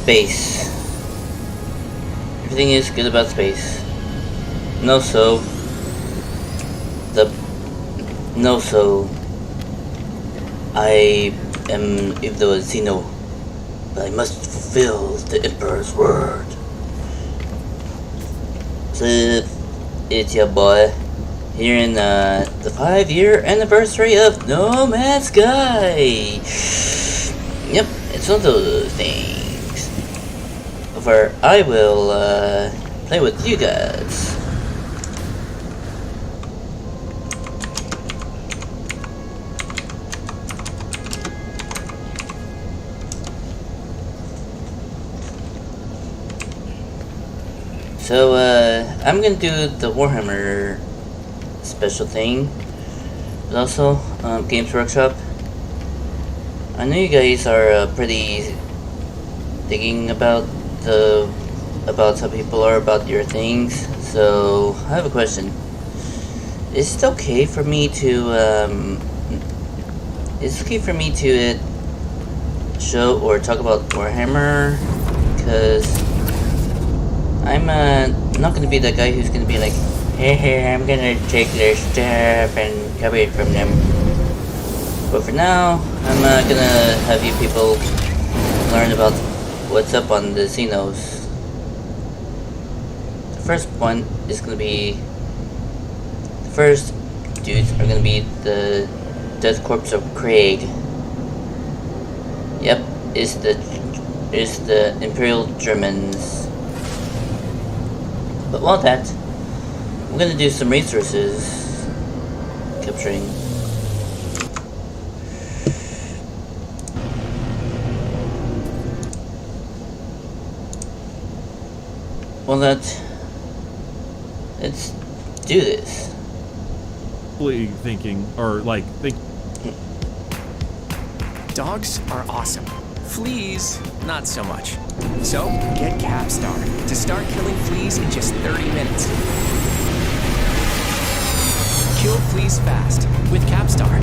space. Everything is good about space. No so. I am even though a Xeno, but I must fulfill the Emperor's word. So it's your boy here in the 5-year anniversary of No Man's Sky. Yep, it's one of those things where I will play with you guys. So I'm gonna do the Warhammer special thing, but also Games Workshop. I know you guys are pretty thinking about how people are about your things. So I have a question. Is it okay for me to show or talk about Warhammer? Because I'm not gonna be the guy who's gonna be like, hey, I'm gonna take their stuff and copy it from them. But for now, I'm gonna have you people learn about what's up on the Xenos. The first one is gonna be, the first dudes are gonna be the Death Corps of Craig. Yep, it's the Imperial Germans. But while that, I'm gonna do some resources capturing. Well, let's do this. Thinking, or like, Dogs are awesome. Fleas, not so much. So, get Capstar to start killing fleas in just 30 minutes. Kill fleas fast with Capstar.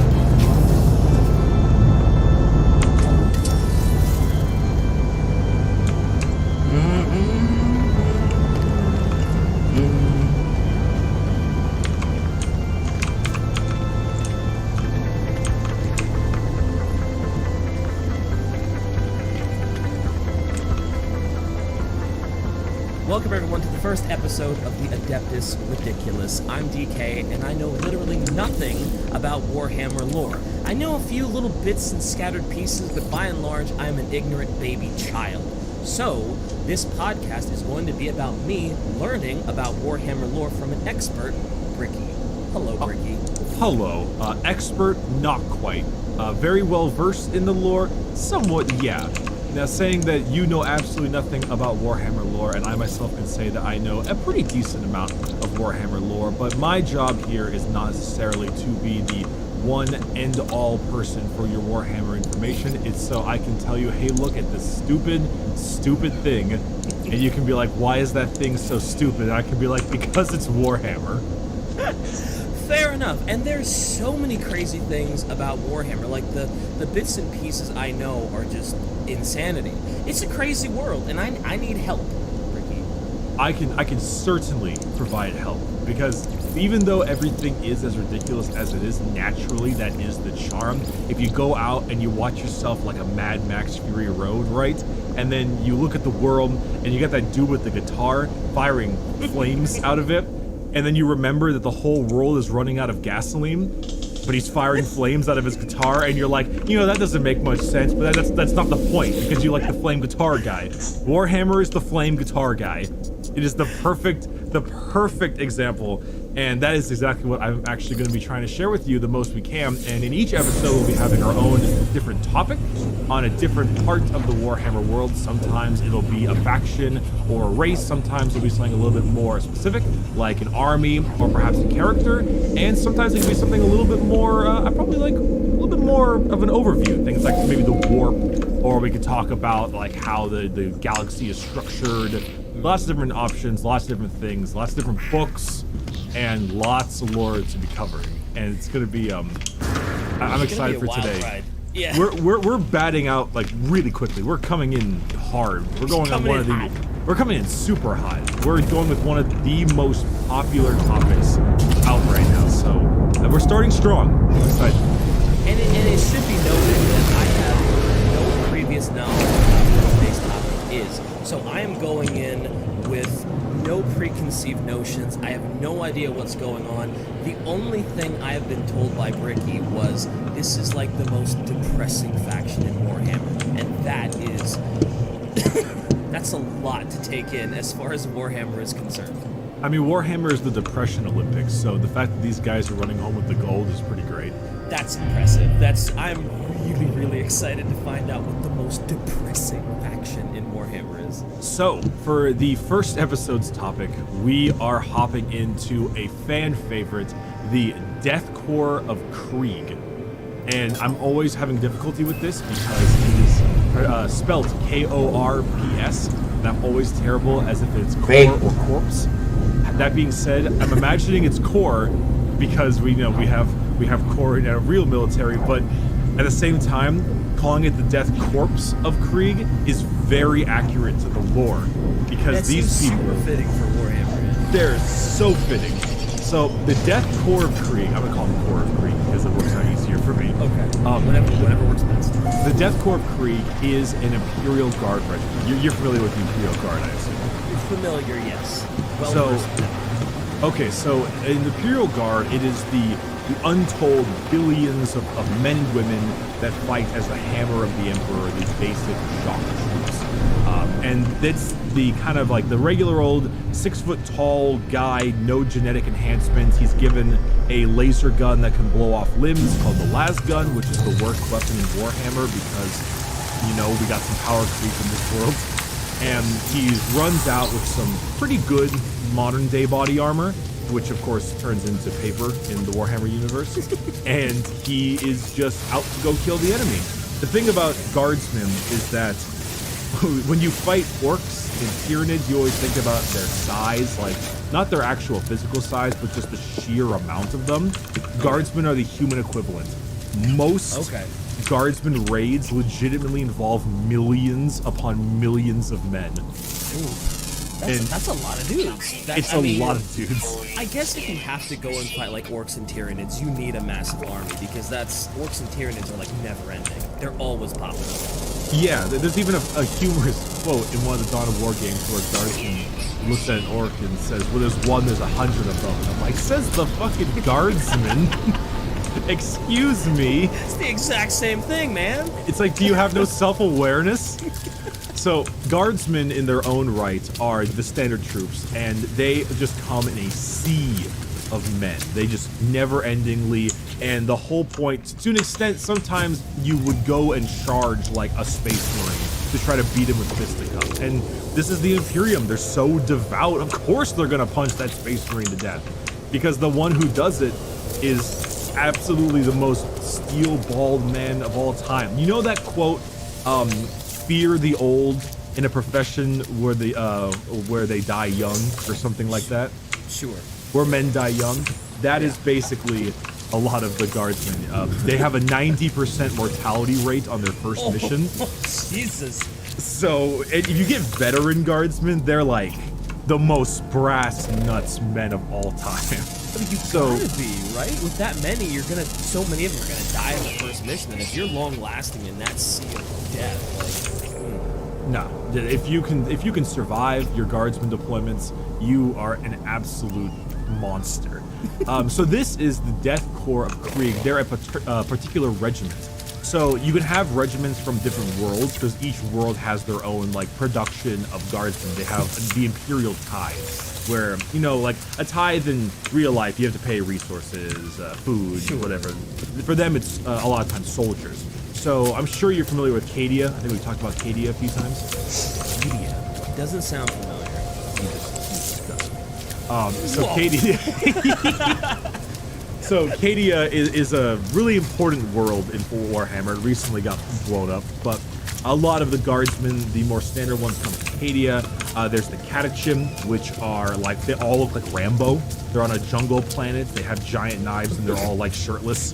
Welcome everyone to the first episode of the Adeptus Ridiculous. I'm DK, and I know literally nothing about Warhammer lore. I know a few little bits and scattered pieces, but by and large, I'm an ignorant baby child. So, this podcast is going to be about me learning about Warhammer lore from an expert, Bricky. Hello, Bricky. Hello. Expert, not quite. Very well versed in the lore, somewhat, yeah. Now, saying that you know absolutely nothing about Warhammer lore, and I myself can say that I know a pretty decent amount of Warhammer lore, but my job here is not necessarily to be the one end-all person for your Warhammer information. It's so I can tell you, hey, look at this stupid thing, and you can be like, why is that thing so stupid? And I can be like, because it's Warhammer. Fair enough, and there's so many crazy things about Warhammer. Like the bits and pieces I know are just insanity. It's a crazy world, and I need help, Ricky. I can certainly provide help, because even though everything is as ridiculous as it is, naturally that is the charm. If you go out and you watch yourself like a Mad Max Fury Road, right? And then you look at the world and you got that dude with the guitar firing flames out of it, and then you remember that the whole world is running out of gasoline, but he's firing flames out of his guitar, and you're like, you know, that doesn't make much sense, but that's not the point, because you like the flame guitar guy. Warhammer is the flame guitar guy. It is the perfect example, and that is exactly what I'm actually going to be trying to share with you the most we can. And in each episode, we'll be having our own different topic on a different part of the Warhammer world. Sometimes it'll be a faction or a race. Sometimes it'll be something a little bit more specific, like an army or perhaps a character. And sometimes it can be something a little bit more, I probably like a little bit more of an overview. Things like maybe the warp, or we could talk about like how the galaxy is structured. Lots of different options, lots of different things, lots of different books, and lots of lore to be covering. And it's gonna be I'm excited for today. Ride. Yeah. We're batting out like really quickly. We're coming in hard. We're going on one of the. We're coming in super hot. We're going with one of the most popular topics out right now. So we're starting strong. I'm excited. And it should be noted that I have no previous knowledge of what today's topic is. So I am going in with no preconceived notions. I have no idea what's going on. The only thing I have been told by Bricky was this is like the most depressing faction in Warhammer. And that is... that's a lot to take in as far as Warhammer is concerned. I mean, Warhammer is the Depression Olympics, so the fact that these guys are running home with the gold is pretty great. That's impressive. I'm really, really excited to find out what the most depressing faction in Warhammer is. So, for the first episode's topic, we are hopping into a fan favorite, the Death Corps of Krieg. And I'm always having difficulty with this because it is spelled K-O-R-P-S, and I'm always terrible as if it's core or corpse. That being said, I'm imagining it's core because we have core in our real military, but at the same time, calling it the Death Corps of Krieg is very accurate to the lore because that these seems people super fitting for Warhammer. they're so fitting. So the Death Corps of Krieg, I'm gonna call them Corps of Krieg because it works out easier for me. Okay. Whatever works best. The Death Corps of Krieg is an Imperial Guard regiment. You're familiar with the Imperial Guard, I assume. Familiar, yes. Well, okay, so in the Imperial Guard, it is the untold billions of men and women that fight as the hammer of the Emperor, the basic shock troops. And that's the kind of like the regular old 6-foot-tall guy, no genetic enhancement. He's given a laser gun that can blow off limbs called the las gun, which is the worst weapon in Warhammer because, we got some power creep in this world. And he runs out with some pretty good modern-day body armor, which of course turns into paper in the Warhammer universe. And he is just out to go kill the enemy. The thing about guardsmen is that when you fight orcs and Tyranids, you always think about their size, like not their actual physical size, but just the sheer amount of them. Guardsmen are the human equivalent. Most guardsmen raids legitimately involve millions upon millions of men. That's a lot of dudes. It's a lot of dudes. I guess if you have to go and fight like orcs and Tyranids, you need a massive army because orcs and Tyranids are like never ending. They're always popping up. Yeah, there's even a humorous quote in one of the Dawn of War games where a guardsman looks at an orc and says, well, there's 100 of them. And I'm like, says the fucking guardsman. Excuse me. It's the exact same thing, man. It's like, do you have no self-awareness? So, guardsmen in their own right are the standard troops, and they just come in a sea of men. They just never-endingly, and the whole point, to an extent, sometimes you would go and charge like a space marine to try to beat him with fisticuffs. And this is the Imperium. They're so devout. Of course they're gonna punch that space marine to death, because the one who does it is absolutely the most steel-balled man of all time. You know that quote, fear the old in a profession where they die young, or something like that? Sure. Where men die young? That is basically a lot of the guardsmen. They have a 90% mortality rate on their first mission. Jesus. So, if you get veteran guardsmen, they're like the most brass nuts men of all time. I mean, you gotta be, right? With that many, so many of them are gonna die in the first mission, and if you're long lasting in that sea of death, no. If you can survive your guardsman deployments, you are an absolute monster. So this is the Death Corps of Krieg. They're a particular regiment. So you can have regiments from different worlds because each world has their own like production of guardsmen. They have the Imperial Tithe, where like a tithe in real life, you have to pay resources, food, whatever. For them, it's a lot of times soldiers. So I'm sure you're familiar with Cadia. I think we talked about Cadia a few times. Cadia doesn't sound familiar. So Cadia. So Cadia is a really important world in Warhammer. It recently got blown up, but a lot of the guardsmen, the more standard ones, come from Cadia. There's the Catechim, which are like, they all look like Rambo. They're on a jungle planet. They have giant knives and they're all like shirtless.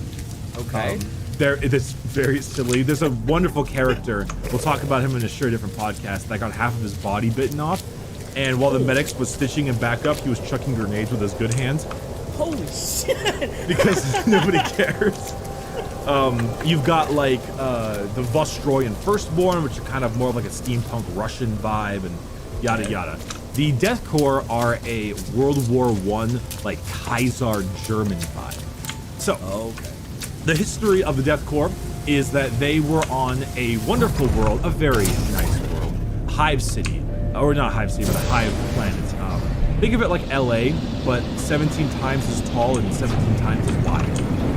Okay. It's very silly. There's a wonderful character. We'll talk about him in a different podcast that got half of his body bitten off. And while the medics was stitching him back up, he was chucking grenades with his good hands. Holy shit! Because nobody cares. You've got like the Vostroyan Firstborn, which are kind of more of like a steampunk Russian vibe, and yada yada. The Death Corps are a World War I like Kaiser German vibe. So, the history of the Death Corps is that they were on a wonderful world, a very nice world, Hive City, or not Hive City, but a Hive planet. Think of it like LA, but 17 times as tall and 17 times as wide.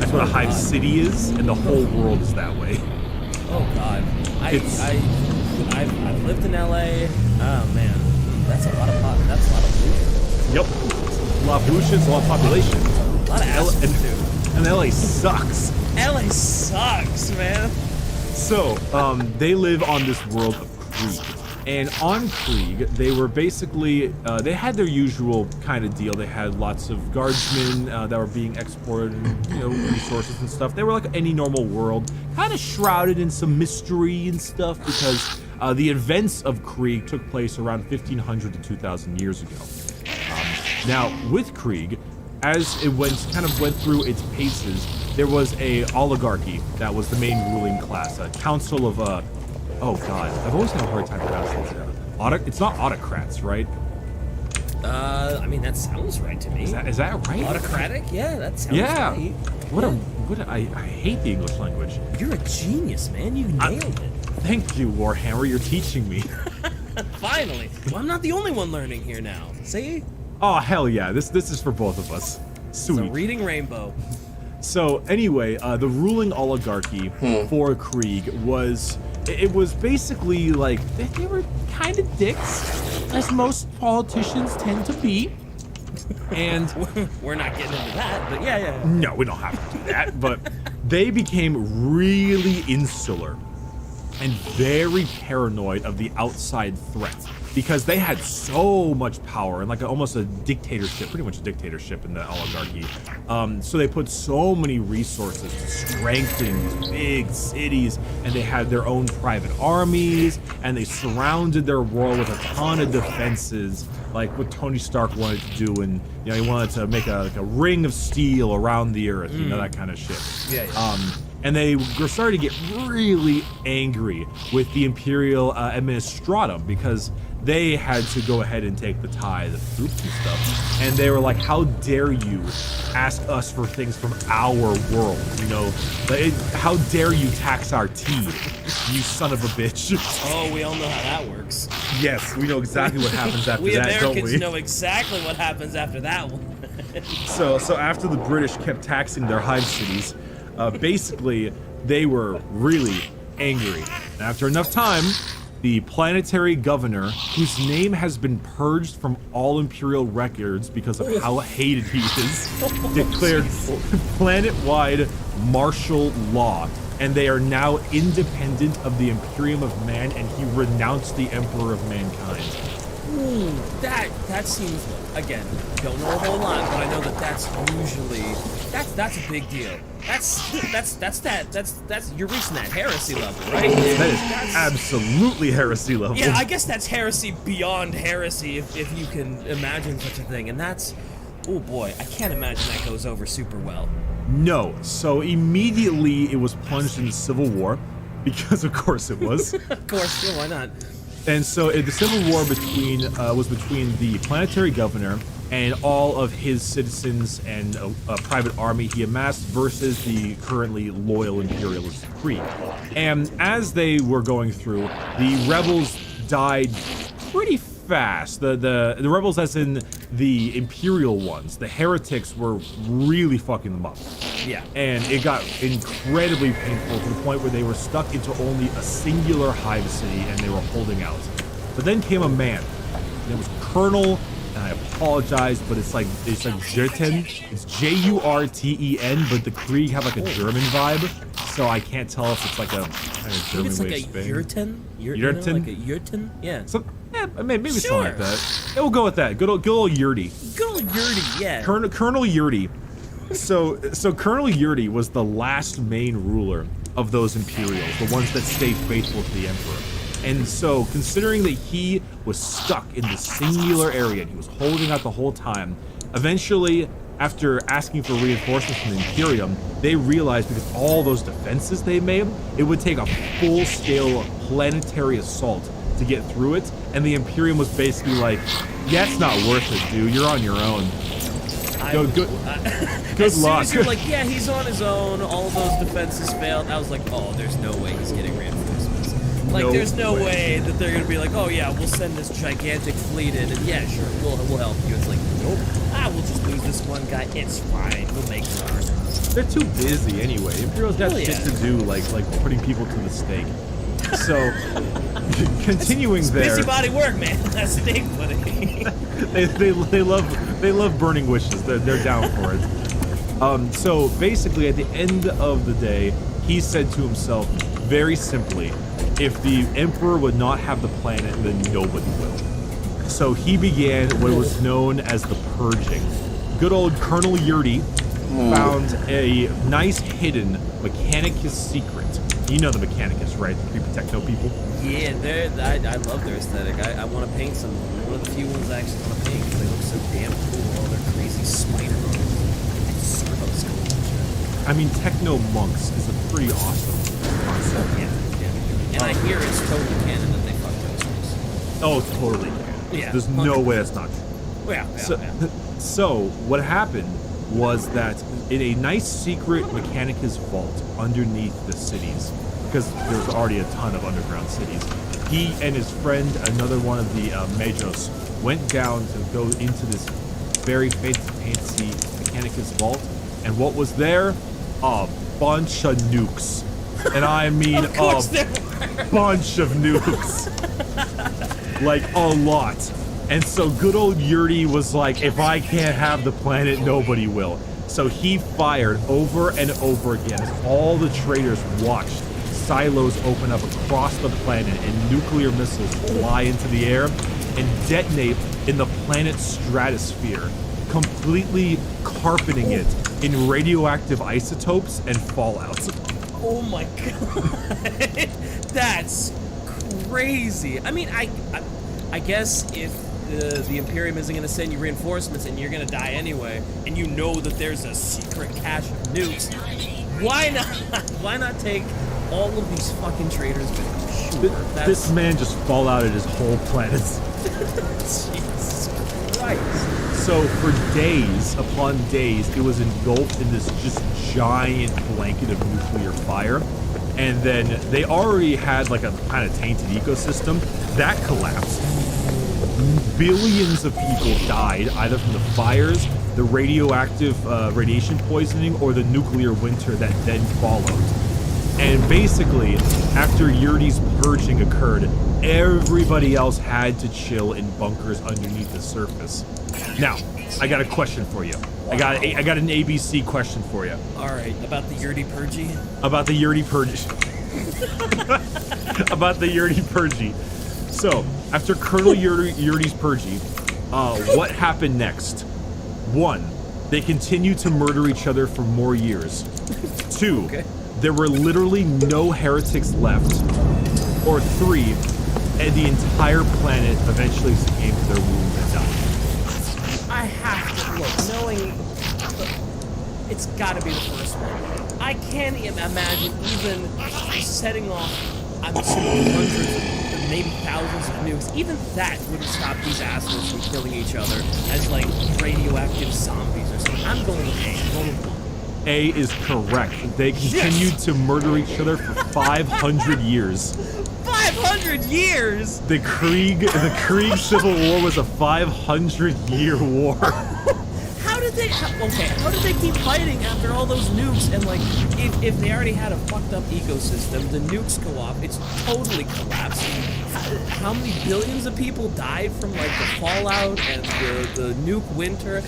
That's what a Hive City is, and the whole world is that way. Oh God, I've lived in LA. Oh man, that's a lot of pollution. Yep, a lot of pollution, a lot of population. A lot of ass and LA sucks. LA sucks, man. So, they live on this world of Krieg. And on Krieg, they were basically, they had their usual kind of deal. They had lots of guardsmen that were being exported, and, resources and stuff. They were like any normal world, kind of shrouded in some mystery and stuff because the events of Krieg took place around 1500 to 2000 years ago. Now, with Krieg, as it went through its paces, there was a oligarchy that was the main ruling class, a council of, oh God, I've always had a hard time pronouncing it. It's not autocrats, right? I mean, that sounds right to me. Is that right? Autocratic? Yeah, that sounds right. I hate the English language. You're a genius, man. You nailed it. Thank you, Warhammer. You're teaching me. Finally. Well, I'm not the only one learning here now. See? Oh, hell yeah. This is for both of us. Sweet. So reading Rainbow. So anyway, the ruling oligarchy for Krieg was... It was basically like, they were kind of dicks, as most politicians tend to be. And we're not getting into that, but yeah. No, we don't have to do that. But they became really insular and very paranoid of the outside threat because they had so much power and like almost a dictatorship, pretty much a dictatorship in the oligarchy. So they put so many resources to strengthen these big cities, and they had their own private armies, and they surrounded their world with a ton of defenses, like what Tony Stark wanted to do, and he wanted to make a ring of steel around the earth, that kind of shit. Yeah. And they were starting to get really angry with the Imperial Administratum because they had to go ahead and take the tithe of troops and stuff. And they were like, how dare you ask us for things from our world, how dare you tax our tea, you son of a bitch. Oh, we all know how that works. Yes, we know exactly what happens after we that, Americans don't we? know exactly what happens after that one. So after the British kept taxing their hive cities, basically, they were really angry. And after enough time, the planetary governor, whose name has been purged from all Imperial records because of how hated he is, declared planet-wide martial law. And they are now independent of the Imperium of Man, and he renounced the Emperor of Mankind. Ooh, that seems, again, don't know a whole lot, but I know that's usually that's a big deal. That's you're reaching that heresy level, right? That is absolutely heresy level. Yeah, I guess that's heresy beyond heresy, if you can imagine such a thing, and that's, oh boy, I can't imagine that goes over super well. No, so immediately it was plunged into civil war, because of course it was. Of course, yeah, why not? And so the civil war was between the planetary governor and all of his citizens and a private army he amassed versus the currently loyal imperialist Krieg. And as they were going through, the rebels died pretty fast. The rebels, as in the imperial ones, the heretics, were really fucking them up. Yeah. And it got incredibly painful to the point where they were stuck into only a singular hive city and they were holding out. But then came a man. It was Colonel, and I apologize, but it's like Jurten. It's Jurten, but the Krieg have like a German vibe, so I can't tell if it's like a kind of German way of spelling. Jurten? Jurten? Like a Jurten? Yeah. So, yeah, maybe Sure. something like that. Yeah, we'll go with that. Good old Yurty. Good old Yurty, yeah. Colonel Yurty So Colonel Yurdi was the last main ruler of those Imperials, the ones that stayed faithful to the Emperor. And so, considering that he was stuck in this singular area and he was holding out the whole time, eventually, after asking for reinforcements from the Imperium, they realized because all those defenses they made, it would take a full-scale planetary assault to get through it. And the Imperium was basically like, yeah, it's not worth it, dude. You're on your own. Good as soon luck. as you're like, yeah, he's on his own, all of those defenses failed, I was like, oh, there's no way he's getting reinforcements. Like, there's no way that they're gonna be like, oh yeah, we'll send this gigantic fleet in, and yeah, sure, we'll help you. It's like, nope, we'll just lose this one guy. It's fine, we'll make it ours. They're too busy anyway. Imperials got shit to do, like putting people to the stake. So, continuing there. Busybody work, man. That's stake putting. they love burning wishes. They're down for it. So basically, at the end of the day, he said to himself, very simply, if the Emperor would not have the planet, then nobody will. So he began what was known as the Purging. Good old Colonel Yurdi found a nice hidden Mechanicus secret. You know the Mechanicus, right? The creepy techno people. Yeah, I love their aesthetic. I want to paint some. One of the few ones I actually want to paint because they look so damn cool. All their crazy spider arms. I mean, techno monks is a pretty awesome concept. Yeah. And I hear it's totally canon that they fuck those things. Oh, totally canon. Yeah. There's no way that's not true. Yeah. So what happened was that in a nice secret Mechanicus vault underneath the cities, because there's already a ton of underground cities, he and his friend, another one of the Majos, went down to go into this very fancy Mechanicus vault, and what was there? A bunch of nukes. And I mean a bunch of nukes. Like a lot. And so good old Yurdi was like, if I can't have the planet, nobody will. So he fired over and over again as all the traders watched silos open up across the planet and nuclear missiles fly into the air and detonate in the planet's stratosphere, completely carpeting it in radioactive isotopes and fallout. Oh my god. That's crazy. I mean, I guess if the Imperium isn't going to send you reinforcements and you're going to die anyway, and you know that there's a secret cache of nukes, why not take all of these fucking traders with you? Sure, this man just fallouted his whole planet. Jesus Christ. So for days upon days, it was engulfed in this just giant blanket of nuclear fire. And then they already had like a kind of tainted ecosystem. That collapsed. Billions of people died either from the fires, the radioactive radiation poisoning, or the nuclear winter that then followed. And basically, after Yurdi's purging occurred, everybody else had to chill in bunkers underneath the surface. Now, I got a question for you. I got an ABC question for you. All right, about the Yurdi Purgy? About the Yurdi Purgy. About the Yurdi Purgy. So, after Colonel Yurdi's Purgy, what happened next? 1, they continued to murder each other for more years. 2, there were literally no heretics left. Or 3, and the entire planet eventually succumbed to their wounds and died. I have to look, knowing it's got to be the first one. I can't imagine even setting off, I'm assuming hundreds, maybe thousands of nukes. Even that wouldn't stop these assholes from killing each other as like radioactive zombies or something. I'm going with A. I'm going with 1. A is correct. They continued to murder each other for 500 years. 500 years? The Krieg Civil War was a 500-year war. How did they keep fighting after all those nukes? And like, if they already had a fucked up ecosystem, the nukes go off, it's totally collapsed. How many billions of people died from like the fallout and the nuke winter?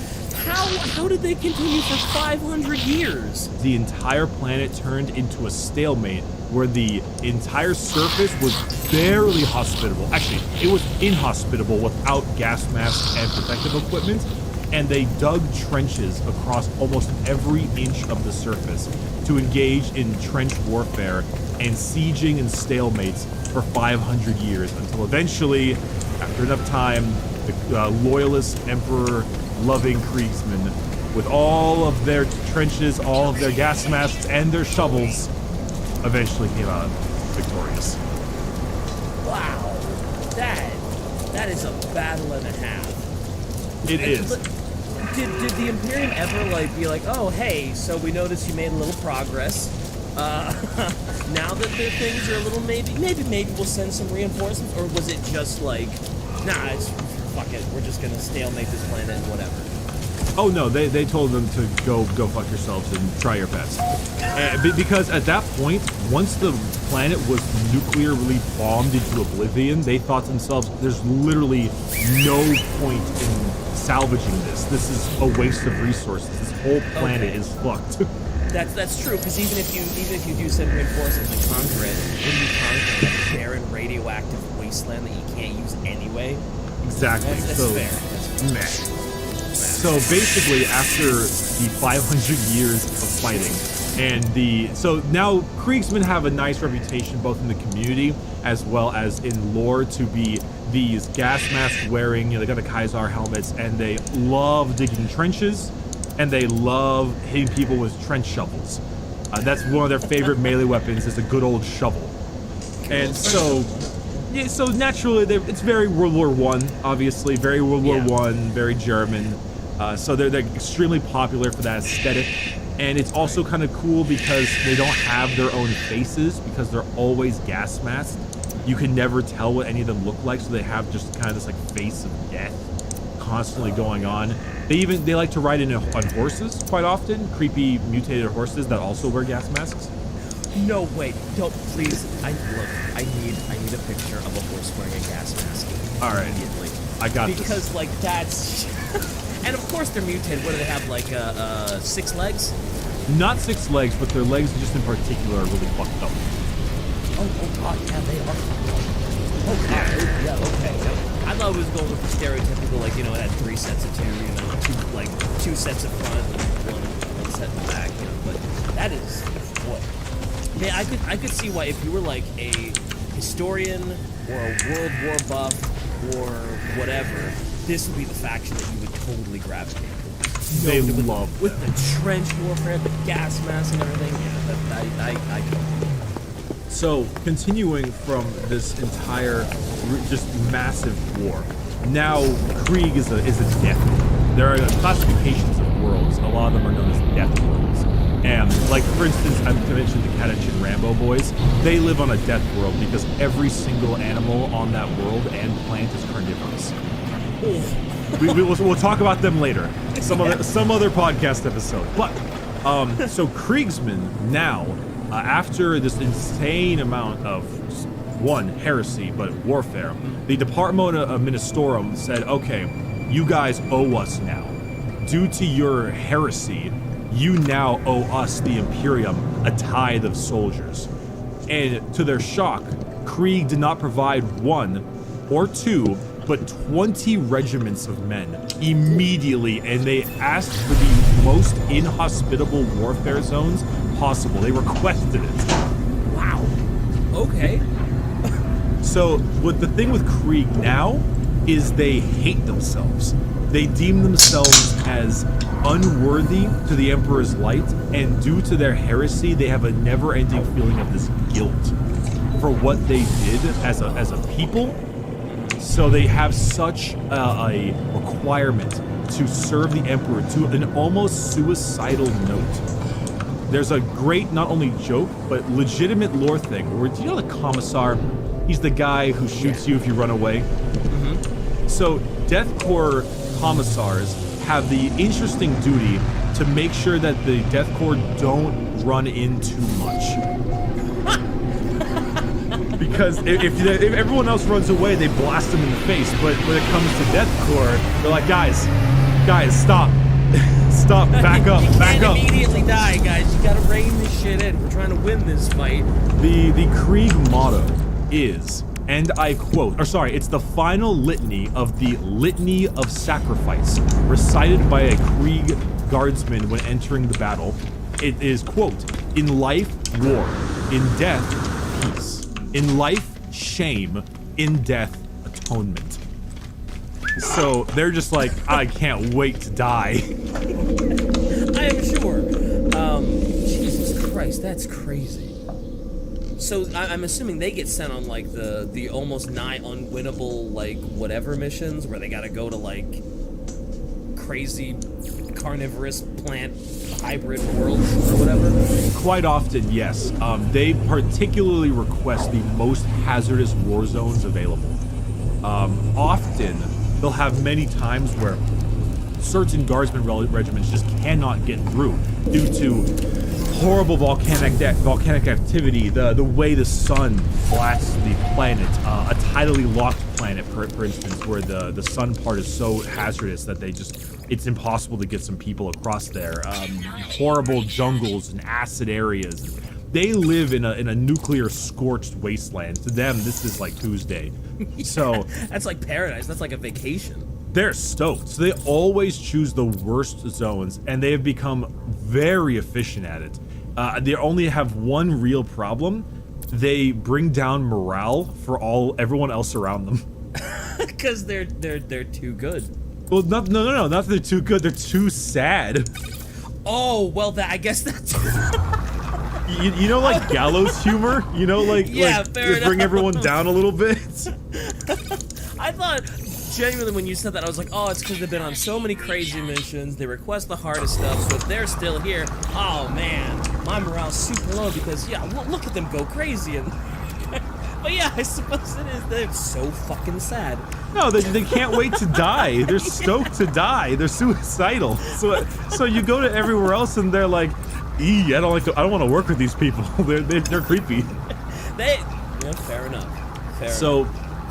How did they continue for 500 years? The entire planet turned into a stalemate where the entire surface was barely hospitable. Actually, it was inhospitable without gas masks and protective equipment. and they dug trenches across almost every inch of the surface to engage in trench warfare and sieging and stalemates for 500 years until eventually, after enough time, the loyalist emperor-loving Kriegsmen, with all of their trenches, all of their gas masks, and their shovels, eventually came out victorious. Wow, that is a battle and a half. It is. Did the Imperium ever like be like, oh hey, so we noticed you made a little progress. Now that the things are a little maybe we'll send some reinforcements, or was it just like, nah, it's fuck it, we're just gonna stalemate this planet and whatever? Oh no, they told them to go fuck yourselves and try your best. Because at that point, once the planet was nuclearly bombed into oblivion, they thought to themselves, there's literally no point in salvaging this. This is a waste of resources. This whole planet is fucked. That's true, because even if you do send reinforcements and conquer it, when you conquer that barren radioactive wasteland that you can't use anyway. Exactly. That's so, fair. That's fair. So basically, after the 500 years of fighting, so now Kriegsmen have a nice reputation both in the community as well as in lore to be these gas mask wearing, they got the Kaiser helmets, and they love digging trenches, and they love hitting people with trench shovels. That's one of their favorite melee weapons, is a good old shovel. And so, yeah, so naturally, it's very World War One, obviously, very World War One, very German. So they're extremely popular for that aesthetic. And it's also kind of cool because they don't have their own faces, because they're always gas masked. You can never tell what any of them look like, so they have just kind of this like face of death constantly going on. They like to ride in on horses quite often, creepy mutated horses that also wear gas masks. No, wait, don't, please. I need a picture of a horse wearing a gas mask. All right, immediately. I got this. Because like that's, and of course they're mutated. What do they have? Like 6 legs? Not 6 legs, but their legs just in particular are really fucked up. Oh god, yeah, they are. Oh god, yeah, okay. I thought it was going with the stereotypical, like, it had 3 sets of 2, 2 sets of front and one set in the back, but that is, boy. Yeah, I could see why if you were like a historian or a World War buff or whatever, this would be the faction that you would totally gravitate towards. They with, love with the trench warfare, the gas mask and everything. Yeah, I So, continuing from this entire just massive war, now Krieg is a death. There are classifications of worlds. A lot of them are known as death worlds. And, like, for instance, I mentioned the Katachin Rambo boys. They live on a death world because every single animal on that world and planet is carnivorous. We'll talk about them later. Some other podcast episode. But, so Kriegsmen now, after this insane amount of, one, heresy, but warfare, the Department of Ministorum said, okay, you guys owe us now. Due to your heresy, you now owe us, the Imperium, a tithe of soldiers. And to their shock, Krieg did not provide 1 or 2, but 20 regiments of men immediately, and they asked for the most inhospitable warfare zones possible. They requested it. Wow. Okay. So, what the thing with Krieg now is they hate themselves. They deem themselves as unworthy to the Emperor's light, and due to their heresy, they have a never-ending feeling of this guilt for what they did as a people. So they have such a requirement to serve the Emperor to an almost suicidal note. There's a great, not only joke, but legitimate lore thing where, do you know the Commissar? He's the guy who shoots you if you run away. Mm-hmm. So Death Corps Commissars have the interesting duty to make sure that the Death Corps don't run in too much. Because if everyone else runs away, they blast them in the face. But when it comes to Death Corps, they're like, guys, stop. Stop, back up, back up. You can't immediately die, guys. You gotta rein this shit in. We're trying to win this fight. The Krieg motto is, and I quote, or sorry, it's the final litany of the Litany of Sacrifice, recited by a Krieg guardsman when entering the battle. It is, quote, in life, war, in death, peace, in life, shame, in death, atonement. So they're just like, I can't wait to die. I am sure. Jesus Christ, that's crazy. So I'm assuming they get sent on like the almost nigh unwinnable like whatever missions where they gotta go to like crazy carnivorous plant hybrid worlds or whatever. Quite often, yes. They particularly request the most hazardous war zones available. Often, they'll have many times where certain guardsmen regiments just cannot get through due to horrible volcanic activity, the way the sun blasts the planet, a tidally locked planet, for instance, where the sun part is so hazardous that it's impossible to get some people across there. Horrible jungles and acid areas. They live in a nuclear scorched wasteland. To them, this is like Tuesday. Yeah, so that's like paradise. That's like a vacation. They're stoked. So they always choose the worst zones, and they have become very efficient at it. They only have one real problem. They bring down morale for everyone else around them. Because they're too good. Well, no, not that they're too good. They're too sad. Oh well, I guess that's. You know, like gallows humor. You know, like bring everyone down a little bit. I thought. Genuinely, when you said that, I was like, oh, it's because they've been on so many crazy missions, they request the hardest stuff, so if they're still here, oh man, my morale's super low because, yeah, look at them go crazy. And but yeah, I suppose it is. They're so fucking sad. No, they can't wait to die. They're stoked to die. They're suicidal. So you go to everywhere else and they're like, I don't want to work with these people. They're creepy. Fair enough.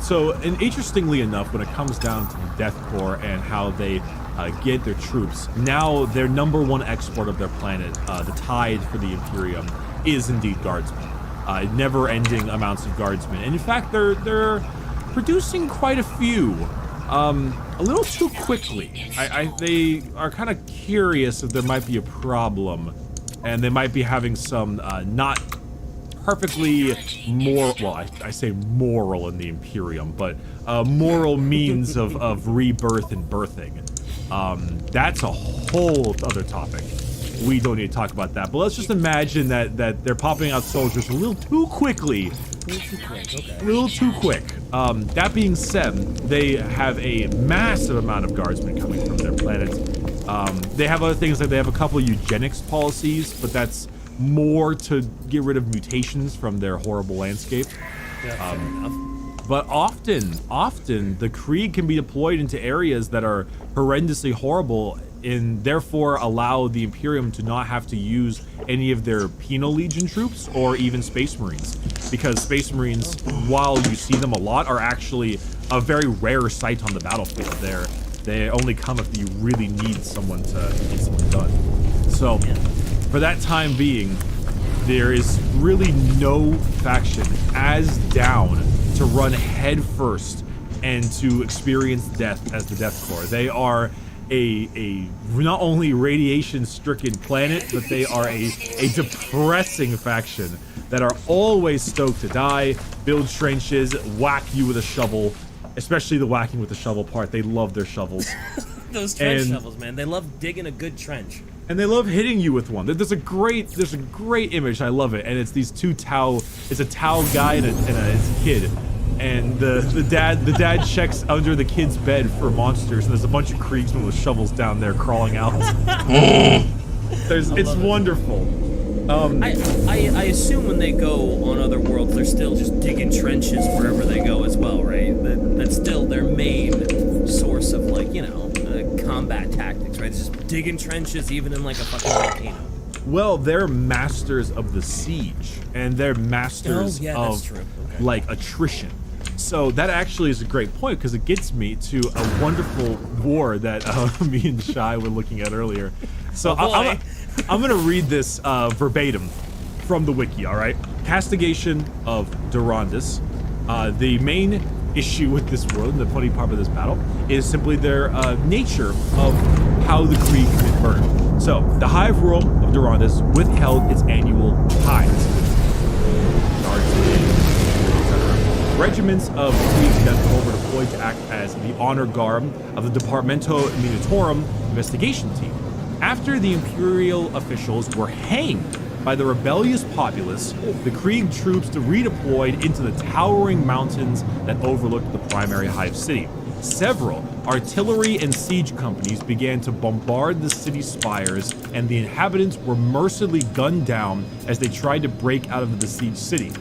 So, and interestingly enough, when it comes down to the Death Corps and how they get their troops, now their number one export of their planet, the tide for the Imperium, is indeed guardsmen. Never-ending amounts of guardsmen. And in fact, they're producing quite a few, a little too quickly. They are kind of curious if there might be a problem, and they might be having some not perfectly I say moral in the Imperium, but moral means of rebirth and birthing. That's a whole other topic. We don't need to talk about that, but let's just imagine that they're popping out soldiers a little too quickly. A little too quick. That being said, they have a massive amount of guardsmen coming from their planet. They have other things, like they have a couple of eugenics policies, but that's more to get rid of mutations from their horrible landscape. But often the Krieg can be deployed into areas that are horrendously horrible and therefore allow the Imperium to not have to use any of their Penal Legion troops or even Space Marines. Because Space Marines, while you see them a lot, are actually a very rare sight on the battlefield. They only come if you really need someone to get something done. So, for that time being, there is really no faction as down to run head first and to experience death as the Death Corps. They are a not only radiation-stricken planet, but they are a depressing faction that are always stoked to die, build trenches, whack you with a shovel, especially the whacking with the shovel part. They love their shovels. Those trench shovels, man. They love digging a good trench. And they love hitting you with one. There's a great image. I love it. And it's these two Tau. It's a Tau guy and his kid. And the dad checks under the kid's bed for monsters. And there's a bunch of Kriegsmen with shovels down there crawling out. It's wonderful. I assume when they go on other worlds, they're still just digging trenches wherever they go as well, right? That's still their main source of, like, combat tactics, right? It's just digging trenches even in like a fucking volcano. Well, they're masters of the siege, and they're masters of like attrition. So that actually is a great point, because it gets me to a wonderful war that me and Shai were looking at earlier. So I'm gonna read this verbatim from the wiki. All right, castigation of Durandus. The main issue with this world, and the funny part of this battle, is simply their nature of how the Krieg commit murder. So, the Hive World of Durandus withheld its annual tithes. Regiments of Krieg's Death Corps were deployed to act as the honor guard of the Departamento Militarum investigation team. After the Imperial officials were hanged by the rebellious populace, the Krieg troops redeployed into the towering mountains that overlooked the primary Hive city. Several artillery and siege companies began to bombard the city's spires, and the inhabitants were mercilessly gunned down as they tried to break out of the besieged city.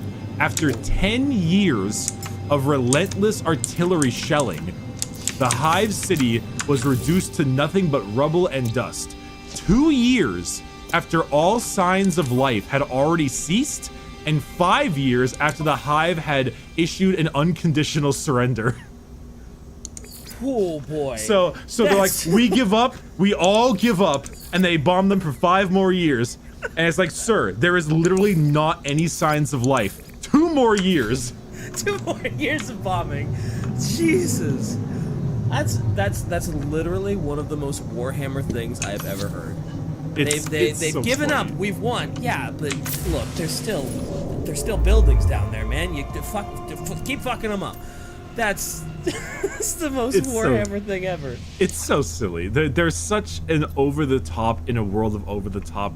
After 10 years of relentless artillery shelling, the Hive city was reduced to nothing but rubble and dust. 2 years after all signs of life had already ceased, and 5 years after the Hive had issued an unconditional surrender. Oh boy. So they're like, we give up, we all give up, and they bomb them for 5 more years. And it's like, sir, there is literally not any signs of life. 2 more years. 2 more years of bombing. Jesus. That's literally one of the most Warhammer things I've ever heard. They've so given funny. up. We've won. Yeah, but look, there's still buildings down there, man. You keep fucking them up. That's the most Warhammer thing ever. It's so silly. There's such an over the top in a world of over the top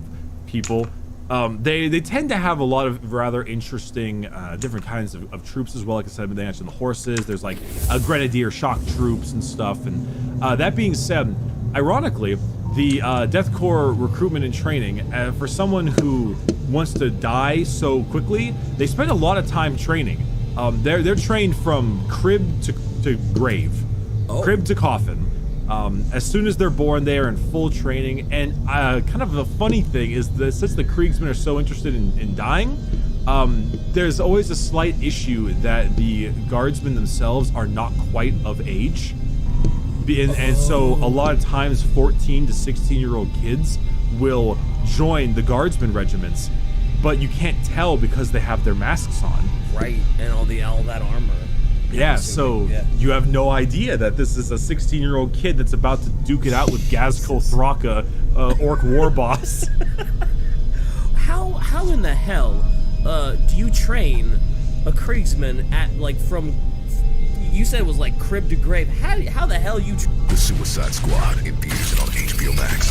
people. They tend to have a lot of rather interesting different kinds of troops as well. Like I said, they mentioned the horses. There's like grenadier shock troops and stuff. And that being said, ironically, the Death Corps recruitment and training, for someone who wants to die so quickly, they spend a lot of time training. They're trained from crib to grave, crib to coffin. As soon as they're born, they are in full training. And kind of the funny thing is that since the Kriegsmen are so interested in dying, there's always a slight issue that the guardsmen themselves are not quite of age. And so a lot of times 14 to 16-year-old kids will join the guardsmen regiments, but you can't tell because they have their masks on. Right, and all that armor. Yeah, so you have no idea that this is a 16-year-old kid that's about to duke it out with Gazko Thraka, orc war boss. How in the hell do you train a Kriegsman at, like, from... You said it was like crib to grave. How the hell you... The Suicide Squad, impedes it on HBO Max.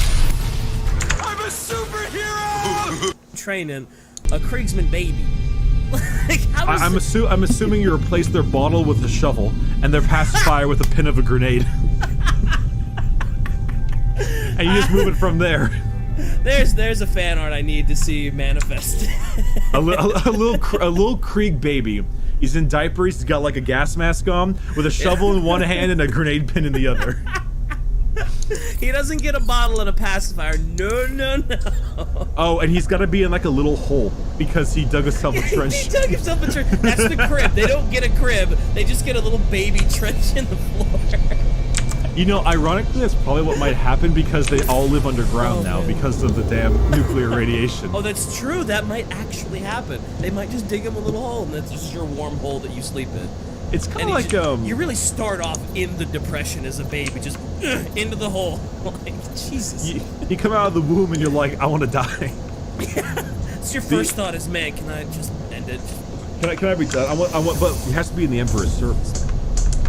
I'm a superhero! Training a Kriegsman baby. Like, I'm assuming you replace their bottle with a shovel and their pacifier with a pin of a grenade. And you just move it from there. There's a fan art I need to see manifest. a little Krieg baby. He's in diapers. He's got like a gas mask on with a shovel in one hand and a grenade pin in the other. He doesn't get a bottle and a pacifier. No. Oh, and he's got to be in like a little hole because he dug himself a trench. He dug himself a trench. That's the crib. They don't get a crib. They just get a little baby trench in the floor. You know, ironically, that's probably what might happen because they all live underground now because of the damn nuclear radiation. Oh, that's true. That might actually happen. They might just dig him a little hole, and that's just your warm hole that you sleep in. It's kind of like you really start off in the depression as a baby, just into the hole. Like, Jesus. You come out of the womb and you're like, I want to die. Yeah. It's your first thought is, man, can I just end it? Can I be done? I want, but it has to be in the Emperor's service.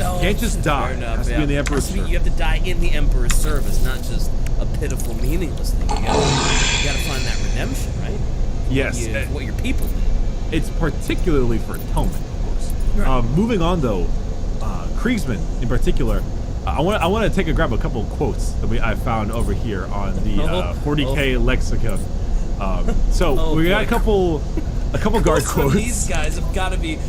No, you can't just die. Enough, it has to be in the Emperor's service. You have to die in the Emperor's service, not just a pitiful, meaningless thing. You gotta find that redemption, right? Yes. What your people need. It's particularly for atonement, of course. Right. Moving on, though, Kriegsmen in particular, I want to grab a couple of quotes that I found over here on the 40K lexicon. We got a couple guard quotes. These guys have got to be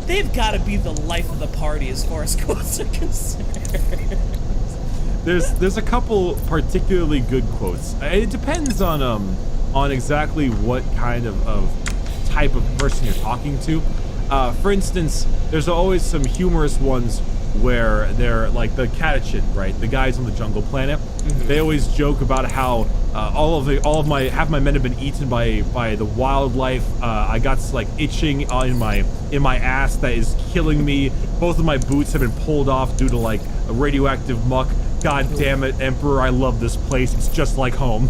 they've got to be the life of the party as far as quotes are concerned. There's a couple particularly good quotes. It depends on exactly what kind of type of person you're talking to. For instance, there's always some humorous ones where they're like the Catachin, right? The guys on the jungle planet. They always joke about how half my men have been eaten by the wildlife. I got like itching in my ass that is killing me. Both of my boots have been pulled off due to like a radioactive muck. God damn it, Emperor, I love this place. It's just like home.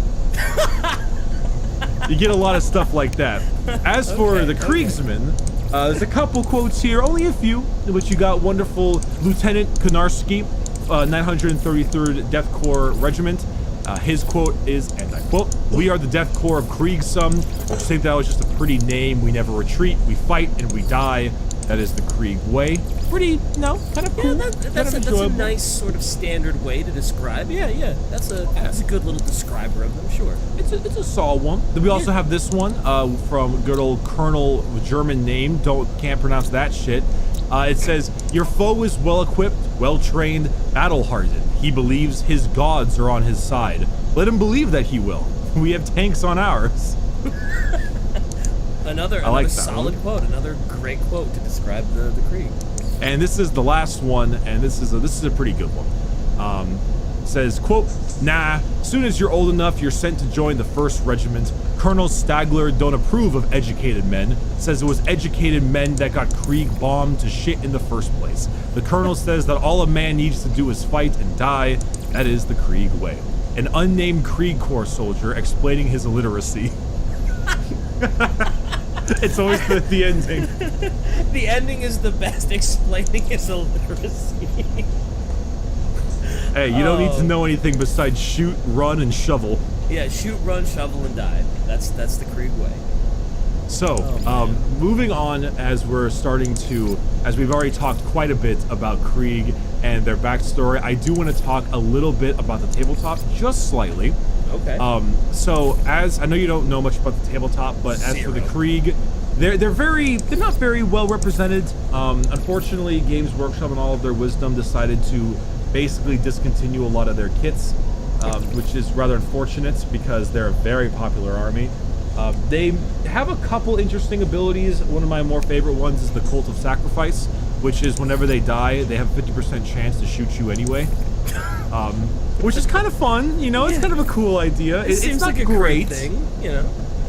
You get a lot of stuff like that. As for the Kriegsmen, there's a couple quotes here, only a few, but you got wonderful Lieutenant Konarski, 933rd Death Corps Regiment. His quote is, and I quote, "We are the Death Corps of Kriegsum. I think that was just a pretty name. We never retreat, we fight, and we die. That is the Krieg way." Pretty, kind of cool. Yeah, that's a nice sort of standard way to describe. Yeah. That's a good little describer of them, sure. It's a solid one. Then we also have this one from good old Colonel, German name. Can't pronounce that shit. It says, "Your foe is well equipped, well trained, battle hardened. He believes his gods are on his side. Let him believe that he will. We have tanks on ours." Another like solid quote. Another great quote to describe the Krieg. And this is the last one, and this is a pretty good one. Says, quote, "Nah, soon as you're old enough, you're sent to join the 1st Regiment. Colonel Stagler don't approve of educated men. Says it was educated men that got Krieg bombed to shit in the first place. The colonel says that all a man needs to do is fight and die. That is the Krieg way." An unnamed Krieg Corps soldier explaining his illiteracy. It's always the ending. The ending is the best, explaining his illiteracy. Hey, you don't need to know anything besides shoot, run, and shovel. Yeah, shoot, run, shovel, and die. That's the Krieg way. So, moving on, as we've already talked quite a bit about Krieg and their backstory, I do want to talk a little bit about the tabletop, just slightly. Okay. So as I know you don't know much about the tabletop, but as for the Krieg, they're not very well represented. Unfortunately, Games Workshop and all of their wisdom decided to basically discontinue a lot of their kits, which is rather unfortunate because they're a very popular army. They have a couple interesting abilities. One of my more favorite ones is the Cult of Sacrifice, which is whenever they die, they have a 50% chance to shoot you anyway. Which is kind of fun, it's kind of a cool idea. It seems it's not like a great thing,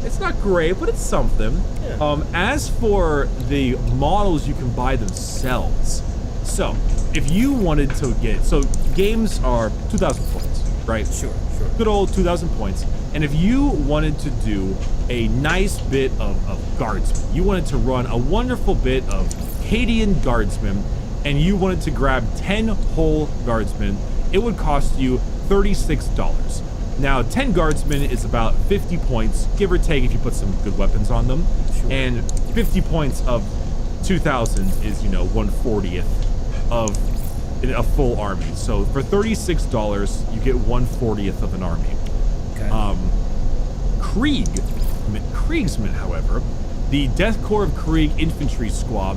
It's not great, but it's something. Yeah. As for the models you can buy themselves, so if you wanted to games are 2,000 points, right? Sure. Good old 2,000 points. And if you wanted to do a nice bit of guardsmen, you wanted to run a wonderful bit of Cadian guardsmen, and you wanted to grab 10 whole guardsmen, it would cost you $36. Now, 10 guardsmen is about 50 points, give or take if you put some good weapons on them. Sure. And 50 points of 2,000 is, 1/40th of a full army. So for $36, you get 1/40th of an army. Okay. Kriegsmen, however, the Death Corps of Krieg infantry squad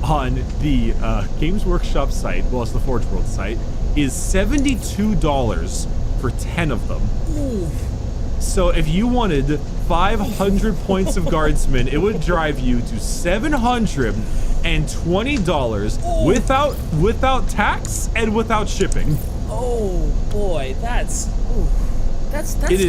on the Games Workshop site, well, it's the Forge World site, is $72 for 10 of them. Ooh. So if you wanted 500 points of guardsmen, it would drive you to $720 without tax and without shipping. Oh boy, that's a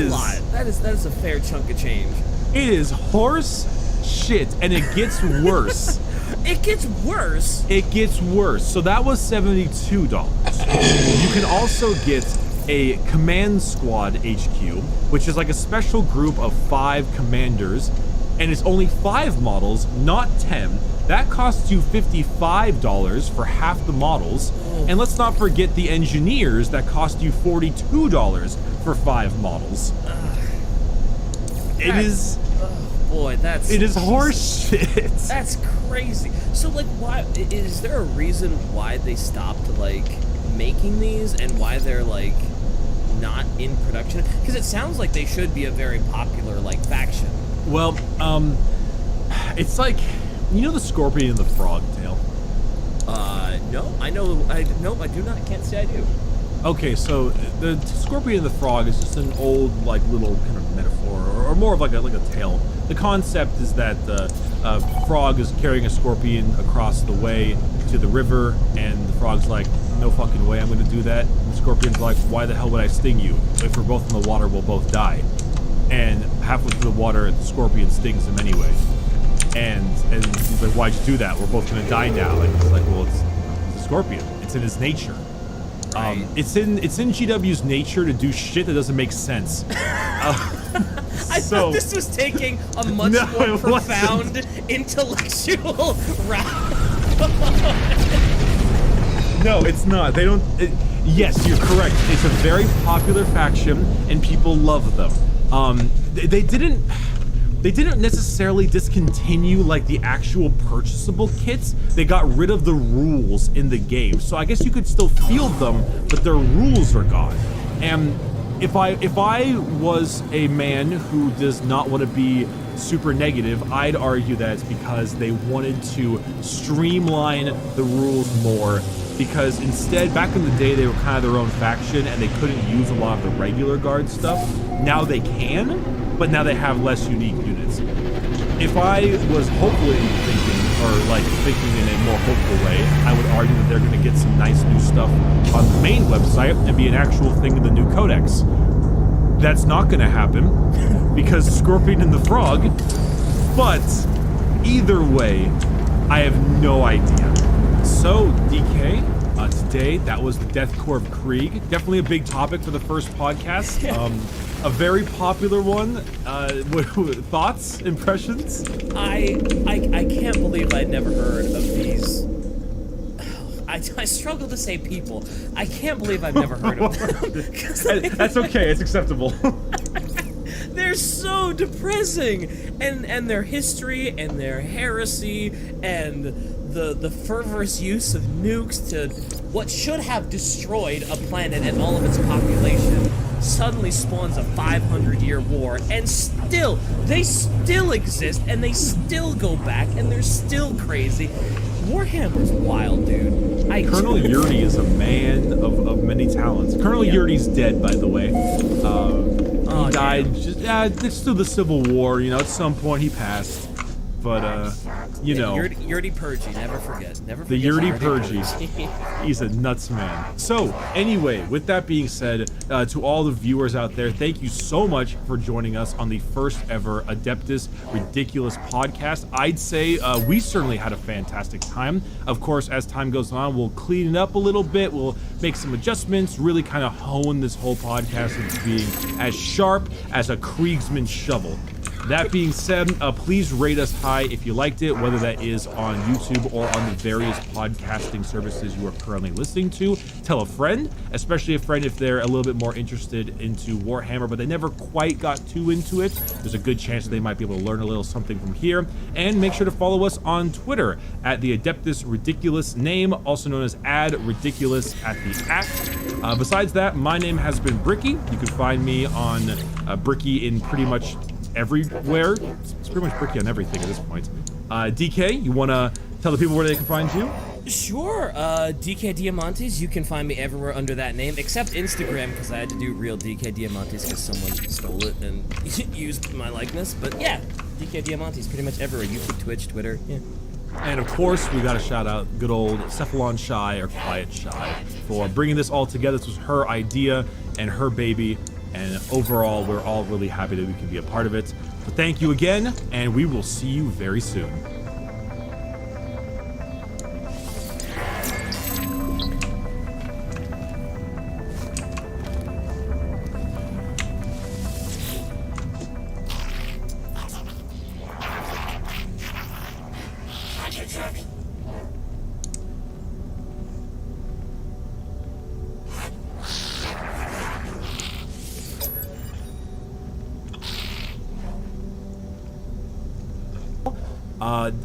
lot. That is a fair chunk of change. It is horse shit, and it gets worse. It gets worse? It gets worse. So that was $72. You can also get a command squad HQ, which is like a special group of 5 commanders, and it's only 5 models, not 10. That costs you $55 for half the models. And let's not forget the engineers that cost you $42 for 5 models. It is horse shit. That's crazy. So why is there a reason why they stopped making these and why they're not in production? Because it sounds like they should be a very popular faction. Well, it's the scorpion and the frog tail. No, I know. I do not. I can't say I do. Okay, so the scorpion and the frog is just an old little kind of metaphor, or more of like a tale. The concept is that the frog is carrying a scorpion across the way to the river, and the frog's like, no fucking way I'm gonna do that. And the Scorpion's like, why the hell would I sting you? If we're both in the water, we'll both die. And halfway through the water, the Scorpion stings him anyway. And he's like, why'd you do that? We're both gonna die now. And he's like, well, it's a Scorpion. It's in his nature. Right. It's in GW's nature to do shit that doesn't make sense. I thought this was taking a much more profound intellectual route. No, it's not. They don't. Yes, you're correct. It's a very popular faction, and people love them. They didn't necessarily discontinue like the actual purchasable kits. They got rid of the rules in the game, so I guess you could still field them, but their rules are gone. And if I was a man who does not want to be super negative, I'd argue that it's because they wanted to streamline the rules more, because instead, back in the day, they were kind of their own faction and they couldn't use a lot of the regular guard stuff. Now they can, but now they have less unique units. If I was hopefully thinking in a more hopeful way, I would argue that they're going to get some nice new stuff on the main website and be an actual thing in the new codex. That's not going to happen because Scorpion and the Frog, but either way, I have no idea. So, DK, today, that was the Death Corps of Krieg. Definitely a big topic for the first podcast. A very popular one. Thoughts, impressions? I can't believe I'd never heard of these. I struggle to say people. I can't believe I've never heard of them. That's okay, it's acceptable. They're so depressing, and their history and their heresy and the fervorous use of nukes to what should have destroyed a planet and all of its population suddenly spawns a 500-year war, and they still exist, and they still go back, and they're still crazy. Warhammer's wild, dude. Colonel Yurdi is a man of many talents. Colonel Yurdi's dead, by the way. He died just through the Civil War. You know, at some point he passed. But you know, Yurdi Purgy, never forget. The Yurdi Purgy. He's a nuts man. So anyway, with that being said, to all the viewers out there, thank you so much for joining us on the first ever Adeptus Ridiculous podcast. I'd say we certainly had a fantastic time. Of course, as time goes on, we'll clean it up a little bit. We'll make some adjustments, really kind of hone this whole podcast into being as sharp as a Kriegsman shovel. That being said, please rate us high if you liked it, whether that is on YouTube or on the various podcasting services you are currently listening to. Tell a friend, especially a friend if they're a little bit more interested into Warhammer, but they never quite got too into it. There's a good chance that they might be able to learn a little something from here. And make sure to follow us on Twitter at the Adeptus Ridiculous name, also known as @Ridiculous at the @. Besides that, my name has been Bricky. You can find me on Bricky in pretty much everywhere. It's pretty much Bricky on everything at this point. DK, you want to tell the people where they can find you? Sure. DK Diamantes. You can find me everywhere under that name, except Instagram, because I had to do real DK Diamantes because someone stole it and used my likeness. But yeah, DK Diamantes pretty much everywhere. YouTube, Twitch, Twitter. Yeah. And of course, we got to shout out good old Cephalon Shy, or Quiet Shy, for bringing this all together. This was her idea and her baby. And overall, we're all really happy that we can be a part of it. So thank you again, and we will see you very soon.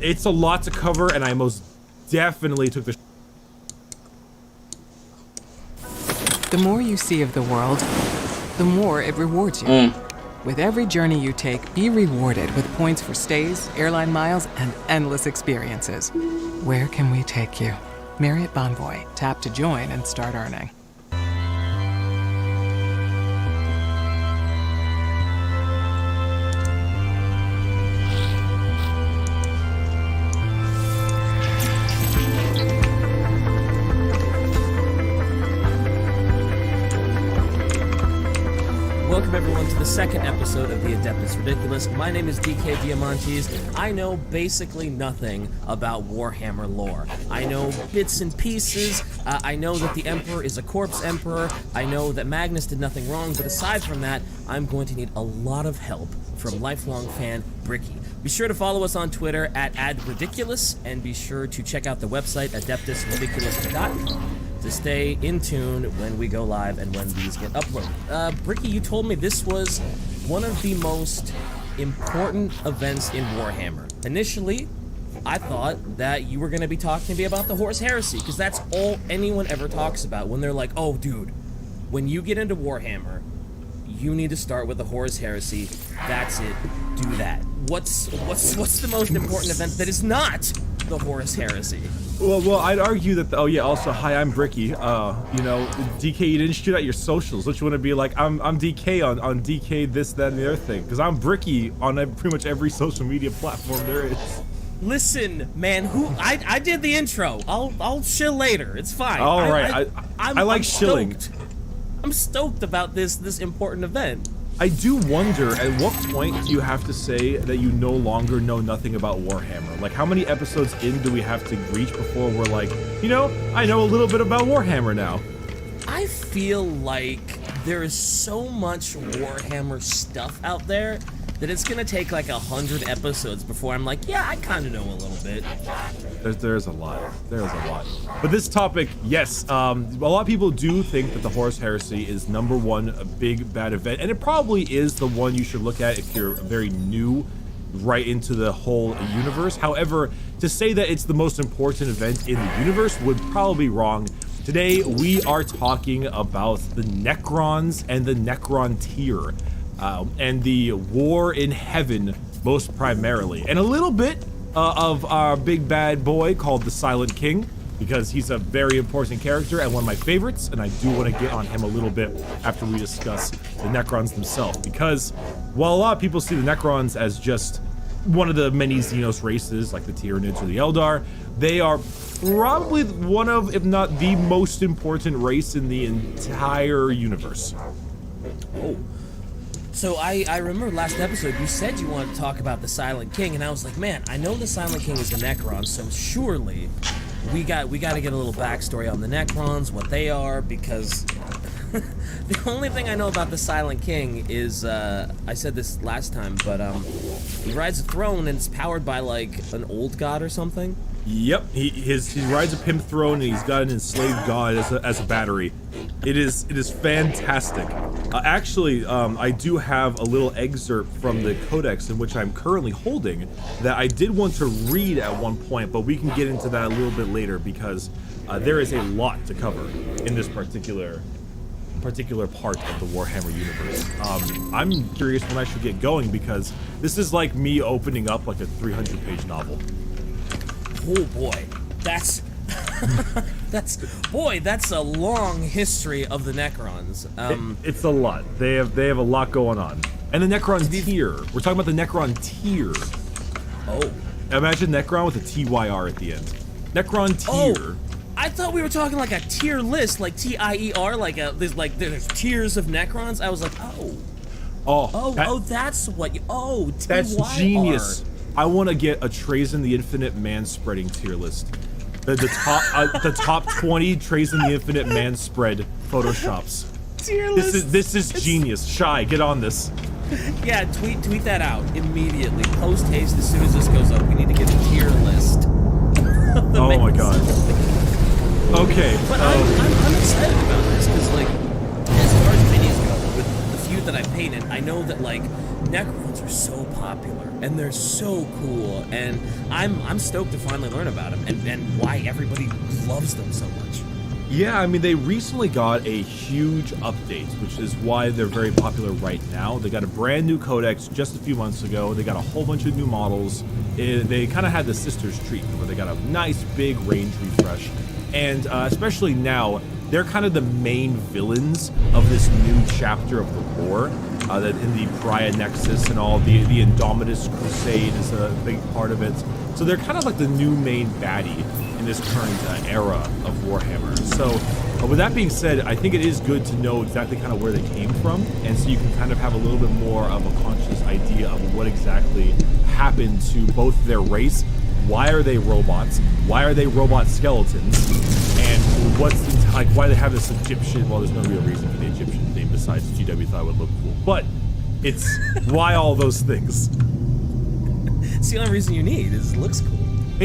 It's a lot to cover, and I most definitely took the... The more you see of the world, the more it rewards you. With every journey you take, be rewarded with points for stays, airline miles, and endless experiences. Where can we take you? Marriott Bonvoy. Tap to join and start earning. the second episode of the Adeptus Ridiculous. My name is DK Diamantes. I know basically nothing about Warhammer lore. I know bits and pieces. I know that the Emperor is a corpse emperor. I know that Magnus did nothing wrong, but aside from that, I'm going to need a lot of help from lifelong fan Bricky. Be sure to follow us on Twitter at @adridiculous, and be sure to check out the website adeptusridiculous.com to stay in tune when we go live and when these get uploaded. Bricky, you told me this was one of the most important events in Warhammer. Initially, I thought that you were going to be talking to me about the Horus Heresy, because that's all anyone ever talks about when they're like, oh, dude, when you get into Warhammer, you need to start with the Horus Heresy. That's it. Do that. What's the most important event that is not the Horus Heresy? Well, I'd argue that. Oh yeah. Also, hi, I'm Bricky. DK, you didn't shoot out your socials. Don't you want to be like, I'm DK on DK this, that, and the other thing? Because I'm Bricky on pretty much every social media platform there is. Listen, man, I did the intro. I'll chill later. It's fine. All right. I like I'm shilling. Stoked. I'm stoked about this important event. I do wonder, at what point do you have to say that you no longer know nothing about Warhammer? Like, how many episodes in do we have to reach before we're like, I know a little bit about Warhammer now? I feel like there is so much Warhammer stuff out there that it's gonna take like 100 episodes before I'm like, yeah, I kind of know a little bit. There's a lot. There's a lot. But this topic, yes, a lot of people do think that the Horus Heresy is #1 a big bad event, and it probably is the one you should look at if you're very new right into the whole universe. However, to say that it's the most important event in the universe would probably be wrong. Today, we are talking about the Necrons and the Necron tier. And the war in heaven, most primarily. And a little bit of our big bad boy called the Silent King, because he's a very important character and one of my favorites, and I do want to get on him a little bit after we discuss the Necrons themselves. Because while a lot of people see the Necrons as just one of the many Xenos races, like the Tyranids or the Eldar, they are probably one of, if not the most important race in the entire universe. Oh. So I remember last episode you said you wanted to talk about the Silent King, and I was like, man, I know the Silent King is a Necron, so surely we got to get a little backstory on the Necrons, what they are, because the only thing I know about the Silent King is I said this last time, but he rides a throne and it's powered by like an old god or something. Yep, he rides a pimp throne and he's got an enslaved god as a battery. It is fantastic. Actually, I do have a little excerpt from the codex in which I'm currently holding that I did want to read at one point, but we can get into that a little bit later because there is a lot to cover in this particular part of the Warhammer universe. I'm curious when I should get going because this is like me opening up like a 300-page novel. Oh boy, that's that's a long history of the Necrons. It's a lot. They have a lot going on. And the Necron tier. We're talking about the Necron tier. Oh. Imagine Necron with a TYR at the end. Necron tier. Oh, I thought we were talking like a tier list, like TIER, there's tiers of Necrons. I was like, that's what you. Oh, TYR. That's genius. I want to get a Trazen the Infinite man spreading tier list. The top 20 Trazen the Infinite man spread photoshops. Tier list. This is genius. Shy, get on this. Yeah, tweet that out immediately. Post haste as soon as this goes up. We need to get a tier list. Oh my god. Okay. But I'm excited about this because, like, as far as minis go, with the few that I painted, I know that like Necrons are so popular and they're so cool, and I'm stoked to finally learn about them and why everybody loves them so much. Yeah, I mean, they recently got a huge update, which is why they're very popular right now. They got a brand new codex just a few months ago. They got a whole bunch of new models. They kind of had the sisters treatment, where they got a nice big range refresh. And especially now, they're kind of the main villains of this new chapter of the war. that in the Pariah Nexus and all, the Indomitus Crusade is a big part of it. So they're kind of like the new main baddie in this current era of Warhammer. So with that being said, I think it is good to know exactly kind of where they came from, and so you can kind of have a little bit more of a conscious idea of what exactly happened to both their race. Why are they robots? Why are they robot skeletons? And why they have this Egyptian, well, there's no real reason for the Egyptian theme besides GW thought it would look cool. But it's why all those things. It's the only reason you need is it looks cool.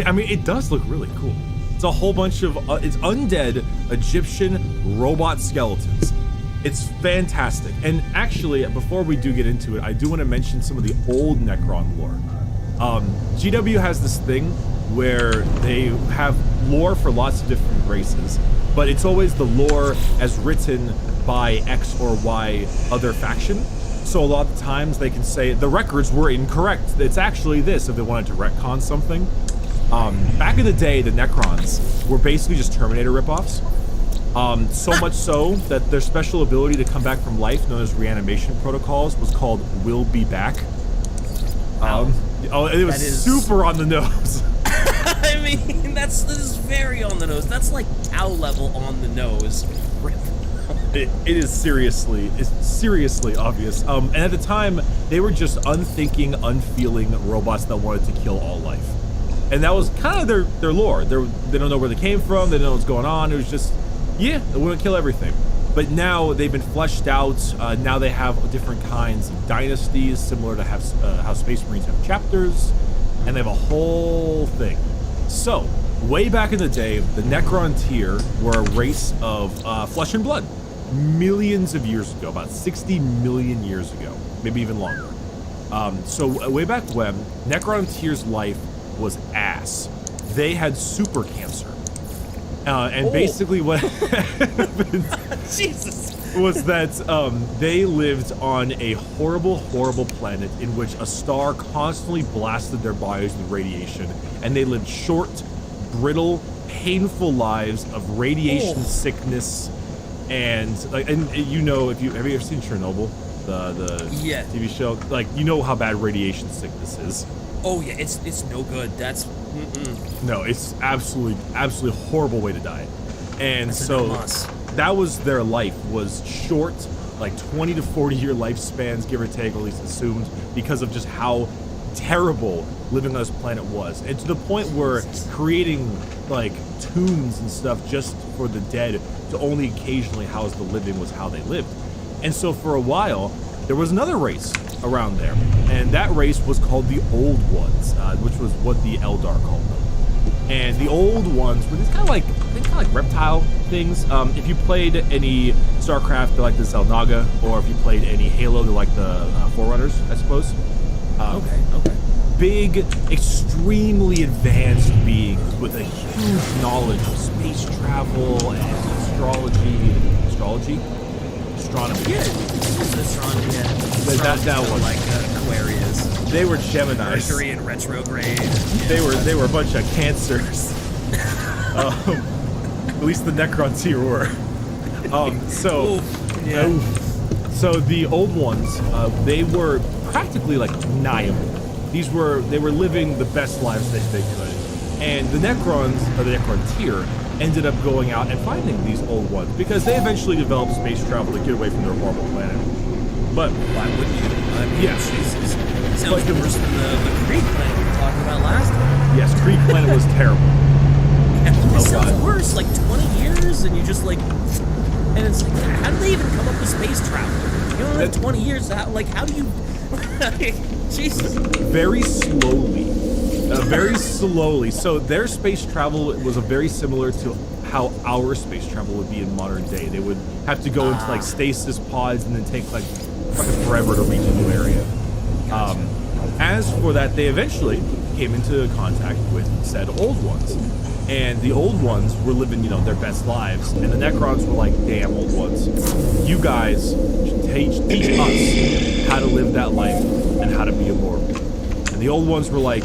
I mean, it does look really cool. It's a whole bunch of, it's undead Egyptian robot skeletons. It's fantastic. And actually, before we do get into it, I do want to mention some of the old Necron lore. GW has this thing where they have lore for lots of different races, but it's always the lore as written by X or Y other faction. So a lot of times they can say the records were incorrect. It's actually this if they wanted to retcon something. Back in the day, the Necrons were basically just Terminator ripoffs. So much so that their special ability to come back from life, known as reanimation protocols, was called "Will Be Back." It was super on the nose. I mean, this is very on the nose. That's like Tau level on the nose. It is seriously obvious. And at the time, they were just unthinking, unfeeling robots that wanted to kill all life. And that was kind of their lore. They don't know where they came from. They don't know what's going on. It was just, yeah, they want to kill everything. But now they've been fleshed out. Now they have different kinds of dynasties, similar to how Space Marines have chapters. And they have a whole thing. So, way back in the day, the Necron tier were a race of flesh and blood. Millions of years ago, about 60 million years ago, maybe even longer. So way back when, Necron tier's life was ass. They had super cancer. And basically what happened Jesus. was that they lived on a horrible, horrible planet in which a star constantly blasted their bodies with radiation, and they lived short, brittle, painful lives of radiation sickness. And you know, have you ever seen Chernobyl, the TV show? Like, you know how bad radiation sickness is. Oh yeah, it's no good. That's no, it's absolutely horrible way to die. And that's so that was their life, was short, like 20 to 40 year lifespans, give or take, at least assumed, because of just how terrible living on this planet was. And to the point where creating like tombs and stuff just for the dead to only occasionally house the living was how they lived. And so for a while, there was another race around there, and that race was called the Old Ones, which was what the Eldar called them. And the Old Ones were these kind of like reptile things. If you played any StarCraft, they're like the Xel'Naga, or if you played any Halo, they're like the Forerunners, I suppose. Okay. Big, extremely advanced beings with a huge knowledge of space travel and astronomy. Yeah, astronomy. Yeah. That one, like Aquarius. They were Geminis. Mercury in retrograde. They were a bunch of cancers. At least the Necron tier were. So the Old Ones, they were practically like nihil. They were living the best lives that they could. And the Necrons, or the Necron tier, ended up going out and finding these Old Ones because they eventually developed space travel to get away from their horrible planet. But why wouldn't you? I mean, yeah, Jesus. Sounds like worse than the Creek planet we were talking about last time. Yes, Creek planet was terrible. This sounds worse. Like 20 years, and you just like, and it's like, how do they even come up with space travel? You don't have 20 years. How do you? Jesus. Very slowly. Very slowly. So their space travel was very similar to how our space travel would be in modern day. They would have to go into like stasis pods and then take like fucking forever to reach a new area. Gotcha. As for that, they eventually came into contact with said Old Ones. And the Old Ones were living, their best lives. And the Necrons were like, damn, Old Ones, you guys should teach us how to live that life and how to be immortal. And the Old Ones were like,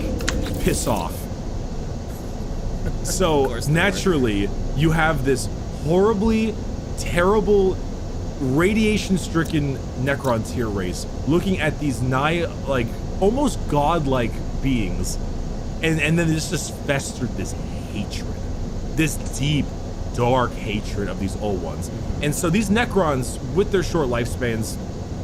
piss off. So naturally, you have this horribly terrible radiation-stricken Necron tier race looking at these like almost godlike beings, and then there's just festered this hatred, this deep, dark hatred of these old ones. And so these Necrons, with their short lifespans,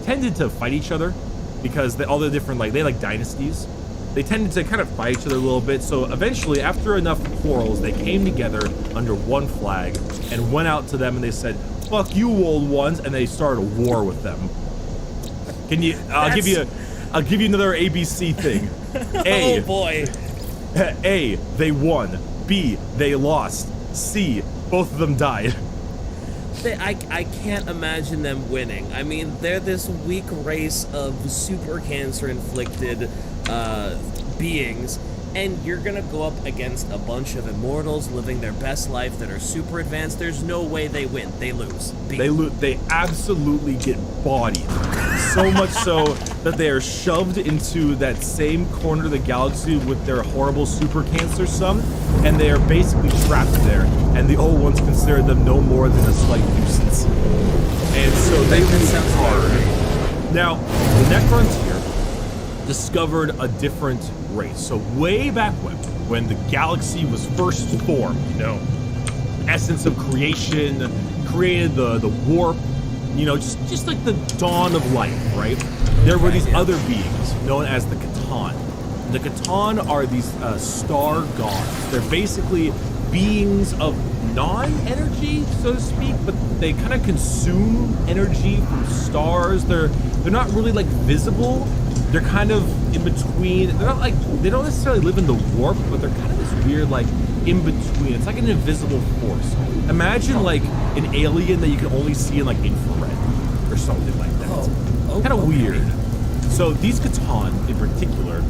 tended to fight each other because all the different, like, they like dynasties. They tended to kind of fight each other a little bit. So eventually, after enough quarrels, they came together under one flag and went out to them and they said, "Fuck you, old ones," and they started a war with them. Can you? I'll give you another ABC thing. A. Oh boy. A. They won. B. They lost. C. Both of them died. I can't imagine them winning. I mean, they're this weak race of super cancer-inflicted beings, and you're gonna go up against a bunch of immortals living their best life that are super advanced. There's no way they win. They lose. They absolutely get bodied. So much so that they are shoved into that same corner of the galaxy with their horrible super cancer sun, and they are basically trapped there, and the old ones consider them no more than a slight nuisance. And so they lose hard. Now, the Necrons here discovered a different race. So way back when the galaxy was first formed, you know, essence of creation, created the warp, you know, just like the dawn of life, right? There were these other beings known as the Catan. The Catan are these star gods. They're basically beings of non-energy, so to speak, but they kind of consume energy from stars. They're not really like visible. They're kind of in between. They're not like, they don't necessarily live in the warp, but they're kind of this weird like in between. It's like an invisible force. Imagine like an alien that you can only see in like infrared or something like that. Kind of weird. So these Catan in particular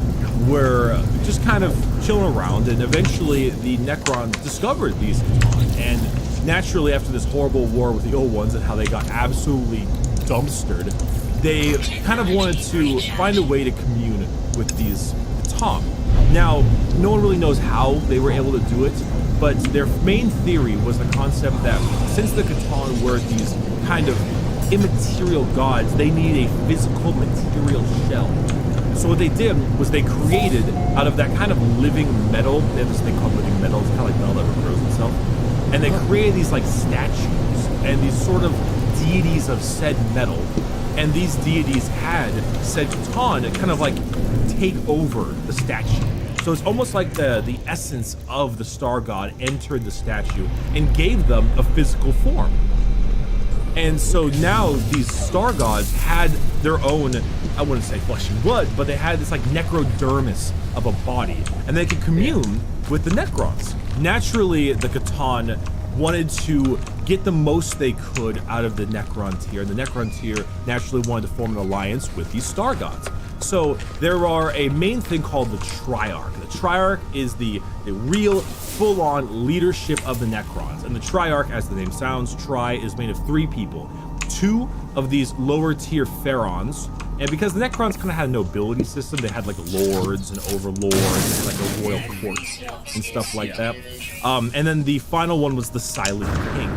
were just kind of chilling around, and eventually the Necrons discovered these Catan, and naturally after this horrible war with the old ones and how they got absolutely dumpstered, they kind of wanted to find a way to commune with these Catan. Now, no one really knows how they were able to do it, but their main theory was the concept that since the Catan were these kind of immaterial gods, they needed a physical material shell. So what they did was they created, out of that kind of living metal, they have this thing called living metal, it's kind of like metal that regrows itself, and they created these like statues and these sort of deities of said metal. And these deities had said Catan kind of like take over the statue. So it's almost like the essence of the star god entered the statue and gave them a physical form. And so now these star gods had their own, I wouldn't say flesh and blood, but they had this like necrodermis of a body, and they could commune with the Necrons. Naturally, the Catan wanted to get the most they could out of the Necron tier. The Necron tier naturally wanted to form an alliance with these star gods. So there are a main thing called the Triarch. The Triarch is the real full-on leadership of the Necrons. And the Triarch, as the name sounds, Tri is made of 3 people. 2 of these lower tier pharaons. And because the Necrons kind of had a nobility system, they had like lords and overlords, like a royal courts and stuff like that. And then the final one was the Silent King.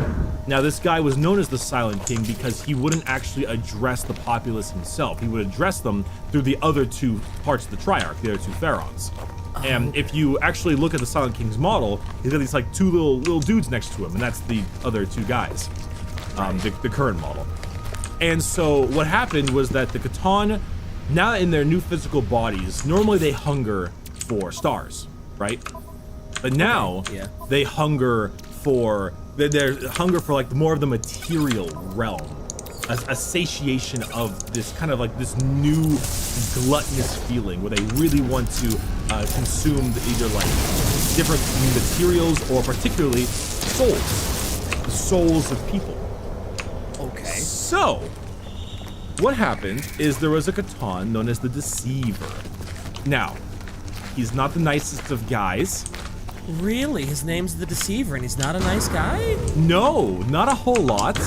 Now this guy was known as the Silent King because he wouldn't actually address the populace himself. He would address them through the other 2 parts of the Triarch, the other 2 pharaons. And if you actually look at the Silent King's model, he's got these like 2 little dudes next to him, and that's the other 2 guys, the current model. And so what happened was that the Catan, now in their new physical bodies, normally they hunger for stars, right? But now they hunger for like more of the material realm, a satiation of this kind of like this new gluttonous feeling where they really want to consume either like different materials or particularly souls, the souls of people. Okay. So, what happened is there was a Catan known as the Deceiver. Now, he's not the nicest of guys. Really? His name's the Deceiver, and he's not a nice guy? No, not a whole lot.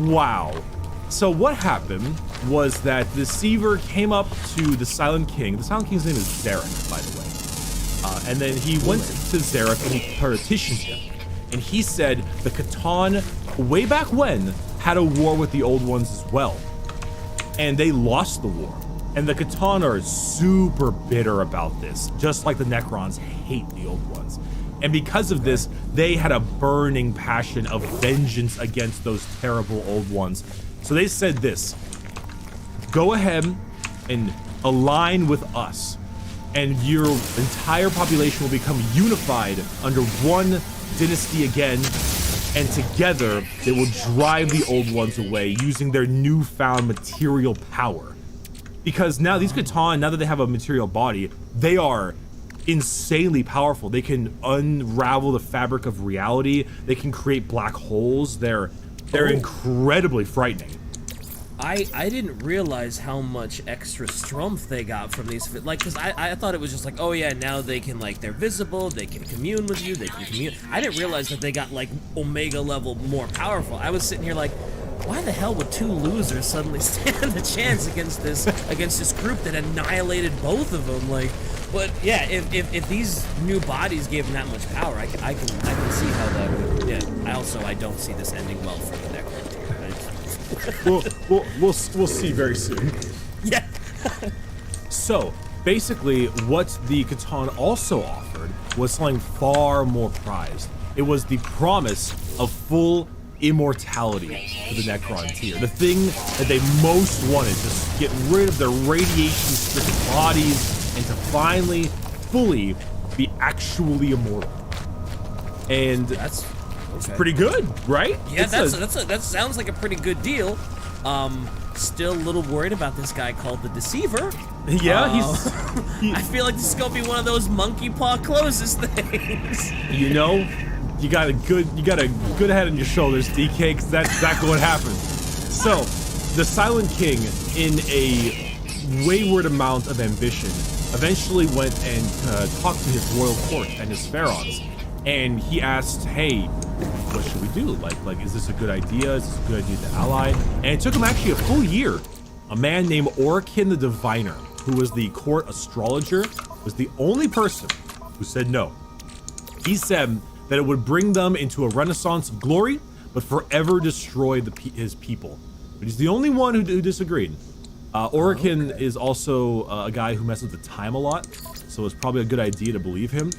Wow. So what happened was that the Deceiver came up to the Silent King. The Silent King's name is Zarek, by the way. And then he went to Zarek and he petitioned him. And he said the Catan, way back when, had a war with the Old Ones as well. And they lost the war. And the Catan are super bitter about this, just like the Necrons hate the Old Ones. And because of this, they had a burning passion of vengeance against those terrible Old Ones. So they said this: go ahead and align with us, and your entire population will become unified under one dynasty again, and together they will drive the Old Ones away using their newfound material power. Because now these Catan, now that they have a material body, they are insanely powerful. They can unravel the fabric of reality. They can create black holes. They're incredibly frightening. I didn't realize how much extra strumph they got from these, like, because I thought it was just like, oh yeah, now they can, like, they're visible, they can commune with you, they can commune. I didn't realize that they got, like, Omega level more powerful. I was sitting here like, why the hell would two losers suddenly stand a chance against this group that annihilated both of them? Like, but yeah, if these new bodies gave them that much power, I can see how that would. Yeah. I don't see this ending well for the Necron team. We'll see very soon. Yeah. So basically, what the Catan also offered was something far more prized. It was the promise of full immortality for the Necron tier. The thing that they most wanted, to get rid of their radiation-stricken bodies and to finally, fully be actually immortal. And That's it's pretty good, right? Yeah, that sounds like a pretty good deal. Still a little worried about this guy called the Deceiver. Yeah, I feel like this is gonna be one of those monkey paw closes things. You know, you got a good head on your shoulders, DK, because that's exactly what happened. So, the Silent King, in a wayward amount of ambition, eventually went and talked to his royal court and his pharaohs, and he asked, "Hey, what should we do? Like, is this a good idea? Is this a good idea to ally?" And it took him actually a full year. A man named Orikin the Diviner, who was the court astrologer, was the only person who said no. He said that it would bring them into a renaissance of glory, but forever destroy his people. But he's the only one who disagreed. Orikin is also a guy who messes with the time a lot, so it's probably a good idea to believe him.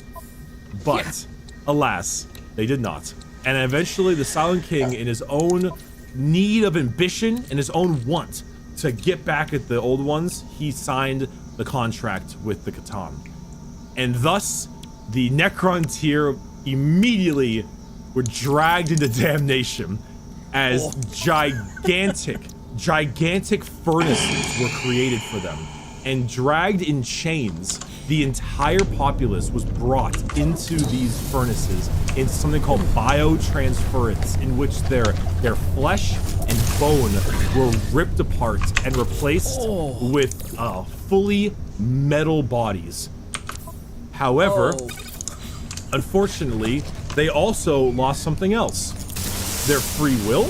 But, alas, they did not. And eventually the Silent King, in his own need of ambition and his own want to get back at the Old Ones, he signed the contract with the Catan. And thus, the Necron tier immediately were dragged into damnation as gigantic furnaces were created for them. And dragged in chains, the entire populace was brought into these furnaces in something called biotransference, in which their flesh and bone were ripped apart and replaced with fully metal bodies. However, unfortunately, they also lost something else: their free will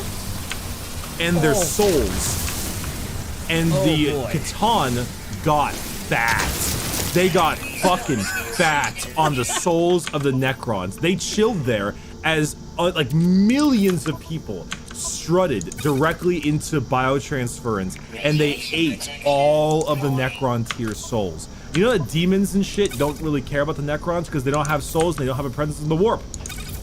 and their souls. And the Catan got fat. They got fucking fat on the souls of the Necrons. They chilled there as like millions of people strutted directly into biotransference, and they ate all of the Necron tier souls. You know that demons and shit don't really care about the Necrons because they don't have souls and they don't have a presence in the warp.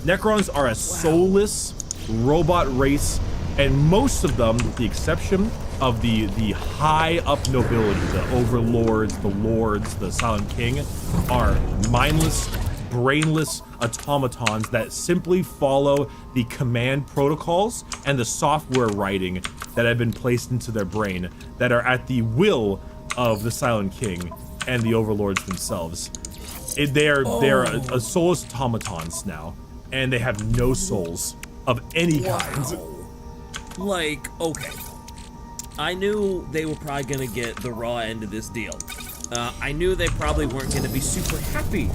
Necrons are a soulless robot race, and most of them, with the exception of the high up nobility, the overlords, the lords, the Silent King, are mindless, brainless automatons that simply follow the command protocols and the software writing that have been placed into their brain, that are at the will of the Silent King and the overlords themselves. They are a soulless automatons now, and they have no souls of any kind. Like, okay, I knew they were probably gonna get the raw end of this deal. I knew they probably weren't gonna be super happy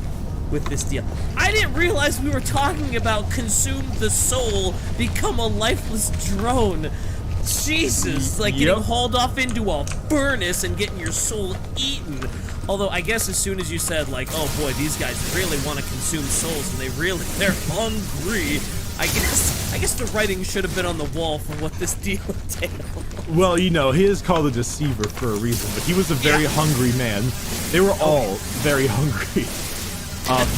with this deal. I didn't realize we were talking about consume the soul, become a lifeless drone. Jesus, like getting hauled off into a furnace and getting your soul eaten. Although I guess as soon as you said like, oh boy, these guys really want to consume souls and they're hungry, I guess the writing should have been on the wall for what this deal entailed. Well, you know, he is called a deceiver for a reason, but he was a very hungry man. They were all very hungry.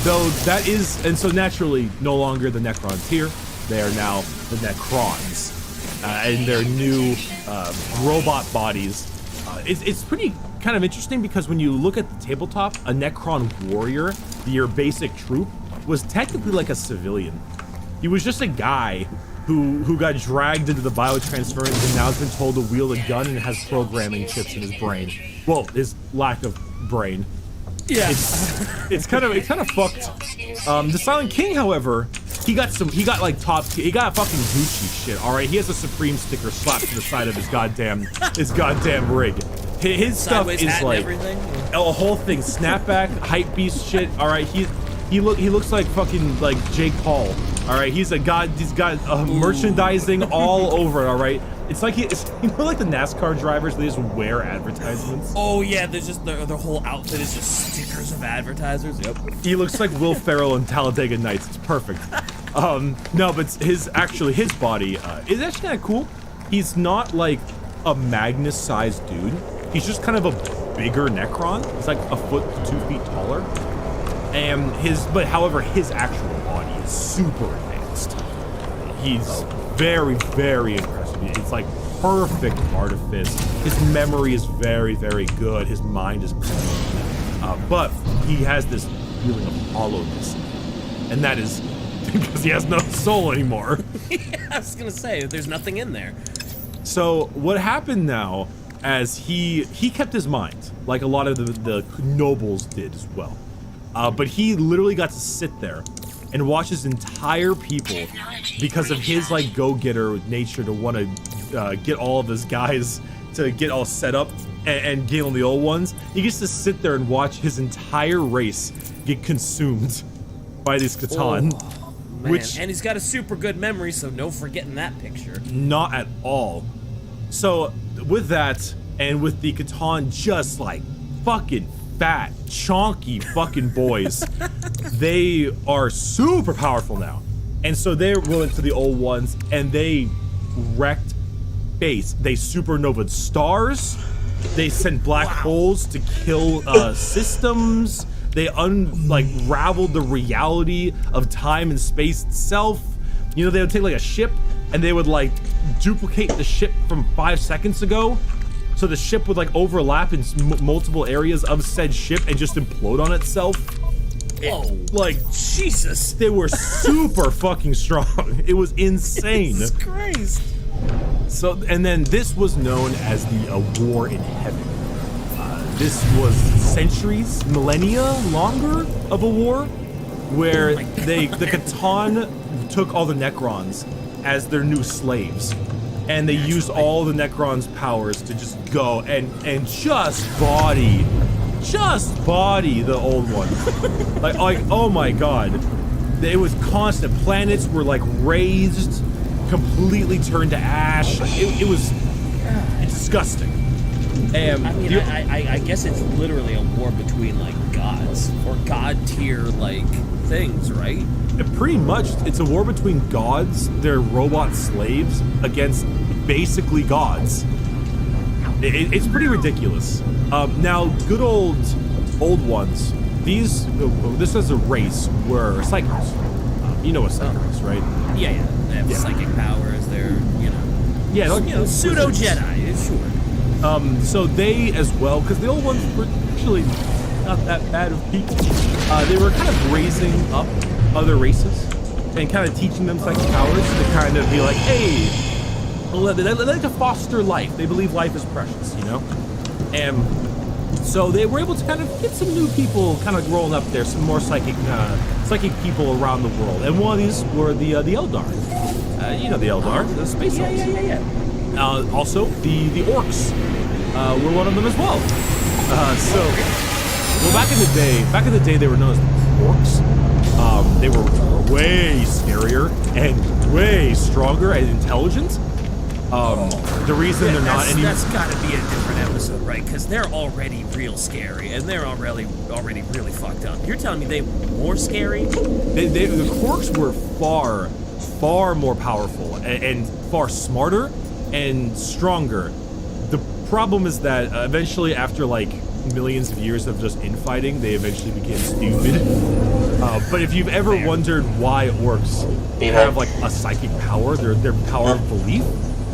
Though that is, and so naturally, no longer the Necrons here. They are now the Necrons. And their new robot bodies. It's pretty kind of interesting because when you look at the tabletop, a Necron warrior, your basic troop, was technically like a civilian. He was just a guy who got dragged into the biotransference and now has been told to wield a gun and has programming chips in his brain. Well, his lack of brain. Yeah. It's kind of fucked. The Silent King, however, he got fucking Gucci shit. All right, he has a Supreme sticker slapped to the side of his goddamn rig. His stuff Sideways is hat like and everything. a whole thing, snapback, hype beast shit. All right, he looks like fucking like Jake Paul. All right, he's got merchandising all over it. All right, it's like you know, like the NASCAR drivers, they just wear advertisements. Oh yeah, there's just their whole outfit is just stickers of advertisers. Yep. He looks like Will Ferrell in Talladega Nights. It's perfect. No, but his body is actually kind of cool. He's not like a Magnus-sized dude. He's just kind of a bigger Necron. He's like a foot to 2 feet taller. And however, his actual body is super advanced. He's very, very impressive. It's like perfect artifice. His memory is very, very good. His mind is good. But he has this feeling of hollowness. And that is because he has no soul anymore. Yeah, I was gonna say, there's nothing in there. So what happened now, as he kept his mind, like a lot of the nobles did as well. But he literally got to sit there and watch his entire people, because of his like go-getter nature to want to get all of his guys to get all set up and gain on the old ones. He gets to sit there and watch his entire race get consumed by this Catan. Oh, man. And he's got a super good memory, so no forgetting that picture. Not at all. So with that, and with the Catan just like fucking fat, chonky fucking boys, they are super powerful now. And so they went to the old ones and they wrecked base. They supernovaed stars. They sent black holes to kill systems. They unraveled the reality of time and space itself. You know, they would take like a ship and they would like duplicate the ship from 5 seconds ago. So the ship would like overlap in multiple areas of said ship and just implode on itself. Whoa. Like, Jesus. They were super fucking strong. It was insane. Jesus Christ. So, and then this was known as the War in Heaven. This was centuries, millennia longer of a war, where the Catan took all the Necrons as their new slaves, and they used all the Necrons' powers to just go and just body the old one. like oh my god, it was constant. Planets were like razed, completely turned to ash. It was disgusting. And I mean, I guess it's literally a war between like gods or god tier like things, right? Pretty much, it's a war between gods, their robot slaves, against basically gods. It's pretty ridiculous. Now, good old ones. This as a race were psychos. You know what psycho is, right? Yeah. They have psychic powers. They're pseudo Jedi, sure. So they as well, because the old ones were actually not that bad of people. They were kind of raising up other races and kind of teaching them psychic powers to kind of be like, hey, they like to foster life. They believe life is precious, you know? And so they were able to kind of get some new people kind of growing up there, some more psychic people around the world. And one of these were the Eldar. You know the Eldar, the space elves. Yeah. Also, the orcs were one of them as well. Back in the day, they were known as the orcs. They were way scarier and way stronger and intelligent. The reason they're not any... That's gotta be a different episode, right? Because they're already real scary, and they're already really fucked up. You're telling me they were more scary? The Quarks were far far more powerful and far smarter and stronger. The problem is that eventually, after like millions of years of just infighting, they eventually became stupid. But if you've ever wondered why orcs have like a psychic power, their power of belief,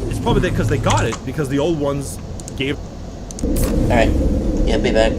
it's probably that because they got it, because the old ones gave. Alright, yeah, be back.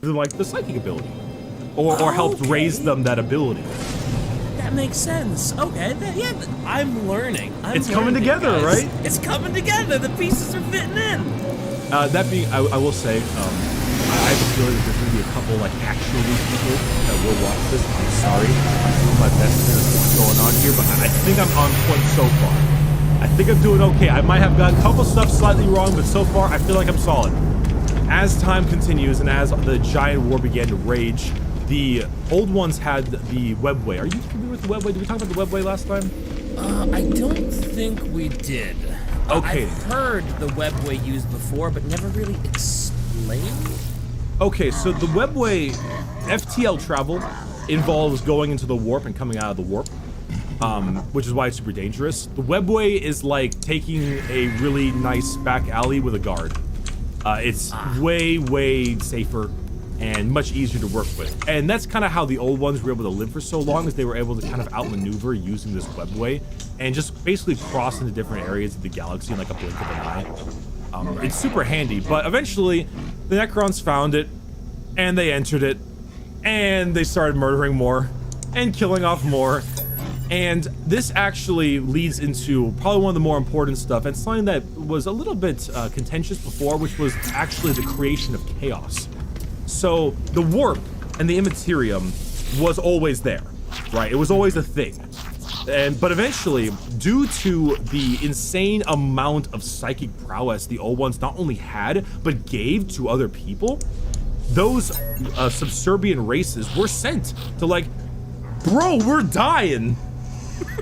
like the psychic ability, or helped raise them that ability. That makes sense. Okay, I'm learning. It's coming together, guys. right? It's coming together. The pieces are fitting in. That being, I will say, I have a feeling that there's going to be a couple, like, actually people that will watch this. I'm sorry. I'm doing my best to understand what's going on here, but I think I'm on point so far. I think I'm doing okay. I might have got a couple stuff slightly wrong, but so far, I feel like I'm solid. As time continues and as the giant war began to rage, the old ones had the webway. Are you familiar with the webway? Did we talk about the webway last time? I don't think we did. Okay. I've heard the webway used before, but never really explained. Okay, so the webway FTL travel involves going into the warp and coming out of the warp, which is why it's super dangerous. The webway is like taking a really nice back alley with a guard. It's way safer and much easier to work with. And that's kind of how the old ones were able to live for so long, is they were able to kind of outmaneuver using this webway and just basically cross into different areas of the galaxy in like a blink of an eye. It's super handy, but eventually the Necrons found it and they entered it and they started murdering more and killing off more. And this actually leads into probably one of the more important stuff, and something that was a little bit contentious before, which was actually the creation of chaos. So the warp and the immaterium was always there, right? It was always a thing. But eventually, due to the insane amount of psychic prowess the old ones not only had, but gave to other people, those subservient races were sent to like, bro, we're dying.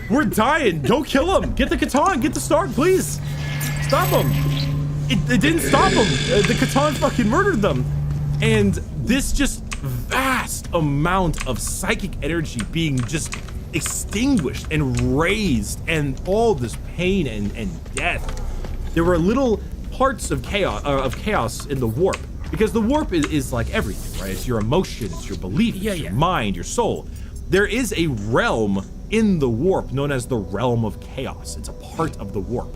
We're dying. Don't kill him. Get the Catan. Get the Stark, please. Stop him. It didn't stop him. The Catan fucking murdered them. And this just vast amount of psychic energy being just extinguished and raised, and all this pain and death. There were little parts of chaos in the warp, because the warp is like everything, right? It's your emotion, it's your belief, it's your mind, your soul. There is a realm in the warp known as the realm of chaos. It's a part of the warp.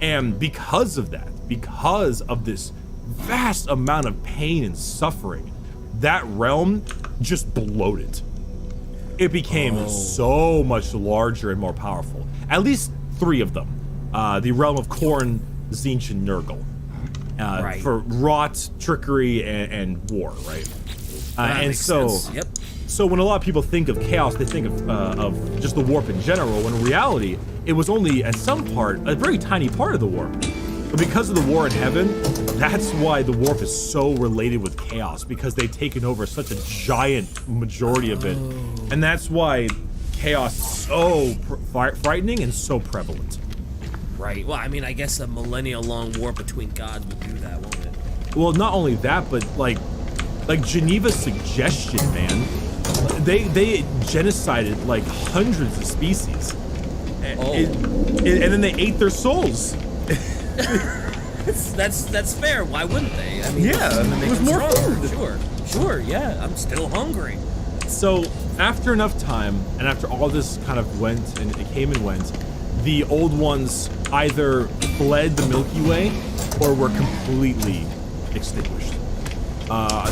And because of that, because of this vast amount of pain and suffering, that realm just bloated. It became so much larger and more powerful. At least 3 of them. The realm of Khorne, Tzeentch, and Nurgle. For rot, trickery, and war, right? And so, Yep. So when a lot of people think of chaos, they think of just the warp in general, when in reality, it was only at some part, a very tiny part of the warp. But because of the war in heaven, that's why the warp is so related with chaos, because they've taken over such a giant majority of it. And that's why chaos is so frightening and so prevalent. Right. Well, I mean, I guess a millennia-long war between gods would do that, won't it? Well, not only that, but like Geneva's suggestion, man. They genocided like hundreds of species. And then they ate their souls. That's fair. Why wouldn't they? I mean, it was more food. Sure. Yeah, I'm still hungry. So after enough time, and after all this kind of went and it came and went, the old ones either fled the Milky Way or were completely extinguished.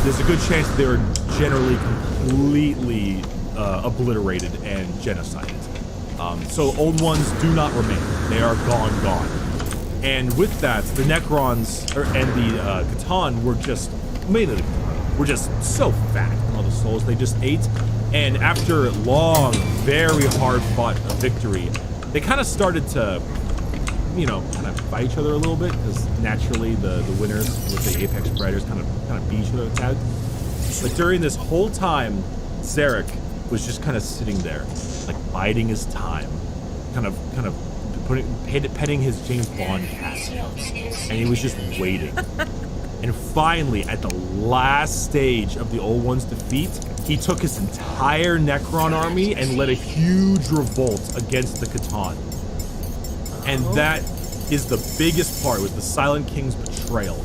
There's a good chance they were generally completely obliterated and genocided. So old ones do not remain. They are gone. And with that, the Necrons and the Catan were just so fat from all the souls they just ate. And after long, very hard-fought victory, they kind of started to, kind of fight each other a little bit, because naturally the winners with the Apex Predators kind of beat each other a tad. But during this whole time, Zarek was just kind of sitting there, like biding his time, kind of petting his James Bond cat, and he was just waiting. And finally, at the last stage of the Old One's defeat, he took his entire Necron army and led a huge revolt against the Catan. And that is the biggest part, with the Silent King's betrayal.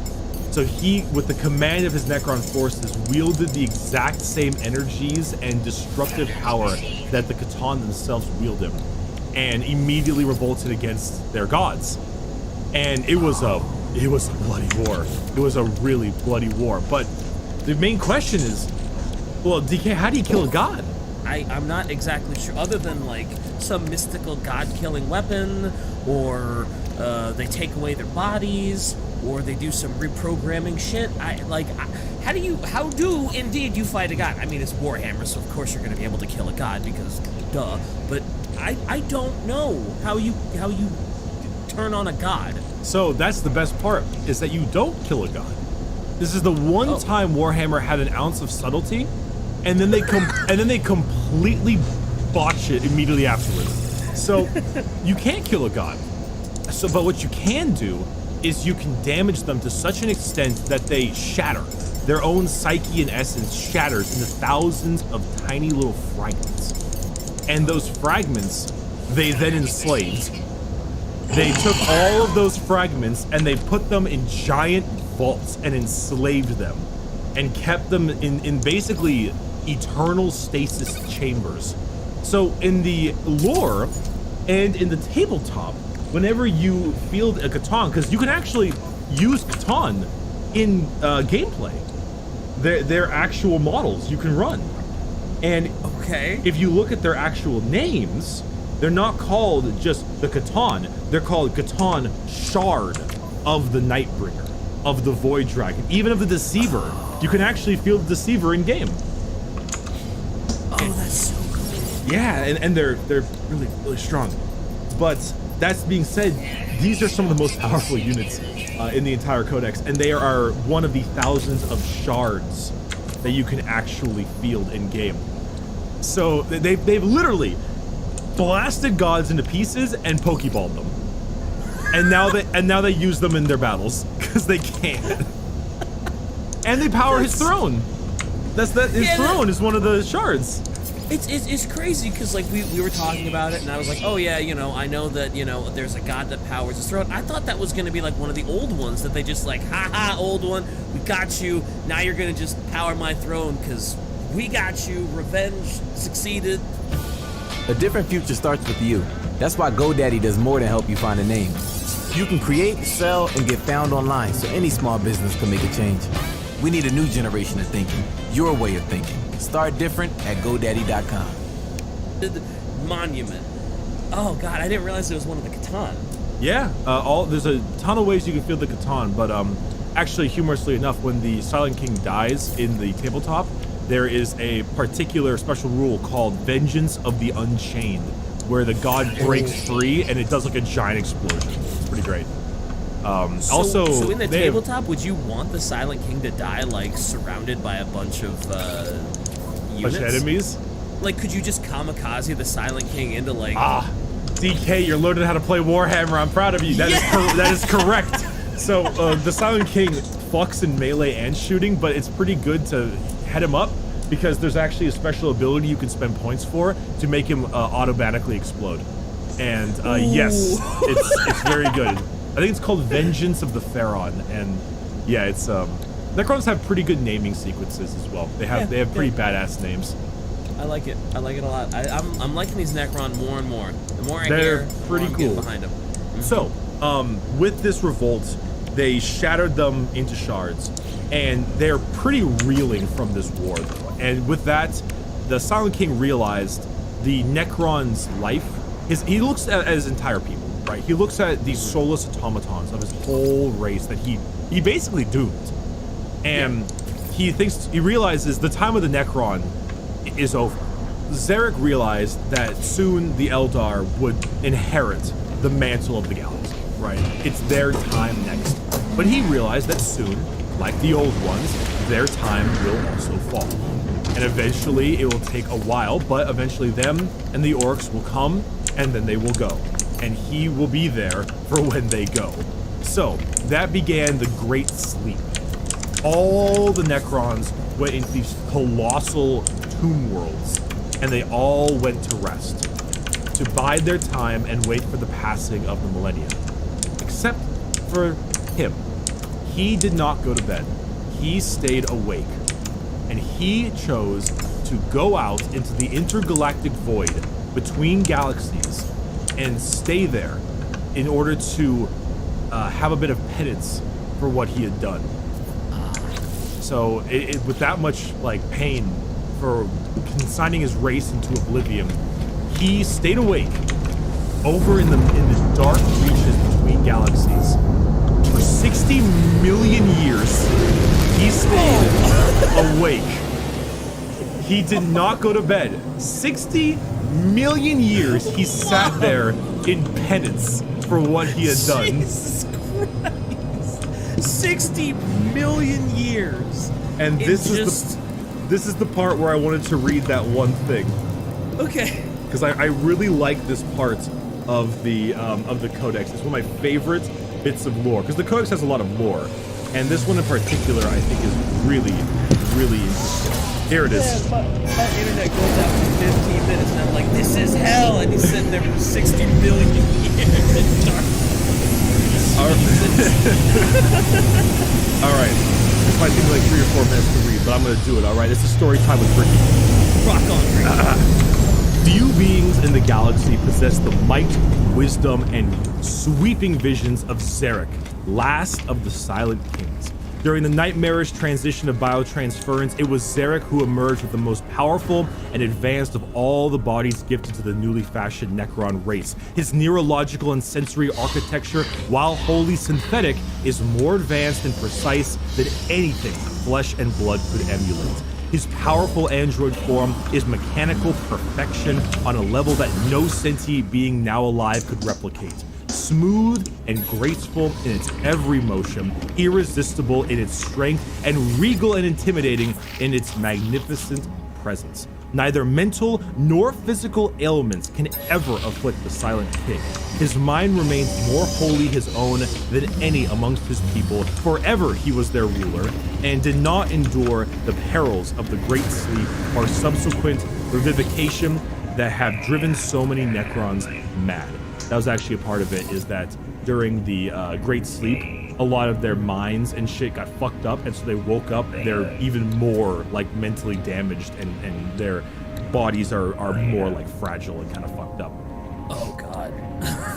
So he, with the command of his Necron forces, wielded the exact same energies and destructive power that the Catan themselves wielded, and immediately revolted against their gods. And it was a bloody war. It was a really bloody war. But the main question is, well, DK, how do you kill a god? I'm not exactly sure, other than like some mystical god-killing weapon, or they take away their bodies, or they do some reprogramming shit. How do indeed you fight a god? I mean, it's Warhammer, so of course you're going to be able to kill a god because, duh. But I don't know how you turn on a god. So that's the best part, is that you don't kill a god. This is the one time Warhammer had an ounce of subtlety, and then they completely botch it immediately afterwards. So you can't kill a god. So, but what you can do is you can damage them to such an extent that they shatter. Their own psyche and essence shatters into thousands of tiny little fragments. And those fragments, they then enslaved. They took all of those fragments and they put them in giant vaults and enslaved them and kept them in basically eternal stasis chambers. So in the lore and in the tabletop, whenever you field a Catan, because you can actually use Catan in gameplay, they're actual models you can run. And if you look at their actual names, they're not called just the Catan, they're called Catan Shard of the Nightbringer, of the Void Dragon, even of the Deceiver. You can actually field the Deceiver in game. Oh, that's so cool. Yeah, and they're really, really strong. But that being said, these are some of the most powerful units in the entire codex, and they are one of the thousands of shards that you can actually field in game. So they've literally blasted gods into pieces and pokeballed them, and now they use them in their battles because they can. And they power his throne. His throne is one of the shards. It's crazy because like we were talking about it and I was like, oh yeah, I know that there's a god that powers his throne. I thought that was gonna be like one of the old ones that they just like, haha, old one, we got you. Now you're gonna just power my throne because we got you. Revenge succeeded. A different future starts with you. That's why GoDaddy does more than help you find a name. You can create, sell, and get found online so any small business can make a change. We need a new generation of thinking, your way of thinking. Start different at GoDaddy.com. Monument. Oh god, I didn't realize it was one of the Catan. Yeah, there's a ton of ways you can field the Catan, but actually, humorously enough, when the Silent King dies in the tabletop, there is a particular special rule called Vengeance of the Unchained, where the god breaks free and it does like a giant explosion. It's pretty great. So in the tabletop, would you want the Silent King to die like surrounded by a bunch of units? Bunch of enemies? Like, could you just kamikaze the Silent King into like? DK, you're learning how to play Warhammer. I'm proud of you. That is correct. So the Silent King fucks in melee and shooting, but it's pretty good to head him up because there's actually a special ability you can spend points for to make him automatically explode. And yes, it's very good. I think it's called Vengeance of the Pharaon, and yeah, it's Necrons have pretty good naming sequences as well. They have pretty badass names. I like it. I like it a lot. I'm liking these Necron more and more. The more I They're hear, the pretty more I'm cool. getting behind them. Mm-hmm. So, with this revolt, they shattered them into shards, and they're pretty reeling from this war. And with that, the Silent King realized the Necron's life. He looks at his entire people. Right, he looks at these soulless automatons of his whole race that he basically doomed, and he realizes the time of the Necron is over. Zarek realized that soon the Eldar would inherit the mantle of the galaxy. Right, it's their time next. But he realized that soon, like the old ones, their time will also fall, and eventually it will take a while, but eventually them and the orcs will come, and then they will go. And he will be there for when they go. So that began the Great Sleep. All the Necrons went into these colossal tomb worlds, and they all went to rest, to bide their time and wait for the passing of the millennia. Except for him. He did not go to bed. He stayed awake. And he chose to go out into the intergalactic void between galaxies and stay there in order to have a bit of penance for what he had done. So with that much like pain for consigning his race into oblivion, he stayed awake over in the dark reaches between galaxies for 60 million years. He stayed awake. He did not go to bed. 60 million years he sat there in penance for what he had done. Jesus Christ. 60 million years. And this is the part where I wanted to read that one thing. Okay. Because I really like this part of the codex. It's one of my favorite bits of lore. Because the codex has a lot of lore, and this one in particular I think is really, really interesting. Here it is. My internet goes out for 15 minutes, and I'm like, this is hell, and he's sitting there for 60 billion years in darkness. All right. This might take like 3 or 4 minutes to read, but I'm gonna do it. All right. It's a story time with Ricky. Rock on, Ricky. Few beings in the galaxy possess the might, wisdom, and sweeping visions of Zarek, last of the Silent Kings. During the nightmarish transition of biotransference, it was Zarek who emerged with the most powerful and advanced of all the bodies gifted to the newly fashioned Necron race. His neurological and sensory architecture, while wholly synthetic, is more advanced and precise than anything flesh and blood could emulate. His powerful android form is mechanical perfection on a level that no sentient being now alive could replicate. Smooth and graceful in its every motion, irresistible in its strength, and regal and intimidating in its magnificent presence. Neither mental nor physical ailments can ever afflict the Silent King. His mind remains more wholly his own than any amongst his people. Forever he was their ruler, and did not endure the perils of the Great Sleep or subsequent revivification that have driven so many Necrons mad. That was actually a part of it, is that during the Great Sleep, a lot of their minds and shit got fucked up, and so they woke up, they're even more like mentally damaged, and their bodies are more like fragile and kind of fucked up. Oh god.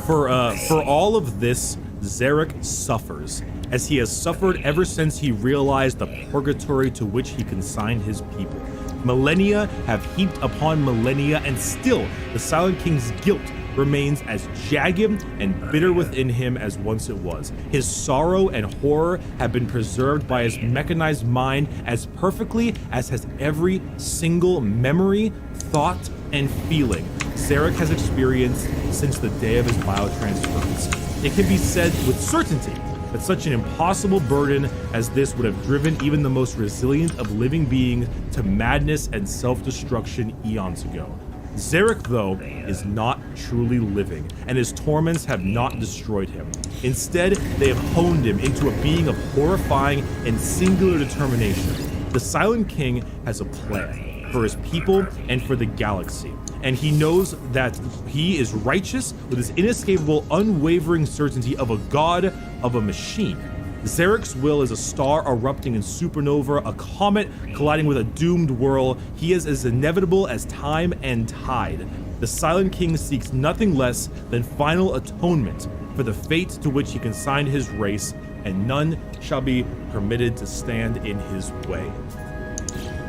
For all of this, Zarek suffers, as he has suffered ever since he realized the purgatory to which he consigned his people. Millennia have heaped upon millennia, and still the Silent King's guilt remains as jagged and bitter within him as once it was. His sorrow and horror have been preserved by his mechanized mind as perfectly as has every single memory, thought, and feeling Zarek has experienced since the day of his biotransference. It can be said with certainty that such an impossible burden as this would have driven even the most resilient of living beings to madness and self-destruction eons ago. Zarek, though, is not truly living, and his torments have not destroyed him. Instead, they have honed him into a being of horrifying and singular determination. The Silent King has a plan for his people and for the galaxy, and he knows that he is righteous with his inescapable, unwavering certainty of a god of a machine. Zarek's will is a star erupting in supernova, a comet colliding with a doomed world. He is as inevitable as time and tide. The Silent King seeks nothing less than final atonement for the fate to which he consigned his race, and none shall be permitted to stand in his way.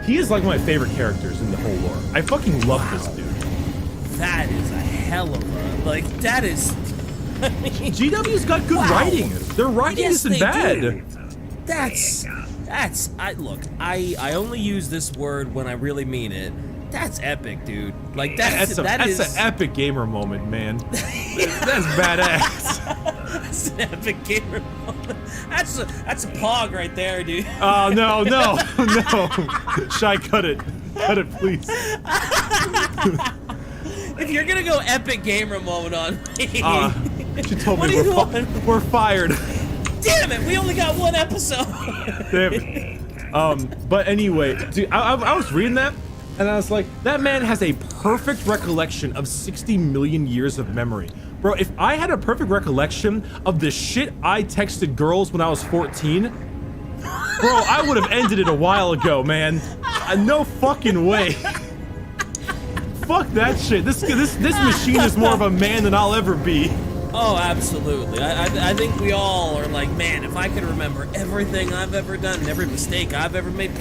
He is like one of my favorite characters in the whole lore. I fucking love this dude. That is a hell of a, like, that is, I mean, GW's got good writing. Their writing isn't bad. Do. That's, look, I only use this word when I really mean it. That's epic, dude. Like, that's an epic gamer moment, man. That's badass. That's an epic gamer moment. That's a pog right there, dude. Oh, no. Shy, cut it. Cut it, please. If you're gonna go epic gamer moment on me, she told me we're fired. Damn it, we only got one episode. Damn it. But anyway, dude, I was reading that, and I was like, that man has a perfect recollection of 60 million years of memory. Bro, if I had a perfect recollection of the shit I texted girls when I was 14, bro, I would have ended it a while ago, man. No fucking way. Fuck that shit. This machine is more of a man than I'll ever be. Oh, absolutely. I think we all are like, man, if I could remember everything I've ever done, every mistake I've ever made,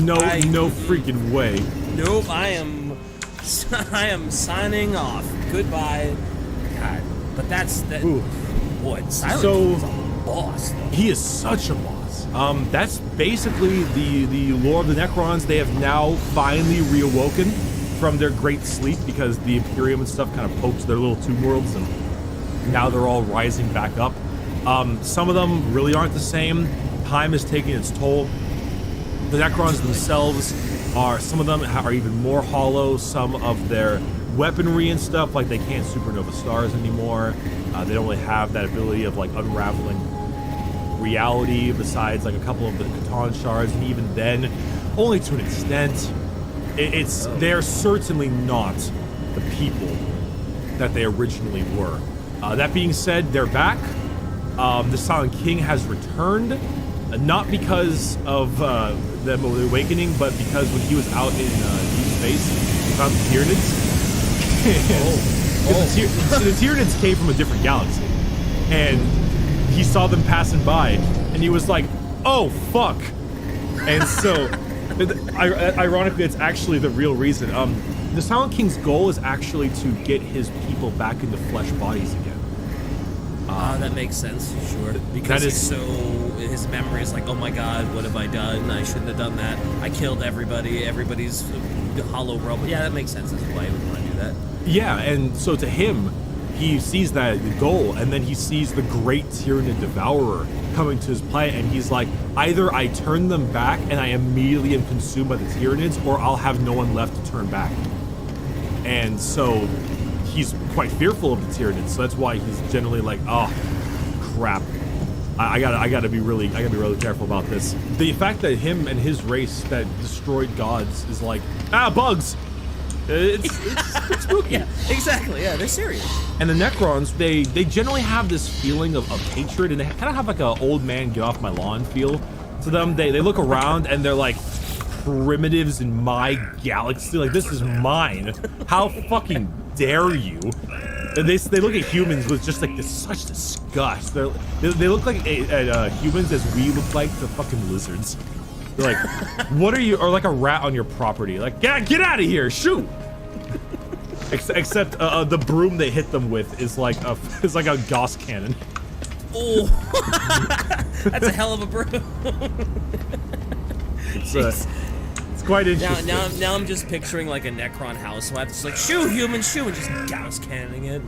No freaking way. Nope, I am signing off. Goodbye. God, but that's that. Ooh. Boy, Silent So- King's a boss. Though. He is such a boss. That's basically the lore of the Necrons. They have now finally reawoken from their great sleep because the Imperium and stuff kind of poked their little tomb worlds, and now they're all rising back up. Some of them really aren't the same. Time is taking its toll. The Necrons themselves some of them are even more hollow. Some of their weaponry and stuff, like they can't supernova stars anymore. They don't really have that ability of like unraveling reality besides like a couple of the Catan shards, and even then only to an extent. They're certainly not the people that they originally were. That being said, they're back. The Silent King has returned, not because of them awakening, but because when he was out in deep space, he found the Tyranids. The Tyranids came from a different galaxy, and he saw them passing by, and he was like, "Oh fuck!" And so. Ironically, it's actually the real reason. The Silent King's goal is actually to get his people back into flesh bodies again. That makes sense, sure. Because his memory is like, oh my god, what have I done? I shouldn't have done that. I killed everybody. Everybody's hollow robot. Yeah, that makes sense. That's why I would want to do that. Yeah, and so to him, he sees that goal, and then he sees the great Tyranid Devourer coming to his planet, and he's like, either I turn them back and I immediately am consumed by the Tyranids, or I'll have no one left to turn back. And so he's quite fearful of the Tyranids, so that's why he's generally like, oh crap, I gotta be really careful about this. The fact that him and his race that destroyed gods is like, bugs. It's spooky. Yeah, exactly. Yeah, they're serious. And the Necrons, they generally have this feeling of hatred, and they kind of have like a old man get off my lawn feel to them. They look around and they're like, primitives in my galaxy, like this is mine. How fucking dare you? And they look at humans with just like such disgust. They look like humans as we look like the fucking lizards. They're like, what are you? Or like a rat on your property. Like, get out of here! Shoot! Except the broom they hit them with is like a Gauss cannon. Oh, that's a hell of a broom. It's quite interesting. Now I'm just picturing like a Necron housewife. It's like, shoo, human, shoo, and just Gauss cannoning it.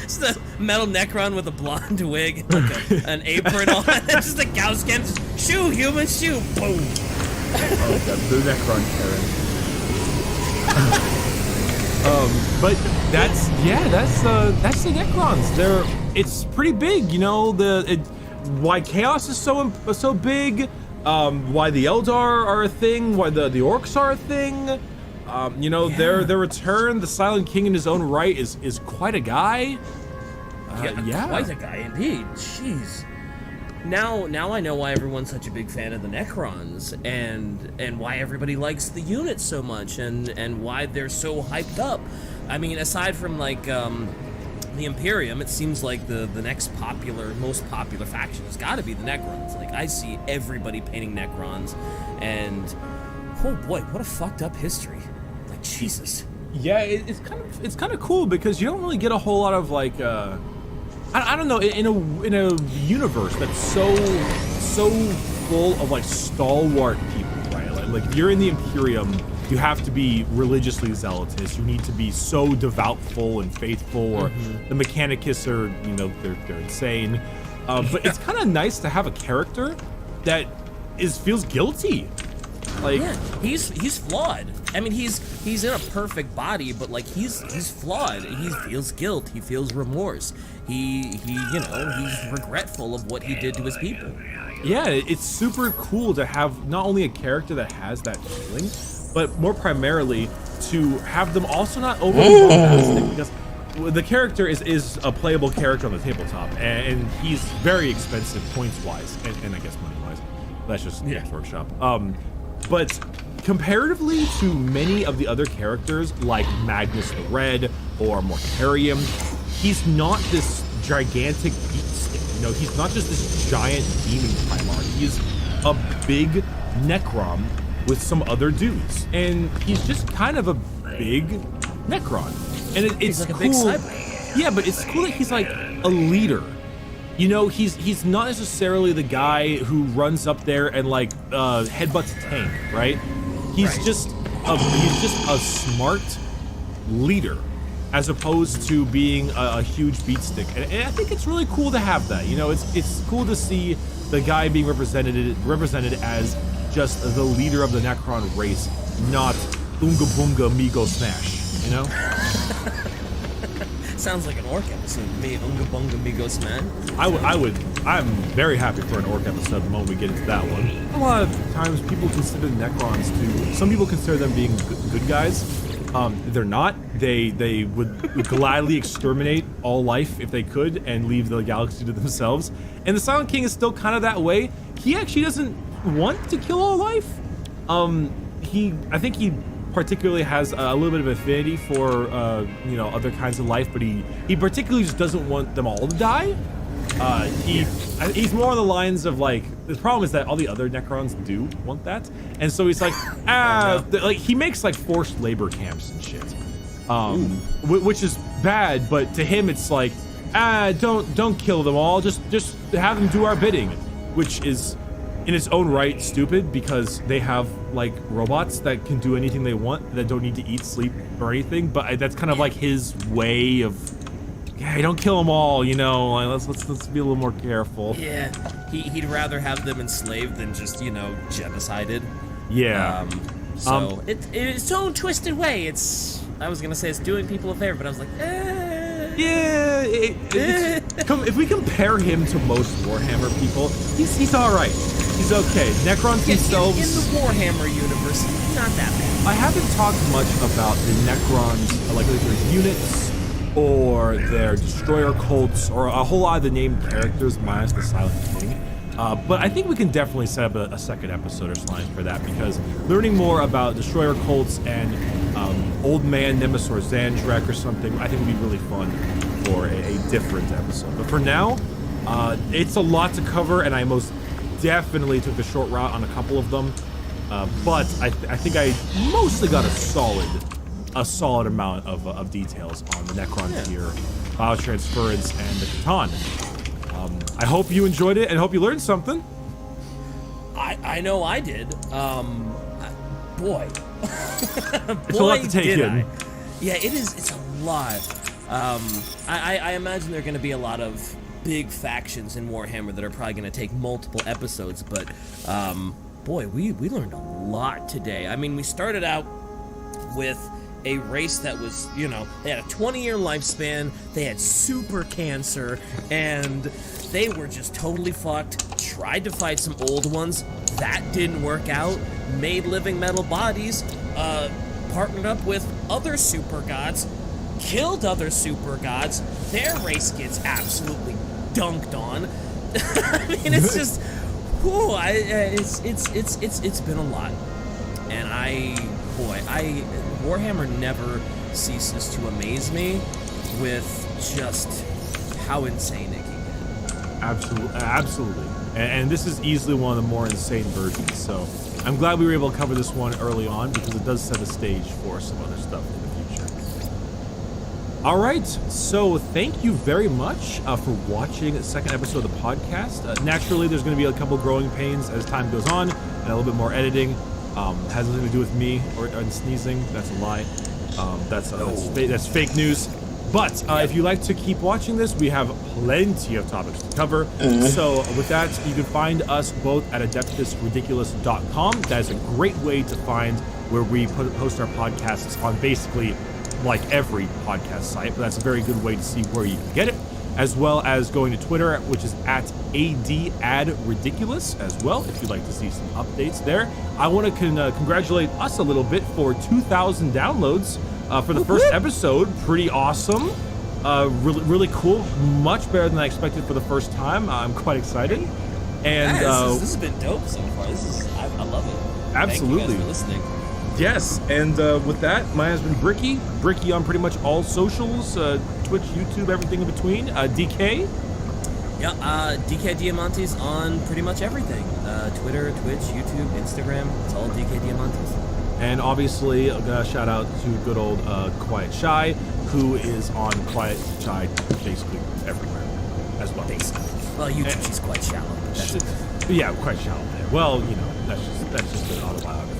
Just a metal Necron with a blonde wig and like an apron on. Just a Gauss cannon. Just, shoo, human, shoo, boom. Oh god, the Necron Karen. But that's the Necrons. It's pretty big, you know. Why Chaos is so big. Why the Eldar are a thing. Why the Orcs are a thing. You know, their return. The Silent King in his own right is quite a guy. Yeah, quite a guy indeed. Jeez. Now I know why everyone's such a big fan of the Necrons, and why everybody likes the unit so much, and why they're so hyped up. I mean, aside from like the Imperium, it seems like the next most popular faction has got to be the Necrons. Like, I see everybody painting Necrons, and oh boy, what a fucked up history. Like, Jesus. Yeah, it's kind of cool because you don't really get a whole lot of like I don't know, in a universe that's so full of like stalwart people, right? Like if you're in the Imperium, you have to be religiously zealotous. You need to be so devoutful and faithful, or the Mechanicus are, you know, they're insane. But it's kind of nice to have a character that feels guilty. Like, yeah, he's flawed. I mean, he's in a perfect body, but like he's flawed. He feels guilt. He feels remorse. He you know, he's regretful of what he did to his people. Yeah, it's super cool to have not only a character that has that feeling, but more primarily to have them also not overly bombastic, because the character is a playable character on the tabletop, and he's very expensive points wise, and I guess money wise. That's just Games Workshop. But comparatively to many of the other characters like Magnus the Red or Mortarium, he's not this gigantic beatstick. You know, he's not just this giant demon Primarch. He's a big Necron with some other dudes, and he's just kind of a big Necron. And it's like cool. A big cyborg. Yeah, but it's cool that he's like a leader. You know, he's not necessarily the guy who runs up there and like headbutts a tank, right? He's just a smart leader, as opposed to being a huge beatstick. And I think it's really cool to have that. You know, it's cool to see the guy being represented as just the leader of the Necron race, not Unga Boonga Migo Smash. You know? Sounds like an orc episode. Me, Unga Bunga Migos, man. I'm very happy for an orc episode the moment we get into that one. A lot of times people consider Necrons some people consider them being good guys. They're not. They would gladly exterminate all life if they could and leave the galaxy to themselves. And the Silent King is still kind of that way. He actually doesn't want to kill all life. I think he particularly has a little bit of affinity for other kinds of life, but he particularly just doesn't want them all to die. He's more on the lines of like, the problem is that all the other Necrons do want that, and so he's like, like he makes like forced labor camps and shit, which is bad, but to him it's like, don't kill them all, just have them do our bidding, which is in its own right stupid, because they have like robots that can do anything they want, that don't need to eat, sleep, or anything. But that's kind of like his way of, hey, don't kill them all, you know. Like, let's be a little more careful. Yeah, he'd rather have them enslaved than just genocided. Yeah. So it's its own twisted way. I was gonna say it's doing people a favor, but I was like, yeah. If we compare him to most Warhammer people, he's all right. He's okay. Necrons themselves... In the Warhammer universe, not that bad. I haven't talked much about the Necrons, like their units, or their destroyer cults, or a whole lot of the named characters minus the Silent King. But I think we can definitely set up a second episode or something for that, because learning more about destroyer cults and Old Man Nemesis or Zandrek or something, I think would be really fun for a different episode. But for now, it's a lot to cover, and I most definitely took the short route on a couple of them. But I think I mostly got a solid amount of details on the Necron tier, biotransference, and the Catan. I hope you enjoyed it and hope you learned something. I know I did. Boy. It's a lot to take in. Yeah, it is. It's a lot. I imagine there are going to be a lot of big factions in Warhammer that are probably going to take multiple episodes, but boy, we learned a lot today. I mean, we started out with a race that was, they had a 20-year lifespan, they had super cancer, and they were just totally fucked. Tried to fight some old ones, that didn't work out. Made living metal bodies, partnered up with other super gods, killed other super gods. Their race gets absolutely dunked on. I mean, it's just, it's been a lot, and Warhammer never ceases to amaze me with just how insane it can get. Absolutely. And this is easily one of the more insane versions, so I'm glad we were able to cover this one early on, because it does set a stage for some other stuff in the future. All right, so thank you very much for watching the second episode of the podcast. Naturally, there's going to be a couple growing pains as time goes on, and a little bit more editing. Has nothing to do with me or sneezing. That's a lie. That's fake news. But if you like to keep watching this, we have plenty of topics to cover. So with that, you can find us both at adeptusridiculous.com. That is a great way to find where we post our podcasts on basically like every podcast site. But that's a very good way to see where you can get it, as well as going to Twitter, which is at @ADAdRidiculous as well, if you'd like to see some updates there. I want to congratulate us a little bit for 2,000 downloads for the first episode. Pretty awesome. Really cool. Much better than I expected for the first time. I'm quite excited. And this has been dope so far. I love it. Absolutely. Thank you guys for listening. Yes, and with that, mine has been Bricky. Bricky on pretty much all socials, Twitch, YouTube, everything in between. DK. Yeah, DK Diamantes on pretty much everything. Twitter, Twitch, YouTube, Instagram. It's all DK Diamantes. And obviously, shout out to good old Quiet Shy, who is on Quiet Shy basically everywhere as well. Basically. Well, YouTube, she's quite shallow. Yeah, quite shallow there. Well, you know, that's just an autobiography.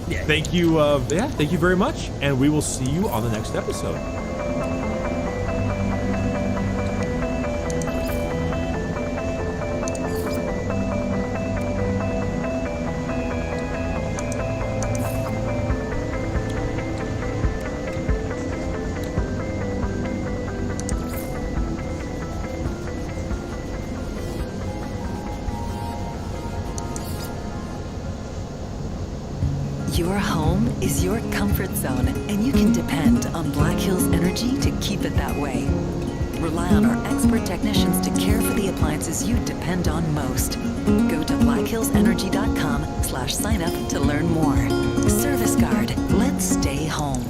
Yeah. Thank you, thank you very much, and we will see you on the next episode. Your home is your comfort zone, and you can depend on Black Hills Energy to keep it that way. Rely on our expert technicians to care for the appliances you depend on most. Go to blackhillsenergy.com/sign up to learn more. Service Guard, let's stay home.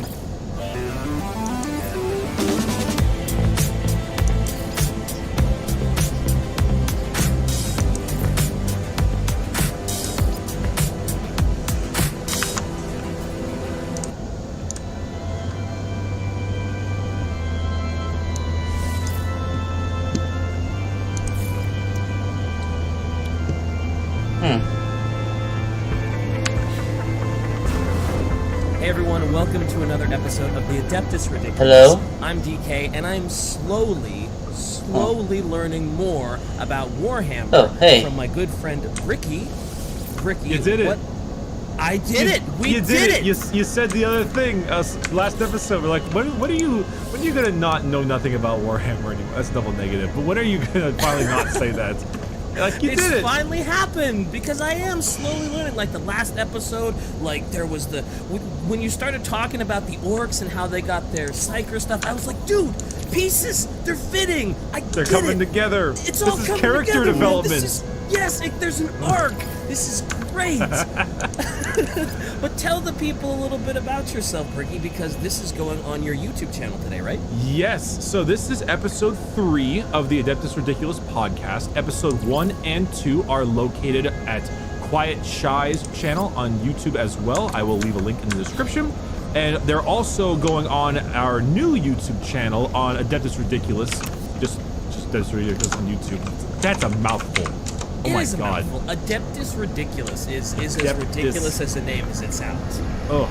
Hey everyone, welcome to another episode of the Adeptus Ridiculous. Hello? I'm DK, and I'm slowly learning more about Warhammer Oh, hey. from my good friend Ricky. Ricky, You did it. What? I did it. We You did it. You said the other thing last episode. We're like, when are you gonna not know nothing about Warhammer anymore? That's double negative. But when are you gonna finally not say that? Like, you It's did it. finally happened because I am slowly learning. Like the last episode, like there was when you started talking about the orcs and how they got their psyker stuff. I was like, dude, pieces, they're fitting. They're coming together. It's this all is coming character together, man. development. There's an arc. This is great. But tell the people a little bit about yourself, Ricky, because this is going on your YouTube channel today, right? Yes. So this is episode 3 of the Adeptus Ridiculous podcast. Episode 1 and 2 are located at Quiet Shy's channel on YouTube as well. I will leave a link in the description. And they're also going on our new YouTube channel on Adeptus Ridiculous. Just Adeptus Ridiculous on YouTube. That's a mouthful. Oh It my is a god. mouthful. Adeptus Ridiculous is as Adeptus. ridiculous as the name as it sounds. Oh,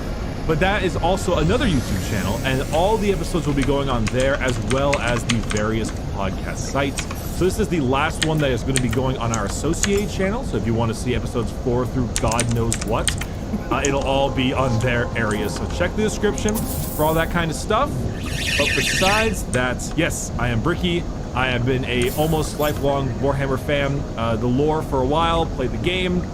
but that is also another YouTube channel, and all the episodes will be going on there as well as the various podcast sites. So this is the last one that is going to be going on our associated channel. So if you want to see episodes 4 through God knows what, it'll all be on their areas. So check the description for all that kind of stuff. But besides that, yes, I am Bricky. I have been a almost lifelong Warhammer fan, the lore for a while, played the game,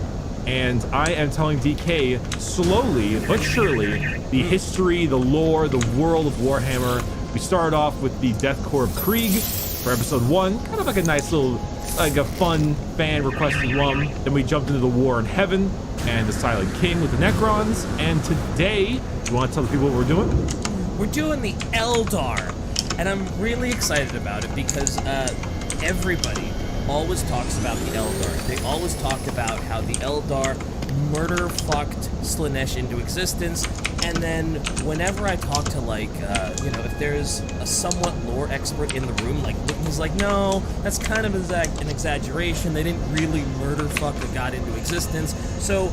and I am telling DK slowly but surely the history, the lore, the world of Warhammer. We started off with the Death Corps of Krieg for episode 1, kind of like a nice little, like a fun fan requested one. Then we jumped into the War in Heaven and the Silent King with the Necrons, and today, you want to tell the people what we're doing? We're doing the Eldar, and I'm really excited about it because everybody always talks about the Eldar. They always talk about how the Eldar murder-fucked Slanesh into existence, and then whenever I talk to, like, if there's a somewhat lore expert in the room, like, he's like, no, that's kind of an exaggeration. They didn't really murder-fuck the god into existence. So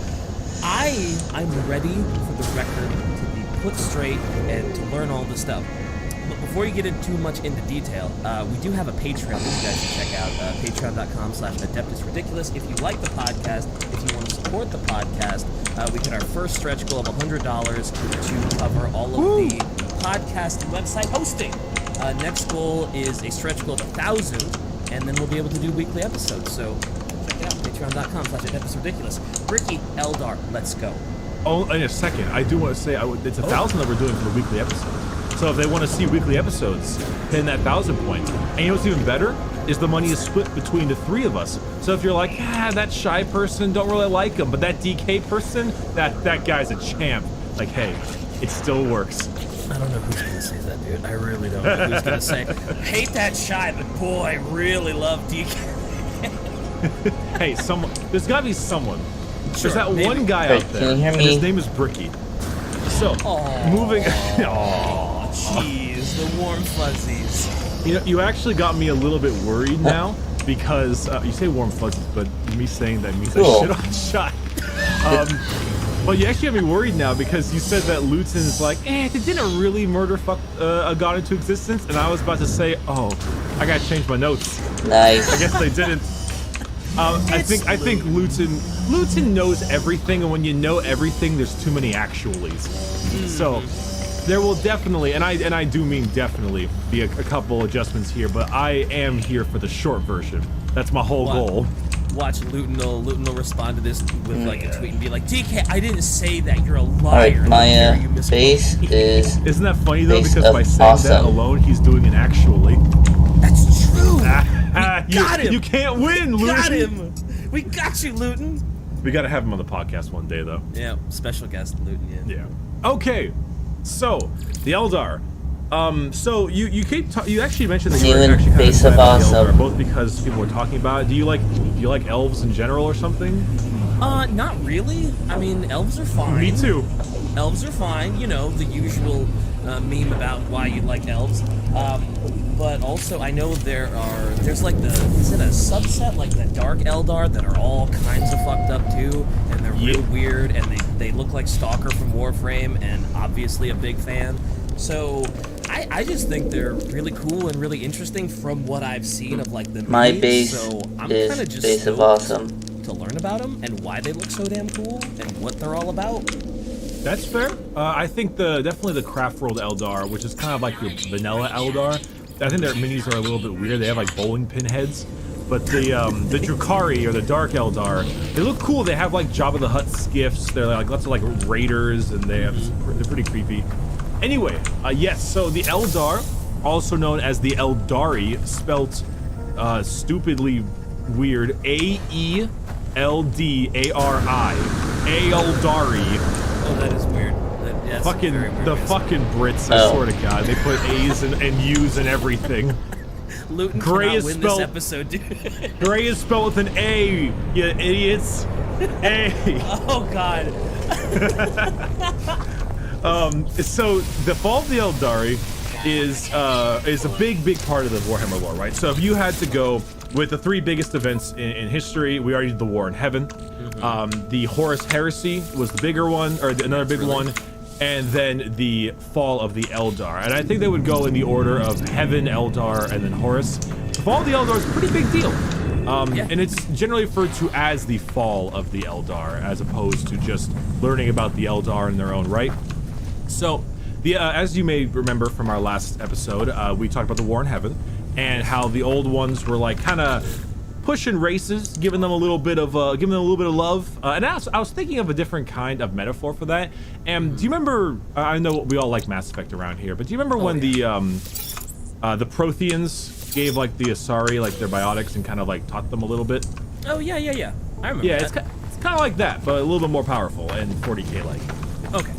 I'm ready for the record to be put straight and to learn all this stuff. But before you get too much into detail, we do have a Patreon that you guys should check out, patreon.com/AdeptusRidiculous. If you like the podcast, if you want to support the podcast, we hit our first stretch goal of $100 to cover all of the podcast and website hosting. Next goal is a stretch goal of 1,000, and then we'll be able to do weekly episodes. So check it out, patreon.com/AdeptusRidiculous. Ricky, Eldar, let's go. Oh, in a second, I do want to say it's 1,000 that we're doing for the weekly episodes. So if they want to see weekly episodes, hit that 1,000 point. And you know what's even better? Is the money is split between the 3 of us. So if you're like, that shy person, don't really like him, but that DK person, that guy's a champ. Like, hey, it still works. I don't know who's gonna say that, dude. I really don't know who's gonna say, hate that shy, but boy, I really love DK. Hey, there's gotta be someone. Sure, There's that maybe. one guy Hey, out there, can you hear and me? his name is Bricky. So, moving... Oh, jeez, the warm fuzzies. You know, you actually got me a little bit worried now, because you say warm fuzzies, but me saying that means Cool. I shit on Shy. But you actually have me worried now because you said that Luton's like, they didn't really murder a god into existence, and I was about to say, oh, I gotta change my notes. Nice. I guess they didn't. I think Luton knows everything, and when you know everything, there's too many actualies. So there will definitely, and I do mean definitely, be a couple adjustments here, but I am here for the short version. That's my whole goal. Watch Luton will respond to this with like a tweet and be like, DK, I didn't say that, you're a liar. Alright, my base is... Isn't that funny though? Base Because by of saying that awesome. alone, he's doing it actually. That's true. Got him. You can't win, Luton. Got him. We got you, Luton. We gotta have him on the podcast one day though. Yeah, special guest Luton. Yeah. Okay. So the Eldar. So you actually mentioned that you were New actually kind of base excited of about the awesome. Eldar, both because people were talking about it. Do you like elves in general or something? Not really. I mean, elves are fine. Me too. Elves are fine. You know, the usual meme about why you like elves. But also, I know there's like is it a subset, like the Dark Eldar, that are all kinds of fucked up too, and they're real weird, and they look like Stalker from Warframe, and obviously a big fan. So I just think they're really cool and really interesting from what I've seen of like the My movies. base So I'm is kind of just base of stoked awesome. to learn about them and why they look so damn cool and what they're all about. That's fair. I think definitely the Craft World Eldar, which is kind of like the vanilla Eldar. I think their minis are a little bit weird. They have like bowling pin heads. But the Drukhari or the Dark Eldar, they look cool. They have like Jabba the Hutt skiffs. They're like lots of like raiders, and they're pretty creepy. Anyway, yes. So the Eldar, also known as the Eldari, spelt stupidly weird, Aeldari, Eldari. Oh, that is weird. Yes, Fucking very weird. the fucking Brits, I swear to God, they put A's and U's and everything. Luton Gray cannot is win spelled- this episode, dude. Gray is spelled with an A, you idiots. A. Oh God. So the Fall of the Eldari is a big part of the Warhammer lore, right? So if you had to go with the three biggest events in history, we already did the War in Heaven. The Horus Heresy was the bigger one, or another big one, and then the Fall of the Eldar. And I think they would go in the order of Heaven, Eldar, and then Horus. The Fall of the Eldar is a pretty big deal. And it's generally referred to as the Fall of the Eldar, as opposed to just learning about the Eldar in their own right. So, as you may remember from our last episode, we talked about the War in Heaven, and how the old ones were like kind of pushing races, giving them a little bit of love. And I was thinking of a different kind of metaphor for that. And do you remember? I know we all like Mass Effect around here, but do you remember when the Protheans gave like the Asari like their biotics and kind of like taught them a little bit? Oh yeah. I remember. Yeah, that. it's kind of like that, but a little bit more powerful and 40k like. Okay.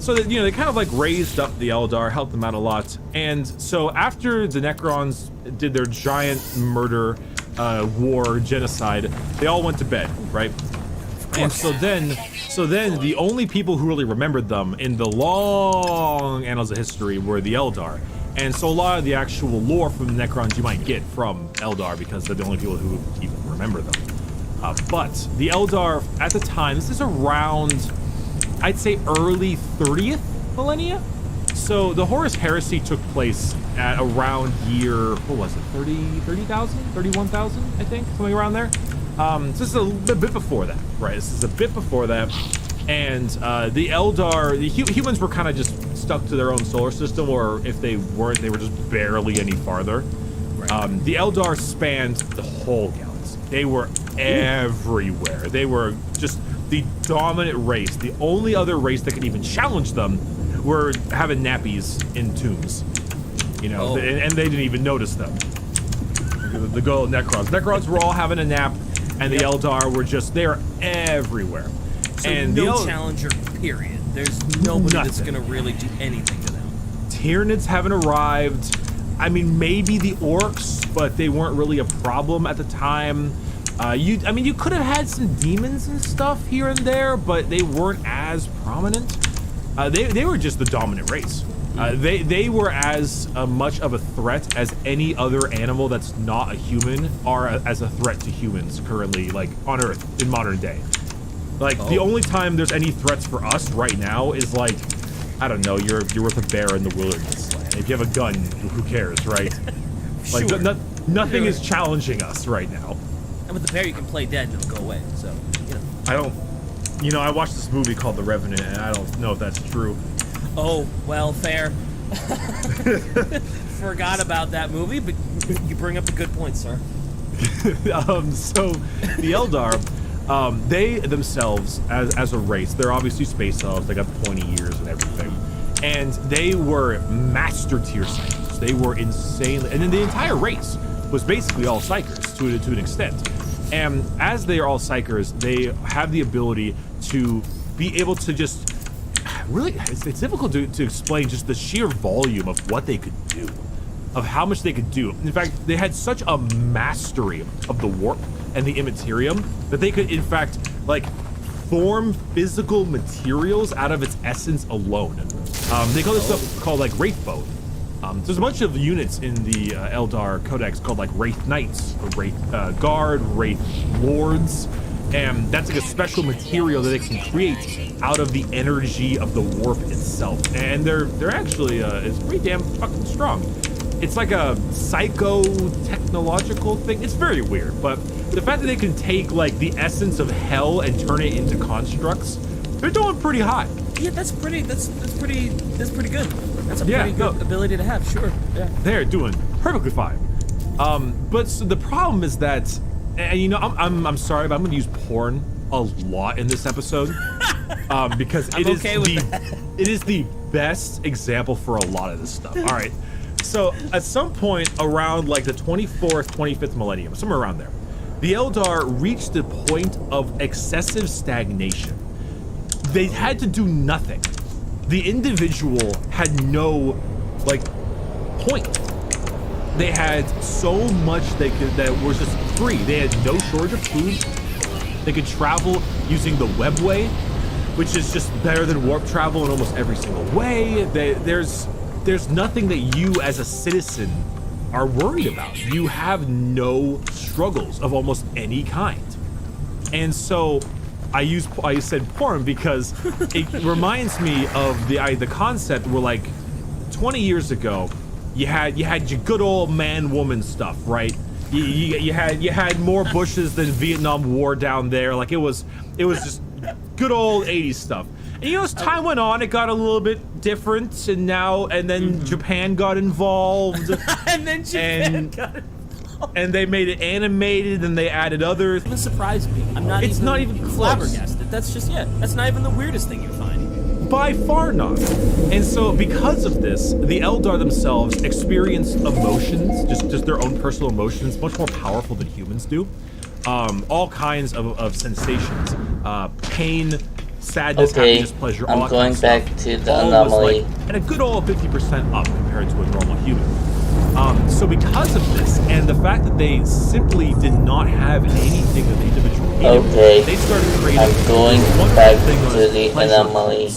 So that, they kind of like raised up the Eldar, helped them out a lot. And so after the Necrons did their giant murder, war, genocide, they all went to bed, right? And so then the only people who really remembered them in the long annals of history were the Eldar. And so a lot of the actual lore from the Necrons you might get from Eldar because they're the only people who even remember them. But the Eldar at the time, this is around, I'd say early 30th millennia. So the Horus Heresy took place at around year, what was it, 30,000, 31,000, I think, something around there. So this is a bit before that, right? This is a bit before that. And the Eldar, the humans were kind of just stuck to their own solar system, or if they weren't, they were just barely any farther. Right. The Eldar spanned the whole galaxy. They were everywhere. They were just the dominant race. The only other race that could even challenge them were having nappies in tombs, and they didn't even notice them. The good old Necrons. Necrons were all having a nap, and the Eldar were just, they're everywhere. So and no challenger, period. There's nobody that's Nothing. gonna really do anything to them. Tyranids haven't arrived. I mean, maybe the orcs, but they weren't really a problem at the time. You could have had some demons and stuff here and there, but they weren't as prominent. They were just the dominant race. They were as much of a threat as any other animal that's not a human are as a threat to humans currently, like on Earth in modern day. Like the only time there's any threats for us right now is like, I don't know, you're with a bear in the wilderness. If you have a gun, who cares, right? Like Sure. nothing is challenging us right now. And with the bear, you can play dead and it'll go away. So, I watched this movie called The Revenant, and I don't know if that's true. Oh, well, fair. Forgot about that movie, but you bring up a good point, sir. So the Eldar, they themselves, as a race, they're obviously space elves. They got pointy ears and everything, and they were master tier psychers. They were insane, and then the entire race was basically all psychers to an extent. And as they are all psychers, they have the ability to be able to just really, it's difficult to explain just the sheer volume of what they could do, of how much they could do. In fact, they had such a mastery of the warp and the immaterium that they could, in fact, like form physical materials out of its essence alone. They call this stuff called like Wraith Bone. There's a bunch of units in the Eldar Codex called like Wraith Knights, or Wraith Guard, Wraith Lords, and that's like a special material that they can create out of the energy of the warp itself. And they're actually it's pretty damn fucking strong. It's like a psycho-technological thing. It's very weird, but the fact that they can take like the essence of hell and turn it into constructs, they're doing pretty hot. Yeah, that's pretty good. That's a Yeah, pretty good ability to have, sure. Yeah. They're doing perfectly fine. But so the problem is that, and I'm sorry, but I'm gonna use porn a lot in this episode, because it is the best example for a lot of this stuff. All right, so at some point around like the 24th, 25th millennium, somewhere around there, the Eldar reached the point of excessive stagnation. They had to do nothing. The individual had no, like, point. They had so much that was just free. They had no shortage of food. They could travel using the webway, which is just better than warp travel in almost every single way. There's nothing that you as a citizen are worried about. You have no struggles of almost any kind. And so I said porn because it reminds me of the concept where like 20 years ago you had your good old man-woman stuff, right? You had more bushes than Vietnam War down there. Like it was just good old 80s stuff. And as time went on, it got a little bit different, and then Japan got involved. And then Japan got involved. And they made it animated, and they added other. It surprised me. It's not even flabbergasted. That's just that's not even the weirdest thing you're finding. By far not. And so because of this, the Eldar themselves experienced emotions, just their own personal emotions, much more powerful than humans do. All kinds of sensations, pain, sadness, happiness, pleasure, all that going kind of back stuff. to the All anomaly. was like, and a good old 50% up compared to a normal human. So because of this, and the fact that they simply did not have anything that the individual needed, they started creating I'm going back to the anomaly.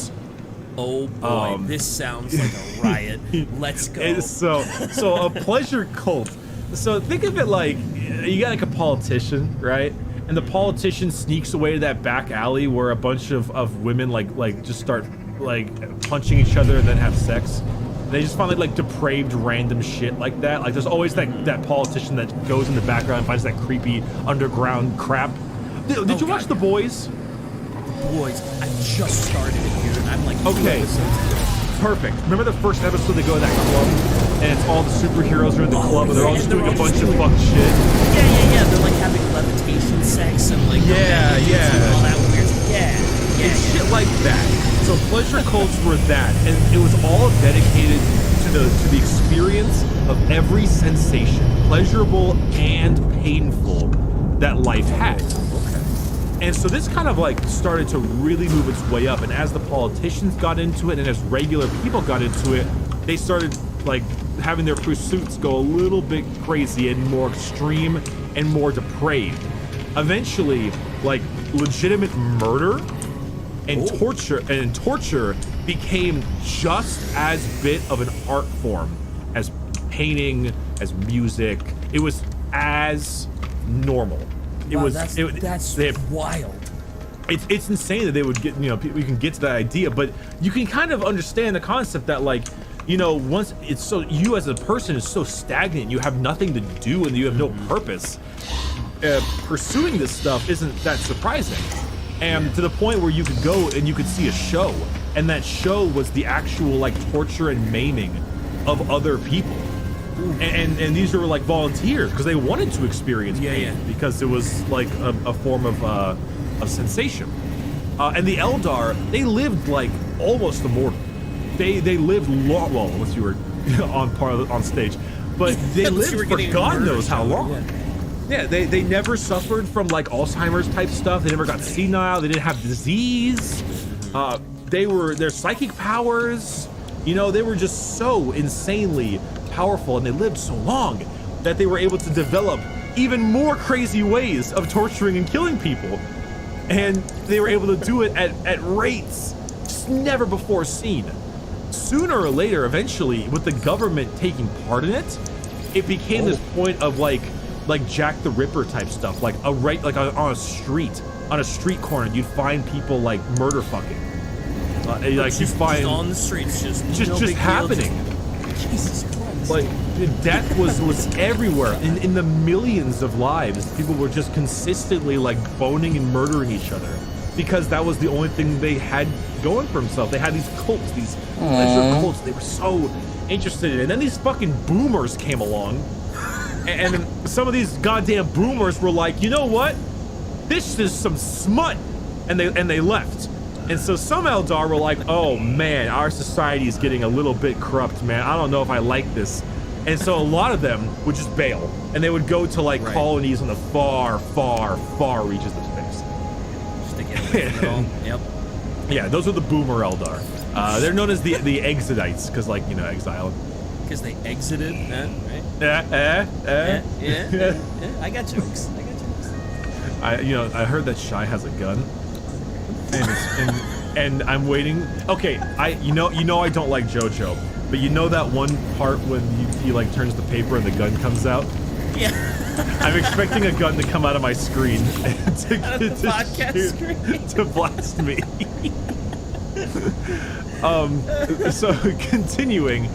Oh boy, this sounds like a riot. Let's go. So a pleasure cult. So think of it like you got like a politician, right? And the politician sneaks away to that back alley where a bunch of women like just start like punching each other and then have sex. They just find like depraved random shit like that. Like there's always that politician that goes in the background and finds that creepy underground crap. Did you watch The Boys? The Boys. I just started it here, and I'm like, okay, perfect. Remember the first episode they go to that club, and it's all the superheroes are in the club, and they're all just doing a bunch of fuck shit. Yeah. They're like having levitation sex and like and all that weird. It's shit like that. So pleasure cults were that, and it was all dedicated to the experience of every sensation, pleasurable and painful, that life had. And so this kind of like started to really move its way up. And as the politicians got into it and as regular people got into it, they started like having their pursuits go a little bit crazy and more extreme and more depraved. Eventually, like legitimate murder and torture became just as bit of an art form as painting, as music. It was as normal. That's wild. It's insane that they would get, you know, we can get to that idea, but you can kind of understand the concept that, like, you know, once it's so, you as a person is so stagnant, you have nothing to do and you have no purpose. Pursuing this stuff isn't that surprising. And to the point where you could go and you could see a show, and that show was the actual like torture and maiming of other people. And these were like volunteers because they wanted to experience pain because it was like a form of sensation. And the Eldar, they lived like almost immortal. They lived long, well, unless you were on stage, but they lived for God knows how long. Yeah, they never suffered from like Alzheimer's type stuff. They never got senile. They didn't have disease. Their psychic powers, you know, they were just so insanely powerful, and they lived so long that they were able to develop even more crazy ways of torturing and killing people. And they were able to do it at rates just never before seen. Sooner or later, eventually, with the government taking part in it, it became this point of like Jack the Ripper type stuff, like on a street corner, you'd find people like murder fucking. Like you find just on the streets, just happening. Jesus Christ! Like death was everywhere in the millions of lives. People were just consistently like boning and murdering each other because that was the only thing they had going for themselves. They had these cults, these pleasure cults. They were so interested in it. And then these fucking boomers came along, and some of these goddamn boomers were like, you know what? This is some smut, and they left. And so some Eldar were like, oh man, our society is getting a little bit corrupt, man. I don't know if I like this. And so a lot of them would just bail, and they would go to like colonies in the far, far, far reaches of space. Just to get away from it all. Yep. Yeah, those are the boomer Eldar. They're known as the Exodites, because like, you know, exile. Because they exited, right? Yeah. I got jokes. I heard that Shy has a gun. And I'm waiting. Okay, I don't like JoJo, but you know that one part when he like turns the paper and the gun comes out? Yeah. I'm expecting a gun to come out of my screen to blast me. So continuing,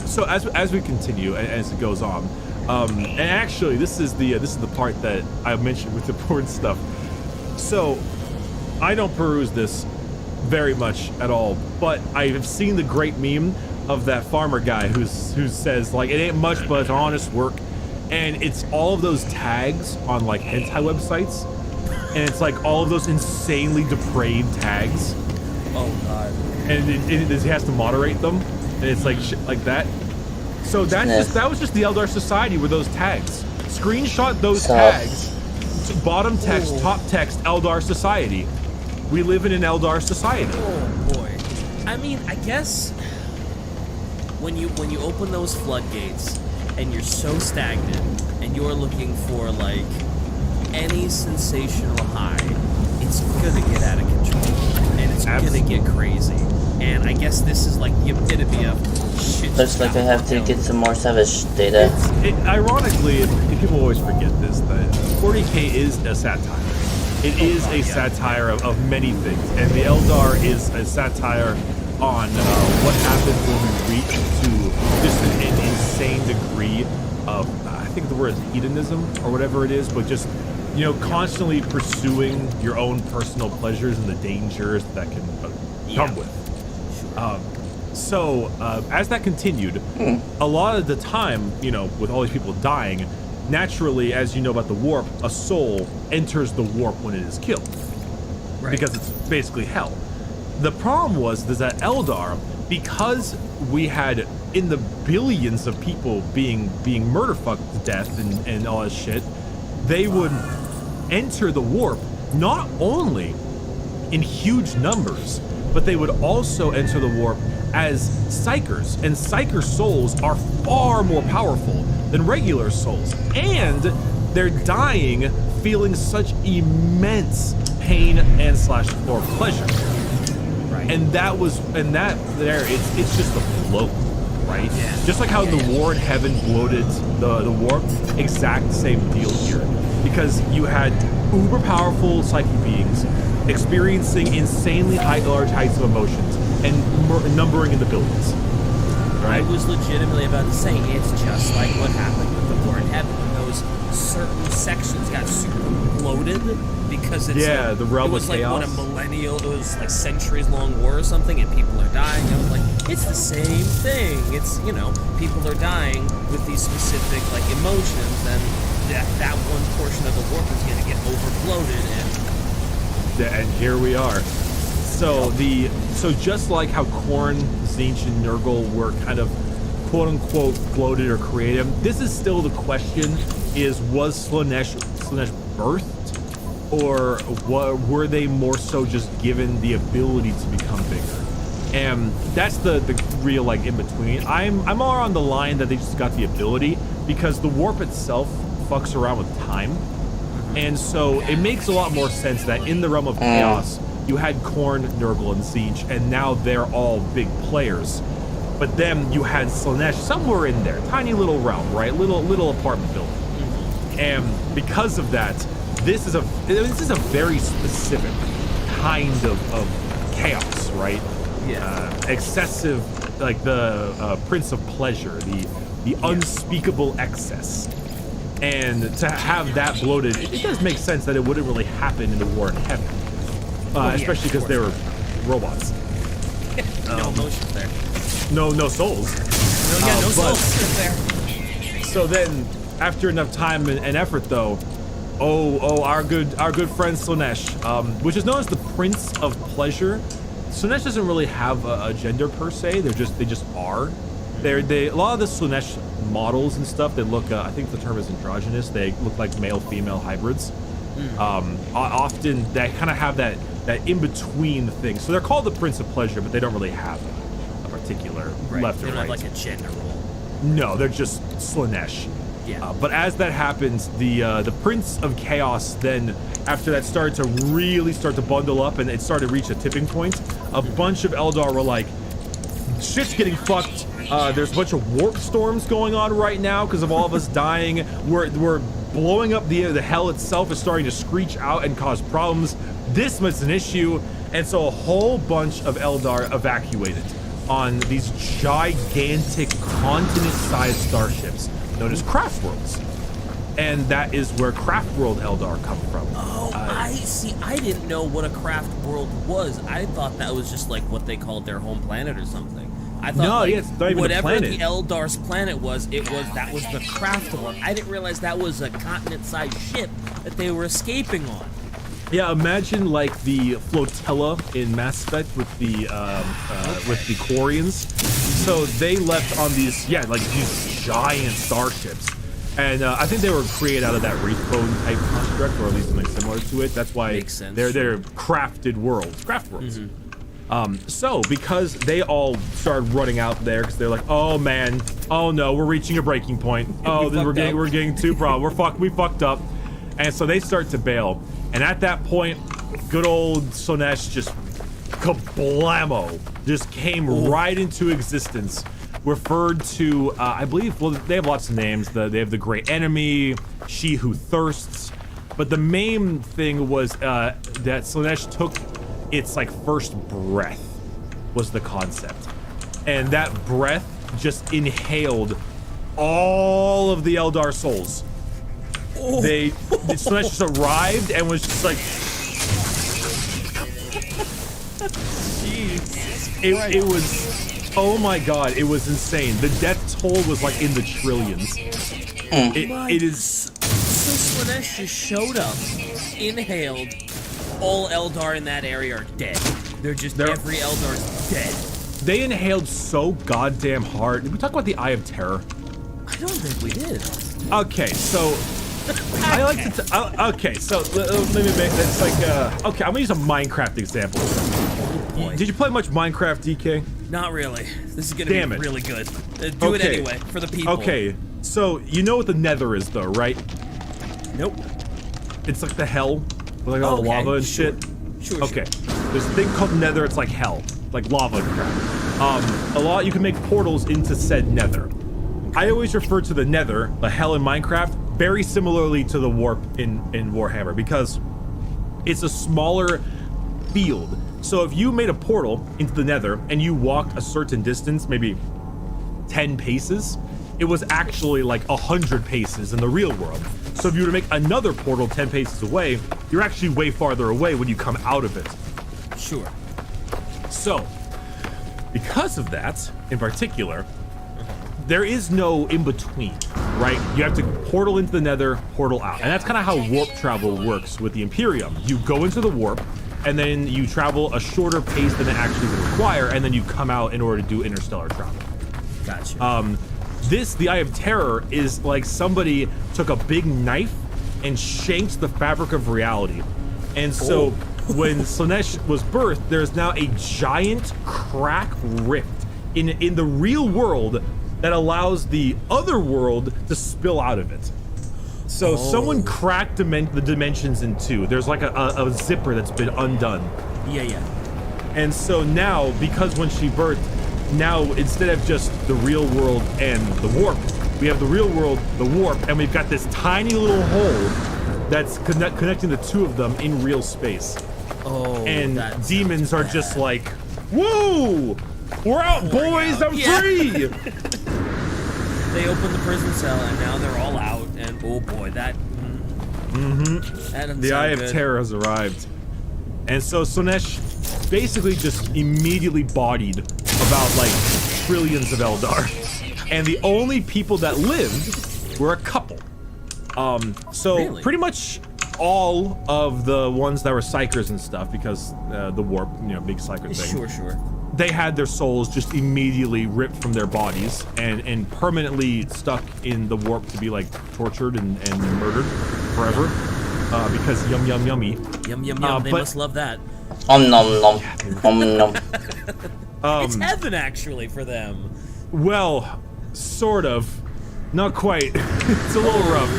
so as we continue and as it goes on, and actually this is the part that I mentioned with the porn stuff. So I don't peruse this very much at all, but I have seen the great meme of that farmer guy who says like, it ain't much but it's honest work, and it's all of those tags on like hentai websites, and it's like all of those insanely depraved tags. Oh god. And he has to moderate them, and it's like shit like that. So that was just the Eldar Society with those tags. Screenshot those tags. Bottom text, top text, Eldar Society. We live in an Eldar society. Oh boy. I mean, I guess when you open those floodgates and you're so stagnant and you're looking for like any sensational high, it's gonna get out of control and it's gonna get crazy. And I guess this is like the epitome of shit. Looks like I have to get some more savage data. Ironically, people always forget this, that 40K is a satire. It is a satire of many things, and the Eldar is a satire on what happens when we reach to just an insane degree of, I think the word is hedonism or whatever it is, but just, you know, constantly pursuing your own personal pleasures and the dangers that can come with. So as that continued, a lot of the time, you know, with all these people dying, naturally, as you know about the warp, a soul enters the warp when it is killed. Right. Because it's basically hell. The problem was that Eldar, because we had in the billions of people being murder fucked to death and all that shit, they would enter the warp not only in huge numbers, but they would also enter the warp as psychers, and psyker souls are far more powerful than regular souls, and they're dying feeling such immense pain and / or pleasure. Right. And it's just a float, right? Yeah. Just like how the war in heaven bloated the warp, exact same deal here. Because you had uber powerful psychic beings experiencing insanely large heights of emotions and numbering in the billions. Right? I was legitimately about to say, it's just like what happened with the war in heaven when those certain sections got super bloated because it's the realm it was of like chaos. what, a millennial, it was like centuries long war or something, and people are dying. I was like, it's the same thing. It's, people are dying with these specific like emotions, and that one portion of the warp is going to get over bloated, and here we are. So just like how Korn, Tzeentch, and Nurgle were kind of quote unquote bloated or creative, this is still the question: was Slaanesh birthed, or were they more so just given the ability to become bigger? And that's the real like in between. I'm more on the line that they just got the ability, because the warp itself fucks around with time. And so it makes a lot more sense that in the realm of chaos, you had Korn, Nurgle, and Tzeentch, and now they're all big players. But then you had Slaanesh somewhere in there, tiny little realm, right? Little apartment building. And because of that, this is a very specific kind of chaos, right? Yeah. Excessive, like the Prince of Pleasure, the unspeakable excess. And to have that bloated, it does make sense that it wouldn't really happen in the war in heaven, especially because they were robots. no emotions there. No souls. No souls there. So then, after enough time and effort, though, our good friend Slaanesh, which is known as the Prince of Pleasure. Slaanesh doesn't really have a gender per se. They just are. A lot of the Slaanesh models and stuff, they look, I think the term is androgynous. They look like male-female hybrids. Often they kind of have that in-between thing. So they're called the Prince of Pleasure, but they don't really have a particular left or right. They're not like a gender role. No, they're just Slaanesh. Yeah. But as that happens, the Prince of Chaos then, after that started to really start to bundle up and it started to reach a tipping point, a bunch of Eldar were like, shit's getting fucked. There's a bunch of warp storms going on right now because of all of us dying. We're blowing up the hell itself is starting to screech out and cause problems. This was an issue, and so a whole bunch of Eldar evacuated on these gigantic continent-sized starships known as craft worlds, and that is where craft world Eldar come from. Oh, I see. I didn't know what a craft world was. I thought that was just like what they called their home planet or something. I thought it's not even whatever a planet. the Eldar's planet was, that was the craft one. I didn't realize that was a continent-sized ship that they were escaping on. Yeah, imagine like the flotilla in Mass Effect with the Quarians. So they left on these these giant starships, and I think they were created out of that Wraithbone type construct, or at least something similar to it. That's why they're crafted worlds, craft worlds. So because they all started running out there because they're like, oh man, oh no, we're reaching a breaking point. Oh, we're getting too problem. We fucked up, and so they start to bail. And at that point, good old Slaanesh just kablamo, just came right into existence. Referred to, I believe, well, they have lots of names. They have the Great Enemy, She Who Thirsts, but the main thing was that Slaanesh took its first breath was the concept, and that breath just inhaled all of the Eldar souls. Slaanesh just arrived and was just like, it was, oh my god, it was insane. The death toll was like in the trillions. It is. So Slaanesh just showed up, inhaled. All Eldar in that area are dead. Every Eldar's dead. They inhaled so goddamn hard. Did we talk about the Eye of Terror? I don't think we did. Okay, so I like to. Okay, so let me make this like. Okay, I'm gonna use a Minecraft example. Boy. Did you play much Minecraft, DK? Not really. This is gonna Damn be it. really good. Do it anyway for the people. Okay, so you know what the Nether is, though, right? Nope. It's like the hell, with like all the Okay, lava and sure. shit. Sure. Okay, there's a thing called Nether. It's like hell, like lava and crap. A lot you can make portals into said Nether. I always refer to the Nether, the hell in Minecraft, very similarly to the warp in Warhammer because it's a smaller field. So if you made a portal into the Nether and you walked a certain distance, maybe 10 paces, it was actually like 100 paces in the real world. So if you were to make another portal 10 paces away, you're actually way farther away when you come out of it. Sure. So, because of that, in particular, there is no in-between, right? You have to portal into the Nether, portal out. And that's kind of how warp travel works with the Imperium. You go into the warp, and then you travel a shorter pace than it actually would require, and then you come out in order to do interstellar travel. Gotcha. The Eye of Terror, is like somebody took a big knife and shanked the fabric of reality. And so when Slaanesh was birthed, there's now a giant crack rift in the real world that allows the other world to spill out of it. So someone cracked the dimensions in two. There's like a zipper that's been undone. Yeah. And so now, because when she birthed, now instead of just the real world and the warp, we have the real world, the warp, and we've got this tiny little hole that's connecting the two of them in real space. Oh, And that demons are sounds just bad. like, whoa, we're out, boys, I'm free. They opened the prison cell and now they're all out. And oh boy, that. That doesn't The sound Eye of good. Terror has arrived. And so Slaanesh basically just immediately bodied about like trillions of Eldar. And the only people that lived were a couple. So Really? pretty much all of the ones that were psychers and stuff, because the warp, big psycher thing. Sure. They had their souls just immediately ripped from their bodies and permanently stuck in the warp to be like tortured and murdered forever. Because yummy. Yum. They must love that. Nom nom. Nom nom. It's heaven actually for them. Well, sort of. Not quite. It's a little rough.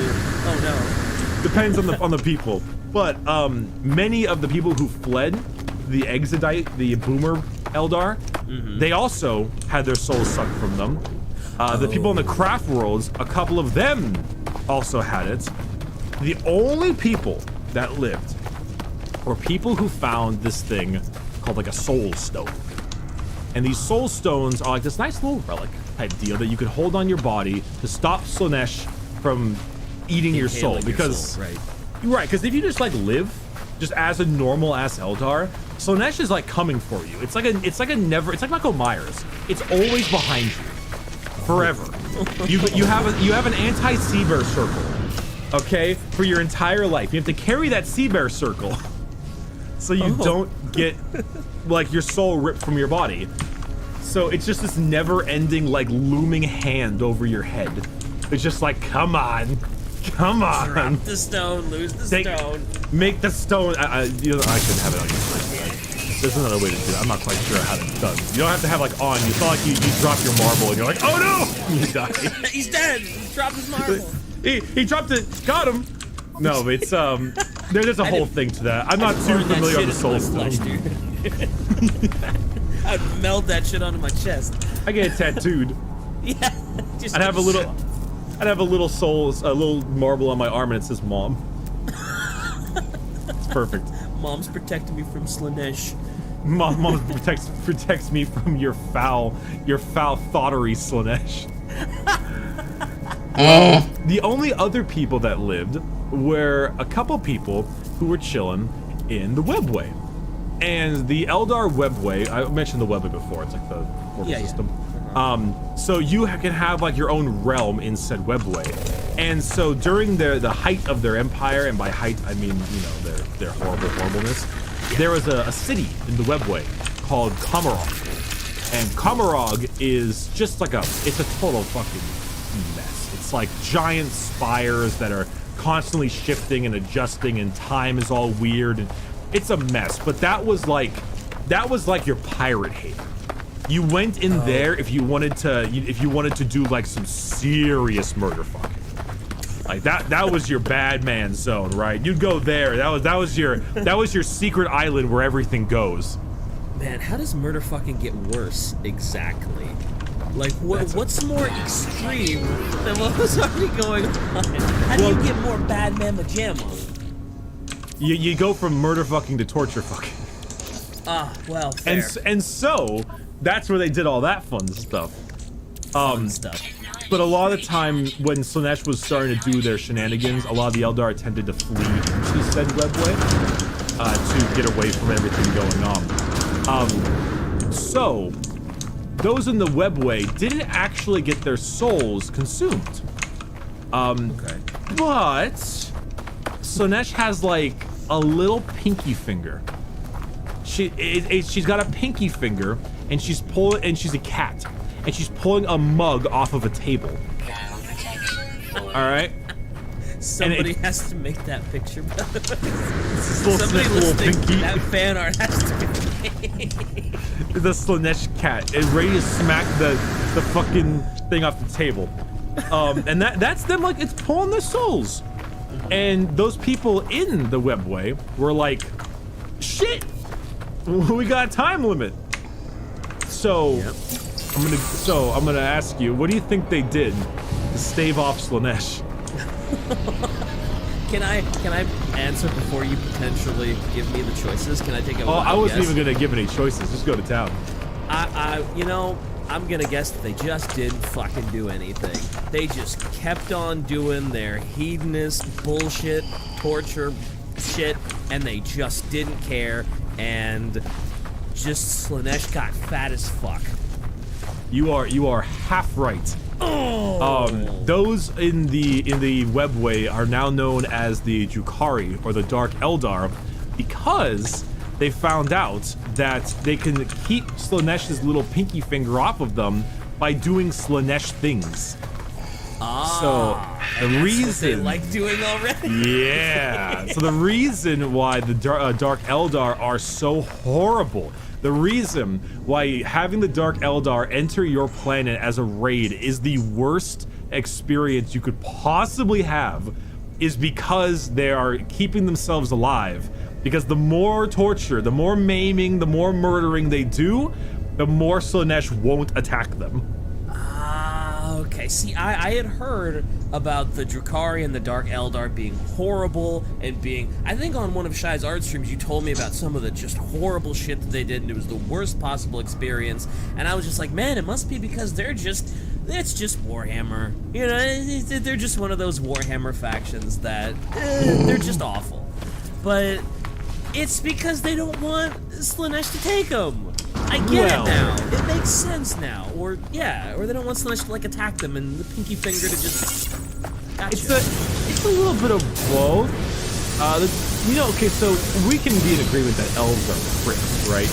Oh no. Depends on the people. But many of the people who fled the Exodite, the Boomer Eldar, they also had their souls sucked from them. The people in the craft worlds, a couple of them also had it. The only people that lived were people who found this thing called like a soul stone. And these soul stones are like this nice little relic type deal that you could hold on your body to stop Slaanesh from eating your soul. Inhaling your Because soul, right. Right, because if you just like live just as a normal ass Eldar, Slaanesh is like coming for you. It's like Michael Myers. It's always behind you, forever. You have an anti-sea bear circle, okay, for your entire life. You have to carry that sea bear circle, so you don't get like your soul ripped from your body. So it's just this never-ending like looming hand over your head. It's just like, come on. Drop the stone, lose the stone. Make the stone. I shouldn't have it on your first. There's another way to do it. I'm not quite sure how it's done. You don't have to have like on. You thought like you drop your marble and you're like, oh no! You die. He's dead. He dropped his marble. He dropped it. Got him. No, it's there's a whole thing to that. I'm not too Burn that familiar shit with the into soul my stone. flesh, dude. I'd melt that shit onto my chest. I get it tattooed. Yeah. I'd have a little soul, a little marble on my arm, and it says "Mom." It's perfect. Mom's protecting me from Slaanesh. Mom protects me from your foul thoughtery, Slaanesh. The only other people that lived were a couple people who were chilling in the Webway. And the Eldar Webway, I mentioned the Webway before, it's like the portal system. So you can have like your own realm in said Webway. And so during the height of their empire, and by height I mean, their horribleness, there was a city in the Webway called Kamarog. And Kamarog is just like it's a total fucking mess. It's like giant spires that are constantly shifting and adjusting, and time is all weird, and it's a mess. But that was like your pirate haven. You went in there if you wanted to do like some serious murder fucking. Like that was your bad man zone, right? You'd go there. That was your secret island where everything goes. Man, how does murder fucking get worse exactly? Like, what's more extreme than what was already going on? How do you get more bad mamma jamma? You go from murder fucking to torture fucking. Ah, well, fair. And so that's where they did all that fun stuff. Fun stuff. But a lot of the time when Slaanesh was starting to do their shenanigans, a lot of the Eldar tended to flee into said webway to get away from everything going on. So those in the webway didn't actually get their souls consumed. Okay. But Slaanesh has like a little pinky finger. She's got a pinky finger, and she's a cat, and she's pulling a mug off of a table. All right. Somebody has to make that picture. Somebody listening pinky. to that fan art has to be The Slaanesh cat is ready to smack the fucking thing off the table. And that's them, like, it's pulling their souls. And those people in the webway were like, shit, we got a time limit. So I'm gonna ask you, what do you think they did to stave off Slaanesh? Can I answer before you potentially give me the choices? Can I take a wild I wasn't guess? even gonna give any choices. Just go to town. I'm gonna guess that they just didn't fucking do anything. They just kept on doing their hedonist bullshit, torture shit, and they just didn't care, and just Slaanesh got fat as fuck. You are half right. Those in the webway are now known as the Drukhari, or the Dark Eldar, because they found out that they can keep Slaanesh's little pinky finger off of them by doing Slaanesh things. So the reason what they like doing already. Yeah. So the reason why the Dark Eldar are so horrible, the reason why having the Dark Eldar enter your planet as a raid is the worst experience you could possibly have, is because they are keeping themselves alive. Because the more torture, the more maiming, the more murdering they do, the more Slaanesh won't attack them. Okay, see, I had heard about the Drukhari and the Dark Eldar being horrible and being... I think on one of Shai's art streams you told me about some of the just horrible shit that they did, and it was the worst possible experience, and I was just like, man, it must be because it's just Warhammer. You know, they're just one of those Warhammer factions that, they're just awful. But it's because they don't want Slaanesh to take them. I get it now. It makes sense now. Or they don't want Slaanesh to like attack them and the pinky finger to just. Gotcha. It's a little bit of both. Okay, so we can be in agreement that elves are pricks, right?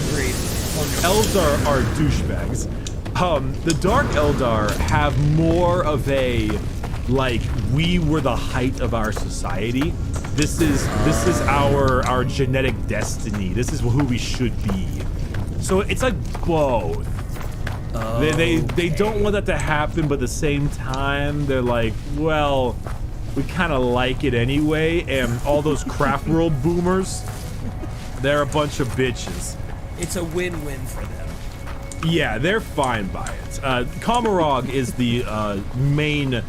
Agreed. Elves are douchebags. The Dark Eldar have more of a, like, we were the height of our society. This is our genetic destiny. This is who we should be. So it's like both. They don't want that to happen, but at the same time, they're like, well, we kind of like it anyway. And all those craft world boomers, they're a bunch of bitches. It's a win-win for them. Yeah, they're fine by it. Kamarog is the main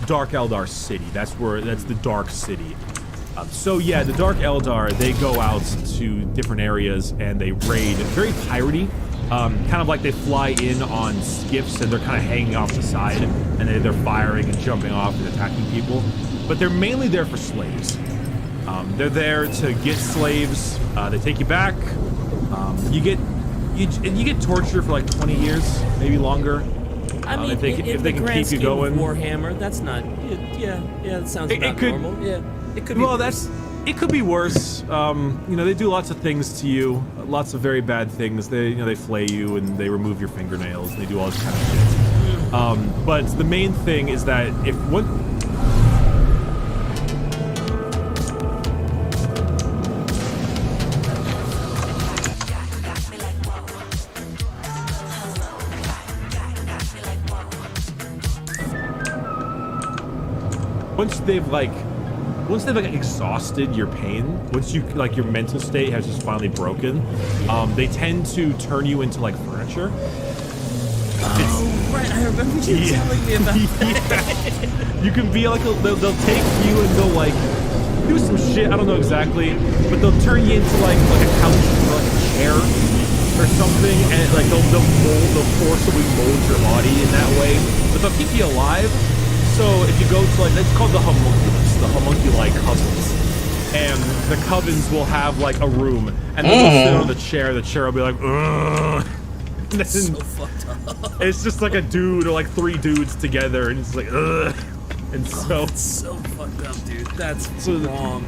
Dark Eldar city. That's the Dark City. So yeah, the Dark Eldar, they go out to different areas and they raid. Very piratey. Kind of like they fly in on skiffs and they're kind of hanging off the side and they're firing and jumping off and attacking people. But they're mainly there for slaves. They're there to get slaves. They take you back. You get tortured for like 20 years, maybe longer. I mean, if they can keep you going. Warhammer, that's not. Yeah, that sounds about normal. Yeah. It could be worse. It could be worse. They do lots of things to you, lots of very bad things. They flay you and they remove your fingernails and they do all this kind of shit. But the main thing is that once they've exhausted your pain, once you like your mental state has just finally broken, they tend to turn you into like furniture. Oh, right, I remember you telling me about that. You can be like they'll take you and they'll like do some shit. I don't know exactly, but they'll turn you into like a couch or like a chair or something, and like they'll forcibly mold your body in that way, but they'll keep you alive. So if you go to like, it's called the homunculi covens, and the covens will have like a room, and then they'll sit on the chair will be like, ugh. And then So fucked up. it's just like a dude or like three dudes together, and it's like, ugh. And so That's so fucked up, dude. That's wrong.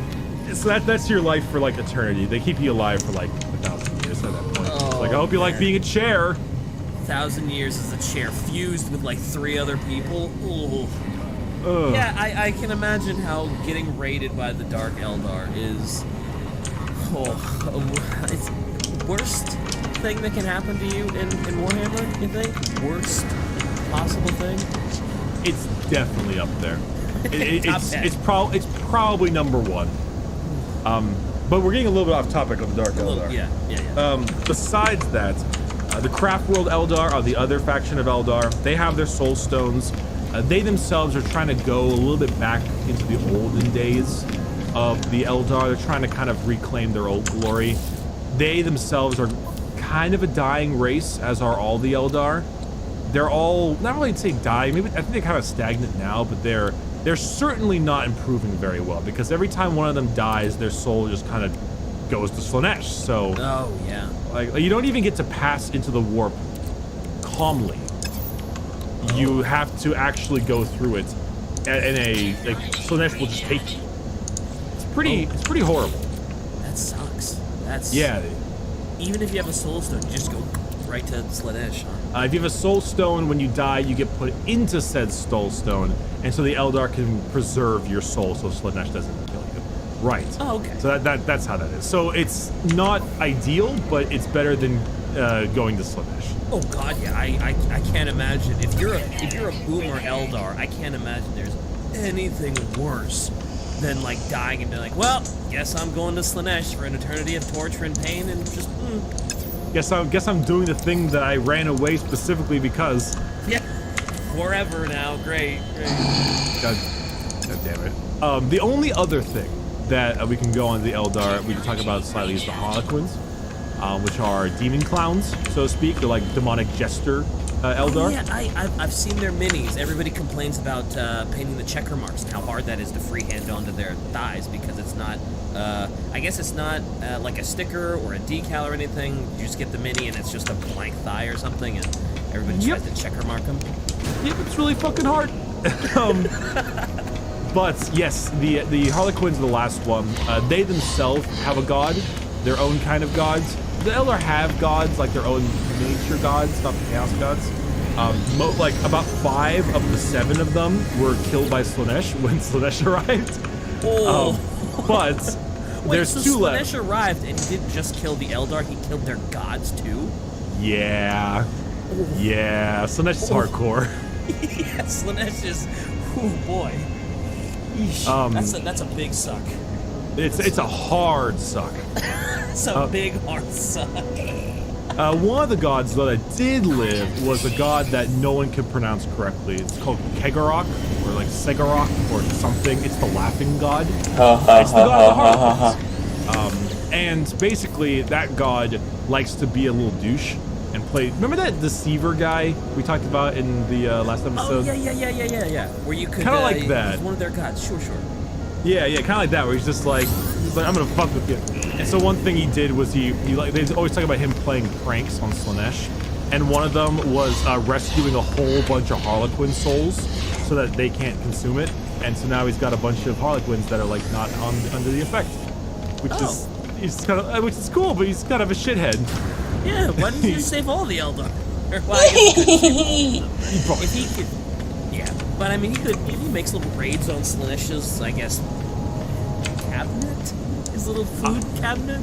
So that's your life for like eternity. They keep you alive for like 1,000 years at that point. It's like, I hope you like being a chair. 1,000 years as a chair fused with like 3 other people. Ooh. Ugh. Yeah, I can imagine how getting raided by the Dark Eldar is. It's worst thing that can happen to you in Warhammer. You think worst possible thing? It's definitely up there. It's probably number 1. But we're getting a little bit off topic of the Dark Eldar. Yeah. Besides that, the Craft World Eldar are the other faction of Eldar. They have their soul stones. They themselves are trying to go a little bit back into the olden days of the Eldar. They're trying to kind of reclaim their old glory. They themselves are kind of a dying race, as are all the Eldar. They're all, not really to say dying, maybe I think they're kind of stagnant now, but they're certainly not improving very well, because every time one of them dies, their soul just kind of goes to Slaanesh. So, like you don't even get to pass into the warp calmly. You have to actually go through it, and like Slaanesh will just take you. It's pretty horrible. That sucks. That's Even if you have a soul stone, you just go right to Slaanesh. Huh? If you have a soul stone, when you die, you get put into said soul stone, and so the Eldar can preserve your soul, so Slaanesh doesn't kill you. Right. Oh, okay. So that's how that is. So it's not ideal, but it's better than going to Slaanesh. Oh god, yeah. I can't imagine if you're a boomer Eldar. I can't imagine there's anything worse than like dying and being like, well, guess I'm going to Slaanesh for an eternity of torture and pain and just. Guess I'm doing the thing that I ran away specifically because. Yeah. Forever now. Great. God damn it. The only other thing that we can go on the Eldar, we can talk about slightly, is the Harlequins, which are demon clowns, so to speak. They're like demonic jester Eldar. Oh, yeah, I've seen their minis. Everybody complains about painting the checker marks and how hard that is to freehand onto their thighs because it's not, I guess it's not like a sticker or a decal or anything. You just get the mini and it's just a blank thigh or something, and everybody tries to checker mark them. Yep, it's really fucking hard. But yes, the Harlequins are the last one. They themselves have a god, their own kind of gods. The Eldar have gods, like their own nature gods, not the chaos gods. Like about 5 of the 7 of them were killed by Slaanesh when Slaanesh arrived. But there's so 2 left. Slaanesh arrived and he didn't just kill the Eldar, he killed their gods too? Yeah. Yeah, Slaanesh is hardcore. Yeah, Slaanesh is, oh boy. That's a big suck. It's a hard suck. It's a big hard suck. One of the gods though that did live was a god that no one can pronounce correctly. It's called Kegarok, or like Segarok, or something. It's the laughing god. It's the god of the Harlequins. And basically, that god likes to be a little douche and play. Remember that deceiver guy we talked about in the last episode? Oh yeah. Where you could kind of like that. One of their gods. Sure. Yeah, kind of like that, where he's like, I'm gonna fuck with you. And so one thing he did was he like, they always talk about him playing pranks on Slaanesh, and one of them was rescuing a whole bunch of Harlequin souls so that they can't consume it. And so now he's got a bunch of Harlequins that are like not under the effect, which is cool, but he's kind of a shithead. Yeah, why didn't you just save all the Eldar? If he could, yeah. But I mean, he makes little raids on Slaanesh's, I guess, cabinet? His little food cabinet?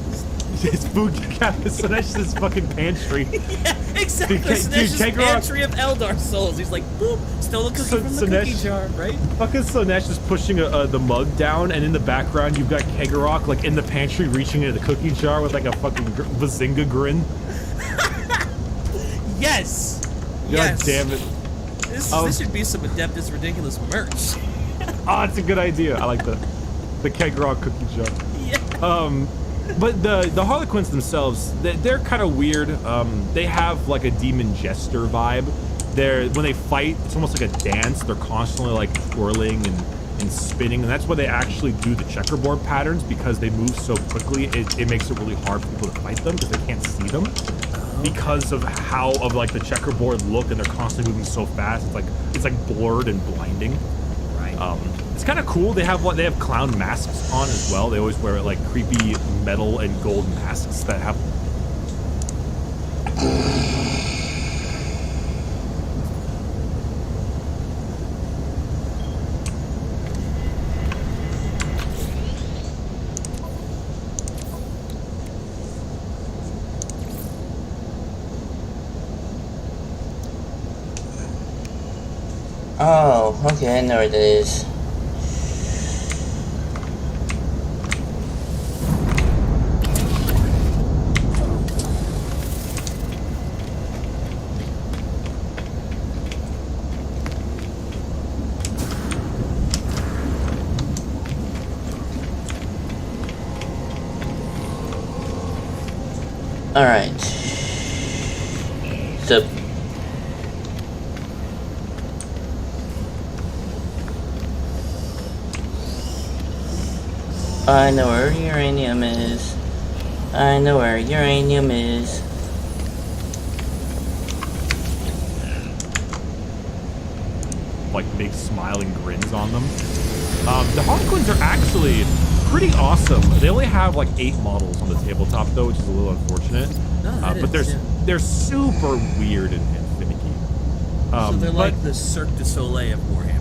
It's food. Sinesh's fucking pantry. Yeah, exactly. Dude, Sinesh's Kegro- pantry of Eldar souls. He's like, boop, stole a cookie from the cookie jar, right? Fucking Sinesh is pushing the mug down, and in the background you've got Kegorok like in the pantry reaching into the cookie jar with like a fucking bazinga grin. Yes. God Yes. damn it. This should be some Adeptus Ridiculous merch. Oh, it's a good idea. I like the Kegorok cookie jar. Yeah. But the Harlequins themselves, they're kind of weird. They have like a demon jester vibe. When they fight, it's almost like a dance. They're constantly like twirling and spinning, and that's why they actually do the checkerboard patterns, because they move so quickly. It makes it really hard for people to fight them because they can't see them because of like the checkerboard look, and they're constantly moving so fast. It's like blurred and blinding. Right. It's kind of cool. They have clown masks on as well. They always wear like creepy metal and gold masks that have. Oh, okay, I know where it is. Alright. So I know where uranium is. I know where uranium is. Like big smiling grins on them. The Harlequins are actually pretty awesome. They only have like 8 models on the tabletop though, which is a little unfortunate. But they're super weird and finicky. So they're like the Cirque du Soleil of Warhammer.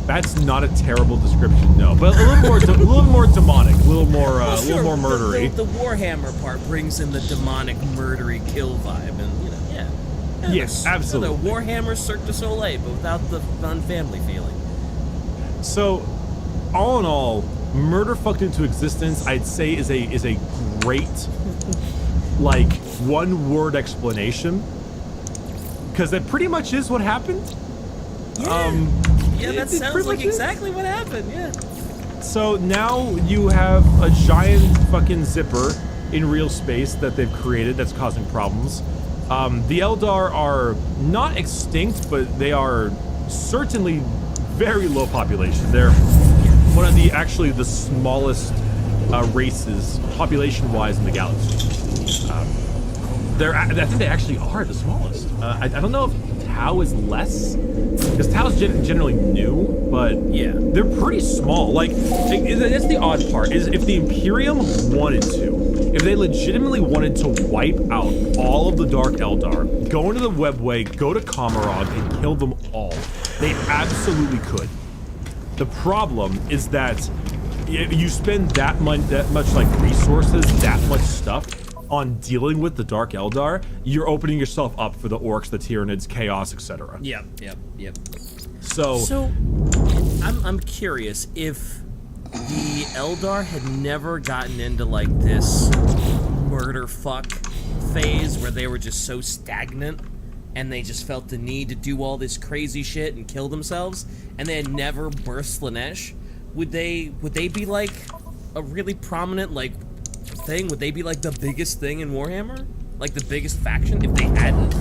That's not a terrible description, no. But a little more demonic, a little more murdery. The Warhammer part brings in the demonic, murdery kill vibe, and yeah. Yes, absolutely. The Warhammer Cirque du Soleil, but without the fun family feeling. So, all in all, Murder Fucked Into Existence, I'd say is a great, like, one-word explanation, because that pretty much is what happened. Yeah, that sounds like exactly what happened, yeah. So now you have a giant fucking zipper in real space that they've created that's causing problems. The Eldar are not extinct, but they are certainly very low population. They're one of the smallest races, population-wise, in the galaxy. I think they actually are the smallest. I don't know if Tau is less, because Tau's generally new, but yeah, they're pretty small. Like, that's the odd part, is if the Imperium wanted to, if they legitimately wanted to wipe out all of the Dark Eldar, go into the Webway, go to Kamarog, and kill them all, they absolutely could. The problem is that if you spend that much like resources, that much stuff, on dealing with the Dark Eldar, you're opening yourself up for the Orcs, the Tyranids, Chaos, etc. Yep. So I'm curious if the Eldar had never gotten into like this murder fuck phase where they were just so stagnant and they just felt the need to do all this crazy shit and kill themselves, and they had never birthed Slaanesh, would they be like a really prominent like thing? Would they be like the biggest thing in Warhammer? Like the biggest faction if they hadn't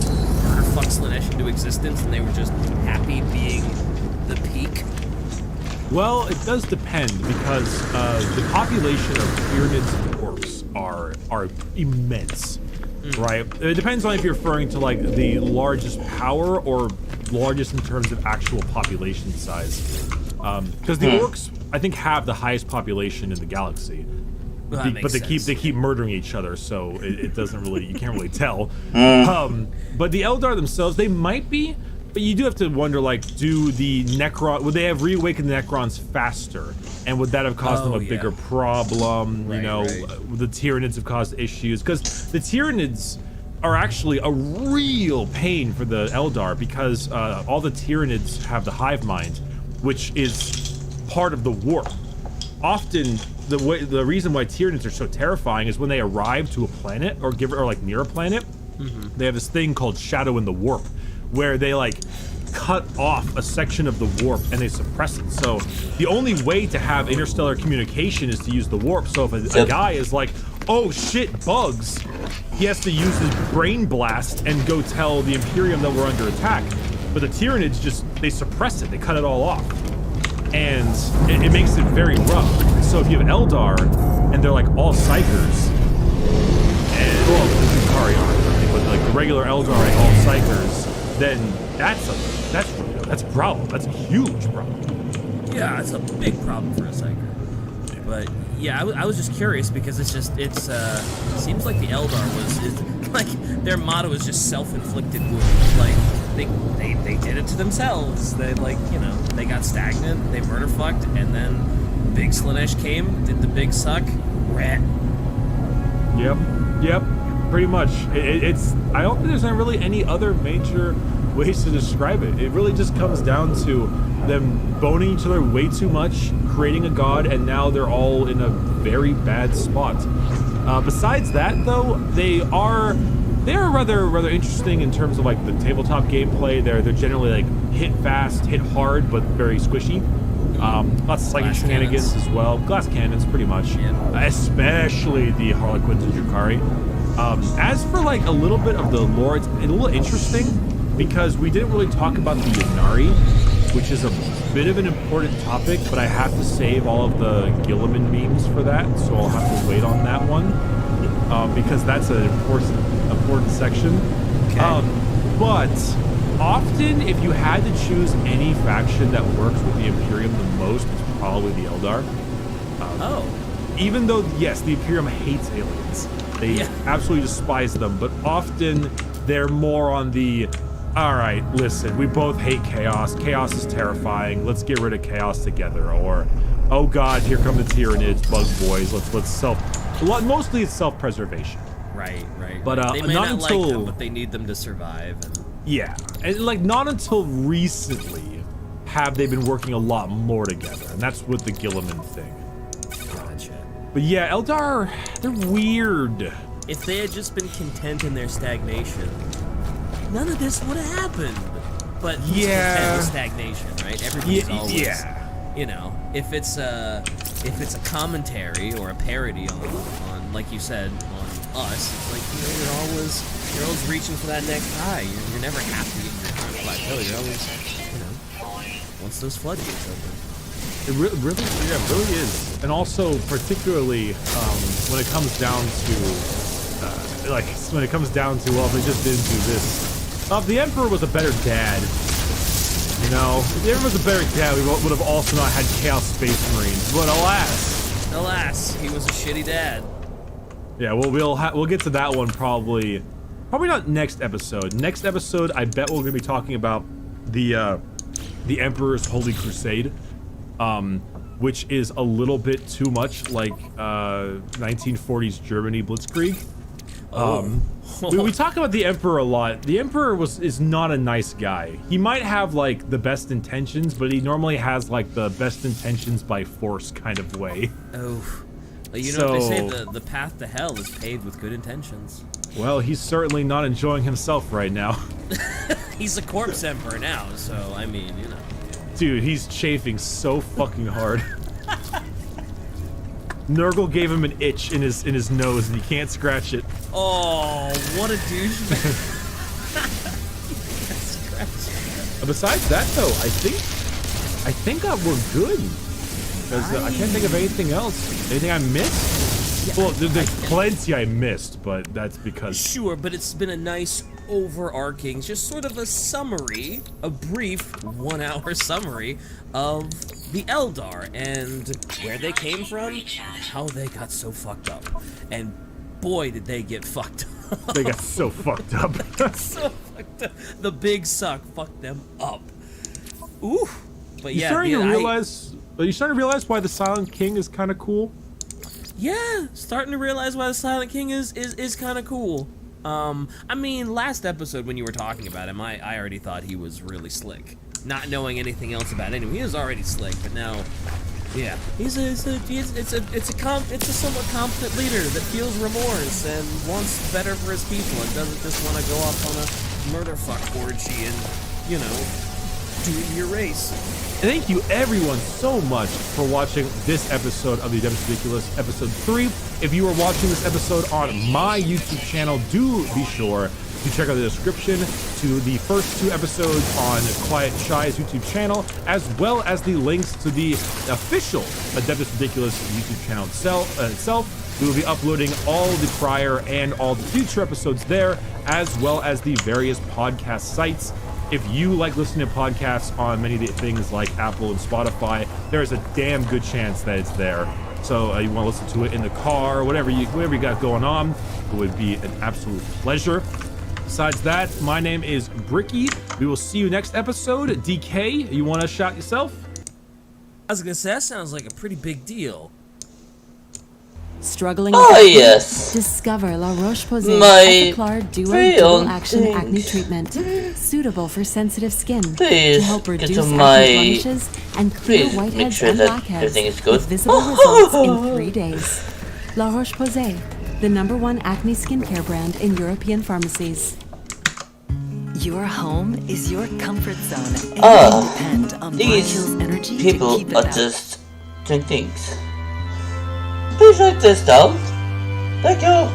murder fucked Slaanesh into existence and they were just happy being the peak? Well, it does depend, because the population of Tyranids and Orcs are immense, right? It depends on if you're referring to like the largest power or largest in terms of actual population size. Because the Orcs, I think, have the highest population in the galaxy. Well, but they keep murdering each other, so it doesn't really, you can't really tell. But the Eldar themselves, they might be, But you do have to wonder, like, would they have reawakened the Necrons faster? And would that have caused them a bigger problem? Right, you know, the Tyranids have caused issues. Because the Tyranids are actually a real pain for the Eldar, because all the Tyranids have the hive mind, which is part of the warp. Often, the reason why Tyranids are so terrifying is when they arrive to a planet or like near a planet, they have this thing called Shadow in the Warp, where they like cut off a section of the warp and they suppress it. So the only way to have interstellar communication is to use the warp. So if a guy is like, oh shit, bugs, he has to use his brain blast and go tell the Imperium that we're under attack. But the Tyranids they suppress it, they cut it all off. And it makes it very rough. So if you have Eldar and they're like all psychers, and well, the Drukhari aren't, but like the regular Eldar and all psychers, then that's a problem. That's a huge problem. Yeah, it's a big problem for a psyker. But yeah, I was just curious because it seems like the Eldar is like their motto is just self-inflicted wounds. Like they did it to themselves. They they got stagnant, they murder fucked, and then Big Slanesh came, did the big suck, rat. Yep, pretty much. I don't think there's not really any other major ways to describe it. It really just comes down to them boning each other way too much, creating a god, and now they're all in a very bad spot. Besides that, though, they are rather interesting in terms of like the tabletop gameplay. They're generally like hit fast, hit hard, but very squishy. Lots of psychic shenanigans as well. Glass cannons, pretty much. Yeah. Especially the Harlequins and Drukhari. As for like a little bit of the lore, it's a little interesting because we didn't really talk about the Yanari, which is a bit of an important topic, but I have to save all of the Gilliman memes for that, so I'll have to wait on that one because that's an important section. Okay. But often, if you had to choose any faction that works with the Imperium the most, it's probably the Eldar. Even though, yes, the Imperium hates aliens. They absolutely despise them, but often they're more on the, all right, listen, we both hate chaos. Chaos is terrifying. Let's get rid of chaos together. Or, oh God, here come the Tyranids, bug boys. Mostly it's self-preservation. Right. But they may not until like them, but they need them to survive. Yeah, and like not until recently have they been working a lot more together, and that's with the Gilliman thing. Gotcha. But yeah, Eldar, they're weird. If they had just been content in their stagnation, none of this would have happened. But who's content with stagnation, right? Everybody's always, you know, if it's a commentary or a parody on like you said, on us, it's like, you know, you're always reaching for that next high. You're never happy in your current plateau. You're always, you know, once those floodgates open. It really is. And also, particularly when it comes down to, well, they just didn't do this. If the Emperor was a better dad, you know, if the Emperor was a better dad, we would have also not had Chaos Space Marines. But alas, he was a shitty dad. Yeah, we'll get to that one probably not next episode. Next episode, I bet we're gonna be talking about the Emperor's Holy Crusade. Which is a little bit too much like 1940s Germany Blitzkrieg. We talk about the Emperor a lot. The Emperor is not a nice guy. He might have like the best intentions, but he normally has like the best intentions by force kind of way. Oh, you know, they say the path to hell is paved with good intentions. Well, he's certainly not enjoying himself right now. He's a corpse emperor now, so I mean, you know. Dude, he's chafing so fucking hard. Nurgle gave him an itch in his nose and he can't scratch it. Oh, what a douchebag. Besides that though, I think we're good. Because I can't think of anything else. Anything I missed? Yeah, well, there's plenty I missed, but that's because... Sure, but it's been a nice overarching, just sort of a summary, a brief 1-hour summary of the Eldar and where they came from, how they got so fucked up. And boy, did they get fucked up. They got so fucked up. So fucked up. The big suck fucked them up. Ooh. But You yeah, starting man, to realize? Are you starting to realize why the Silent King is kind of cool? Yeah, starting to realize why the Silent King is kind of cool. I mean, last episode when you were talking about him, I already thought he was really slick. Not knowing anything else about him, he was already slick, but now, yeah, it's a somewhat competent leader that feels remorse and wants better for his people and doesn't just want to go off on a murder fuck orgy and, you know, do your race. Thank you everyone so much for watching this episode of the Adeptus Ridiculous, episode 3. If you are watching this episode on my YouTube channel, do be sure to check out the description to the first 2 episodes on Quiet Shy's YouTube channel, as well as the links to the official Adeptus Ridiculous YouTube channel itself. We will be uploading all the prior and all the future episodes there, as well as the various podcast sites. If you like listening to podcasts on many of the things like Apple and Spotify, there is a damn good chance that it's there. So you want to listen to it in the car, whatever you got going on, it would be an absolute pleasure. Besides that, my name is Bricky. We will see you next episode. DK, you want to shout yourself? I was gonna say, that sounds like a pretty big deal. Struggling Oh, with acne? yes. Discover La Roche-Posay My Epiclar Duo very Dual own Action thing. Acne Treatment, suitable for sensitive skin Please to help get reduce to acne my- blemishes and clear Please make whiteheads sure and that blackheads everything is good. with visible results in 3 days. La Roche-Posay, the #1 acne skincare brand in European pharmacies. Your home is your comfort zone, and Ah, you can depend on Black These Hills Energy to people keep it are that. just doing things. Please write this down. Thank you.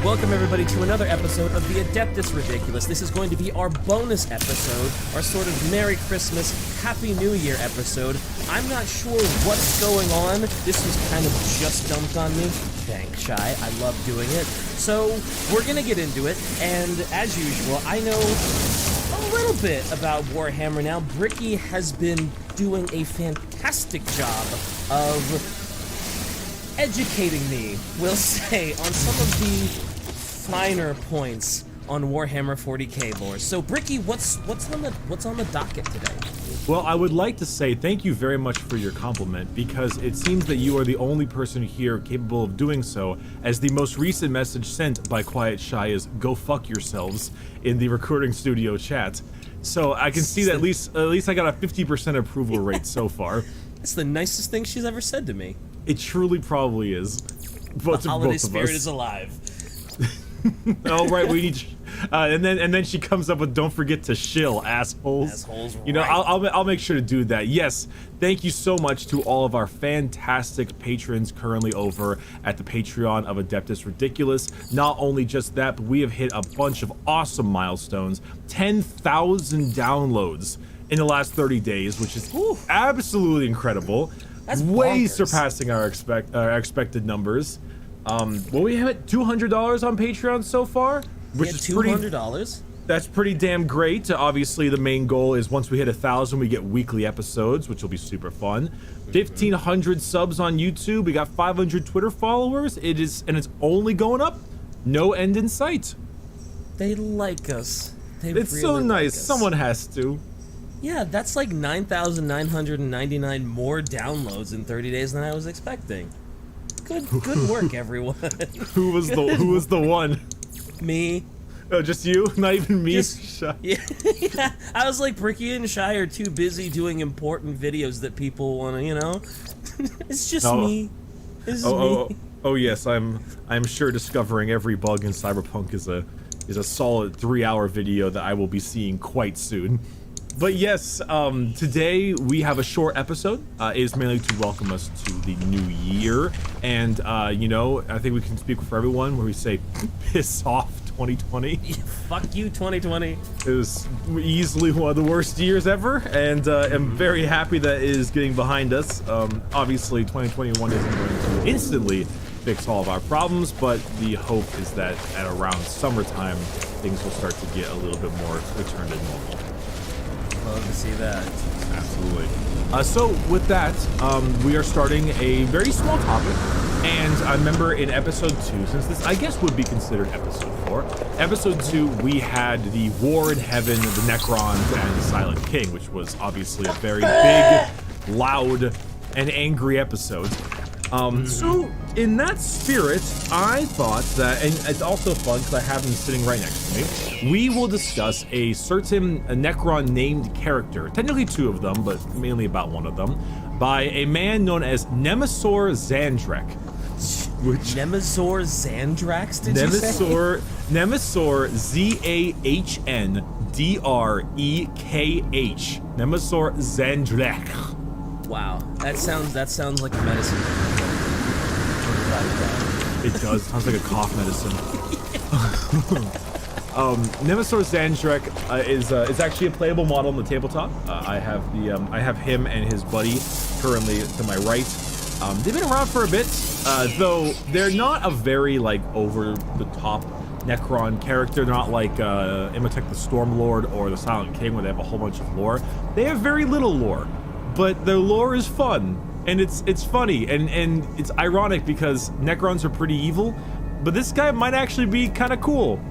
Welcome everybody to another episode of the Adeptus Ridiculous. This is going to be our bonus episode, our sort of Merry Christmas, Happy New Year episode. I'm not sure what's going on. This was kind of just dumped on me. Thanks, Shy. I love doing it. So we're gonna get into it, and as usual, I know a little bit about Warhammer now. Bricky has been doing a fantastic job of educating me, we'll say, on some of the finer points on Warhammer 40k lore. So, Bricky, what's on the docket today? Well, I would like to say thank you very much for your compliment, because it seems that you are the only person here capable of doing so, as the most recent message sent by Quiet Shy is "Go fuck yourselves" in the recording studio chat. So I can see that at least I got a 50% approval rate so far. It's the nicest thing she's ever said to me. It truly probably is. But The holiday spirit is alive. Oh right, we need. And then she comes up with "Don't forget to shill, assholes." Assholes, You know, right. I'll make sure to do that. Yes, thank you so much to all of our fantastic patrons currently over at the Patreon of Adeptus Ridiculous. Not only just that, but we have hit a bunch of awesome milestones. 10,000 downloads in the last 30 days, which is absolutely incredible. That's way bonkers. surpassing our expected numbers. Well, we have $200 on Patreon so far, which is pretty. $200. That's pretty damn great. Obviously, the main goal is once we hit 1,000, we get weekly episodes, which will be super fun. 1,500 subs on YouTube. We got 500 Twitter followers. It's only going up. No end in sight. They like us. They It's really so like nice. us. Someone has to. Yeah, that's like 9,999 more downloads in 30 days than I was expecting. Good work, everyone. Who was the one? Me. Oh, just you? Not even me? Yeah, yeah. I was like, Bricky and Shy are too busy doing important videos that people want to, you know? It's just me. It's just me. Oh yes, I'm sure discovering every bug in Cyberpunk is a solid 3-hour video that I will be seeing quite soon. But yes, today we have a short episode. It is mainly to welcome us to the new year, and you know, I think we can speak for everyone where we say, "Piss off, 2020." Fuck you, 2020. It was easily one of the worst years ever, and I'm very happy that it is getting behind us. Obviously, 2021 isn't going to instantly fix all of our problems, but the hope is that at around summertime, things will start to get a little bit more return to normal. Love to see that. Absolutely. So with that, we are starting a very small topic, and I remember in episode 2, since this I guess would be considered episode 4, episode 2 we had the War in Heaven, the Necrons, and the Silent King, which was obviously a very big, loud, and angry episode. So in that spirit, I thought that, and it's also fun because I have them sitting right next to me, we will discuss a certain Necron named character, technically 2 of them, but mainly about one of them, by a man known as Nemasor Zandrek. Which Nemasor Zandrax, did you say? Nemasor Zandrekh. Nemasor Zandrek. Wow, that sounds like a medicine. It does. Sounds like a cough medicine. Nemasor Zandrek is actually a playable model on the tabletop. I have him and his buddy currently to my right. They've been around for a bit, though they're not a very like over the top Necron character. They're not like Imhotep the Stormlord or the Silent King where they have a whole bunch of lore. They have very little lore, but their lore is fun. And it's funny, and it's ironic because Necrons are pretty evil, but this guy might actually be kind of cool.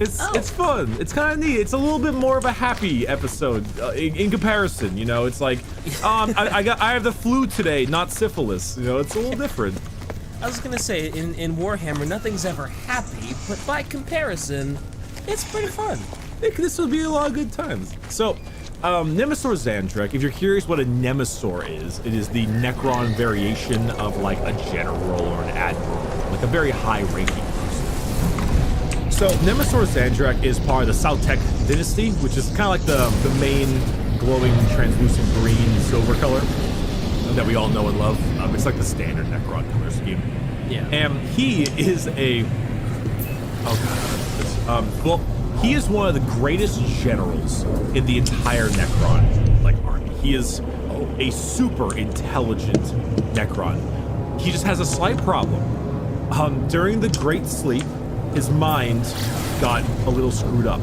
It's fun. It's kind of neat. It's a little bit more of a happy episode in comparison. You know, it's like I have the flu today, not syphilis. You know, it's a little different. I was gonna say in Warhammer, nothing's ever happy, but by comparison, it's pretty fun. This will be a lot of good times. So. Nemasor Zandrek, if you're curious what a Nemasor is, it is the Necron variation of like a general or an admiral, like a very high-ranking person. So Nemasor Zandrek is part of the Saltek dynasty, which is kind of like the main glowing translucent green silver color that we all know and love. It's like the standard Necron color scheme. Yeah. And he is a he is one of the greatest generals in the entire Necron army. He is a super intelligent Necron. He just has a slight problem. During the Great Sleep, his mind got a little screwed up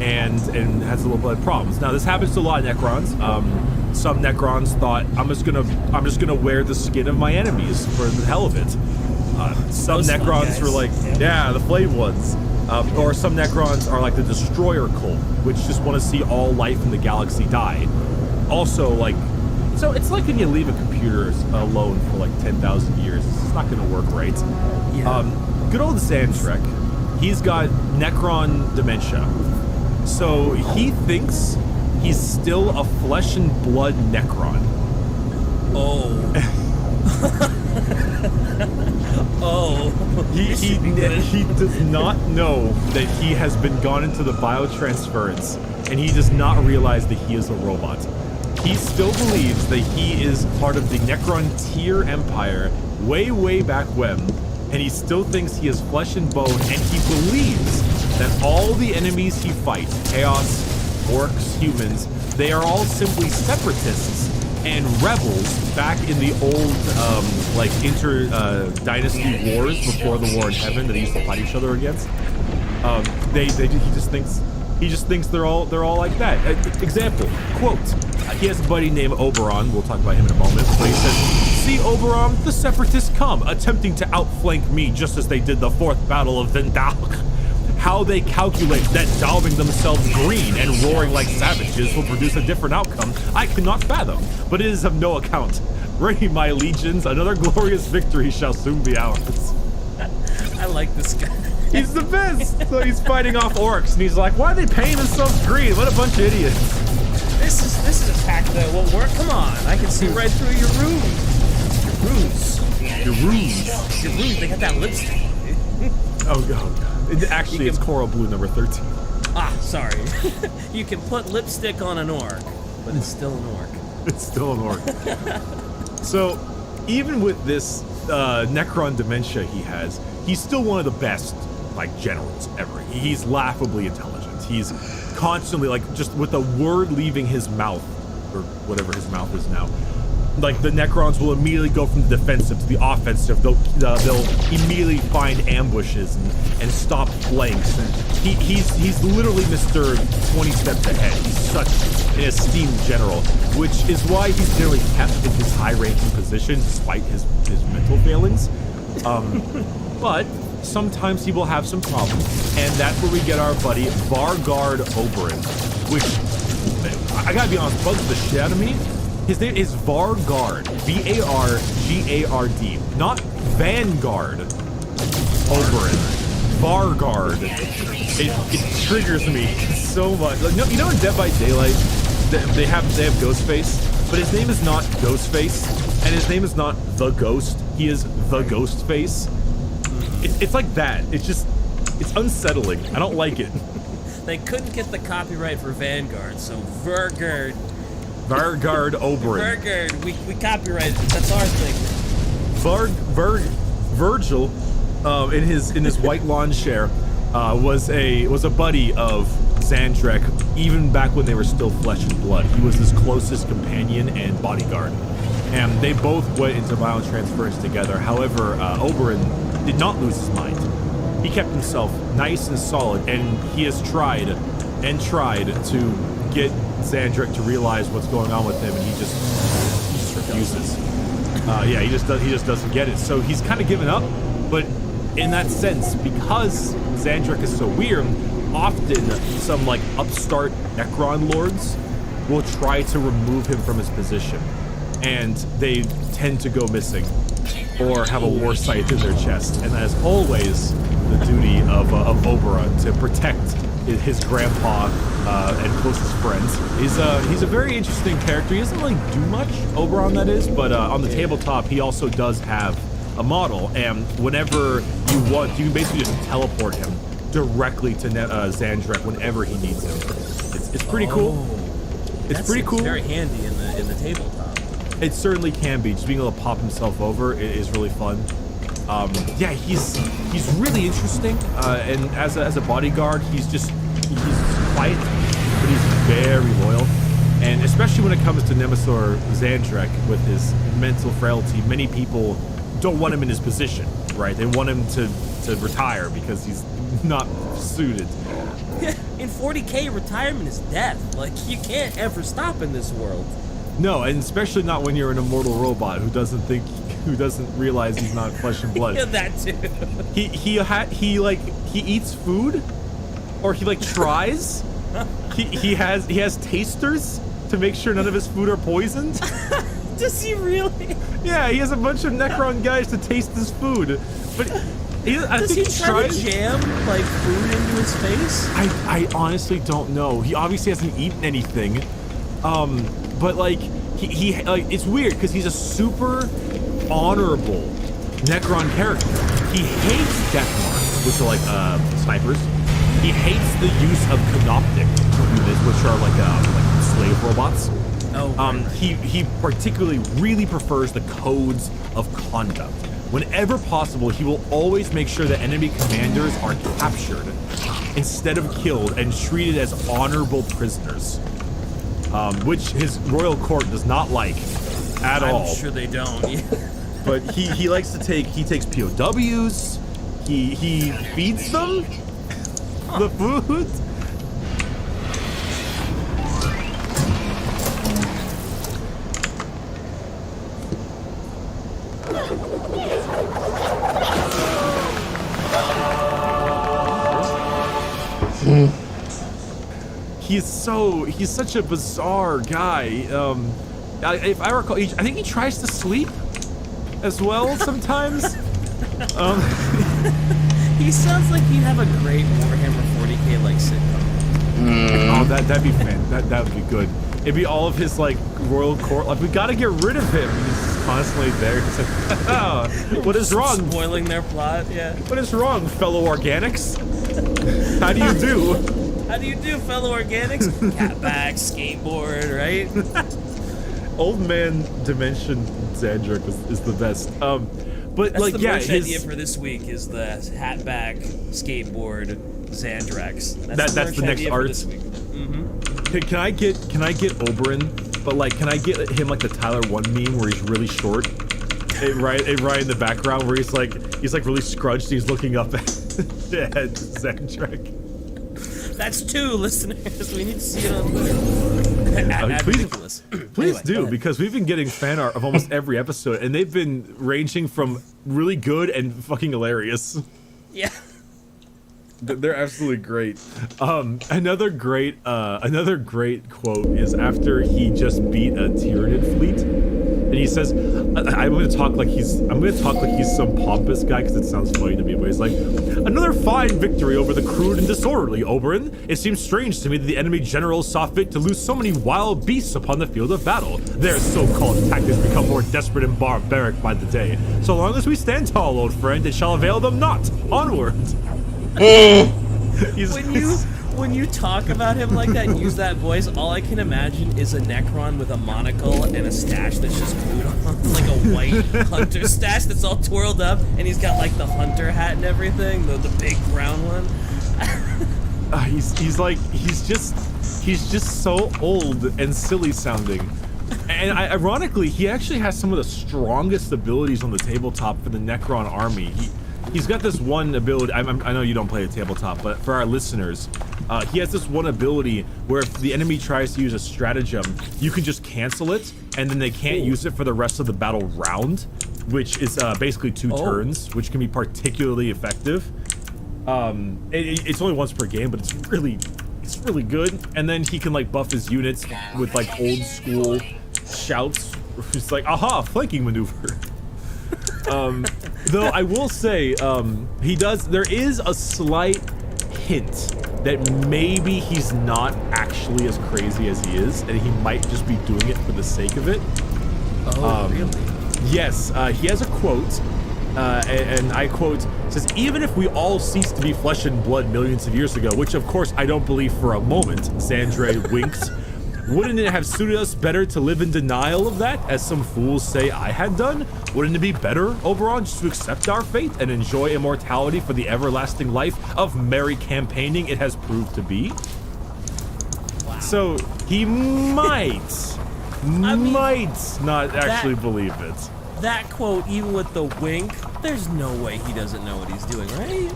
and has a little bit of problems. Now this happens to a lot of Necrons. Some Necrons thought, I'm just gonna wear the skin of my enemies for the hell of it. Some Necrons were like, yeah, the flayed ones. Or some Necrons are like the Destroyer cult, which just want to see all life in the galaxy die. Also, so it's like when you leave a computer alone for like 10,000 years. It's not going to work right. Yeah. Good old Zandrek, he's got Necron dementia. So he thinks he's still a flesh and blood Necron. Oh. He does not know that he has been gone into the biotransference, and he does not realize that he is a robot. He still believes that he is part of the Necron tier empire way back when, and he still thinks he is flesh and bone, and he believes that all the enemies he fights, Chaos, Orcs, humans, they are all simply separatists and rebels back in the old inter-dynasty wars before the War in Heaven that they used to fight each other against. He just thinks they're all like that. Example, quote, he has a buddy named Oberon, we'll talk about him in a moment, but he says, "See, Oberon, the separatists come, attempting to outflank me just as they did the 4th Battle of Vendalk. How they calculate that daubing themselves green and roaring like savages will produce a different outcome, I cannot fathom, but it is of no account. Ready, my legions, another glorious victory shall soon be ours." I like this guy. He's the best. So he's fighting off orcs, and he's like, "Why are they painting themselves green? What a bunch of idiots." This is a pack that won't work. Come on, I can see right through your ruse. Your ruse. They got that lipstick. Oh god. Actually, it's Coral Blue number 13. Ah, sorry. You can put lipstick on an orc, but it's still an orc. It's still an orc. So, even with this Necron dementia he has, he's still one of the best, generals ever. He's laughably intelligent. He's constantly, just with a word leaving his mouth, or whatever his mouth is now, like the Necrons will immediately go from the defensive to the offensive. They'll immediately find ambushes and stop flanks. And he's literally Mr. 20 steps ahead. He's such an esteemed general, which is why he's generally kept in his high-ranking position despite his mental failings. But sometimes he will have some problems, and that's where we get our buddy Vargard Oberyn, which, I gotta be honest, bugs the shit out of me. His name is Vargard, V-A-R-G-A-R-D, not Vanguard Oberyn. Vargard. It triggers me so much. Like, you know in Dead by Daylight, they have Ghostface, but his name is not Ghostface, and his name is not The Ghost. He is The Ghostface. It's like that. It's unsettling. I don't like it. They couldn't get the copyright for Vanguard, so Vargard Oberyn. Vargard, we copyrighted it. That's our thing. Virgil, in his white lawn chair, was a buddy of Xandrek, even back when they were still flesh and blood. He was his closest companion and bodyguard, and they both went into violent transference together. However, Oberyn did not lose his mind. He kept himself nice and solid, and he has tried to get Xandrek to realize what's going on with him, and he just refuses. He just doesn't get it. So he's kind of given up. But in that sense, because Xandrek is so weird, often some like upstart Necron lords will try to remove him from his position, and they tend to go missing or have a war scythe in their chest. And that is always the duty of Oberyn, to protect his grandpa and closest friends. He's a very interesting character. He doesn't really do much, Oberyn that is, but on the tabletop he also does have a model, and whenever you want, you can basically just teleport him directly to Xandrek whenever he needs him. It's pretty cool. It's pretty cool. Very handy in the tabletop. It certainly can be. Just being able to pop himself over is really fun. He's really interesting, and as a bodyguard, he's quiet, but he's very loyal. And especially when it comes to Nemesor Xandrek with his mental frailty, many people don't want him in his position, right? They want him to retire because he's not suited. In 40K, retirement is death. Like, you can't ever stop in this world. No, and especially not when you're an immortal robot who doesn't realize he's not flesh and blood. Yeah, that too. He eats food, or he tries. he has tasters to make sure none of his food are poisoned. Does he really? Yeah, he has a bunch of Necron guys to taste his food, but does he try to jam food into his face? I honestly don't know. He obviously hasn't eaten anything. But he it's weird because he's a super honorable Necron character. He hates death marks, which are snipers. He hates the use of canoptic units, which are like slave robots. Oh. Right. He particularly really prefers the codes of conduct. Whenever possible, he will always make sure that enemy commanders are captured instead of killed and treated as honorable prisoners. Which his royal court does not like at all. I'm sure they don't. But he likes to takes POWs. He feeds them the food. He's such a bizarre guy. If I recall, I think he tries to sleep as well sometimes. He sounds like he'd have a great Warhammer 40K sitcom. Oh, that'd be that would be good. It'd be all of his royal court. We gotta get rid of him. He's constantly there. He's oh, what is wrong? Spoiling their plot. Yeah. What is wrong, fellow organics? How do you do? How do you do, fellow organics? Catback, skateboard, right? Old man Dimension Xandrek is the best. But that's the merch idea for this week is the hatback, skateboard, Xandrex. That's the next art. Mm-hmm. Can I get Oberyn but like, can I get him like the Tyler 1 meme where he's really short? Right in the background where he's like really scrunched. He's looking up at Zandrek. That's 2 listeners. We need to see it on Twitter. Please Anyway, do, because we've been getting fan art of almost every episode, and they've been ranging from really good and fucking hilarious. Yeah. They're absolutely great. Another great quote is after he just beat a Tyranid fleet, and he says, "I'm going to talk like he's some pompous guy because it sounds funny to me." But he's like, "Another fine victory over the crude and disorderly, Oberyn. It seems strange to me that the enemy generals saw fit to lose so many wild beasts upon the field of battle. Their so-called tactics become more desperate and barbaric by the day. So long as we stand tall, old friend, it shall avail them not. Onward." When you talk about him like that and use that voice, all I can imagine is a Necron with a monocle and a stash that's just glued on, like a white hunter stash that's all twirled up, and he's got like the hunter hat and everything, the big brown one. He's just so old and silly sounding. And ironically, he actually has some of the strongest abilities on the tabletop for the Necron army. He's got this one ability. I know you don't play the tabletop, but for our listeners, he has this one ability where if the enemy tries to use a stratagem, you can just cancel it, and then they can't use it for the rest of the battle round, which is basically 2 turns, which can be particularly effective. It's only once per game, but it's really good. And then he can like buff his units with like old school shouts. It's like, aha, flanking maneuver. Though I will say, there is a slight hint that maybe he's not actually as crazy as he is, and he might just be doing it for the sake of it. Oh, really? Yes, he has a quote, and I quote, says, "Even if we all ceased to be flesh and blood millions of years ago," which of course I don't believe for a moment, Zandre winks, "wouldn't it have suited us better to live in denial of that, as some fools say I had done? Wouldn't it be better, Oberon, just to accept our fate and enjoy immortality for the everlasting life of merry campaigning it has proved to be?" Wow. So he might not actually believe it. That quote, even with the wink, there's no way he doesn't know what he's doing, right?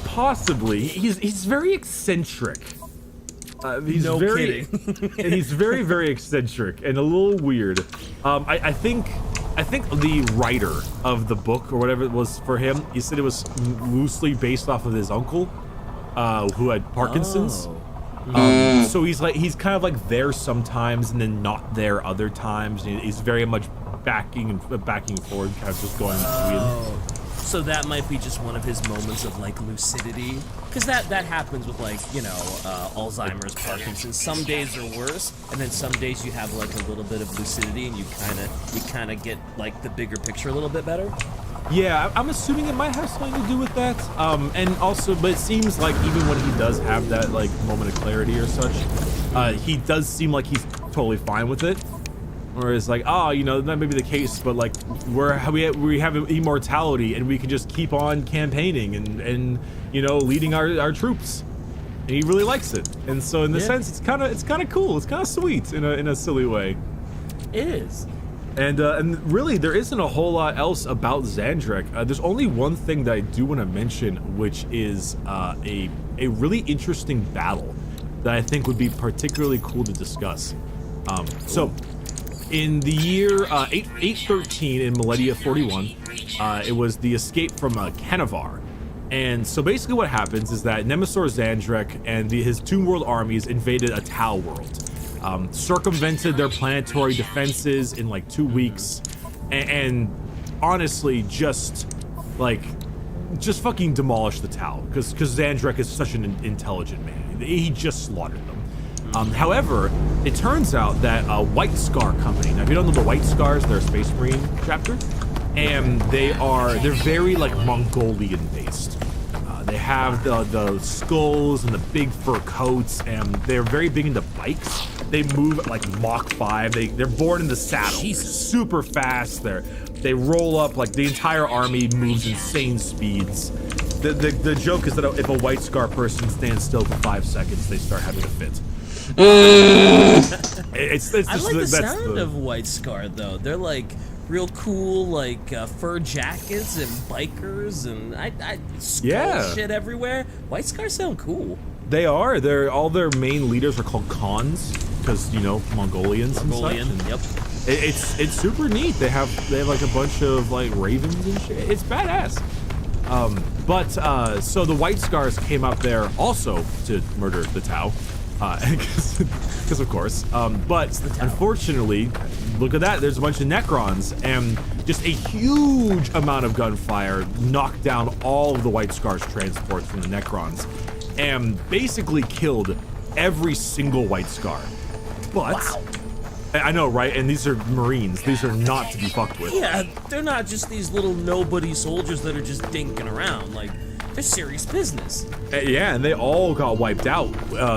Possibly. He's very eccentric. He's very very eccentric and a little weird. I think the writer of the book or whatever it was for him, he said it was loosely based off of his uncle, who had Parkinson's. So he's kind of like there sometimes and then not there other times. He's very much backing forward, kind of just going between. So that might be just one of his moments of like lucidity, because that happens with like, you know, Alzheimer's, Parkinson's. Some days are worse, and then some days you have like a little bit of lucidity, and you kind of get like the bigger picture a little bit better. Yeah, I'm assuming it might have something to do with that. And also, but it seems like even when he does have that like moment of clarity or such, he does seem like he's totally fine with it. Or it's like, you know, that may be the case, but like we have immortality and we can just keep on campaigning and you know, leading our troops. And he really likes it. And so in the sense, it's kind of cool. It's kind of sweet in a silly way. It is. And really, there isn't a whole lot else about Zandrek. There's only one thing that I do want to mention, which is a really interesting battle that I think would be particularly cool to discuss. So, in the year 813 in Millennia 41, it was the escape from Canavar. And so basically what happens is that Nemesis Zandrek and his Tomb World armies invaded a Tau world. Circumvented their planetary defenses in like 2 weeks, and honestly just fucking demolished the Tau, because Zandrek is such an intelligent man. He just slaughtered them. However, it turns out that White Scar Company, now if you don't know the White Scars, they're a Space Marine chapter, and they're very like Mongolian based. They have the skulls and the big fur coats, and they're very big into bikes. They move at like Mach 5. They're born in the saddle. They're super fast. They roll up, like the entire army moves insane speeds. The joke is that if a White Scar person stands still for 5 seconds, they start having a fit. It's I just like the that's sound of White Scar though. They're like real cool, like fur jackets and bikers and skull shit everywhere. White Scars sound cool. They are. All their main leaders are called Khans because Mongolians and such. And yep. It's super neat. They have like a bunch of like ravens and shit. It's badass. So the White Scars came out there also to murder the Tau, because of course. But unfortunately, look at that. There's a bunch of Necrons, and just a huge amount of gunfire knocked down all of the White Scars transports from the Necrons, and basically killed every single White Scar. But wow. I know, right? And these are Marines. These are not to be fucked with. Yeah, they're not just these little nobody soldiers that are just dinking around. Like, they're serious business. Yeah, and they all got wiped out.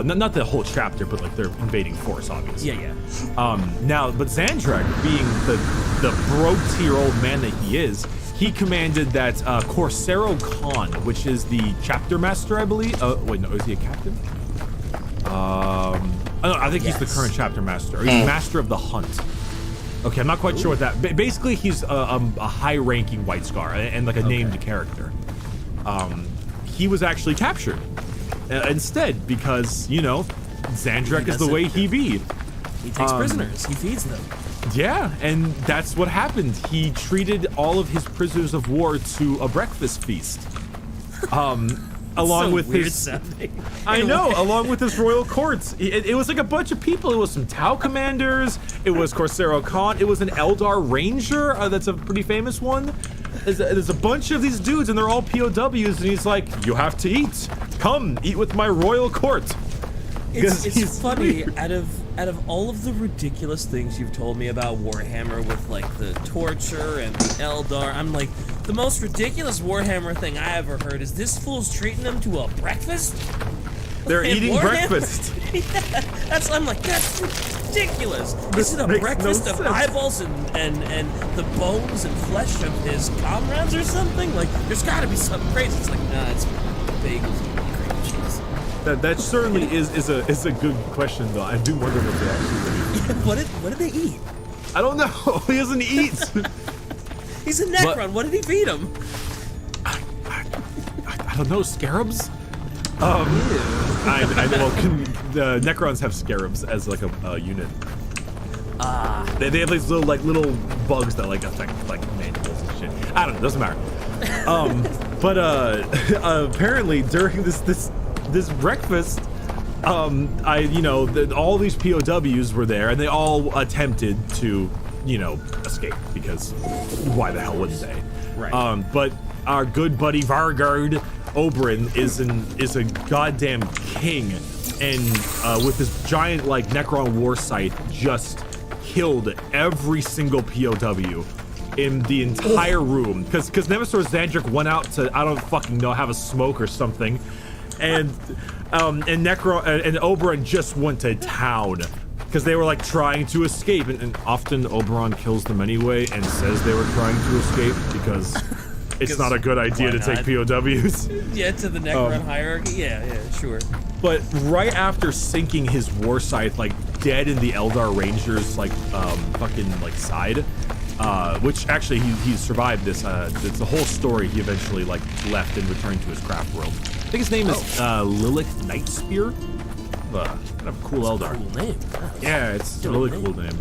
Not the whole chapter, but like their invading force, obviously. Yeah. But Xandrak, being the broke-tier old man that he is, he commanded that Corsaro Khan, which is the chapter master, I believe. Wait, no, is he a captain? I think he's the current chapter master. Or he's master of the hunt. Okay, I'm not quite sure what that. Basically, he's a high-ranking White Scar and like a named character. He was actually captured instead because Xandrak is the way he be. He takes prisoners. He feeds them. Yeah, and that's what happened. He treated all of his prisoners of war to a breakfast feast. Along with his, I know, along with his royal courts. It was like a bunch of people. It was some Tau commanders. It was Corsaro Khan. It was an Eldar Ranger. That's a pretty famous one. There's a bunch of these dudes, and they're all POWs. And he's like, "You have to eat. Come eat with my royal court." It's funny. Out of all of the ridiculous things you've told me about Warhammer, with like the torture and the Eldar, I'm like, the most ridiculous Warhammer thing I ever heard is this fool's treating them to a breakfast. They're eating breakfast. I'm like, that's ridiculous. This is a breakfast of eyeballs and the bones and flesh of his comrades or something. Like, there's got to be something crazy. It's like, nah, it's bagels and cream cheese. That certainly is a good question, though. I do wonder what they actually eat. What did they eat? I don't know. He doesn't eat. He's a Necron. What did he feed him? I don't know. Scarabs? I know. The Necrons have scarabs as like a unit. They have these little bugs that like affect like mandibles and shit. I don't know. Doesn't matter. But apparently during this breakfast, all these POWs were there, and they all attempted to, escape, because why the hell wouldn't they? Right. But our good buddy Vargard Oberyn is a goddamn king, and with his giant like Necron war scythe, just killed every single POW in the entire room, because Nemesis Xandrak went out to, I don't fucking know, have a smoke or something. And Necron and Oberyn just went to town because they were like trying to escape, and often Oberyn kills them anyway and says they were trying to escape because it's not a good idea to take POWs. Yeah, to the Necron hierarchy. Yeah, sure. But right after sinking his war scythe, like dead in the Eldar Rangers fucking like side, which actually he survived this. It's the whole story. He eventually like left and returned to his craft world. I think his name is Lilith Nightspear. Kind of a cool Eldar. Cool name. Yeah, it's a really cool name.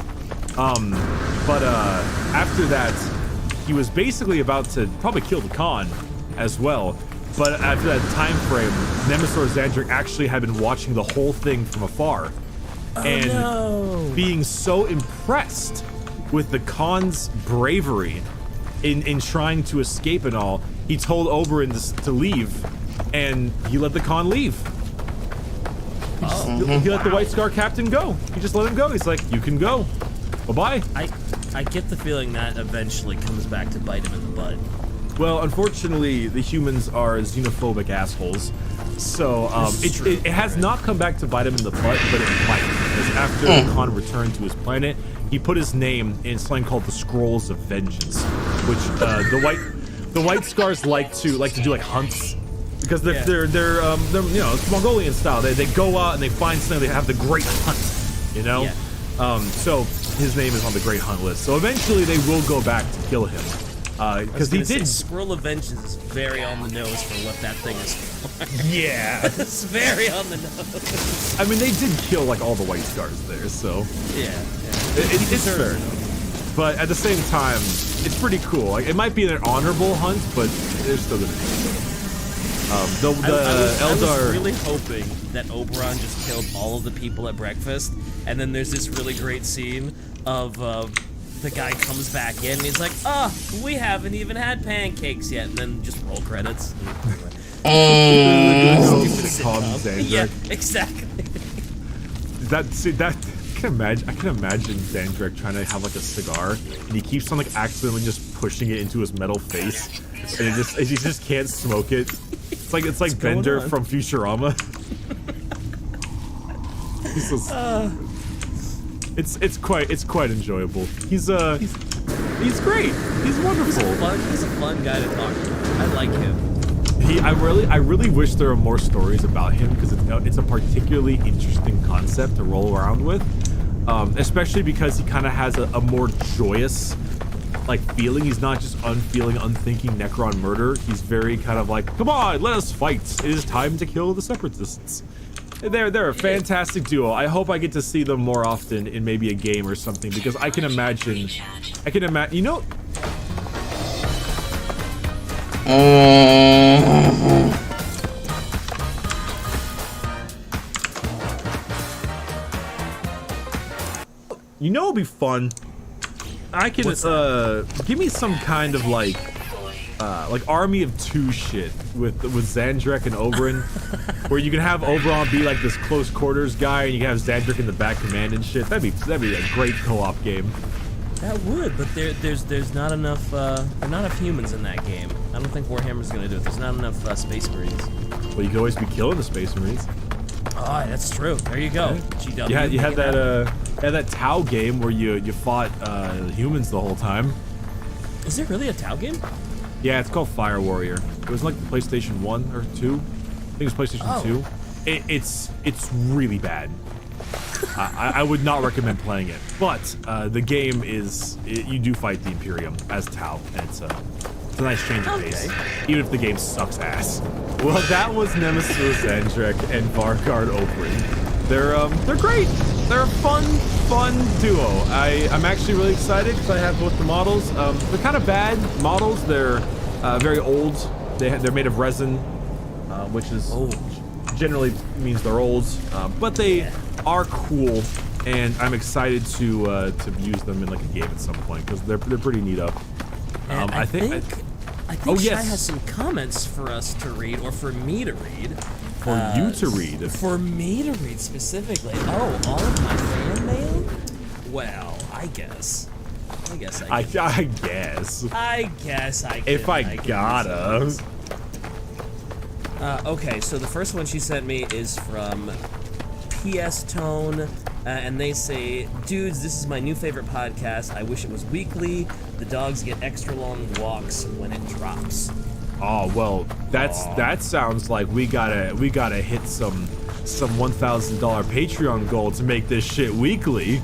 But after that, he was basically about to probably kill the Khan as well. But after that time frame, Nemesis Xandrak actually had been watching the whole thing from afar, being so impressed with the Khan's bravery in trying to escape and all, he told Oberyn to leave. And he let the Khan leave. He let the White Scar captain go. He just let him go. He's like, you can go. Bye-bye. I get the feeling that eventually comes back to bite him in the butt. Well, unfortunately, the humans are xenophobic assholes. So it has not come back to bite him in the butt, but it might. Because after the Khan returned to his planet, he put his name in something called the Scrolls of Vengeance, which the White Scars like to do like hunts because they're you know, it's Mongolian style. They go out and they find something. They have the Great Hunt, you know. Yeah. So his name is on the Great Hunt list. So eventually they will go back to kill him. Because he did. Scroll of Vengeance is very on the nose for what that thing is for. Yeah. It's very on the nose. I mean, they did kill like all the White Scars there, so Yeah. it's fair enough. But at the same time, it's pretty cool. Like, it might be an honorable hunt, but they're still gonna be killed. I was really hoping that Oberon just killed all of the people at breakfast, and then there's this really great scene of the guy comes back in and he's like, "Oh, we haven't even had pancakes yet," and then just roll credits. Yeah, exactly. I can imagine Xandric trying to have like a cigar, and he keeps on like accidentally just pushing it into his metal face, and he just can't smoke it. It's like Bender from Futurama. It's quite enjoyable. He's great. He's wonderful. He's a fun guy to talk to. I like him. I really wish there were more stories about him, because it's a particularly interesting concept to roll around with, especially because he kind of has a more joyous like feeling. He's not just unfeeling, unthinking Necron murder. He's very kind of like, come on, let us fight. It is time to kill the Separatists. They're a fantastic duo. I hope I get to see them more often in maybe a game or something, because I can imagine, you know. You know, it'd be fun. I can give me some kind of like Army of Two shit with Xandric and Oberon, where you can have Oberon be like this close quarters guy, and you can have Xandric in the back command and shit. That'd be a great co-op game. That would, but there's not enough humans in that game. I don't think Warhammer's gonna do it. There's not enough Space Marines. Well, you could always be killing the Space Marines. Oh, that's true. There you go. GW. You had that Tau game where you fought humans the whole time. Is there really a Tau game? Yeah, it's called Fire Warrior. It was like the PlayStation 1 or 2. I think it was PlayStation 2. It's really bad. I would not recommend playing it. But the game you do fight the Imperium as Tau, and it's a nice change of pace, even if the game sucks ass. Well, that was Nemesis Xandric and Vargard Oberon. They're great. They're a fun duo. I'm actually really excited because I have both the models. They're kind of bad models. They're very old. They're made of resin, which is generally means they're old. But they are cool, and I'm excited to use them in like a game at some point, because they're pretty neat up. I think Shai has some comments for us to read, or for me to read. For you to read. For me to read specifically. Oh, all of my fan mail? Well, I guess I guess. I guess I can. If I gotta. Okay, so the first one she sent me is from PS Tone, and they say, "Dudes, this is my new favorite podcast. I wish it was weekly. The dogs get extra long walks when it drops." Oh well, that sounds like we gotta hit some $1,000 Patreon goal to make this shit weekly.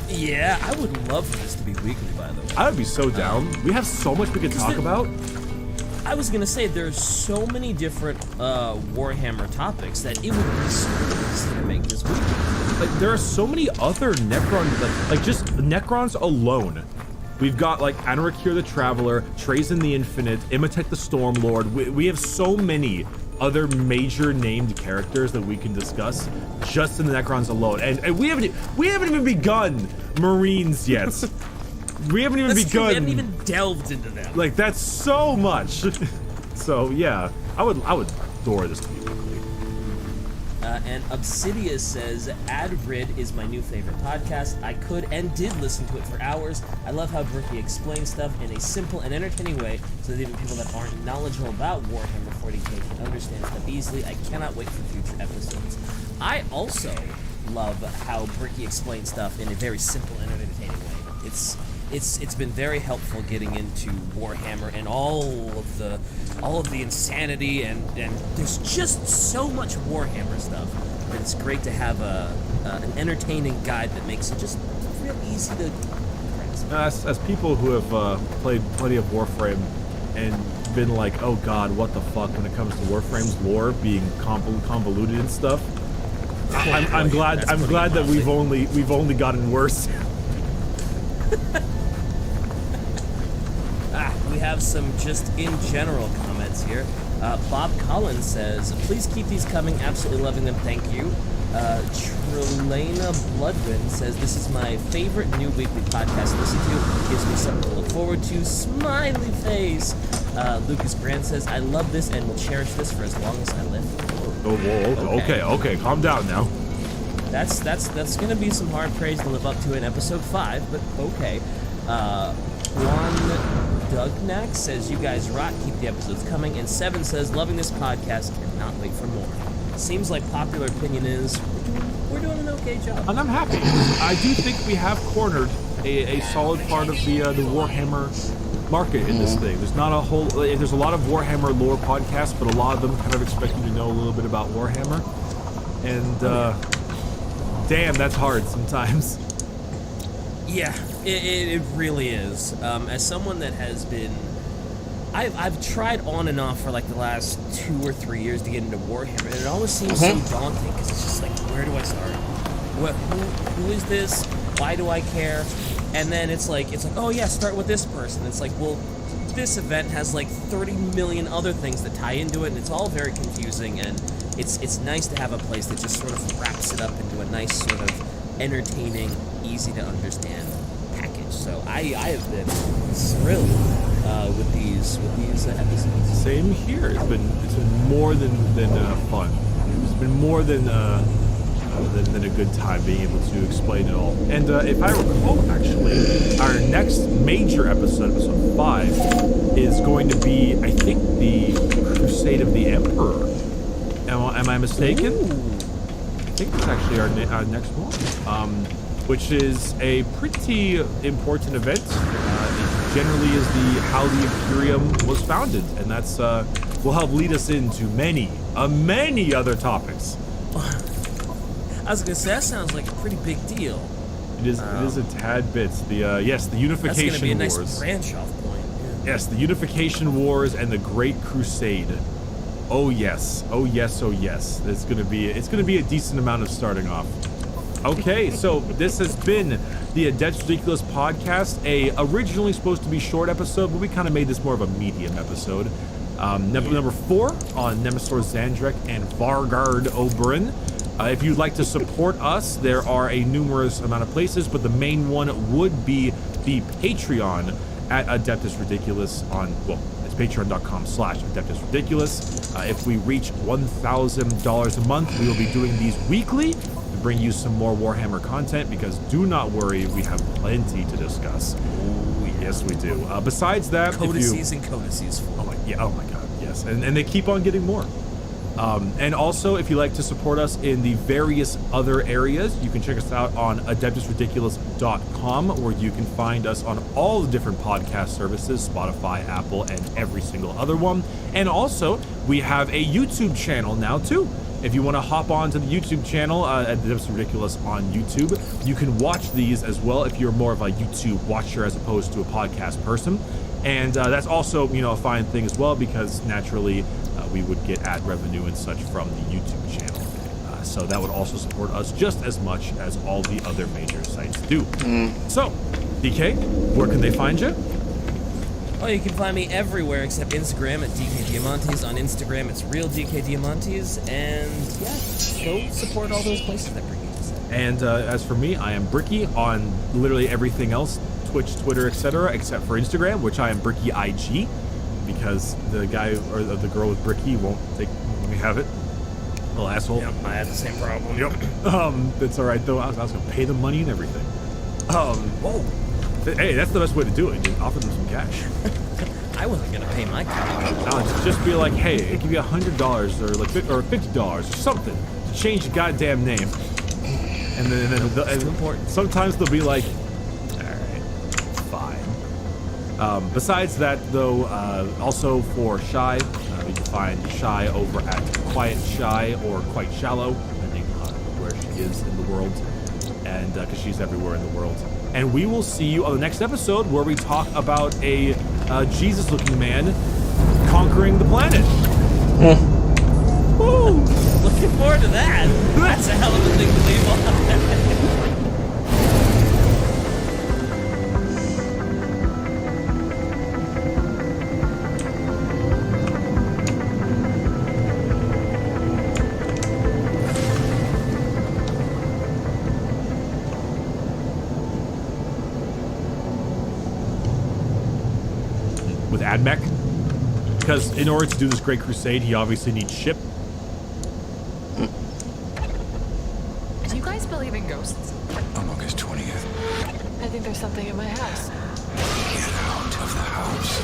Yeah, I would love for this to be weekly, by the way. I would be so down. We have so much we could talk about. I was gonna say, there's so many different Warhammer topics that it would be so easy to make this weekly. Like, there are so many other Necrons, like just Necrons alone. We've got like Anarchir the Traveler, Trazen the Infinite, Imitek the Stormlord. We have so many other major named characters that we can discuss just in the Necrons alone, and we haven't even begun Marines yet. We haven't even begun. True. We haven't even delved into them. Like, that's so much. So yeah, I would adore this to be weekly. And Obsidia says, Adrid is my new favorite podcast. I could and did listen to it for hours. I love how Bricky explains stuff in a simple and entertaining way so that even people that aren't knowledgeable about Warhammer 40k can understand stuff easily. I cannot wait for future episodes. I also love how Bricky explains stuff in a very simple and entertaining way. it's been very helpful getting into Warhammer and all of the insanity and there's just so much Warhammer stuff that it's great to have an entertaining guide that makes it just real easy to grasp. As people who have played plenty of Warframe and been like, oh god, what the fuck when it comes to Warframe's lore being convoluted and stuff, I'm glad that we've only gotten worse. We have some just in general comments here. Bob Collins says, please keep these coming, absolutely loving them, thank you. Trilena Bloodwind says, this is my favorite new weekly podcast to listen to. Gives me something to look forward to. Smiley face. Lucas Grant says, I love this and will cherish this for as long as I live. Okay, calm down now. That's gonna be some hard praise to live up to in episode 5, but okay. Juan Dugnack says, you guys rock, keep the episodes coming. And 7 says, loving this podcast, cannot wait for more. Seems like popular opinion is we're doing an okay job. And I'm happy. I do think we have cornered a solid part of the Warhammer market in this thing. There's not a whole, there's a lot of Warhammer lore podcasts, but a lot of them kind of expect you to know a little bit about Warhammer. And damn, that's hard sometimes. Yeah, it really is. As someone that has been, I've tried on and off for like the last 2 or 3 years to get into Warhammer, and it always seems so daunting because it's just like, where do I start? Who is this? Why do I care? And then it's like, oh yeah, start with this person. It's like, well, this event has like 30 million other things that tie into it, and it's all very confusing. And it's nice to have a place that just sort of wraps it up into a nice sort of entertaining, easy to understand package. So I have been thrilled with these episodes. Same here. It's been more than fun. It's been more than a good time being able to explain it all. And if I recall, actually, our next major episode 5, is going to be, I think, the Crusade of the Emperor. Am I mistaken? Ooh. I think it's actually our next one, which is a pretty important event. It generally is how the Imperium was founded, and that's will help lead us into many other topics. I was gonna say, that sounds like a pretty big deal. It is a tad bit. The Unification That's gonna be a Wars. nice branch off point. Yeah. Yes, the Unification Wars and the Great Crusade. Oh yes. It's gonna be a decent amount of starting off. Okay, so this has been the That's Ridiculous podcast. Originally supposed to be short episode, but we kind of made this more of a medium episode. Number 4 on Nemesor Zandrek and Vargard Oberyn. If you'd like to support us, there are a numerous amount of places, but the main one would be the Patreon at Adeptus Ridiculous it's patreon.com/Adeptus Ridiculous. If we reach $1,000 a month, we will be doing these weekly to bring you some more Warhammer content, because do not worry, we have plenty to discuss. Ooh, yes, we do. Besides that, Codices and codices. Oh my god, yes. And they keep on getting more. And also, if you like to support us in the various other areas, you can check us out on adeptusridiculous.com, where you can find us on all the different podcast services, Spotify, Apple, and every single other one. And also, we have a YouTube channel now, too. If you want to hop on to the YouTube channel, at Adeptus Ridiculous on YouTube, you can watch these as well if you're more of a YouTube watcher as opposed to a podcast person. And that's also, a fine thing as well, because naturally, we would get ad revenue and such from the YouTube channel. So that would also support us just as much as all the other major sites do. So, DK, where can they find you? Oh, you can find me everywhere except Instagram at DK Diamantes. On Instagram, it's real DK Diamantes. And yeah, go support all those places that bring you to that. And as for me, I am Bricky on literally everything else, Twitch, Twitter, etc., except for Instagram, which I am Bricky IG. Because the guy or the girl with Bricky won't let me have it. Little asshole. Yep, I had the same problem. Yep. That's all right though. I was gonna pay them money and everything. Hey, that's the best way to do it. Just offer them some cash. I wasn't gonna pay my car. No, just be like, hey, I'll give you $100 or $50 or something to change the goddamn name. And then It's too important. Sometimes they'll be like, all right, Besides that, though, also for Shy, you can find Shy over at Quiet Shy or Quite Shallow, depending on where she is in the world, and because she's everywhere in the world. And we will see you on the next episode where we talk about a Jesus-looking man conquering the planet. Woo! Looking forward to that. That's a hell of a thing to leave on. With Admech, because in order to do this great crusade, he obviously needs ship. Do you guys believe in ghosts? On August 20th, I think there's something in my house. get out of the house.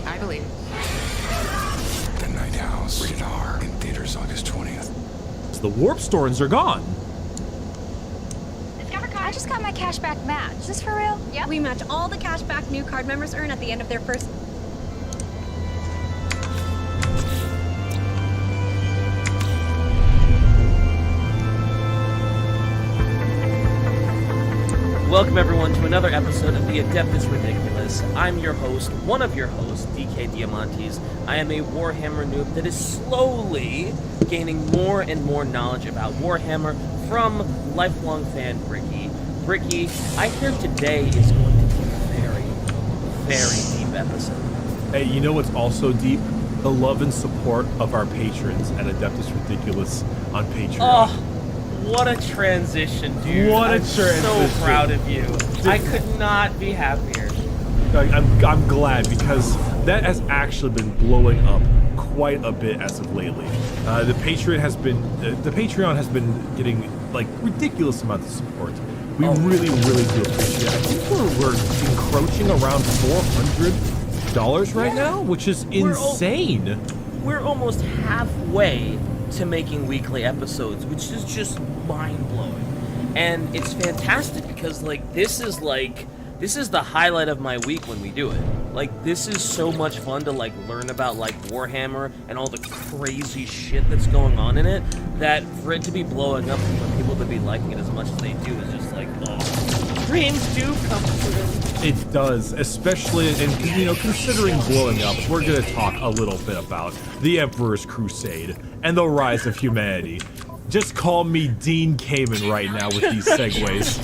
I believe. The Night House, rated R, in theaters August 20th. The warp storms are gone. I just got my cashback match. Is this for real? Yep. We match all the cashback new card members earn at the end of their first... Welcome everyone to another episode of The Adeptus Ridiculous. I'm your host, one of your hosts, DK Diamantes. I am a Warhammer noob that is slowly gaining more and more knowledge about Warhammer from lifelong fan Bricky. Bricky, I hear today is going to be a very, very deep episode. Hey, you know what's also deep? The love and support of our patrons at Adeptus Ridiculous on Patreon. Oh, what a transition, dude. What a I'm transition. so proud of you. I could not be happier. I'm glad, because that has actually been blowing up quite a bit as of lately. The Patreon has been getting like ridiculous amounts of support. We really do appreciate it. I think we're encroaching around $400 right now, which is insane. We're almost halfway to making weekly episodes, which is just mind-blowing. And it's fantastic because this is the highlight of my week when we do it. Like, this is so much fun to learn about Warhammer and all the crazy shit that's going on in it, that for it to be blowing up and for people to be liking it as much as they do is just dreams do come true. It does, especially, and considering blowing up, we're gonna talk a little bit about the Emperor's Crusade and the rise of humanity. Just call me Dean Kamen right now with these segues.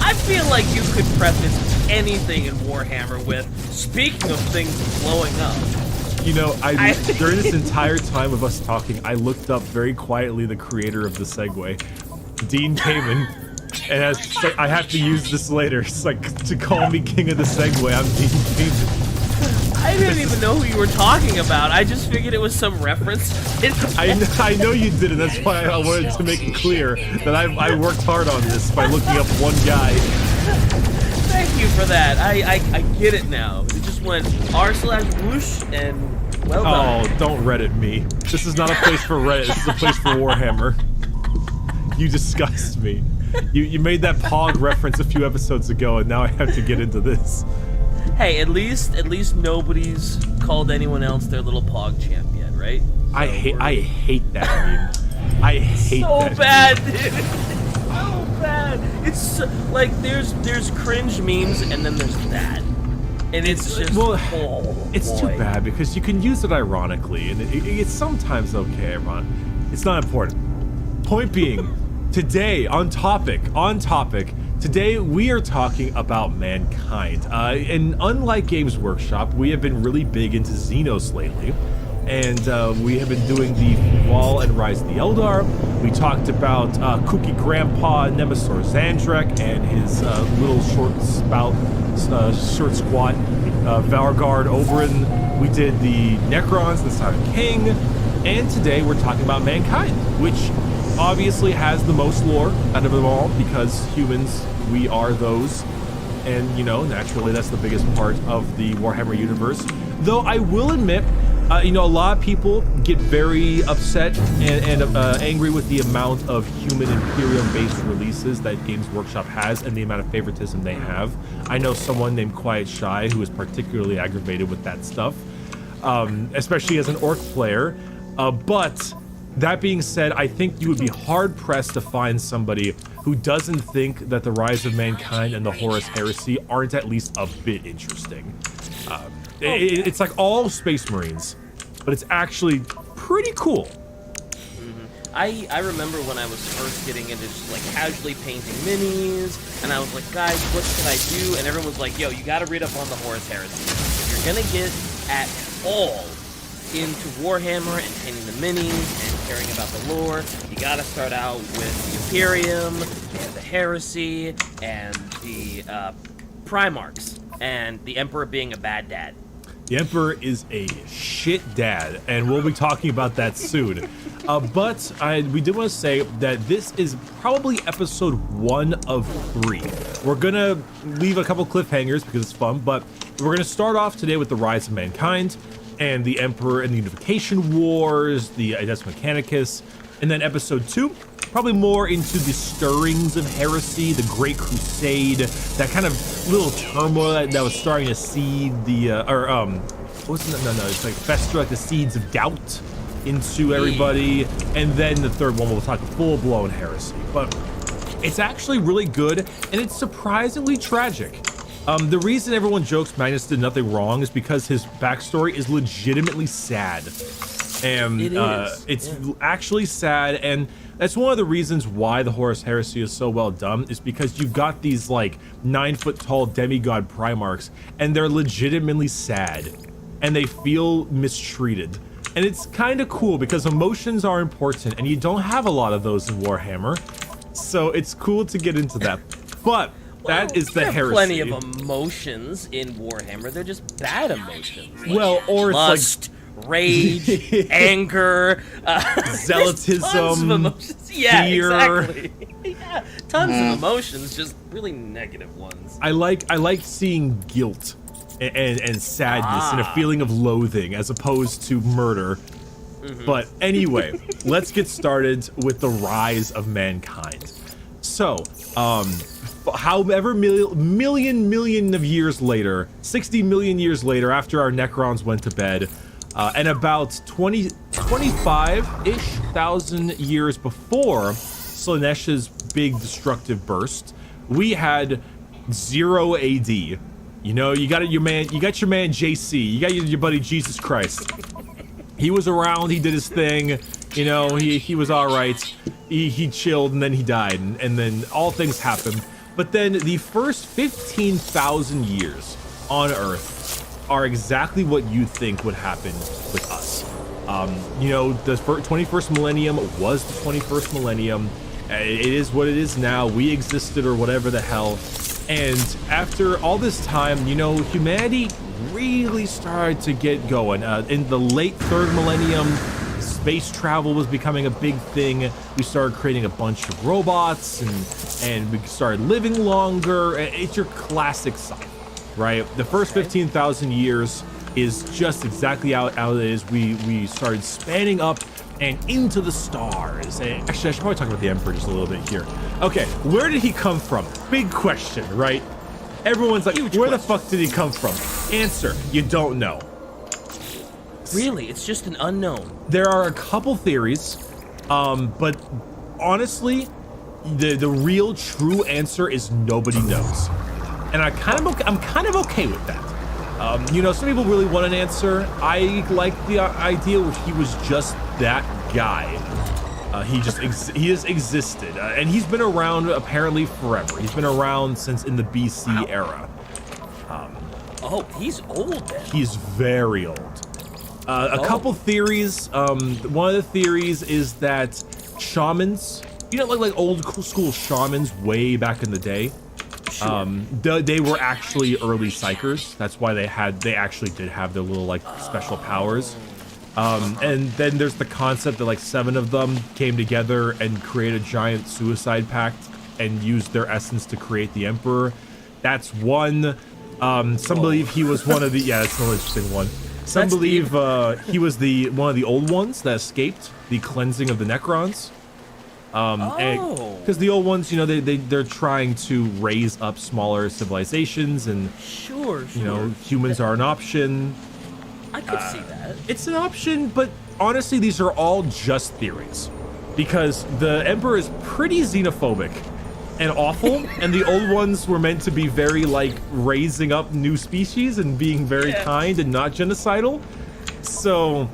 I feel like you could preface anything in Warhammer with, speaking of things blowing up. During this entire time of us talking, I looked up very quietly the creator of the segue, Dean Kamen. And I have to use this later. It's to call me king of the Segway, I'm Dean Kamen. I didn't even know who you were talking about. I just figured it was some reference. I know you didn't. That's why I wanted to make it clear that I worked hard on this by looking up one guy. Thank you for that. I get it now. It just went r/whoosh and well done. Oh, don't Reddit me. This is not a place for Reddit. This is a place for Warhammer. You disgust me. You made that Pog reference a few episodes ago, and now I have to get into this. Hey, at least nobody's called anyone else their little Pog champion, right? So I hate that meme. I hate that. So bad, dude. So bad. It's so, there's cringe memes, and then there's that, and it's just it's too bad because you can use it ironically, and it's sometimes okay. It's not important. Point being. Today, on topic, today we are talking about mankind. And unlike Games Workshop, we have been really big into Xenos lately. And we have been doing the Fall and Rise of the Eldar. We talked about Cookie Grandpa Nemesis Zandrek and his little short squat Valguard Oberyn. We did the Necrons, the Silent King. And today we're talking about mankind, which obviously has the most lore out of them all, because humans, we are those, and naturally that's the biggest part of the Warhammer universe. Though I will admit You know, a lot of people get very upset and angry with the amount of human Imperium-based releases that Games Workshop has and the amount of favoritism they have. I know someone named Quiet Shy who is particularly aggravated with that stuff, especially as an Orc player. But that being said, I think you would be hard-pressed to find somebody who doesn't think that the Rise of Mankind and the Horus Heresy aren't at least a bit interesting. It's like all Space Marines, but it's actually pretty cool. I remember when I was first getting into just like casually painting minis, and I was like, guys, what should I do? And everyone was like, yo, you gotta read up on the Horus Heresy. If you're gonna get at all into Warhammer and painting the minis and caring about the lore, you gotta start out with the Imperium and the Heresy and the Primarchs and the Emperor being a bad dad. The Emperor is a shit dad, and we'll be talking about that soon. But we did want to say that this is probably episode 1 of 3. We're gonna leave a couple cliffhangers because it's fun, but we're gonna start off today with the Rise of Mankind and the Emperor and the Unification Wars, the Adeptus Mechanicus, and then episode 2, probably more into the stirrings of heresy, the Great Crusade, that kind of little turmoil that was starting to seed the, it's like fester like the seeds of doubt into everybody, and then the third one we'll talk full-blown heresy. But it's actually really good, and it's surprisingly tragic. The reason everyone jokes Magnus did nothing wrong is because his backstory is legitimately sad. And it's actually sad, and that's one of the reasons why the Horus Heresy is so well done, is because you've got these like 9-foot-tall demigod Primarchs, and they're legitimately sad, and they feel mistreated. And it's kind of cool because emotions are important, and you don't have a lot of those in Warhammer, so it's cool to get into that. But that is the there are heresy. Plenty of emotions in Warhammer. They're just bad emotions. Like well, or it's lust, like rage, anger, zealotism, tons of emotions. Yeah, fear. exactly. Yeah, tons of emotions, just really negative ones. I like seeing guilt and sadness and a feeling of loathing as opposed to murder. But anyway, let's get started with the Rise of Mankind. So, however million of years later, 60 million years later, after our Necrons went to bed, and about 25-ish thousand years before Slaanesha's big destructive burst, we had 0 AD. You know, you got your man JC, you got your buddy Jesus Christ. He was around, he did his thing, you know, he was all right. He chilled and then he died, and then all things happened. But then the first 15,000 years on Earth are exactly what you think would happen with us. You know, the 21st millennium was the 21st millennium. It is what it is now. We existed or whatever the hell. And after all this time, you know, humanity really started to get going. In the late 3rd millennium, space travel was becoming a big thing. We started creating a bunch of robots, and we started living longer. It's your classic sci-fi, right? The first 15,000 years is just exactly how it is. We started spanning up and into the stars. And actually, I should probably talk about the Emperor just a little bit here. Okay, where did he come from? Big question, right? Everyone's like, where the fuck did he come from? Answer, you don't know. Really? It's just an unknown. There are a couple theories, but honestly, the real true answer is nobody knows. And I'm kind of okay with that. You know, some people really want an answer. I like the idea where he was just that guy. He just existed, and he's been around apparently forever. He's been around since in the BC era. Oh, he's old then. He's very old. A couple theories. One of the theories is that shamans, you know, like old school shamans way back in the day. Sure. They were actually early psychers. That's why they actually did have their little like special powers. And then there's the concept that like 7 of them came together and created a giant suicide pact and used their essence to create the Emperor. That's one. Some believe he was one of the. Yeah, that's an interesting one. Some believe he was one of the old ones that escaped the cleansing of the Necrons. Because the old ones, you know, they're trying to raise up smaller civilizations, and sure. You know, humans are an option. I could see that. It's an option, but honestly, these are all just theories, because the Emperor is pretty xenophobic and awful, and the old ones were meant to be very like raising up new species and being very kind and not genocidal. So.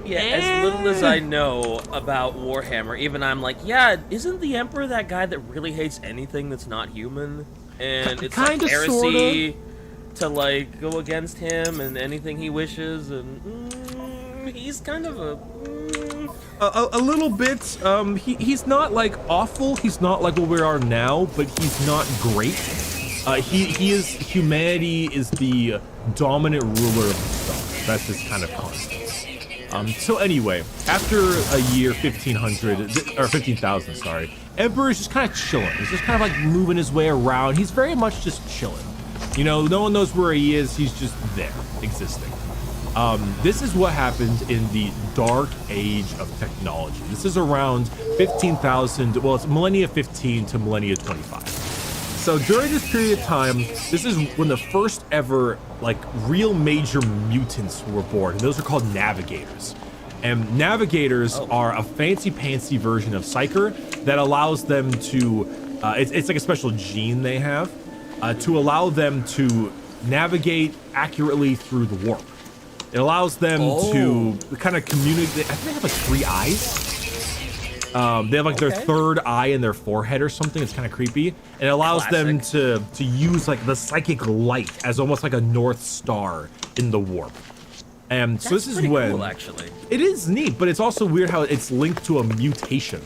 Yeah, as little as I know about Warhammer, even I'm like, yeah, isn't the Emperor that guy that really hates anything that's not human? And it's like heresy to like go against him and anything he wishes, and he's kind of a little bit. He's not like awful. He's not like what we are now, but he's not great. He is humanity is the dominant ruler of the stars. That's his kind of constant. So anyway, after a year 1500 or 15,000, sorry, Emperor is just kind of chilling. He's just kind of like moving his way around. He's very much just chilling. You know, no one knows where he is. He's just there, existing. This is what happened in the dark age of technology. This is around 15,000. Well, it's millennia 15 to millennia 25. So during this period of time, this is when the first ever like real major mutants were born, and those are called navigators. And navigators are a fancy-pantsy version of Psyker that allows them to, it's like a special gene they have, to allow them to navigate accurately through the warp. It allows them to kind of communicate. I think they have like 3 eyes. They have like their third eye in their forehead or something. It's kind of creepy. And it allows them to use like the psychic light as almost like a North Star in the warp. And so this is when cool, actually. It is neat, but it's also weird how it's linked to a mutation.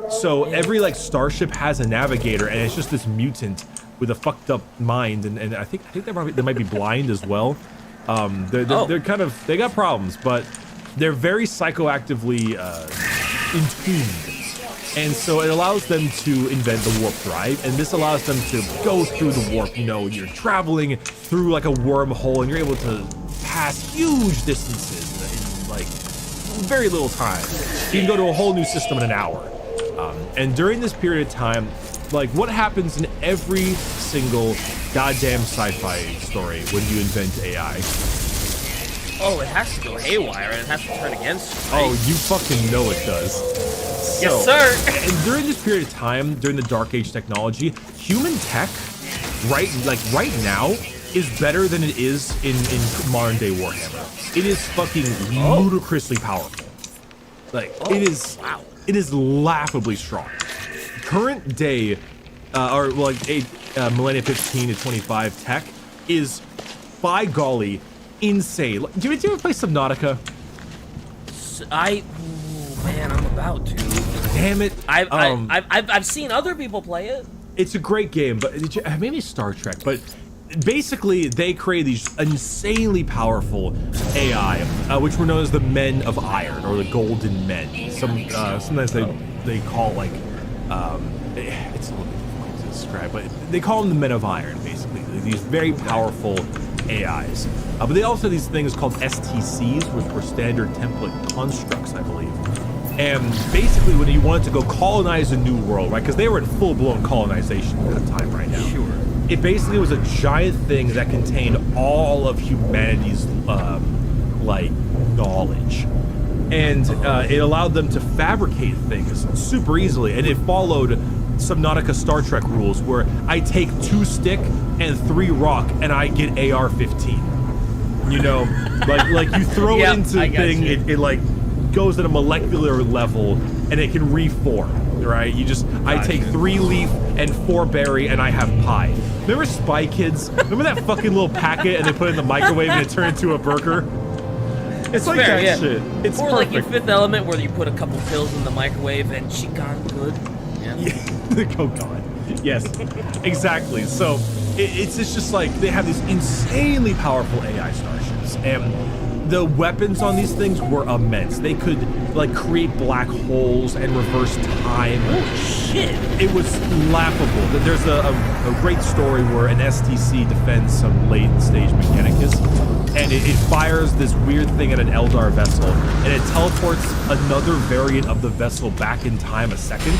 So every like starship has a navigator, and it's just this mutant with a fucked up mind, and I think they might be blind as well. They're kind of, they got problems, but they're very psychoactively in tune. And so it allows them to invent the warp drive, and this allows them to go through the warp. You know, you're traveling through like a wormhole, and you're able to pass huge distances in like very little time. You can go to a whole new system in an hour. And during this period of time, like what happens in every single goddamn sci-fi story when you invent AI? Oh, it has to go haywire, and it has to turn against you, right? Oh, you fucking know it does. Yes, sir. And during this period of time, during the Dark Age technology, human tech, right now, is better than it is in modern day Warhammer. It is fucking ludicrously powerful. Like it is laughably strong. Current day, millennia 15 to 25 tech is, by golly, insane. Do you ever play Subnautica? Man, I'm about to. Damn it! I've seen other people play it. It's a great game, but maybe Star Trek. But basically, they create these insanely powerful AI, which were known as the Men of Iron or the Golden Men. Sometimes they call like it's a little difficult to describe, but they call them the Men of Iron. Basically, these very powerful AIs. But they also have these things called STCs, which were standard template constructs, I believe. And basically, when you wanted to go colonize a new world, right? Because they were in full-blown colonization at that time right now. Sure. It basically was a giant thing that contained all of humanity's, knowledge. And it allowed them to fabricate things super easily. And it followed Subnautica Star Trek rules, where I take 2 stick and 3 rock, and I get AR-15. You know, like you throw it into the thing, it like goes at a molecular level, and it can reform, right? I take 3 leaf and 4 berry, and I have pie. Remember Spy Kids? Remember that fucking little packet, and they put it in the microwave, and it turned into a burger? It's like fair, that shit. It's or perfect. like in Fifth Element, where you put a couple pills in the microwave, and she gone good. Yeah. Oh god. Yes, exactly. So it's just like they have these insanely powerful AI starships, and the weapons on these things were immense. They could like create black holes and reverse time. Holy shit! It was laughable. There's a great story where an STC defends some late stage Mechanicus, and and it fires this weird thing at an Eldar vessel, and it teleports another variant of the vessel back in time a second,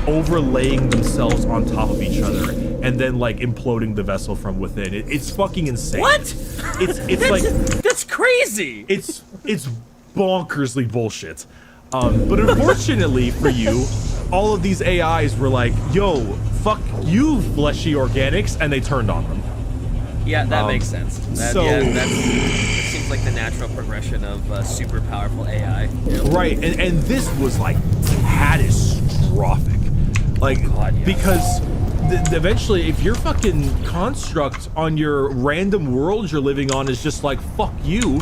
overlaying themselves on top of each other, and then like imploding the vessel from within. It's fucking insane. What? That's crazy. It's bonkersly bullshit. But unfortunately for you, all of these AIs were like, yo, fuck you, fleshy organics, and they turned on them. Yeah, that makes sense. That seems like the natural progression of super powerful AI. Right, and this was like catastrophic. Like, because eventually, if your fucking construct on your random world you're living on is just like, fuck you,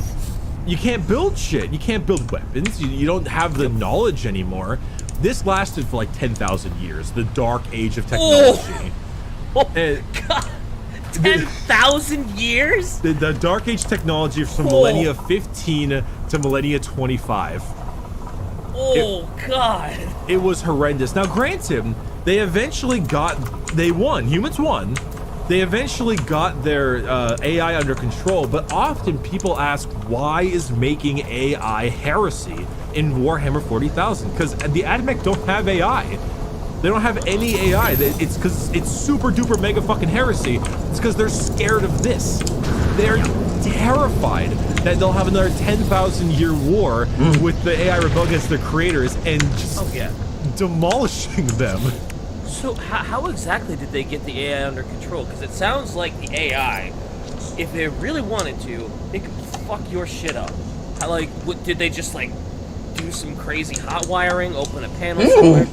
you can't build shit. You can't build weapons. You don't have the knowledge anymore. This lasted for like 10,000 years, the dark age of technology. God. 10,000 years? The dark age technology from millennia 15 to millennia 25. God. It was horrendous. Now, granted, they won. Humans won. They eventually got their AI under control, but often people ask, why is making AI heresy in Warhammer 40,000? Because the AdMech don't have AI. They don't have any AI. It's because it's super duper mega fucking heresy. It's because they're scared of this. They're terrified that they'll have another 10,000 year war with the AI rebel against their creators and just demolishing them. So how exactly did they get the AI under control? Because it sounds like the AI, if they really wanted to, it could fuck your shit up. Did they just like do some crazy hot wiring, open a panel somewhere,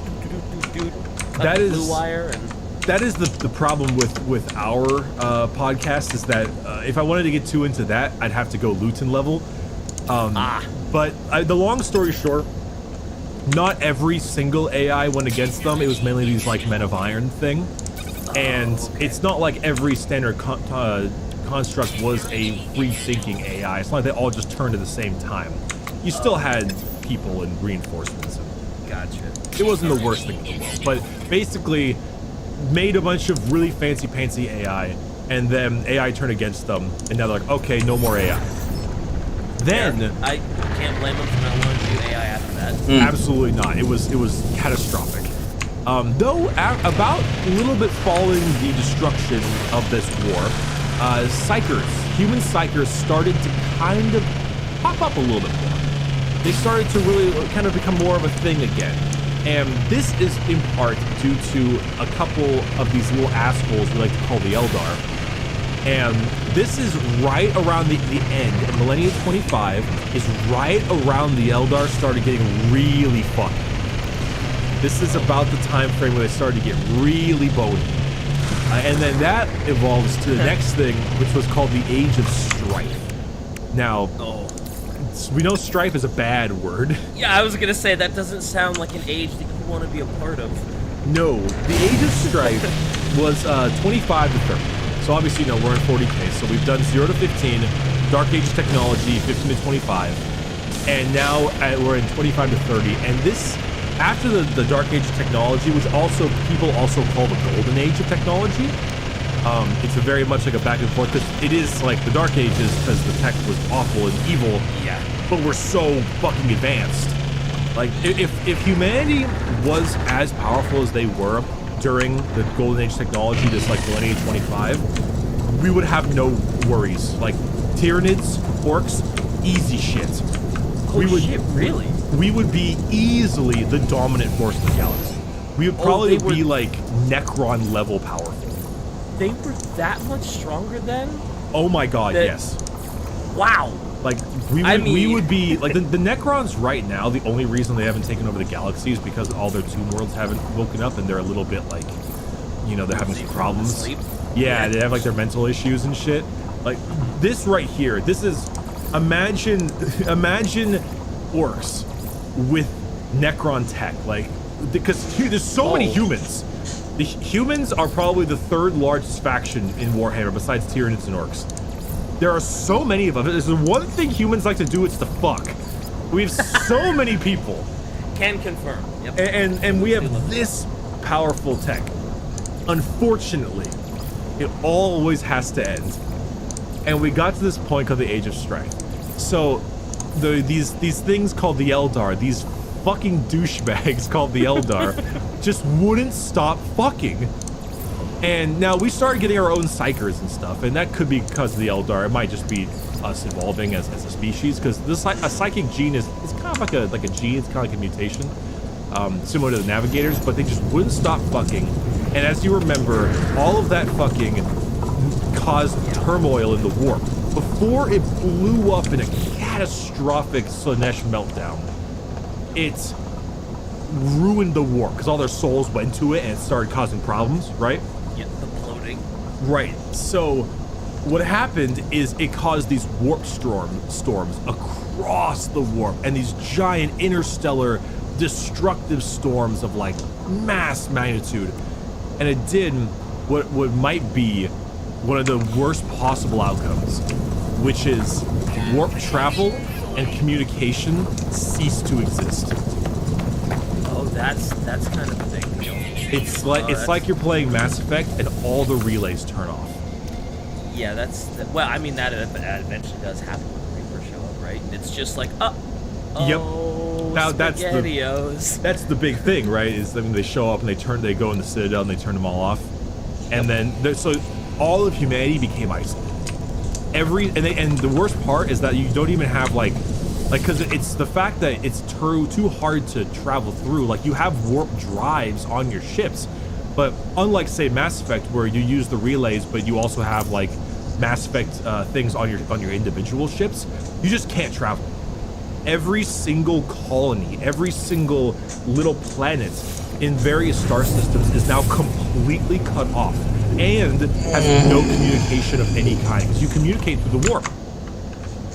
cut the blue wire, and that is the problem with our podcast is that if I wanted to get too into that, I'd have to go Luton level. But the long story short, not every single AI went against them. It was mainly these like Men of Iron thing, and it's not like every standard construct was a free-thinking AI. It's not like they all just turned at the same time. You still had people and reinforcements. Gotcha. It wasn't the worst thing in the world, but basically made a bunch of really fancy AI, and then AI turned against them, and now they're like, okay, no more AI. Then I can't blame them for not wanting to do AI after that. Absolutely not. It was catastrophic. Though about a little bit following the destruction of this war, human psychers started to kind of pop up a little bit more. They started to really kind of become more of a thing again. And this is in part due to a couple of these little assholes we like to call the Eldar. And this is right around the end. And Millennia 25 is right around the Eldar started getting really fucked. This is about the time frame where they started to get really bony. And then that evolves to the next thing, which was called the Age of Strife. Now, we know strife is a bad word. Yeah, I was gonna say, that doesn't sound like an age that you want to be a part of. No, the Age of Strife was 25 to 30. So obviously, we're in 40K, so we've done 0 to 15, Dark Age technology, 15 to 25, and now we're in 25 to 30. And this, after the Dark Age technology, which people also call the Golden Age of technology, it's a very much like a back and forth, because it is like the Dark Ages, because the tech was awful and evil, but we're so fucking advanced. Like, if humanity was as powerful as they were during the Golden Age technology, this like Millennia 25, we would have no worries. Like, Tyranids, orcs, easy shit. Really? We would be easily the dominant force in the galaxy. We would probably be like Necron level powerful. They were that much stronger then? Oh my god, yes. Wow. Like, we would be, like, the Necrons right now, the only reason they haven't taken over the galaxy is because all their tomb worlds haven't woken up, and they're a little bit, like, they're having some problems. Yeah, they have, like, their mental issues and shit. Like, this right here, this is, imagine orcs with Necron tech, like, because there's so many humans. The humans are probably the third largest faction in Warhammer besides Tyranids and orcs. There are so many of them. There's the one thing humans like to do, it's to fuck. We have so many people. Can confirm. Yep. And we have this powerful tech. Unfortunately, it always has to end. and we got to this point called the Age of Strife. So these things called the Eldar, these fucking douchebags called the Eldar, just wouldn't stop fucking. And now we started getting our own psychers and stuff, and that could be because of the Eldar. It might just be us evolving as a species, because a psychic gene is kind of like a gene. It's kind of like a mutation, similar to the Navigators, but they just wouldn't stop fucking. And as you remember, all of that fucking caused turmoil in the warp before it blew up in a catastrophic Slanesh meltdown. It ruined the warp because all their souls went to it and it started causing problems, right? Yeah, the bloating. Right. So what happened is it caused these warp storms across the warp, and these giant interstellar destructive storms of like mass magnitude. And it did what might be one of the worst possible outcomes, which is warp travel and communication cease to exist. Oh, that's kind of a big deal. It's like you're playing Mass Effect and all the relays turn off. Yeah, well, I mean that eventually does happen when the Reaper show up, right? And it's just like, Yep. Now SpaghettiOs. that's the big thing, right? Is I mean they show up and they go in the Citadel and they turn them all off, and then so all of humanity became isolated. And the worst part is that you don't even have like because it's the fact that it's too hard to travel through. Like you have warp drives on your ships, but unlike say Mass Effect where you use the relays, but you also have like Mass Effect things on your individual ships, you just can't travel. Every single colony, every single little planet in various star systems is now completely cut off and has no communication of any kind because you communicate through the warp.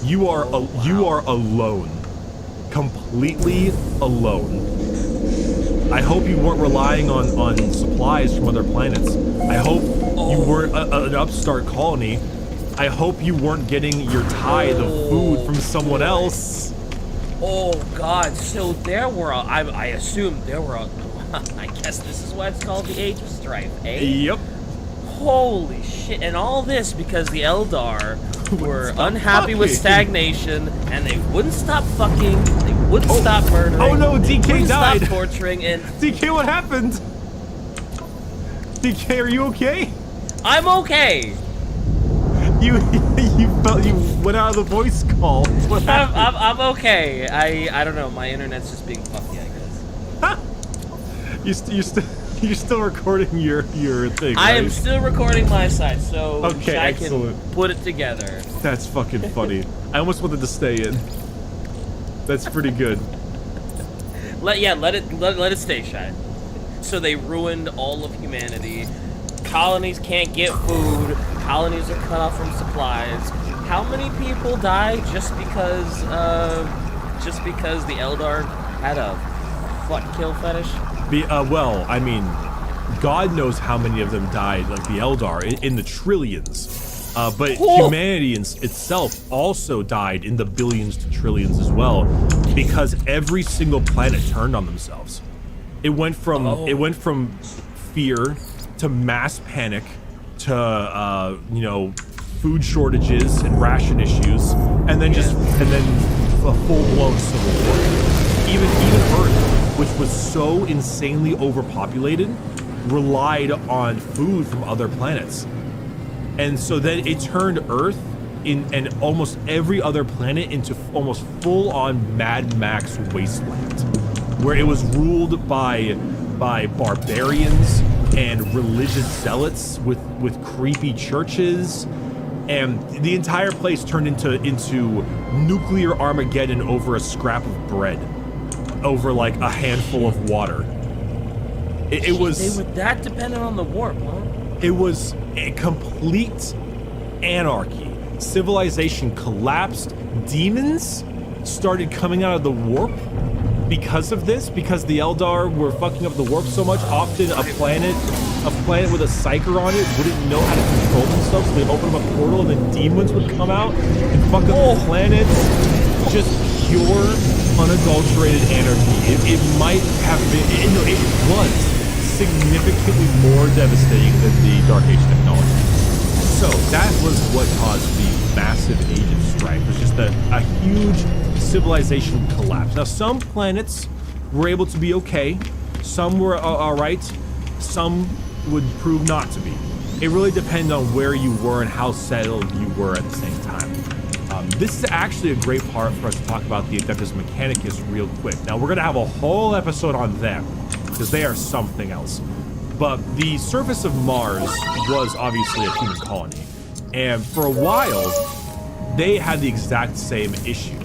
You are alone, completely alone. I hope you weren't relying on supplies from other planets. I hope you weren't an upstart colony. I hope you weren't getting your tithe of food from someone else. Oh God! So there were, I assume there were, I guess this is why it's called the Age of Strife, eh? Yep. Holy shit! And all this because the Eldar were unhappy with stagnation, and they wouldn't stop fucking, they wouldn't stop murdering. Oh no, DK wouldn't died. Stop torturing and. DK, what happened? DK, are you okay? I'm okay. You went out of the voice call. What happened? I'm okay. I don't know. My internet's just being fucky, I guess. You're still recording your thing, I right? am still recording my side, so okay, I excellent. can put it together. That's fucking funny. I almost wanted to stay in. That's pretty good. Let it stay, Shy. So they ruined all of humanity. Colonies can't get food. Colonies are cut off from supplies. How many people die just because the Eldar had a fuck kill fetish? Well, I mean, God knows how many of them died, like the Eldar, in the trillions. But humanity itself also died in the billions to trillions as well, because every single planet turned on themselves. It went from fear to mass panic to food shortages and ration issues, and then a full-blown civil war. Even Earth, which was so insanely overpopulated, relied on food from other planets. And so then it turned Earth and almost every other planet into almost full-on Mad Max wasteland, where it was ruled by barbarians and religious zealots with creepy churches, and the entire place turned into nuclear Armageddon over a scrap of bread, over like a handful of water. It was. They were that dependent on the warp, huh? It was a complete anarchy. Civilization collapsed. Demons started coming out of the warp because of this, because the Eldar were fucking up the warp so much. Often a planet with a psyker on it wouldn't know how to control themselves, so they open up a portal and then demons would come out and fuck up the planets. Just pure, unadulterated anarchy. It might have been, it was significantly more devastating than the Dark Age technology. So that was what caused the massive Age of Strife. It was just a huge civilization collapse. Now, some planets were able to be okay. Some were all right. Some would prove not to be. It really depended on where you were and how settled you were at the same time. This is actually a great part for us to talk about the Adeptus Mechanicus real quick. Now, we're going to have a whole episode on them, because they are something else. But the surface of Mars was obviously a human colony. And for a while, they had the exact same issue.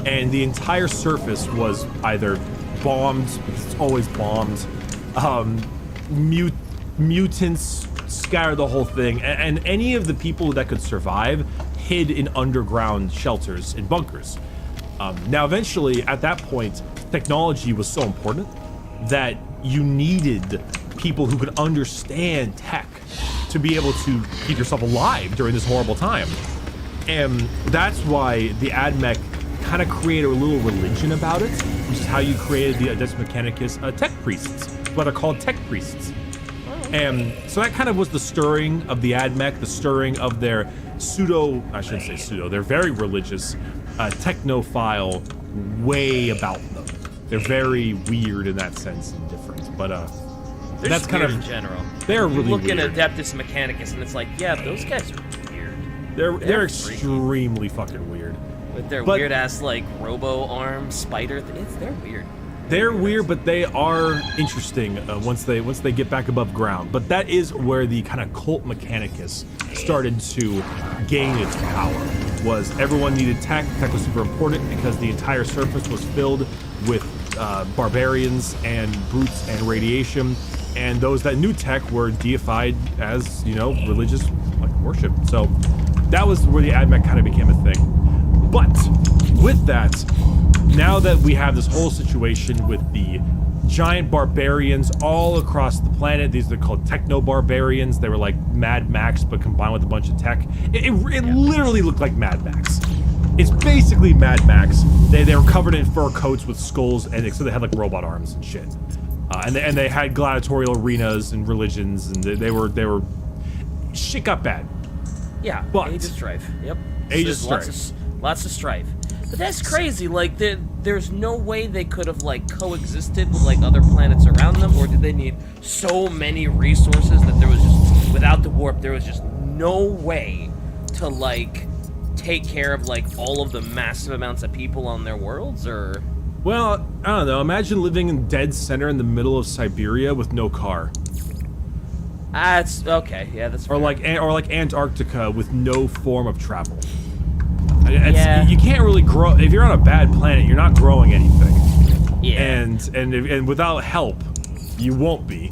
And the entire surface was either bombed, it's always bombed, mutants scattered the whole thing, and any of the people that could survive hid in underground shelters and bunkers. Now, eventually, at that point, technology was so important that you needed people who could understand tech to be able to keep yourself alive during this horrible time. And that's why the AdMech kind of created a little religion about it, which is how you created the Adeptus Mechanicus tech priests, what are called tech priests. And so that kind of was the stirring of the AdMech, the stirring of their they're very religious, technophile way about them. They're very weird in that sense and different, but they're that's kind of in general. They're really look weird. at Adeptus Mechanicus and it's like, yeah, those guys are weird. They're extremely fucking weird. With their weird ass like robo arm spider they're weird. They're weird, but they are interesting once they get back above ground. But that is where the kind of cult Mechanicus started to gain its power. Was everyone needed tech. Tech was super important because the entire surface was filled with barbarians and brutes and radiation, and those that knew tech were deified as, you know, religious like worship. So that was where the AdMech kind of became a thing. But with that, now that we have this whole situation with the giant barbarians all across the planet, these are called techno-barbarians. They were like Mad Max, but combined with a bunch of tech. It literally looked like Mad Max. It's basically Mad Max. They were covered in fur coats with skulls, and so they had like robot arms and shit. And they had gladiatorial arenas and religions, and they were shit got bad. Yeah, but Age of Strife. Yep. Age of Strife. Lots of strife. But that's crazy. Like, there's no way they could have like coexisted with like other planets around them, or did they need so many resources that there was just, without the warp, there was just no way to like take care of like all of the massive amounts of people on their worlds? Or, well, I don't know. Imagine living in dead center in the middle of Siberia with no car. It's okay. Yeah, that's fair. Or like Antarctica with no form of travel. Yeah. You can't really grow if you're on a bad planet. You're not growing anything. Yeah. And without help, you won't be.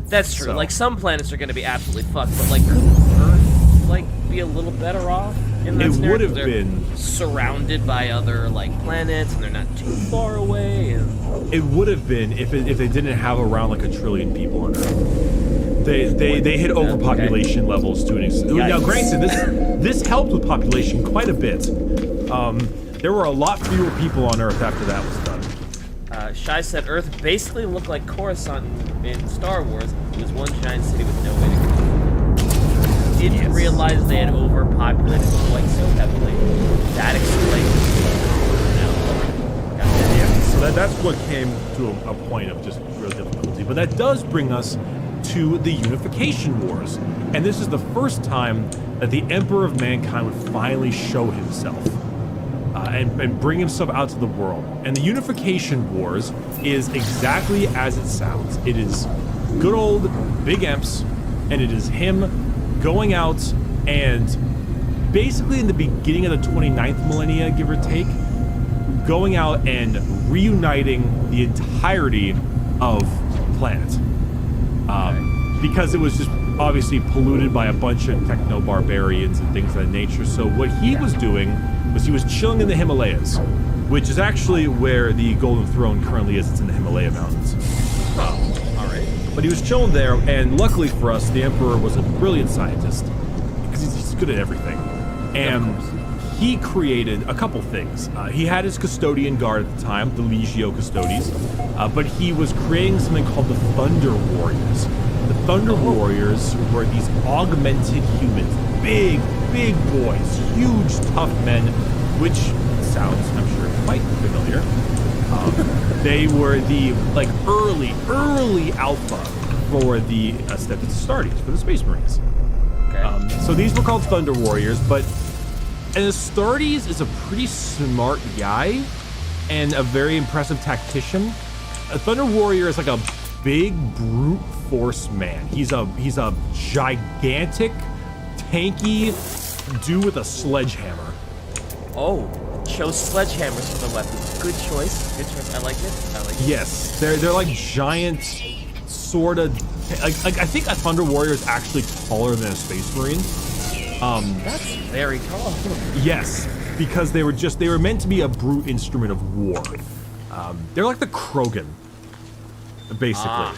That's true. So. Like, some planets are going to be absolutely fucked, but like, couldn't Earth like be a little better off in that scenario? It would have been surrounded by other like planets, and they're not too far away. And it would have been if they didn't have around like 1 trillion people on Earth. They hit overpopulation levels to an extent. Now, granted, this helped with population quite a bit. There were a lot fewer people on Earth after that was done. Shai said Earth basically looked like Coruscant in Star Wars. It was one giant city with no way to go. Didn't realize they had overpopulated quite so heavily. That explains. So that's what came to a point of just real difficulty. But that does bring us to the Unification Wars. And this is the first time that the Emperor of Mankind would finally show himself and bring himself out to the world. And the Unification Wars is exactly as it sounds. It is good old Big Emps, and it is him going out and basically in the beginning of the 29th millennia, give or take, going out and reuniting the entirety of the planet. Because it was just obviously polluted by a bunch of techno-barbarians and things of that nature. So what he was doing was he was chilling in the Himalayas, which is actually where the Golden Throne currently is. It's in the Himalaya Mountains. Alright. But he was chilling there, and luckily for us, the Emperor was a brilliant scientist, because he's good at everything. And he created a couple things. He had his custodian guard at the time, the Legio Custodes, but he was creating something called the Thunder Warriors. The Thunder Warriors were these augmented humans, big boys, huge, tough men, which sounds, I'm sure, quite familiar. They were the early alpha for the Astartes, for the Space Marines. Okay. So these were called Thunder Warriors, but an Astartes is a pretty smart guy and a very impressive tactician. A Thunder Warrior is like a big brute force man. He's a gigantic, tanky dude with a sledgehammer. Oh, chose sledgehammers for the weapons. Good choice. Good choice. I like it. Yes, they're like giant, sort of. Like I think a Thunder Warrior is actually taller than a Space Marine. That's very tall. Yes, because they were meant to be a brute instrument of war. They're like the Krogan, basically.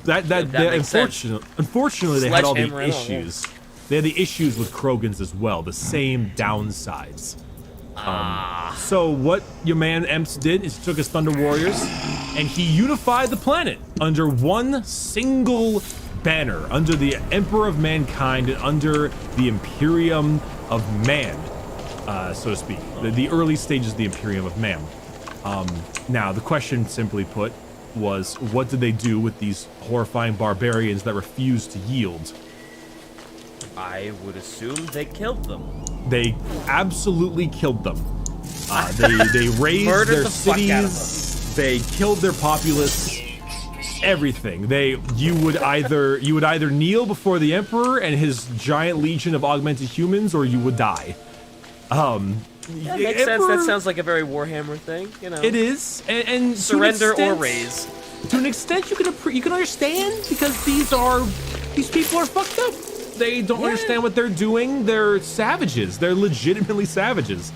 That unfortunately they had all the issues. They had the issues with Krogans as well, the same downsides. So what your man Emps did is he took his Thunder Warriors and he unified the planet under one single banner, under the Emperor of Mankind and under the Imperium of Man, so to speak. The early stages of the Imperium of Man. Now, the question, simply put, was what did they do with these horrifying barbarians that refused to yield? I would assume they killed them. They absolutely killed them. They razed their cities. They killed their populace. Everything. You would either kneel before the Emperor and his giant legion of augmented humans, or you would die. That makes sense. That sounds like a very Warhammer thing, you know. It is, and surrender or raise. To an extent, you can understand, because these people are fucked up. They don't understand what they're doing. They're savages. They're legitimately savages.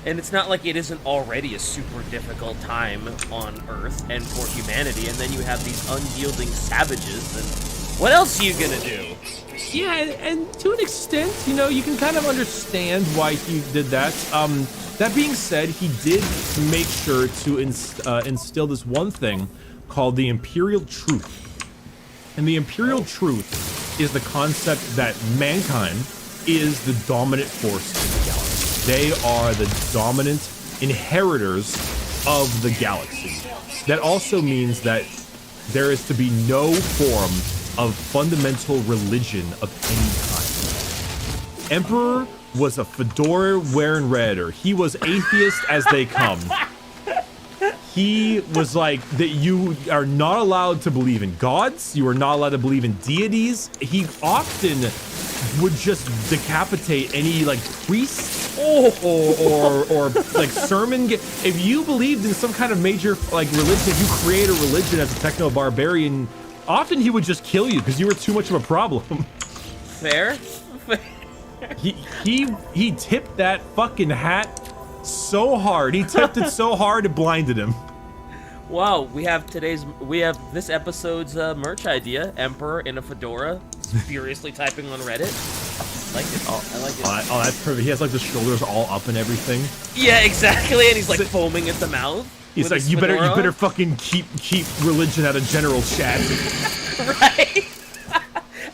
And it's not like it isn't already a super difficult time on Earth and for humanity, and then you have these unyielding savages, and what else are you gonna do? Yeah, and to an extent, you can kind of understand why he did that. That being said, he did make sure to instill this one thing called the Imperial Truth. And the Imperial Truth is the concept that mankind is the dominant force in the galaxy. They are the dominant inheritors of the galaxy. That also means that there is to be no form of fundamental religion of any kind. Emperor was a fedora wearing redder. He was atheist as they come. He was like that you are not allowed to believe in gods, you are not allowed to believe in deities. He often would just decapitate any priest or sermon. If you believed in some kind of major religion, if you create a religion as a techno barbarian, often he would just kill you because you were too much of a problem. Fair. He tipped that fucking hat so hard. He tipped it so hard it blinded him. Wow, we have this episode's merch idea: Emperor in a fedora, furiously typing on Reddit. I like it. I like it. Oh, that's perfect. He has the shoulders all up and everything. Yeah, exactly. And he's foaming at the mouth. He's like, you better fucking keep religion out of general chat. Right.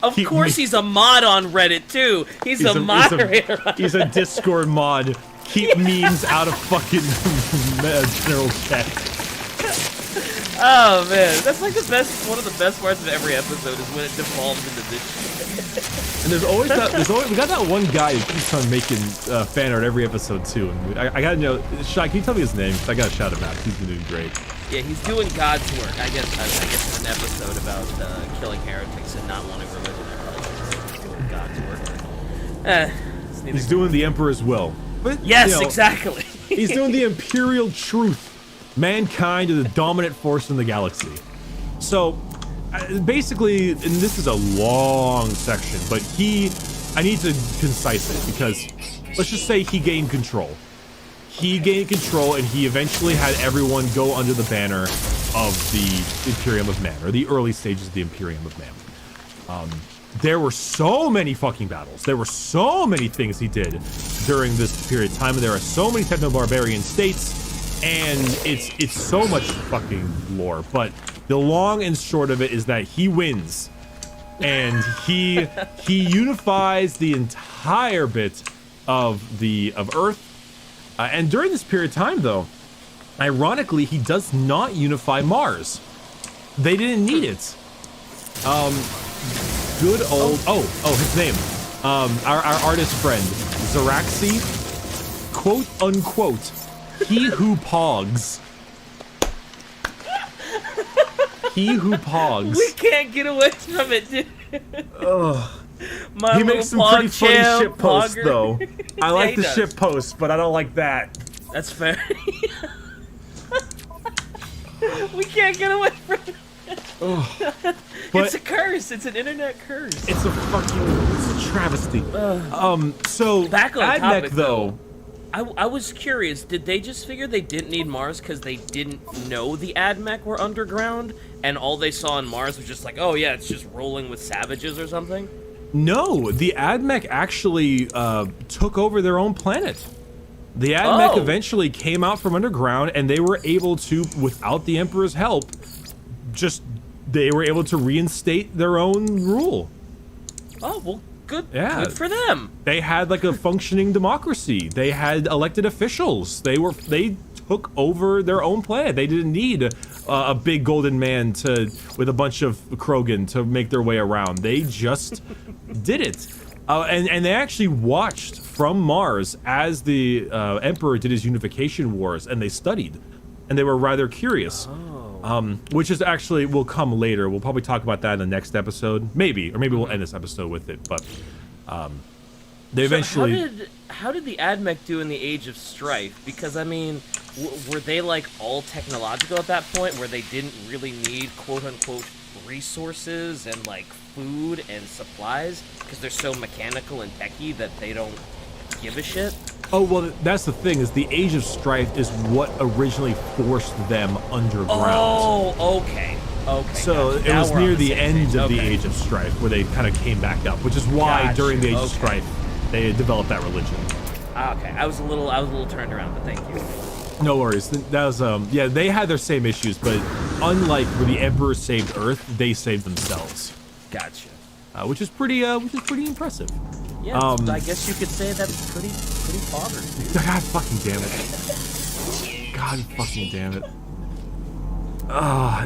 Of course, he's a mod on Reddit too. He's a moderator. He's a Discord mod. Keep memes out of fucking general chat. Oh man, that's one of the best parts of every episode is when it devolves into this shit. And we got that one guy who keeps on making fan art every episode too. And I gotta know, Shai, can you tell me his name? I gotta shout him out. He's been doing great. Yeah, he's doing God's work. I guess in an episode about killing heretics and not wanting religion, he's doing God's work. He's doing the Emperor's will. But, yes, exactly. He's doing the Imperial Truth. Mankind is the dominant force in the galaxy. So, basically, and this is a long section, but I need to concise it because let's just say he gained control. He gained control and he eventually had everyone go under the banner of the Imperium of Man, or the early stages of the Imperium of Man. There were so many fucking battles. There were so many things he did during this period of time, and there are so many techno-barbarian states, and it's so much fucking lore. But the long and short of it is that he wins and he unifies the entire bit of Earth. And during this period of time, though, ironically, he does not unify Mars. They didn't need it. Good old his name. Our artist friend Zaraxi, quote unquote, he who pogs. He who pogs. We can't get away from it, dude. He makes some pretty funny shit posts, pogger. though. I like he the does. shit posts, but I don't like that. That's fair. We can't get away from it. It's a curse. It's an internet curse. It's a travesty. So back on Admech, topic, though. I was curious. Did they just figure they didn't need Mars because they didn't know the Admech were underground, and all they saw on Mars was just like, oh yeah, it's just rolling with savages or something? No, the Admech actually took over their own planet. The Admech eventually came out from underground, and they were able to, without the Emperor's help, they were able to reinstate their own rule. Oh, well, good. Yeah. Good for them. They had like a functioning democracy. They had elected officials. They took over their own planet. They didn't need a big golden man with a bunch of Krogan to make their way around. They just did it. And they actually watched from Mars as the Emperor did his unification wars, and they studied, and they were rather curious. Which is actually will come later. We'll probably talk about that in the next episode, maybe we'll end this episode with it. But they eventually. How did the Admech do in the Age of Strife? Because I mean, were they like all technological at that point, where they didn't really need quote unquote resources and like food and supplies because they're so mechanical and techy that they don't give a shit? Oh, well, that's the thing, is the Age of Strife is what originally forced them underground. Oh, okay. So gotcha. it Now was we're on near the the same end page. of the Okay. Age of Strife where they kind of came back up, which is why Gotcha. during the Age of Okay. Strife they developed that religion. Okay, I was a little turned around, but thank you. No worries. That was yeah, they had their same issues, but unlike where the Emperor saved Earth, they saved themselves. Gotcha. Which is pretty impressive. Yeah, I guess you could say that's pretty bothered, dude. God fucking damn it. God fucking damn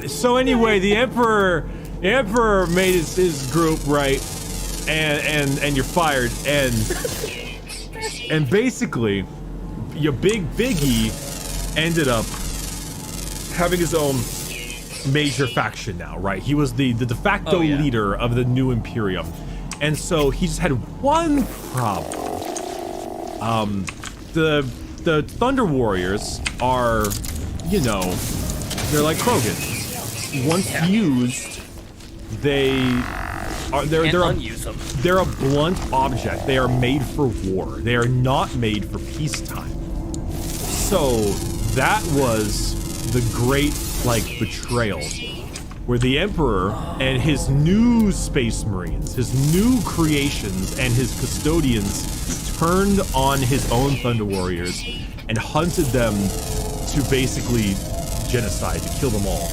it. So anyway, the Emperor made his group, right? And you're fired, and basically your Biggie ended up having his own major faction now, right? He was the de facto leader of the new Imperium. And so he just had one problem. The Thunder Warriors are, they're like Krogan. Once used, they're a blunt object. They are made for war. They are not made for peacetime. So that was the great betrayal, where the Emperor and his new Space Marines, his new creations, and his custodians turned on his own Thunder Warriors and hunted them to basically genocide, to kill them all.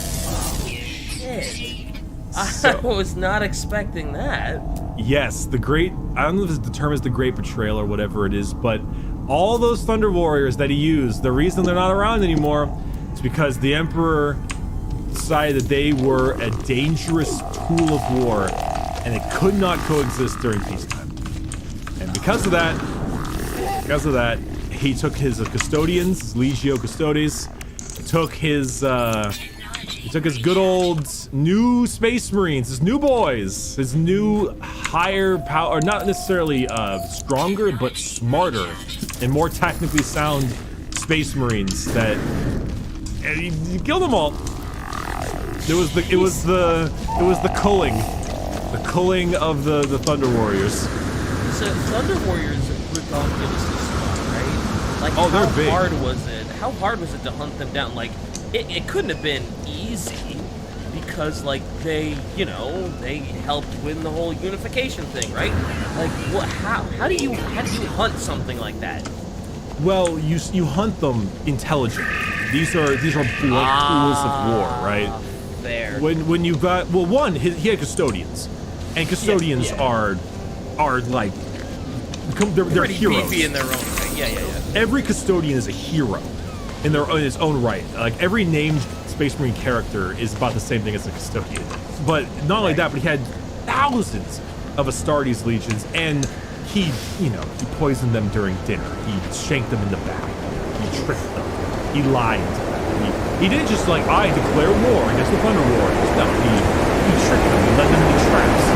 Shit. I was not expecting that. Yes, I don't know if the term is the Great Betrayal or whatever it is, but all those Thunder Warriors that he used, the reason they're not around anymore is because the Emperor decided that they were a dangerous tool of war and it could not coexist during peacetime. And because of that, he took his custodians, his Legio Custodes, took his good old new Space Marines, his new boys, his new higher power, not necessarily stronger, but smarter and more technically sound Space Marines and he killed them all. It was the culling of the Thunder Warriors. So Thunder Warriors are ridiculously strong, right? Like, they're big. How hard was it to hunt them down? Like, it couldn't have been easy because, they helped win the whole unification thing, right? Like, how do you hunt something like that? Well, you hunt them intelligently. These are blunt tools of war, right? Fair. When you got he had custodians. and custodians are like they're pretty heroes beefy in their own right. Yeah. Every custodian is a hero in his own right. Like every named Space Marine character is about the same thing as a custodian. But not only that, but he had thousands of Astartes legions, and he poisoned them during dinner. He shanked them in the back. He tricked them. He lied to them. He didn't just like, I declare war against the Thunder Warriors. No, he tricked them. He led them into traps.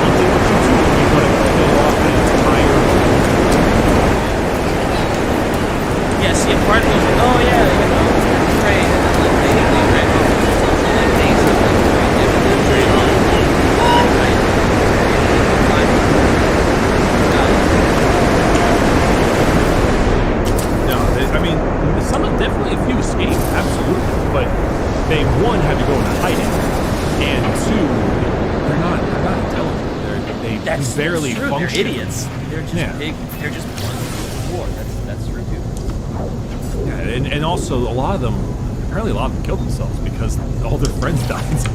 He did what you do. He let him kill off an entire... Yeah, see, a part of me was like, oh yeah, that's great. And then like, they ran off and like days of like, trade on. No, I mean, definitely a few escaped, absolutely. But they, one, had to go into hiding, and two, they're not intelligent. They barely true. function. They're idiots. They're just big. They're just blunt war. That's true too. Yeah, and also a lot of them killed themselves because all their friends died,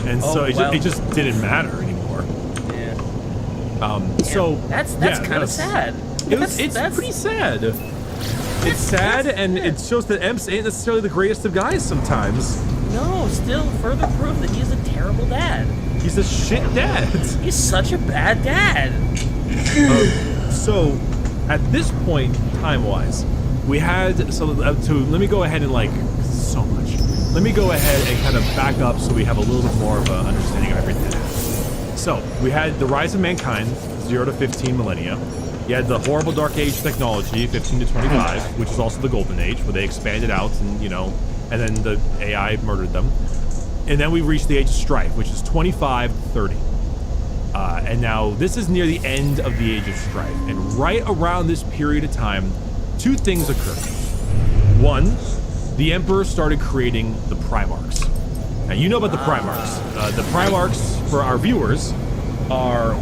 and so it just didn't matter anymore. Yeah. So that's kind of sad. It's pretty sad. It's sad, and it shows that Emps ain't necessarily the greatest of guys sometimes. No, still further proof that he's a terrible dad. He's a shit dad. He's such a bad dad. So, at this point, time-wise, we had let me go ahead and so much. Let me go ahead and kind of back up so we have a little bit more of an understanding of everything that happened. So, we had the rise of mankind, 0 to 15 millennia. You had the horrible Dark Age technology, 15 to 25, which is also the Golden Age, where they expanded out and then the AI murdered them. And then we reached the Age of Strife, which is 25 to 30. And now this is near the end of the Age of Strife. And right around this period of time, two things occurred. One, the Emperor started creating the Primarchs. Now, you know about the Primarchs. The Primarchs, for our viewers, are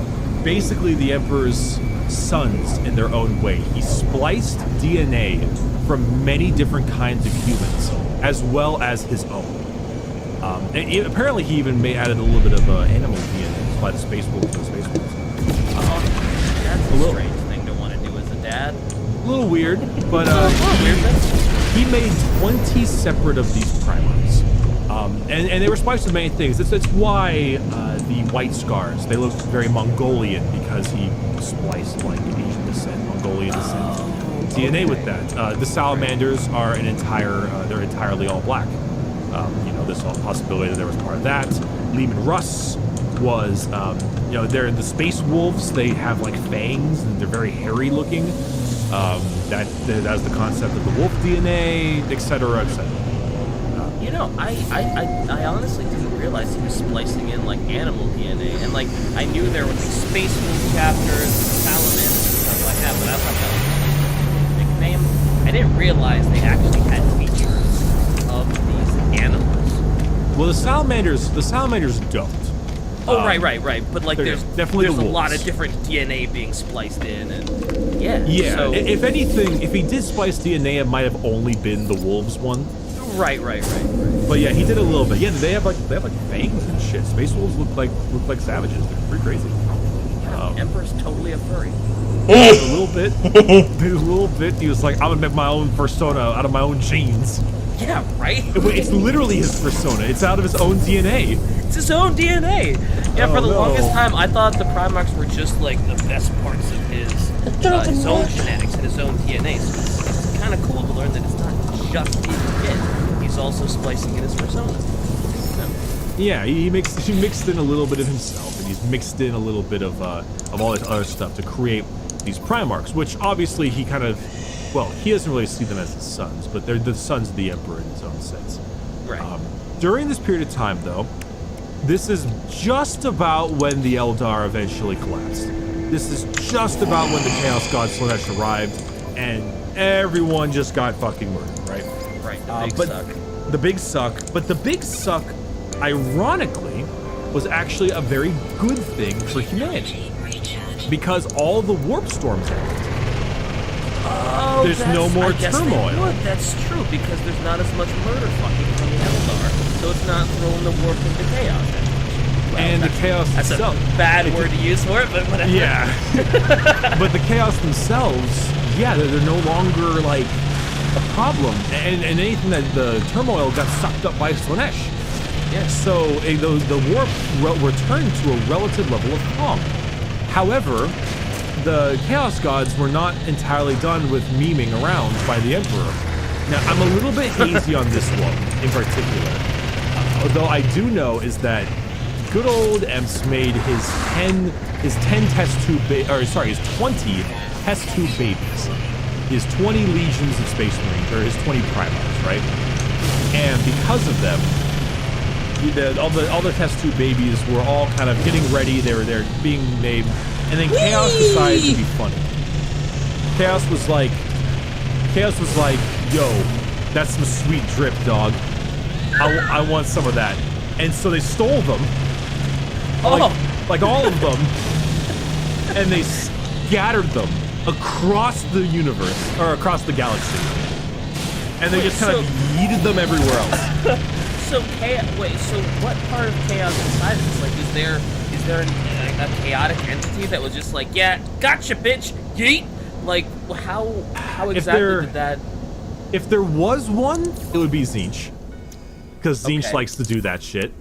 basically the Emperor's sons in their own way. He spliced DNA from many different kinds of humans, as well as his own. Apparently, he even added a little bit of animal DNA by the Space Wolves and Space Wolves. That's a strange thing to want to do as a dad. A little weird, but he made 20 separate of these Primarchs. And they were spliced with many things. That's why the white scars, they look very Mongolian because he spliced Asian descent, Mongolian descent DNA with that. The salamanders are they're entirely all black. There's a possibility that there was part of that. Lehman Russ was, they're the space wolves. They have fangs and they're very hairy looking. That's the concept of the wolf DNA, etc., etc. I honestly didn't realize he was splicing in animal DNA, and I knew there were space wolf chapters, salamanders, and stuff like that, but I thought that was a nickname. I didn't realize they actually had features of these animals. Well, the salamanders don't. Oh, right. But there's definitely a wolves. lot of different DNA being spliced in, and yeah. So, if anything, if he did splice DNA, it might have only been the wolves one. Right. But yeah, he did a little bit. Yeah, they have fangs and shit. Space wolves look like savages. They're pretty crazy. Emperor's totally a furry. A little bit. He was like, I'm gonna make my own persona out of my own genes. Yeah, right? It's literally his persona. It's out of his own DNA. It's his own DNA. Yeah, for the longest time, I thought the Primarchs were just the best parts of his own genetics and his own DNA. So it's kind of cool to learn that it's not just his kid. He's also splicing in his persona. Yeah, he mixed in a little bit of himself, and he's mixed in a little bit of all this other stuff to create these Primarchs, which obviously he kind of, he doesn't really see them as his sons, but they're the sons of the Emperor in his own sense. Right. During this period of time, though, this is just about when the Eldar eventually collapsed. This is just about when the Chaos God Slanesh arrived, and everyone just got fucking murdered, right? Right, the big suck. But the big suck, ironically, was actually a very good thing for humanity. Because all the warp storms ended. There's no more turmoil. That's true, because there's not as much murder fucking from the Eldar, so it's not throwing the warp into chaos. And the chaos That's itself. a bad word to use for it, but whatever. Yeah. But the chaos themselves, yeah, they're no longer like a problem. And anything that the turmoil got sucked up by Slanesh. Yeah. So the warp returned to a relative level of calm. However, the Chaos Gods were not entirely done with memeing around by the Emperor. Now, I'm a little bit hazy on this one in particular. Although I do know is that good old Emps made his 20 test tube babies. His 20 legions of Space Marines, or his 20 Primars, right? And because of them, all the test tube babies were all kind of getting ready. They're being made, and then Chaos decided to be funny. Chaos was like, yo, that's some sweet drip, dog. I want some of that. And so they stole them, like all of them, and they scattered them across the universe, or across the galaxy. And they just kind of yeeted them everywhere else. So what part of chaos inside of this? Like, is there a chaotic entity that was just like, yeah, gotcha, bitch, yeet? Like, how exactly did that? If there was one, it would be Tzeentch, because Tzeentch likes to do that shit.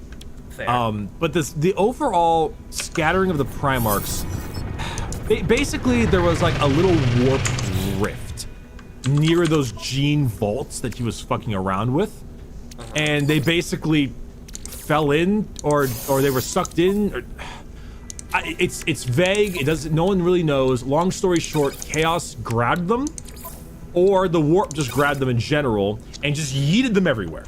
Fair. But the overall scattering of the Primarchs, basically there was like a little warp rift near those gene vaults that he was fucking around with. And they basically fell in, or they were sucked in. It's vague. It doesn't. No one really knows. Long story short, Chaos grabbed them, or the warp just grabbed them in general and just yeeted them everywhere.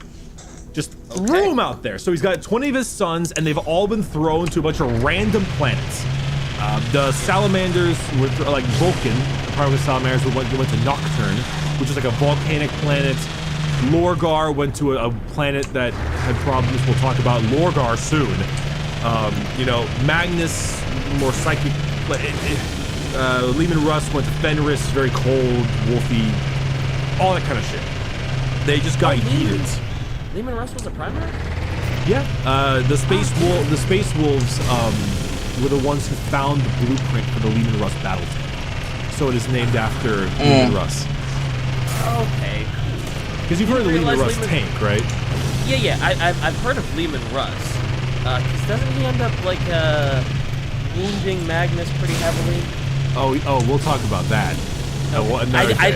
Just threw them out there. So he's got 20 of his sons, and they've all been thrown to a bunch of random planets. The salamanders were like Vulcan. The part of the salamanders went to Nocturne, which is like a volcanic planet. Lorgar went to a planet that had problems. We'll talk about Lorgar soon. Magnus, more psychic. Lehman Russ went to Fenris, very cold, wolfy, all that kind of shit. They just got yeeted. Lehman Russ was a primary? Yeah. The space wolves were the ones who found the blueprint for the Lehman Russ battle tank. So it is named after Lehman Russ. Okay. Because you've heard of the Lehman Russ tank, right? Yeah. I've heard of Lehman Russ. Because doesn't he end up like wounding Magnus pretty heavily? Oh, we'll talk about that. Another day. I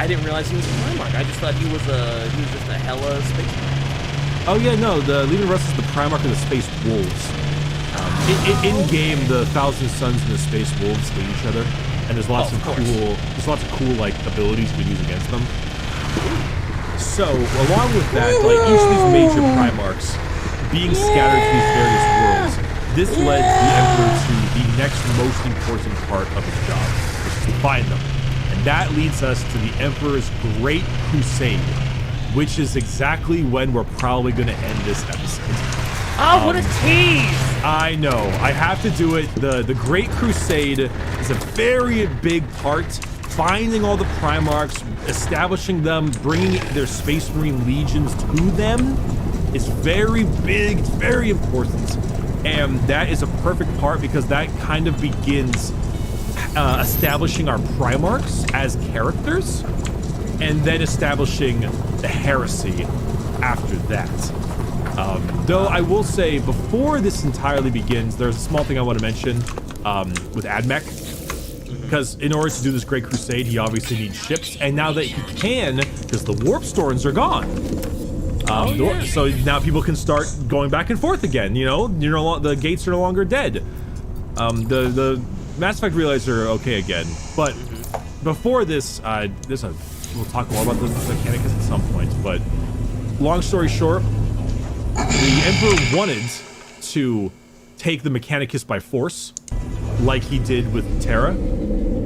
didn't realize he was a Primarch. I just thought he was just a hella space marine. Oh yeah, no, the Lehman Russ is the Primarch of the Space Wolves. In game, the Thousand Suns and the Space Wolves hate each other, and there's lots of cool like abilities you can use against them. So, along with that, like each of these major Primarchs being scattered to these various worlds, this led the Emperor to the next most important part of his job, which is to find them. And that leads us to the Emperor's Great Crusade, which is exactly when we're probably going to end this episode. Oh, what a tease! I know. I have to do it. The Great Crusade is a very big part. Finding all the Primarchs, establishing them, bringing their Space Marine legions to them is very big, it's very important. And that is a perfect part because that kind of begins establishing our Primarchs as characters and then establishing the heresy after that. Though I will say, before this entirely begins, there's a small thing I want to mention with Admech. Because in order to do this Great Crusade, he obviously needs ships, and now that he can, because the warp storms are gone. So now people can start going back and forth again, the gates are no longer dead. The Mass Effect relays are okay again, but before this, we'll talk more about the Mechanicus at some point, but long story short, the Emperor wanted to take the Mechanicus by force, like he did with Terra.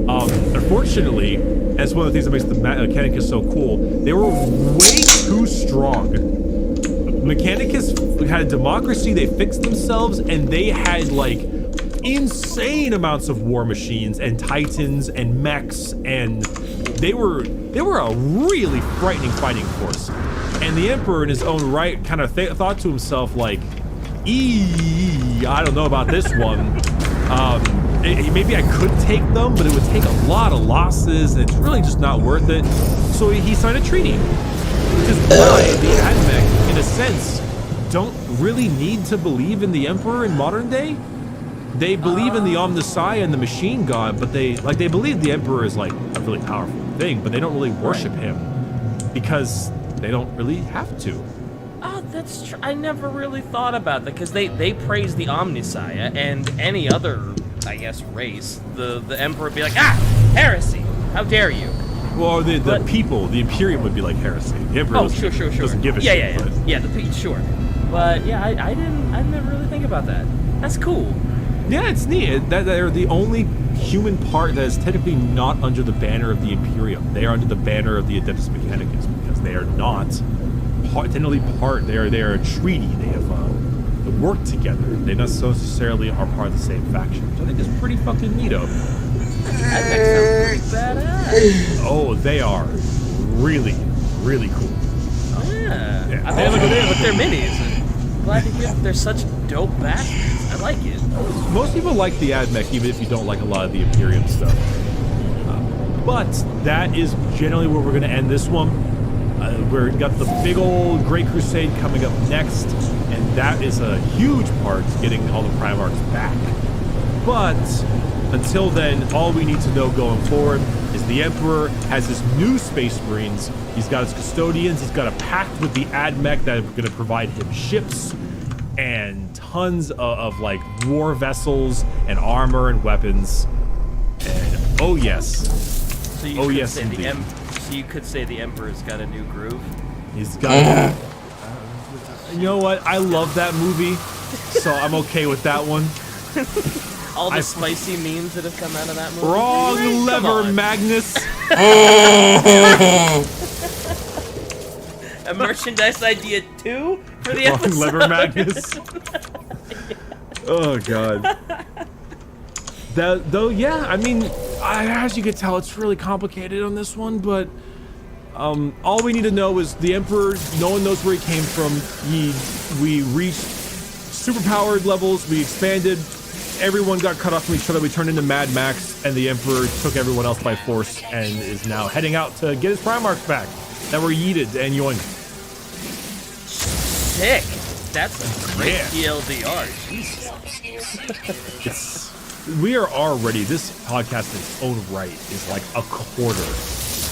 Unfortunately, and it's one of the things that makes the Mechanicus so cool, they were way too strong. Mechanicus had a democracy, they fixed themselves, and they had like insane amounts of war machines and titans and mechs, and they were a really frightening fighting force. And the Emperor in his own right kind of thought to himself like, I don't know about this one. Maybe I could take them, but it would take a lot of losses, and it's really just not worth it. So he signed a treaty. Which is why the Admech, in a sense, don't really need to believe in the Emperor in modern day. They believe in the Omnissiah and the Machine God, but they believe the Emperor is like a really powerful thing, but they don't really worship him because they don't really have to. Oh, that's true. I never really thought about that because they praise the Omnissiah and any other, I guess, race. The Emperor would be like, heresy! How dare you? Well, the people, the Imperium would be like heresy. The Emperor sure. doesn't give a shit. Sure. But yeah, I didn't really think about that. That's cool. Yeah, it's neat. That they're the only human part that is technically not under the banner of the Imperium. They are under the banner of the Adeptus Mechanicus because they are not technically part. They are a treaty. They have worked together. They not necessarily are part of the same faction, which I think is pretty fucking neato. That makes sound pretty badass. Oh, they are really, really cool. Oh yeah. I mean, look at their minis. And glad to hear that they're such dope bastards. I like it. Most people like the Admech, even if you don't like a lot of the Imperium stuff. But that is generally where we're going to end this one. We've got the big old Great Crusade coming up next, and that is a huge part getting all the Primarchs back. But until then, all we need to know going forward is the Emperor has his new Space Marines. He's got his Custodians. He's got a pact with the Admech that are going to provide him ships and tons of like war vessels and armor and weapons. And oh yes, so you could say the Emperor's got a new groove. He's got. You know what? I love that movie, so I'm okay with that one. All the spicy memes that have come out of that movie. Wrong lever, Magnus. A merchandise idea 2 for the Wrong episode. lever, Magnus. Oh god. Yeah, I mean, as you can tell, it's really complicated on this one, but all we need to know is the Emperor, no one knows where he came from. We reached superpowered levels, we expanded, everyone got cut off from each other, we turned into Mad Max, and the Emperor took everyone else by force and is now heading out to get his Primarchs back that were yeeted and yoinked. Sick. That's a great TLDR. Jesus. We are already, this podcast in its own right is like a quarter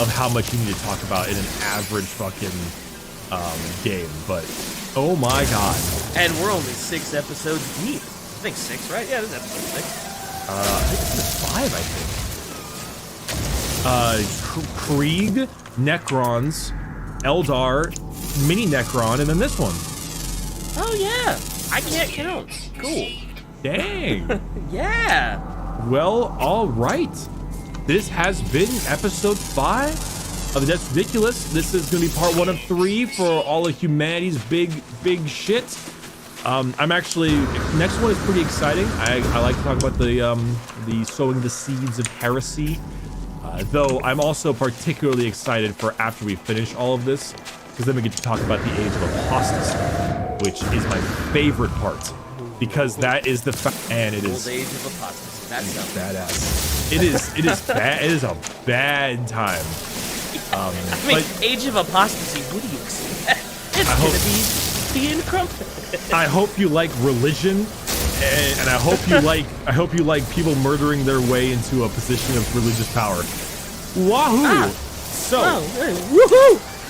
of how much you need to talk about in an average fucking game, but oh my god. And we're only 6 episodes deep. I think 6, right? Yeah, this is episode 6. I think it's 5, I think. Krieg, Necrons, Eldar, Mini Necron, and then this one. Oh yeah, I can't count. Cool. Dang. Yeah. Well, all right. This has been episode 5 of That's Ridiculous. This is going to be part 1 of 3 for all of humanity's big shit. I'm actually, next one is pretty exciting. I like to talk about the sowing the seeds of heresy. Though I'm also particularly excited for after we finish all of this, because then we get to talk about the Age of Apostasy, which is my favorite part, because that is the and it is Old Age of Apostasy. That sounds badass. It is bad. It is a bad time. I mean, but Age of Apostasy. What do you expect? It's gonna be incredible. I hope you like religion, and I hope you like people murdering their way into a position of religious power. Wahoo!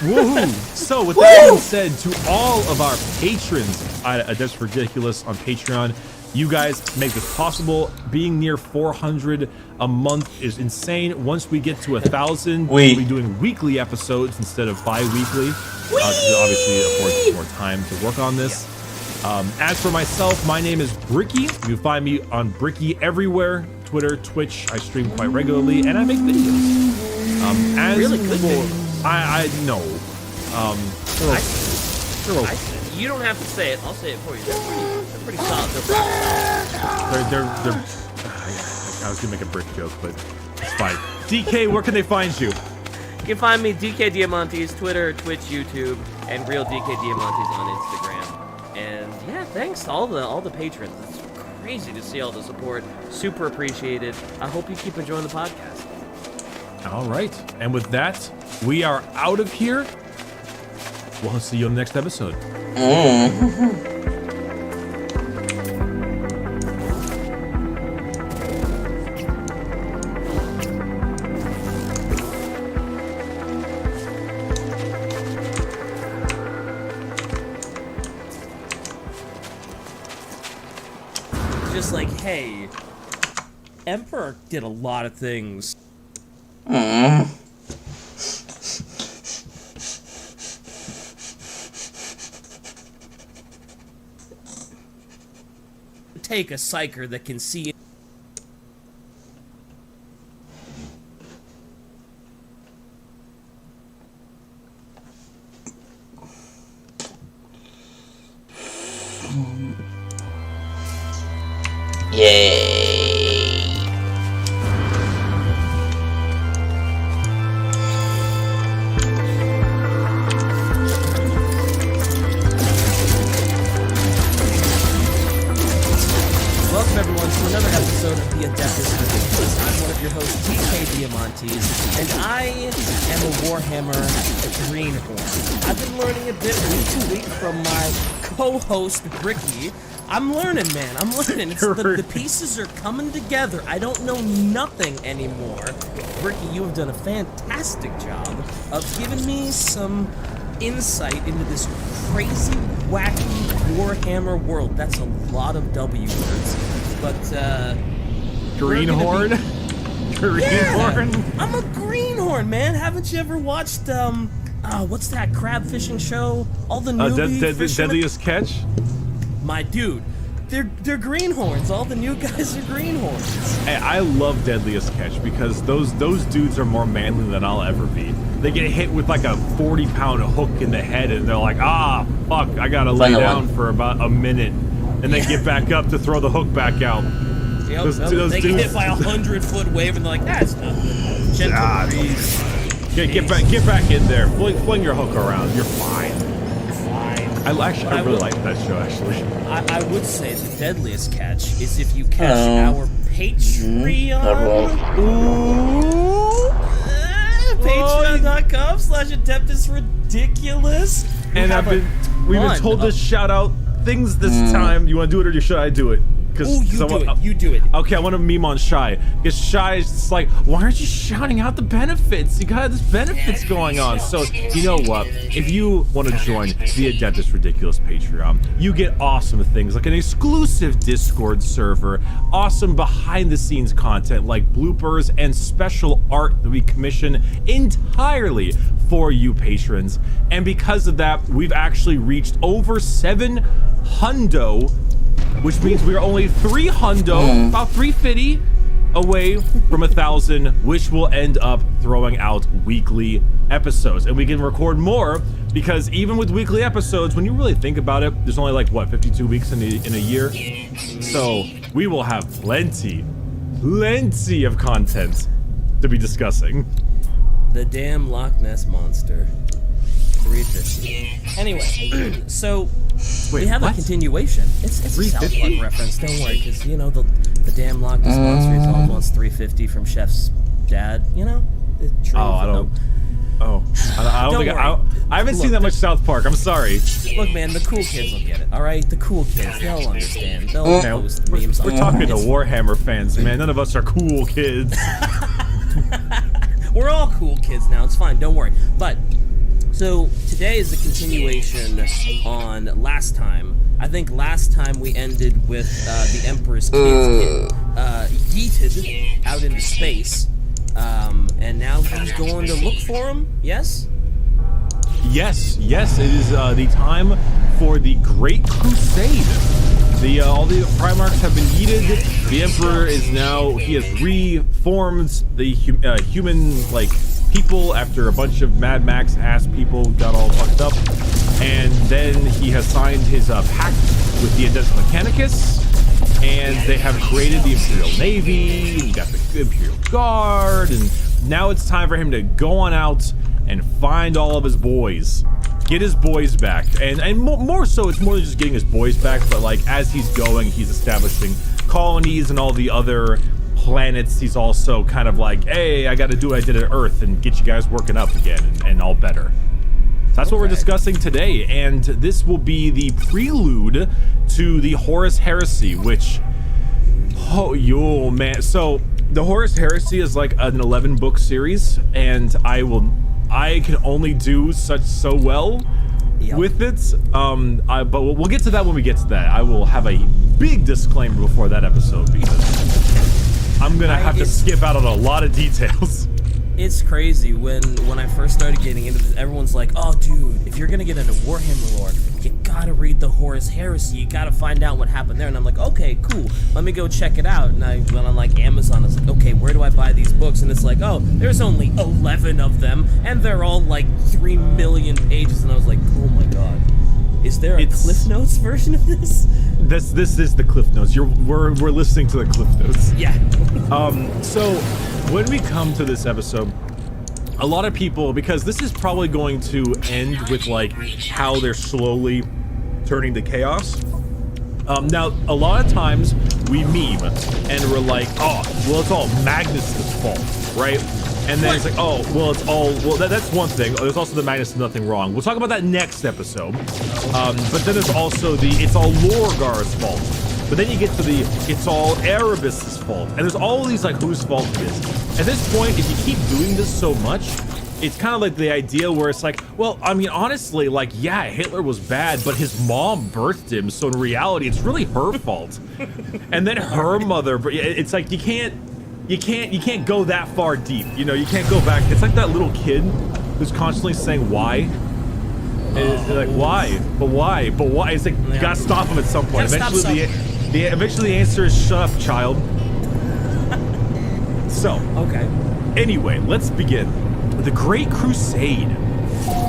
Woohoo! So with that being said, to all of our patrons at That's Ridiculous on Patreon, you guys make this possible. Being near 400 a month is insane. Once we get to 1,000, we'll be doing weekly episodes instead of bi-weekly. Obviously, it affords more time to work on this. As for myself, my name is Bricky. You can find me on Bricky everywhere. Twitter, Twitch, I stream quite regularly, and I make videos. Really good videos. I know. You don't have to say it. I'll say it for you. They're pretty solid. They're I was gonna make a brick joke, but it's fine. DK, where can they find you? You can find me DK Diamantes, Twitter, Twitch, YouTube, and Real DK Diamantes on Instagram. And yeah, thanks to all the patrons. It's crazy to see all the support. Super appreciated. I hope you keep enjoying the podcast. All right. And with that, we are out of here. We'll see you on the next episode. Just like, hey, Emperor did a lot of things. Take a psyker that can see. Yay. Welcome everyone to another episode of The Adeptus Ridiculous. I'm one of your hosts, DK Diamantes, and I am a Warhammer Greenhorn. I've been learning a bit week to week from my co-host, Bricky. I'm learning, man. I'm learning. The pieces are coming together. I don't know nothing anymore. Bricky, you have done a fantastic job of giving me some insight into this crazy, wacky Warhammer world. That's a lot of W words. But, Greenhorn? Greenhorn? Yeah, I'm a greenhorn, man. Haven't you ever watched, what's that crab fishing show? All the newbie fishermen? Deadliest Catch? My dude, they're greenhorns. All the new guys are greenhorns. Hey, I love Deadliest Catch because those dudes are more manly than I'll ever be. They get hit with like a 40-pound hook in the head and they're like, ah, fuck, I gotta lay down for about a minute and then get back up to throw the hook back out. Yep, they get hit by a 100-foot wave and they're like, that's nothing. Gentle breeze. Get back in there. Fling your hook around. You're fine. I really like that show, actually. I would say the deadliest catch is if you catch our Patreon. Patreon.com/Adeptus Ridiculous. And we've been told to shout out things this time. You want to do it or should I do it? You do it. Okay, I want to meme on Shy. Because Shy is just like, why aren't you shouting out the benefits? You got this benefits going on. So, you know what? If you want to join the Adeptus Ridiculous Patreon, you get awesome things like an exclusive Discord server, awesome behind-the-scenes content like bloopers and special art that we commission entirely for you patrons. And because of that, we've actually reached over 700, which means we are only 300, about 350 away from 1,000, which will end up throwing out weekly episodes. And we can record more because even with weekly episodes, when you really think about it, there's only like, what, 52 weeks in a year? So we will have plenty of content to be discussing. The damn Loch Ness Monster. 350. Anyway, so we have a continuation. It's a South Park reference, don't worry, because, you know, the damn Loch Ness Monster is all wants 350 from Chef's dad, you know? I haven't seen that much South Park. I'm sorry. Look, man, the cool kids will get it. All right, the cool kids, they'll understand. They'll post memes. We're talking to Warhammer fans, man. None of us are cool kids. We're all cool kids now. It's fine. Don't worry. But so today is a continuation on last time. I think last time we ended with the Emperor's kids yeeted out into space, and now he's going to look for him. Yes. Yes. It is the time for the Great Crusade. All the Primarchs have been yeeted. The Emperor is now, he has reformed the human, people after a bunch of Mad Max ass people got all fucked up. And then he has signed his pact with the Adeptus Mechanicus, and they have created the Imperial Navy, and you got the Imperial Guard, and now it's time for him to go on out and find all of his boys. get his boys back, and more so, it's more than just getting his boys back, but like as he's going, he's establishing colonies and all the other planets. He's also kind of like, hey, I got to do what I did at Earth and get you guys working up again and all better. So that's what we're discussing today, and this will be the prelude to the Horus Heresy, which, oh, yo, man. So the Horus Heresy is like an 11-book series, and I can only do so well with it. But we'll get to that when we get to that. I will have a big disclaimer before that episode because I'm gonna have to skip out on a lot of details. It's crazy when I first started getting into this, everyone's like, oh dude, if you're gonna get into Warhammer lore, you gotta read the Horus Heresy, you gotta find out what happened there. And I'm like, okay, cool, let me go check it out. And I went on like Amazon, I was like, okay, where do I buy these books? And it's like, oh, there's only 11 of them, and they're all like 3 million pages. And I was like, oh my god, is there a Cliff Notes version of this? This is the Cliff Notes. We're listening to the Cliff Notes. Yeah. So when we come to this episode, a lot of people, because this is probably going to end with like how they're slowly turning to chaos. Now, a lot of times we meme and we're like, oh, well, it's all Magnus' fault, right? And then it's like, oh, well, it's all, well, that's one thing. There's also the Magnus is nothing wrong. We'll talk about that next episode. But then there's also the, it's all Lorgar's fault. But then you get to the, it's all Erebus' fault. And there's all these, like, whose fault it is. At this point, if you keep doing this so much, it's kind of like the idea where it's like, well, I mean, honestly, like, yeah, Hitler was bad, but his mom birthed him. So in reality, it's really her fault. And then her mother, it's like, you can't go that far deep. You know, you can't go back. It's like that little kid who's constantly saying why. And it's like, why? But why? But why? It's like, you gotta stop him at some point. Eventually the answer is shut up, child. So, okay. Anyway, let's begin. The Great Crusade.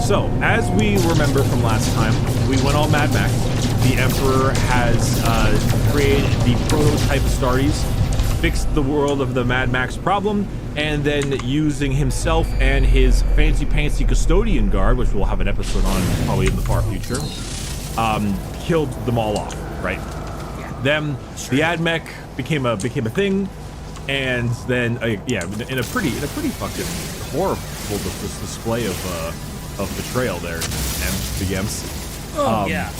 So, as we remember from last time, we went all Mad Max. The Emperor has created the prototype Astartes, fixed the world of the Mad Max problem, and then using himself and his fancy-pantsy custodian guard, which we'll have an episode on probably in the far future, killed them all off, right? Yeah. Then the AdMech became a thing, and then in a pretty fucking horrible display of betrayal there, the Emps. Oh yeah.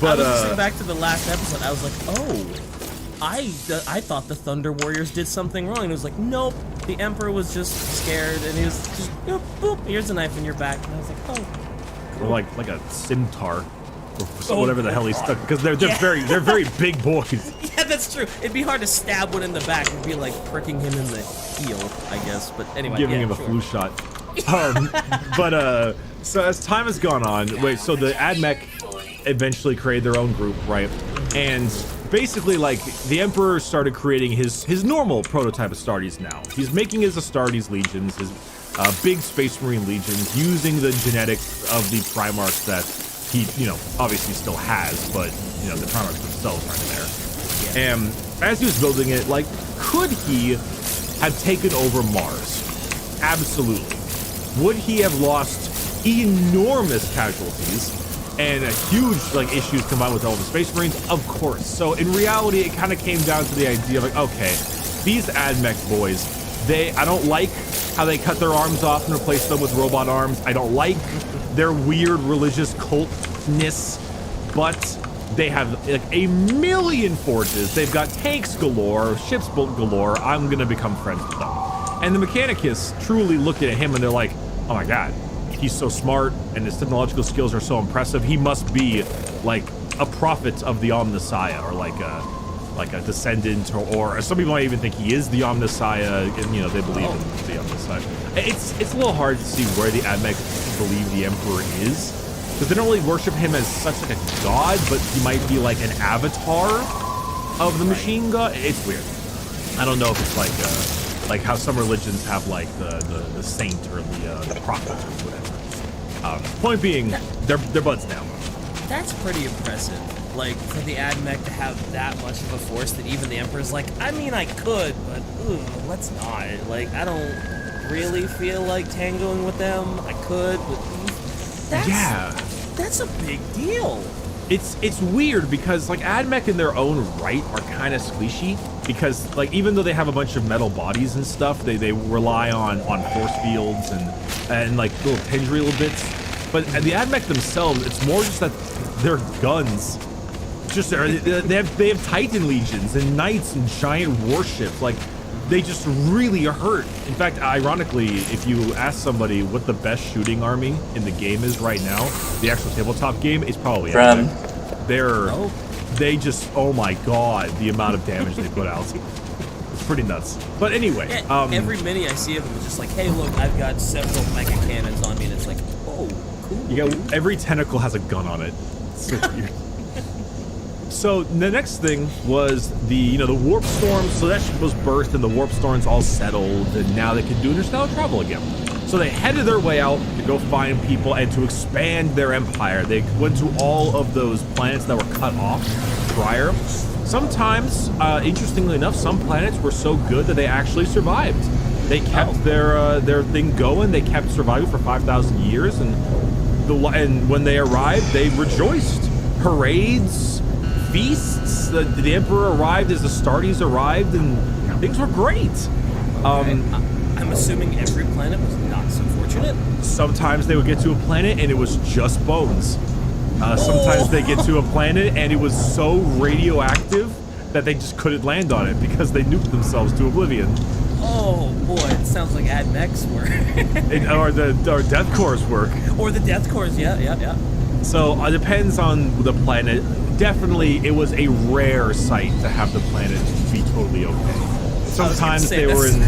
But I was listening back to the last episode. I was like, oh. I thought the Thunder Warriors did something wrong. And it was like, nope, the Emperor was just scared, and he was just, you know, boop, here's a knife in your back. And I was like, oh. Or like a scimitar, or whatever the hell he's stuck, because they're very big boys. Yeah, that's true. It'd be hard to stab one in the back. It'd be like pricking him in the heel, I guess. But anyway, giving him a flu shot. So as time has gone on, so the AdMech eventually created their own group, right? And basically, like, the Emperor started creating his normal prototype Astartes now. He's making his Astartes legions, his big Space Marine legions, using the genetics of the Primarchs that he, you know, obviously still has, but, you know, the Primarchs themselves aren't there. Yeah. And as he was building it, like, could he have taken over Mars? Absolutely. Would he have lost enormous casualties and huge, like, issues combined with all the Space Marines? Of course. So in reality, it kind of came down to the idea of like, okay, these AdMech boys, I don't like how they cut their arms off and replace them with robot arms. I don't like their weird religious cultness, but they have like a million forges. They've got tanks galore, ships built galore. I'm gonna become friends with them. And the Mechanicus truly looked at him and they're like, oh my god, he's so smart and his technological skills are so impressive. He must be like a prophet of the Omnissiah, or like a descendant, or some people might even think he is the Omnissiah, and you know, they believe in the Omnissiah. It's a little hard to see where the AdMech believe the Emperor is, because they don't really worship him as such like a god, but he might be like an avatar of the machine god. It's weird. I don't know if it's like how some religions have like the saint or the prophet or whatever. Point being, they're buds now. That's pretty impressive. Like, for the AdMech to have that much of a force that even the Emperor's like, I mean, I could, but let's not. Like, I don't really feel like tangoing with them. I could, but That's a big deal. It's weird because like AdMech in their own right are kind of squishy because like even though they have a bunch of metal bodies and stuff, they rely on force fields and like little tendril bits. But the AdMech themselves, it's more just that their guns just they have Titan legions and knights and giant warships. Like they just really hurt. In fact, ironically, if you ask somebody what the best shooting army in the game is right now, the actual tabletop game is probably AdMech. They just, oh my god, the amount of damage they put out. It's pretty nuts. But anyway, yeah, every mini I see of them is just like, hey, look, I've got several mega cannons on me, and it's like, oh, cool. You got every tentacle has a gun on it. It's so weird. So the next thing was the warp storm. So that ship was birthed and the warp storm's all settled, and now they can do interstellar travel again. So they headed their way out to go find people and to expand their empire. They went to all of those planets that were cut off prior. Sometimes, interestingly enough, some planets were so good that they actually survived. They kept their thing going. They kept surviving for 5,000 years, and when they arrived, they rejoiced. Parades, feasts. The Emperor arrived as the Astartes arrived, and things were great. I'm assuming every planet was not so fortunate. Sometimes they would get to a planet and it was just bones. Sometimes they get to a planet and it was so radioactive that they just couldn't land on it because they nuked themselves to oblivion. Oh boy, it sounds like AdMech's work. or Death Corps' work. Or the Death Corps, yeah. So it depends on the planet. Definitely, it was a rare sight to have the planet be totally okay. Sometimes they were in...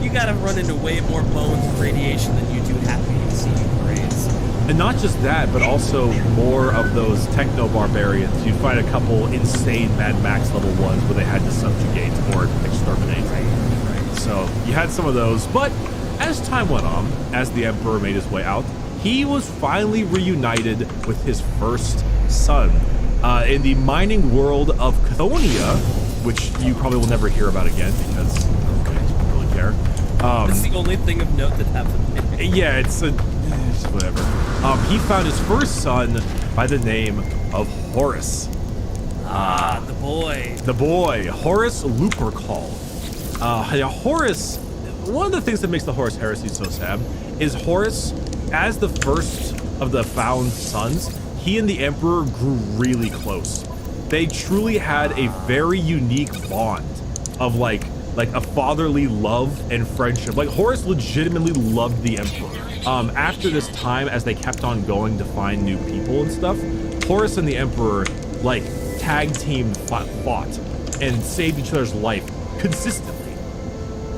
You gotta run into way more bones and radiation than you do happy to see parades. And not just that, but also more of those techno-barbarians. You'd find a couple insane Mad Max level ones where they had to subjugate or exterminate. Right. So you had some of those, but as time went on, as the Emperor made his way out, he was finally reunited with his first son. In the mining world of Cathonia, which you probably will never hear about again because I don't really care. That's the only thing of note that happened. Yeah, it's whatever. He found his first son by the name of Horus. The boy. The boy, Horus Lupercal. Horus, one of the things that makes the Horus heresy so sad is Horus, as the first of the found sons, he and the Emperor grew really close. They truly had a very unique bond of like a fatherly love and friendship. Like Horus legitimately loved the Emperor. After this time, as they kept on going to find new people and stuff, Horus and the Emperor like tag team fought and saved each other's life consistently.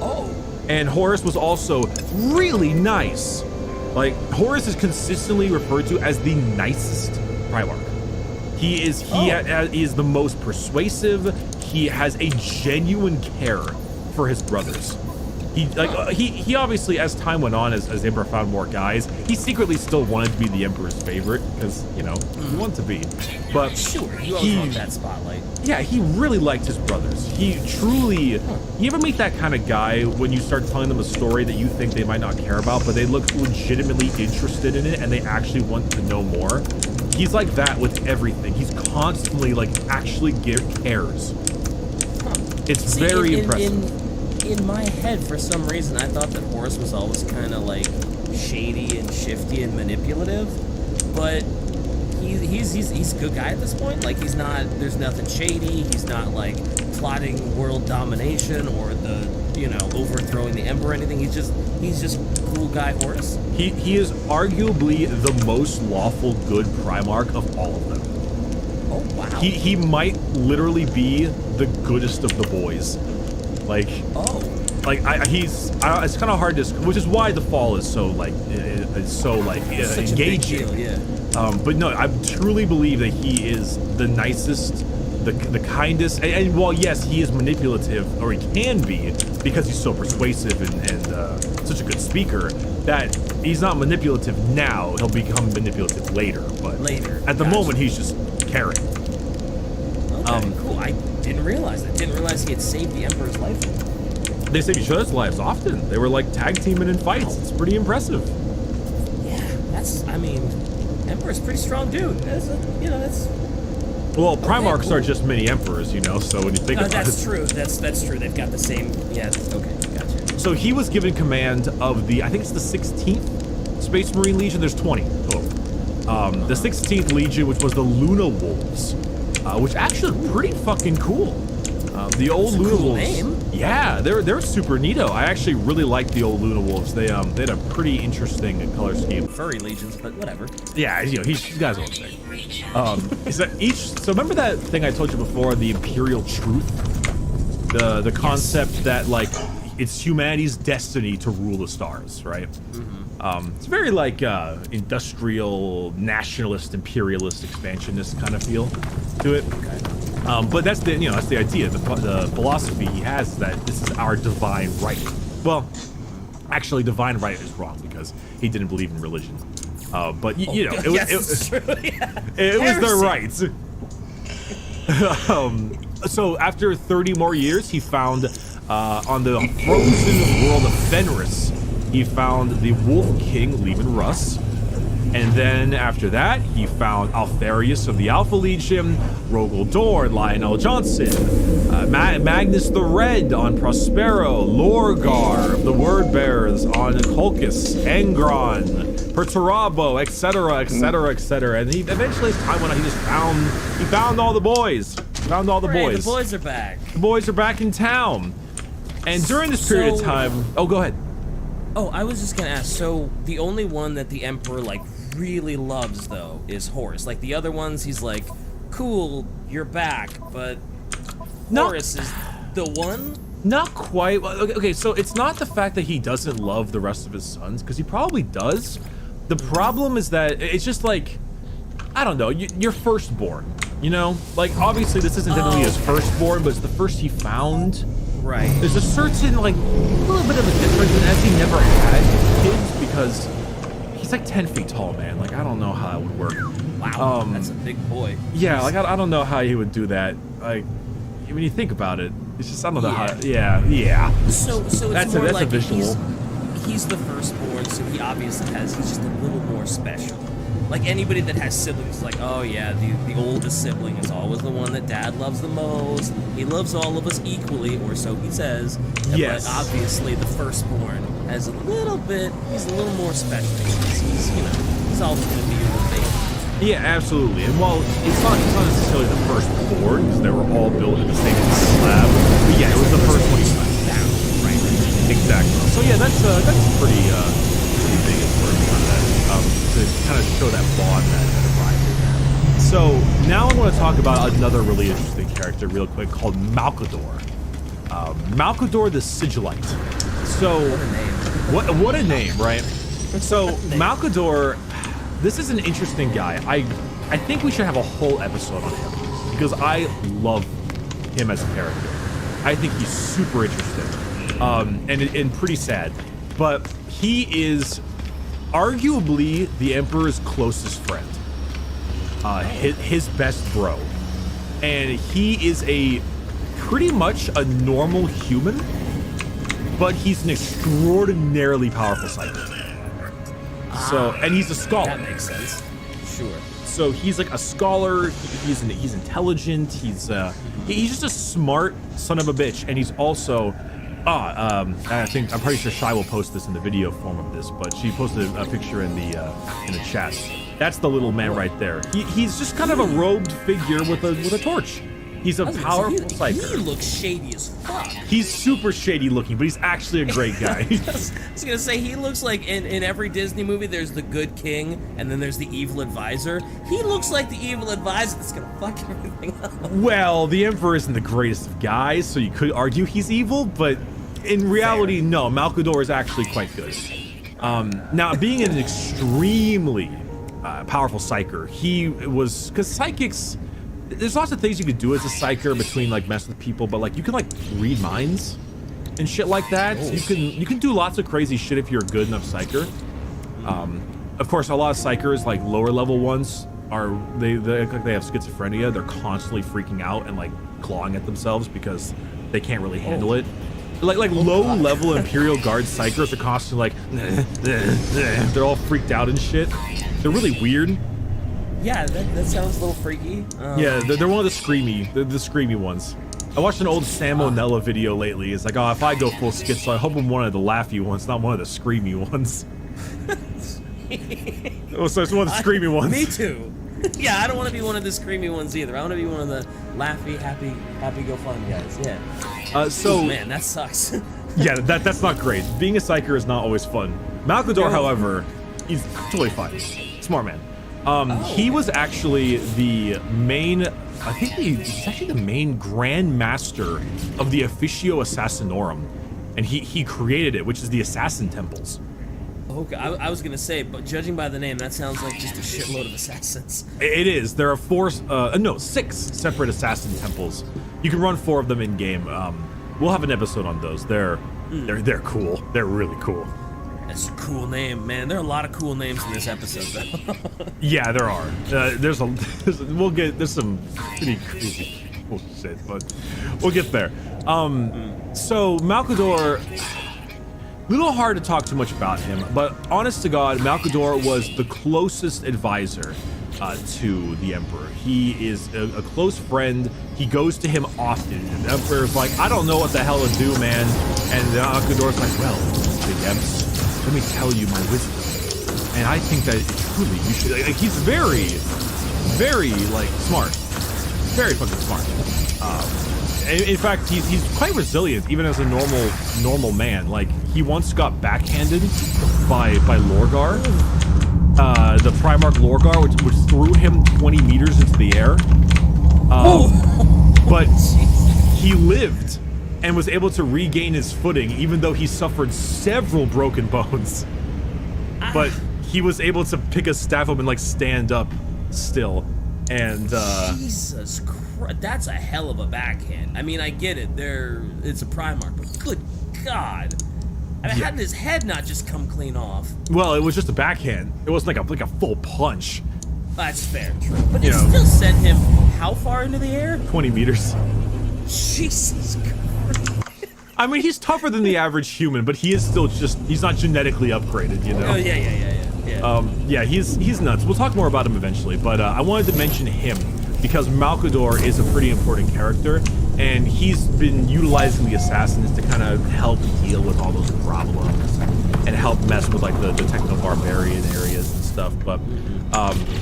Oh. And Horus was also really nice. Like Horus is consistently referred to as the nicest Primarch. He is the most persuasive. He has a genuine care for his brothers. He obviously, as time went on, as the Emperor found more guys, he secretly still wanted to be the Emperor's favorite because he wanted to be. But sure, you always want that spotlight. Yeah, he really liked his brothers. He truly. You ever meet that kind of guy when you start telling them a story that you think they might not care about, but they look legitimately interested in it and they actually want to know more? He's like that with everything. He's constantly actually cares. It's very impressive. In my head, for some reason, I thought that Horus was always kind of shady and shifty and manipulative, but he's a good guy at this point. He's not. There's nothing shady. He's not plotting world domination or overthrowing the Emperor or anything. He's just cool guy Horus. He is arguably the most lawful good Primarch of all of them. Oh wow. He might literally be the goodest of the boys. It's kind of hard to, which is why the fall is so engaging. Deal, yeah. But no, I truly believe that he is the nicest, the kindest, and while yes, he is manipulative, or he can be, because he's so persuasive and such a good speaker, that he's not manipulative now. He'll become manipulative later, but at the moment he's just caring. Okay, cool. I didn't realize that. Didn't realize he had saved the Emperor's life. They save each other's lives often. They were tag teaming in fights. It's pretty impressive. Yeah, I mean, Emperor's a pretty strong dude. That's Well, Primarchs cool. are just mini emperors, you know. So when you think about that's it, true. That's true. They've got the same. Yeah. Okay. Gotcha. so he was given command of the, I think it's the 16th Space Marine Legion. There's 20 total. The 16th Legion, which was the Luna Wolves, which actually pretty fucking cool. The old That's a Luna cool Wolves, name. yeah, they're super neato. I actually really like the old Luna Wolves. They had a pretty interesting color scheme. Furry legions, but whatever. Yeah, you know, these guys are what I'm saying. Is that each? So remember that thing I told you before, the Imperial Truth, the concept that like it's humanity's destiny to rule the stars, right? It's very like industrial, nationalist, imperialist, expansionist kind of feel to it. But that's the that's the idea. The philosophy he has is that this is our divine right. Well, actually, divine right is wrong because he didn't believe in religion. But you know, it was their rights. So after 30 more years, he found on the frozen world of Fenris, he found the Wolf King Lehman Russ. And then after that, he found Alfarius of the Alpha Legion, Rogel Dorn, Lionel Johnson, Magnus the Red on Prospero, Lorgar of the Word Bearers on Colchis, Angron, Perturabo, etc., etc., etc. And he eventually, as time went on, he found all the boys. Found all the boys. The boys are back. The boys are back in town. And during this period of time, oh, go ahead. Oh, I was just gonna ask, so the only one that the Emperor, like, really loves, though, is Horus. Like, the other ones, he's like, cool, you're back, but Horus is the one? Not quite. Okay, so it's not the fact that he doesn't love the rest of his sons, because he probably does. The problem is that it's just like, I don't know, your firstborn, you know? Like, obviously this isn't technically his firstborn, but it's the first he found. Right. There's a certain, like, little bit of a difference, and as he never had kids, because he's like 10 feet tall, man. Like, I don't know how that would work. Wow, that's a big boy. Yeah, like, I don't know how he would do that. Like, when you think about it, it's just, I don't know how, yeah. So it's more that's like a visual. He's the firstborn, so he obviously he's just a little more special. Like anybody that has siblings, like, oh yeah, the oldest sibling is always the one that dad loves the most. He loves all of us equally, or so he says. Yes. But obviously the firstborn has he's a little more special. He's always going to be your favorite. Yeah, absolutely. And while it's not necessarily the firstborn, because they were all built in the same slab, but yeah, it was the first one he found. Right. Exactly. So yeah, that's pretty big as far as to kind of show that bond that arrived. So now I want to talk about another really interesting character real quick called Malcador. Malcador the Sigillite. So what a name, right? So Malcador, this is an interesting guy. I think we should have a whole episode on him because I love him as a character. I think he's super interesting and pretty sad, but he is arguably the Emperor's closest friend, his best bro, and he is pretty much a normal human, but he's an extraordinarily powerful psychic. So, and he's a scholar. That makes sense. Sure. So he's like a scholar. He's intelligent. He's just a smart son of a bitch, and he's also. I'm pretty sure Shai will post this in the video form of this, but she posted a picture in the chat. That's the little man right there. He's just kind of a robed figure with a torch. He's a powerful psyker. He looks shady as fuck. He's super shady looking, but he's actually a great guy. I was gonna say, he looks like in every Disney movie there's the good king and then there's the evil advisor. He looks like the evil advisor that's gonna fuck everything up. Well, the Emperor isn't the greatest of guys, so you could argue he's evil, but in reality, no, Malcador is actually quite good. Now, being an extremely powerful psyker, because psychics, there's lots of things you could do as a psyker between like mess with people, but like you can like read minds and shit like that. So you can do lots of crazy shit if you're a good enough psyker. Of course, a lot of psychers, like lower level ones, they have schizophrenia. They're constantly freaking out and like clawing at themselves because they can't really handle it. Like low level Imperial Guard psychers are constantly like they're all freaked out and shit. They're really weird. Yeah, that sounds a little freaky. Yeah, they're one of the screamy ones. I watched an old Sam O'Nella video lately. It's like, oh, if I go full schizo, I hope I'm one of the laughy ones, not one of the screamy ones. Oh, so it's one of the screamy ones. Me too. Yeah, I don't want to be one of the screamy ones either. I want to be one of the laughy, happy go fun guys. Yeah. So man, that sucks. Yeah, that's not great. Being a psyker is not always fun. Malcador, however, he's totally fine. Smart man. He was actually the main, I think he's actually the main Grand Master of the Officio Assassinorum. And he created it, which is the Assassin Temples. Okay, I was gonna say, but judging by the name, that sounds like just a shitload of assassins. It is. There are 6 separate assassin temples. You can run 4 of them in game. We'll have an episode on those. They're cool. They're really cool. That's a cool name, man. There are a lot of cool names in this episode, though. Yeah, there are. There's some pretty crazy cool shit, but we'll get there. So Malcador. Little hard to talk too much about him, but honest to God, Malcador was the closest advisor to the Emperor. He is a close friend. He goes to him often. And the Emperor's like, I don't know what the hell to do, man. And Malcador's like, well, Big Emps, let me tell you my wisdom. And I think that truly you should. Like, he's very, very smart, very fucking smart. In fact, he's quite resilient, even as a normal man. Like, he once got backhanded by Lorgar, the Primarch Lorgar, which threw him 20 meters into the air. But he lived and was able to regain his footing, even though he suffered several broken bones. But he was able to pick a staff up and stand up still. And Jesus Christ, that's a hell of a backhand. I mean, I get it. It's a Primarch, but good God. I mean, how did his head not just come clean off? Well, it was just a backhand. It wasn't like a full punch. That's fair, true. But it still sent him how far into the air? 20 meters. Jesus Christ. I mean, he's tougher than the average human, but he is still he's not genetically upgraded, you know? Oh, yeah. Yeah, he's nuts. We'll talk more about him eventually, but I wanted to mention him because Malcador is a pretty important character, and he's been utilizing the assassins to kind of help deal with all those problems and help mess with the techno-barbarian areas and stuff. But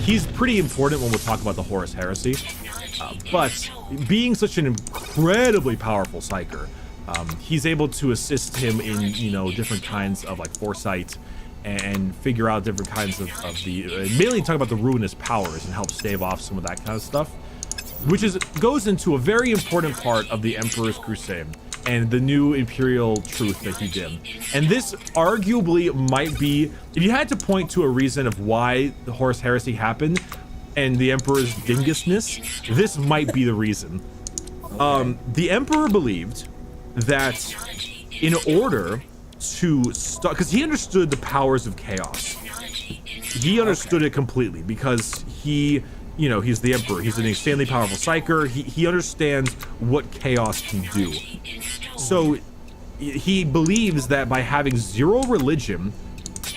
he's pretty important when we'll talk about the Horus Heresy. But being such an incredibly powerful psyker, he's able to assist him in different kinds of foresight and figure out different kinds of mainly talk about the ruinous powers and help stave off some of that kind of stuff, which goes into a very important part of the Emperor's Crusade and the new imperial truth that he did. And this arguably might be, if you had to point to a reason of why the Horus Heresy happened and the Emperor's dingusness, this might be the reason. The Emperor believed that in order to start, because he understood the powers of chaos. He understood it completely because he's the Emperor. He's an insanely powerful psyker. He understands what chaos can do. So he believes that by having zero religion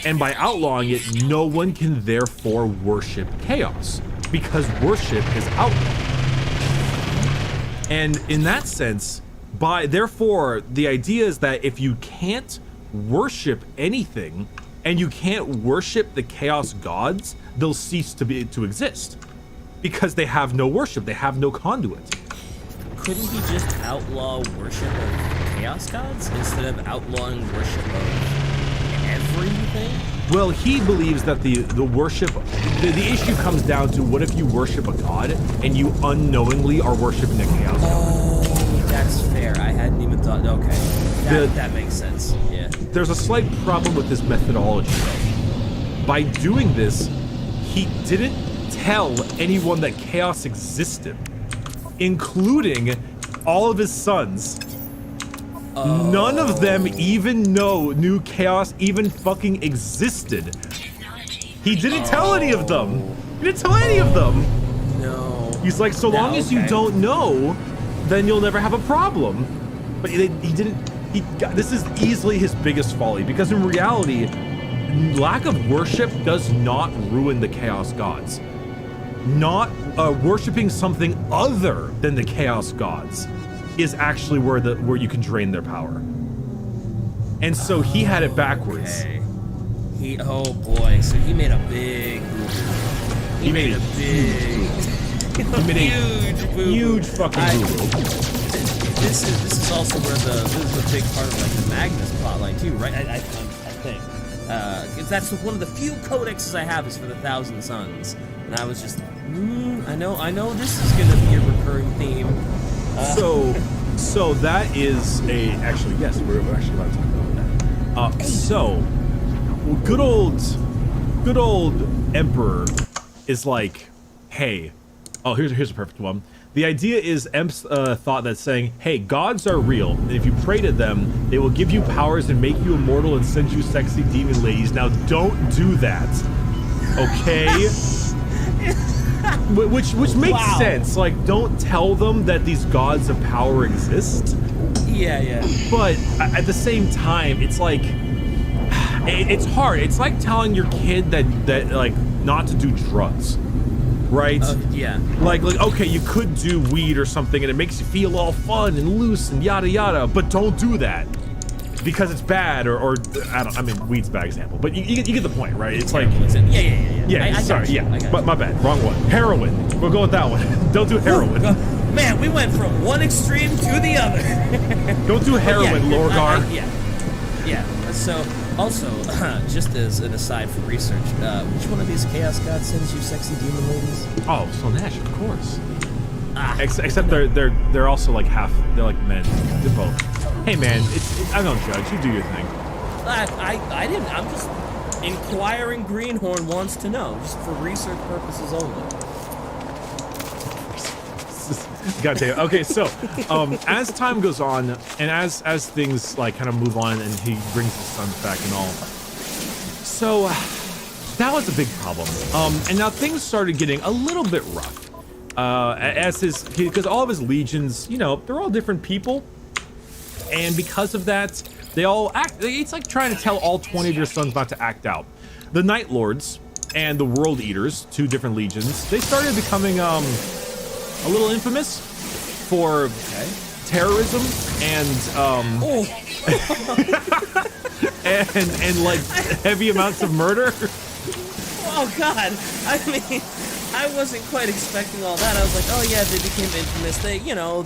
and by outlawing it, no one can therefore worship chaos because worship is outlawed. And in that sense, therefore, the idea is that if you can't worship anything and you can't worship the chaos gods, they'll cease to exist because they have no worship, they have no conduit. Couldn't he just outlaw worship of chaos gods instead of outlawing worship of everything? Well, he believes that the worship, the issue comes down to what if you worship a god and you unknowingly are worshiping a chaos god? That's fair. I hadn't even thought. Okay, that makes sense. Yeah. There's a slight problem with his methodology, though. By doing this, he didn't tell anyone that chaos existed, including all of his sons. None of them even knew chaos even fucking existed. He didn't tell any of them. He didn't tell any of them. No. He's like, so long as you don't know, then you'll never have a problem. But he didn't. This is easily his biggest folly, because in reality, lack of worship does not ruin the Chaos Gods. Not worshiping something other than the Chaos Gods is actually where you can drain their power. And so he had it backwards. Okay. Oh boy, so he made a big boo-boo. He made a huge fucking boo-boo. This is also where this is a big part of like the Magnus plotline too, right? I think. That's one of the few codexes I have is for the Thousand Sons, and I was just, I know this is gonna be a recurring theme. So that is actually yes, we're actually about to talk about that. So good old Emperor is like, hey, here's a perfect one. The idea is Emp's thought that saying, hey, gods are real, and if you pray to them, they will give you powers and make you immortal and send you sexy demon ladies. Now, don't do that, okay? which makes sense. Like, don't tell them that these gods of power exist. Yeah. But at the same time, it's like, it's hard. It's like telling your kid that like not to do drugs. Right? Yeah. Like, okay, you could do weed or something and it makes you feel all fun and loose and yada yada, but don't do that because it's bad or I mean, weed's a bad example, but you get the point, right? It's like, Yeah. But my bad, wrong one. Heroin. We'll go with that one. Don't do heroin. Man, we went from one extreme to the other. Don't do heroin, Lorgar. Yeah. So, also, just as an aside for research, which one of these Chaos Gods sends you sexy demon ladies? Oh, Slaanesh, of course. Except they're also like they're like men. They're both. Hey man, I don't judge. You do your thing. I didn't. I'm just inquiring. Greenhorn wants to know, just for research purposes only. God damn. Okay, so as time goes on and as things like kind of move on and he brings his sons back and all, so that was a big problem. And now things started getting a little bit rough. Because all of his legions, you know, they're all different people, and because of that, they all act. It's like trying to tell all 20 of your sons not to act out. The Night Lords and the World Eaters, two different legions, they started becoming a little infamous for terrorism and and like heavy amounts of murder. Oh God! I mean, I wasn't quite expecting all that. I was like, oh yeah, they became infamous.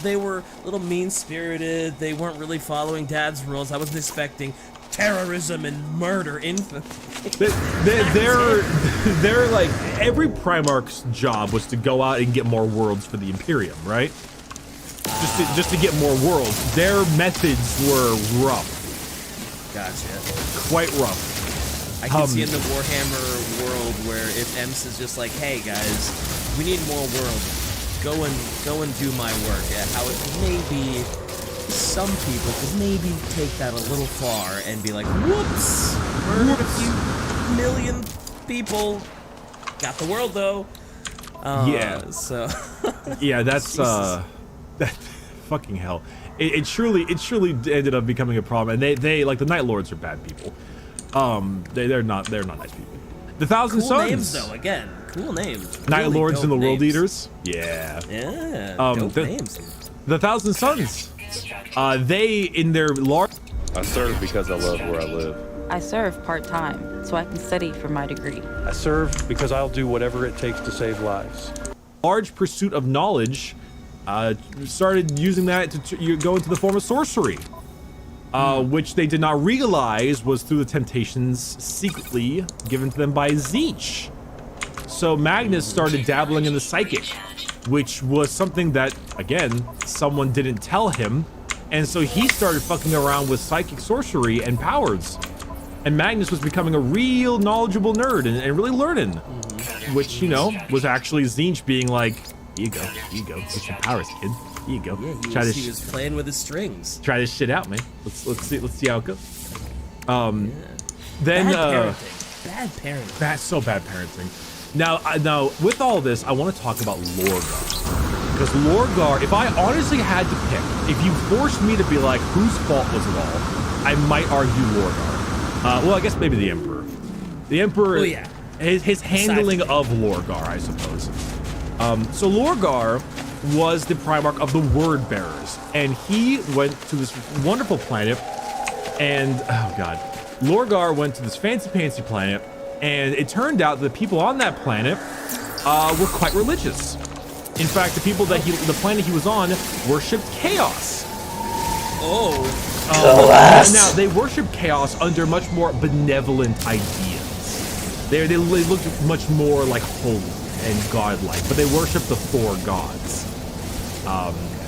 They were a little mean-spirited. They weren't really following Dad's rules. I wasn't expecting terrorism and murder infamy. They're like, every Primarch's job was to go out and get more worlds for the Imperium, right? Just to get more worlds. Their methods were rough. Gotcha. Quite rough. I can see in the Warhammer world where if Emps is just like, hey guys, we need more worlds. Go and do my work. How it may be some people could maybe take that a little far and be like, whoops, murdered a few million people. Got the world though. So yeah, that's that fucking hell. It truly ended up becoming a problem, and they like the Night Lords are bad people. They're not nice people. The Thousand Sons. Cool names though. Again, cool names. Night Really Lords and the World names. Eaters. Yeah. Yeah. Dope names. The Thousand Sons. They in their large. I serve because I love where I live. I serve part-time, so I can study for my degree. I serve because I'll do whatever it takes to save lives. Large pursuit of knowledge started using that to go into the form of sorcery, which they did not realize was through the temptations secretly given to them by Tzeentch. So Magnus started dabbling in the psychic, which was something that, again, someone didn't tell him, and so he started fucking around with psychic sorcery and powers. And Magnus was becoming a real knowledgeable nerd and really learning, which, you know, was actually Tzeentch being like, here you go, get some powers, kid. Here you go. Yeah, he was playing with his strings. Try this shit out, man. Let's see how it goes. Then bad parenting. That's so bad parenting. Now with all this, I want to talk about Lorgar. Because Lorgar, if I honestly had to pick, if you forced me to be like, whose fault was it all, I might argue Lorgar. Well, I guess maybe the Emperor. The Emperor, Oh, yeah. his handling of Lorgar, I suppose. So Lorgar was the Primarch of the Word Bearers, and he went to this wonderful planet, and, oh god, Lorgar went to this fancy-pantsy planet, and it turned out that the people on that planet were quite religious. In fact, the people that the planet he was on worshipped chaos. Now, they worship chaos under much more benevolent ideas. They looked much more like holy and godlike, but they worship the four gods.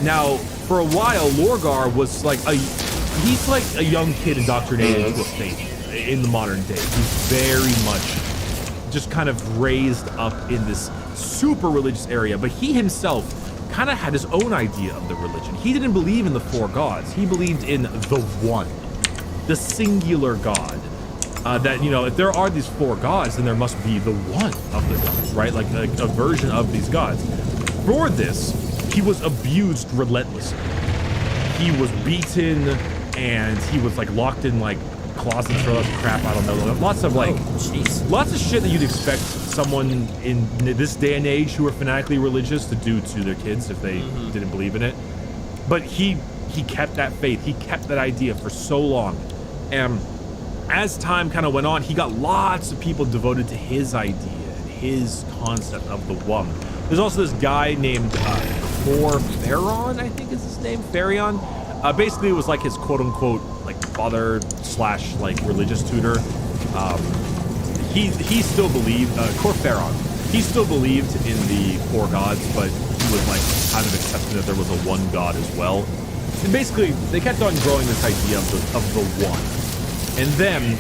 Now, for a while, Lorgar was like he's like a young kid indoctrinated into a faith in the modern day. He's very much just kind of raised up in this super religious area, but he himself kind of had his own idea of the religion. He didn't believe in the four gods. He believed in the one, the singular god. That, you know, if there are these four gods, then there must be the one of the gods, right? Like a version of these gods. For this, he was abused relentlessly. He was beaten, and he was like locked in like closets for lots of crap. I don't know. Lots of like, lots of shit that you'd expect someone in this day and age who are fanatically religious to do to their kids if they didn't believe in it. But he kept that faith. He kept that idea for so long, and as time kind of went on, he got lots of people devoted to his idea and his concept of the one. There's also this guy named Pharaon, I think is his name, Pharaon. Basically, it was like his quote-unquote like father / like religious tutor. He still believed Pharaon. He still believed in the four gods, but he was like kind of accepting that there was a one god as well. And basically, they kept on growing this idea of the one. And then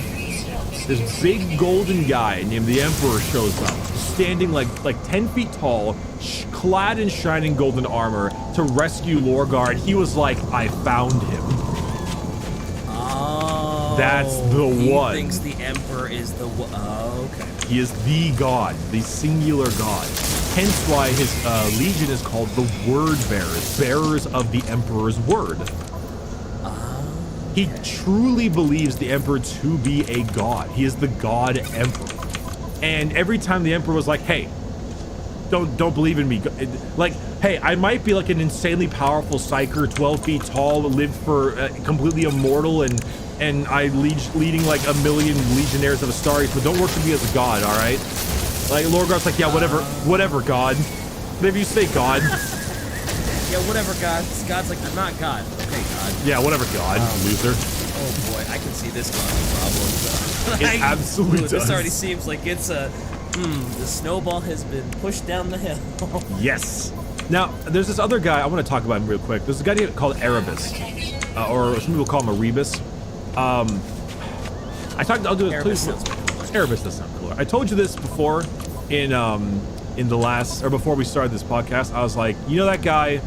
this big golden guy named the Emperor shows up, standing like 10 feet tall, clad in shining golden armor to rescue Lorgar. And he was like, I found him. Oh, that's the one. He thinks the Emperor is the one. Oh, okay. He is the god, the singular god. Hence why his legion is called the Word Bearers, bearers of the Emperor's word. He truly believes the Emperor to be a god. He is the god Emperor. And every time the Emperor was like, hey, don't believe in me. Like, hey, I might be like an insanely powerful psyker, 12 feet tall, lived for completely immortal, and I leading like 1 million legionnaires of Astarius, but don't worship me as a god, all right? Like, Lorgar's like, yeah, whatever, god. Whatever you say, god. Yeah, whatever, God. God's like, I'm not God. Okay, God. Yeah, whatever, God, loser. Oh boy, I can see this causing problems. It absolutely does. This already seems like it's the snowball has been pushed down the hill. Yes. Now, there's this other guy, I want to talk about him real quick. There's a guy called Erebus, or some people call him Erebus. I'll do it. Erebus Please. Erebus does sound cooler. I told you this before in the last, or before we started this podcast. I was like, you know that guy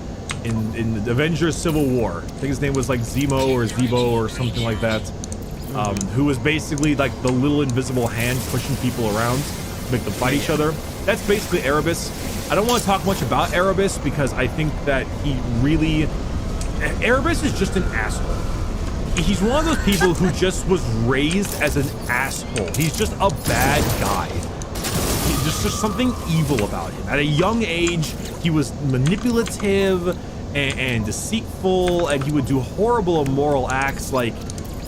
in the Avengers Civil War, I think his name was like Zemo or Zebo or something like that, who was basically like the little invisible hand pushing people around to make them fight each other. That's basically Erebus. I don't want to talk much about Erebus because I think that Erebus is just an asshole. He's one of those people who just was raised as an asshole. He's just a bad guy. There's just something evil about him. At a young age, he was manipulative and deceitful, and he would do horrible immoral acts. Like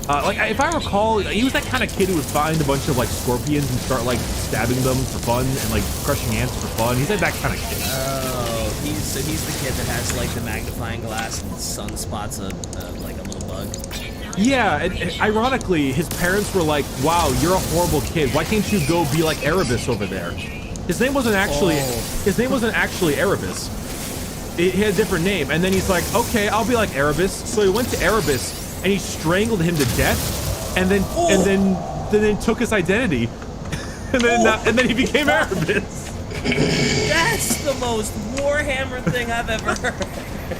if I recall, he was that kind of kid who would find a bunch of like scorpions and start like stabbing them for fun and like crushing ants for fun. He's like that kind of kid. Oh, he's the kid that has like the magnifying glass and sunspots like a little bug. Yeah, and ironically, his parents were like, wow, you're a horrible kid. Why can't you go be like Erebus over there? His name wasn't actually Erebus. He had a different name. And then he's like, okay, I'll be like Erebus. So he went to Erebus and he strangled him to death and then took his identity. and then he became Erebus. That's the most Warhammer thing I've ever heard.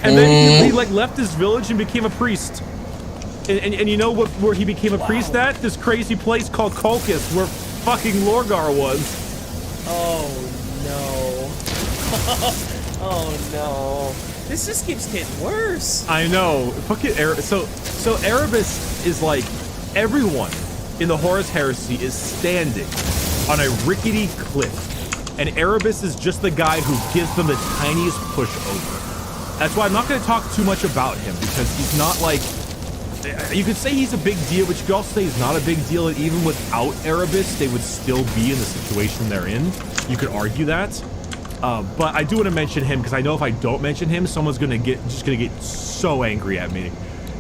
And then he like left his village and became a priest. And you know where he became a priest at? This crazy place called Colchis, where fucking Lorgar was. Oh no. Oh no. This just keeps getting worse. I know. Fucking so Erebus is like everyone in the Horus Heresy is standing on a rickety cliff, and Erebus is just the guy who gives them the tiniest push over. That's why I'm not going to talk too much about him, because he's not like... You could say he's a big deal, but you could also say he's not a big deal, and even without Erebus, they would still be in the situation they're in. You could argue that. But I do want to mention him, because I know if I don't mention him, someone's gonna get so angry at me.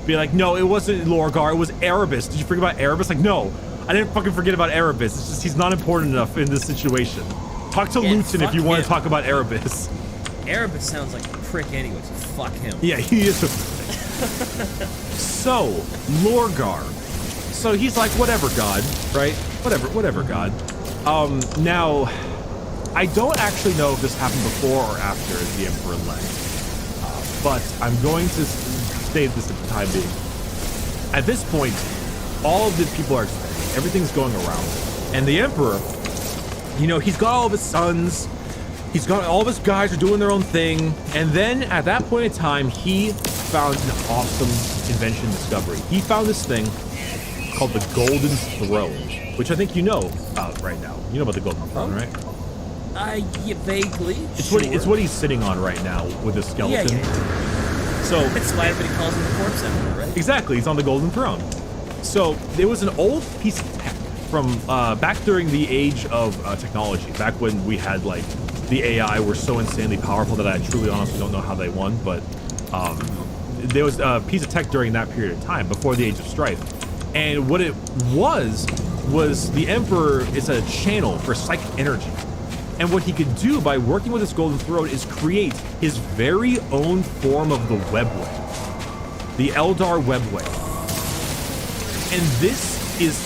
Be like, no, it wasn't Lorgar, it was Erebus. Did you forget about Erebus? Like, no, I didn't fucking forget about Erebus. It's just he's not important enough in this situation. Talk to Luton if you want to talk about Erebus. Erebus sounds like a prick anyway, so fuck him. Yeah, he is a So, Lorgar. So he's like, whatever, God, right? Whatever, God. Now, I don't actually know if this happened before or after the Emperor left. But I'm going to state this at the time being. At this point, all of the people are expecting. Everything's going around. And the Emperor, you know, he's got all of his sons. He's got all of his guys are doing their own thing. And then at that point in time, he found an awesome invention discovery. He found this thing called the Golden Throne, which I think you know about right now. You know about the Golden Throne, right? Yeah, vaguely. It's what he's sitting on right now with his skeleton. Yeah. So that's why everybody calls him the Corpse Emperor, right? Exactly, he's on the Golden Throne. So there was an old piece of tech from back during the age of technology, back when we had like the AI were so insanely powerful that I truly honestly don't know how they won, but there was a piece of tech during that period of time before the Age of Strife. And what it was the Emperor is a channel for psychic energy. And what he could do by working with his Golden Throne is create his very own form of the Webway. The Eldar Webway. And this is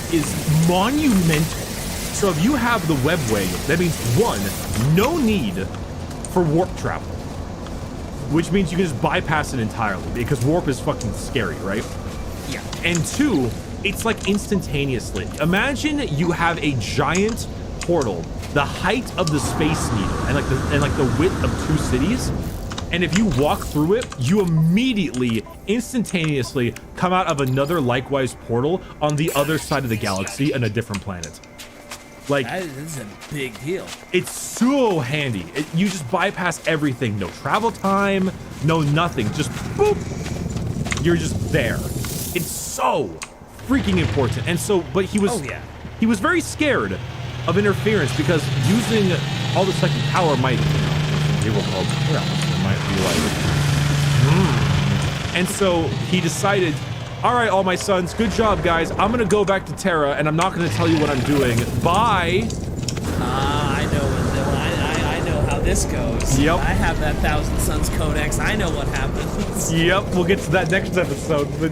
monumental. So if you have the Webway, that means one, no need for warp travel. Which means you can just bypass it entirely, because warp is fucking scary, right? Yeah. And two, it's like instantaneously. Imagine you have a giant portal the height of the Space Needle and like the width of 2 cities, and if you walk through it, you immediately, instantaneously come out of another likewise portal on the other side of the galaxy on a different planet. Like, this is a big deal. It's so handy. You just bypass everything. No travel time, no nothing. Just boop. You're just there. It's so freaking important. And so, but he was, he was very scared of interference because using all the psychic power might, And so he decided, all right, all my sons, good job, guys. I'm gonna go back to Terra, and I'm not gonna tell you what I'm doing. Bye. I know how this goes. Yep. I have that Thousand Sons Codex. I know what happens. Yep. We'll get to that next episode. But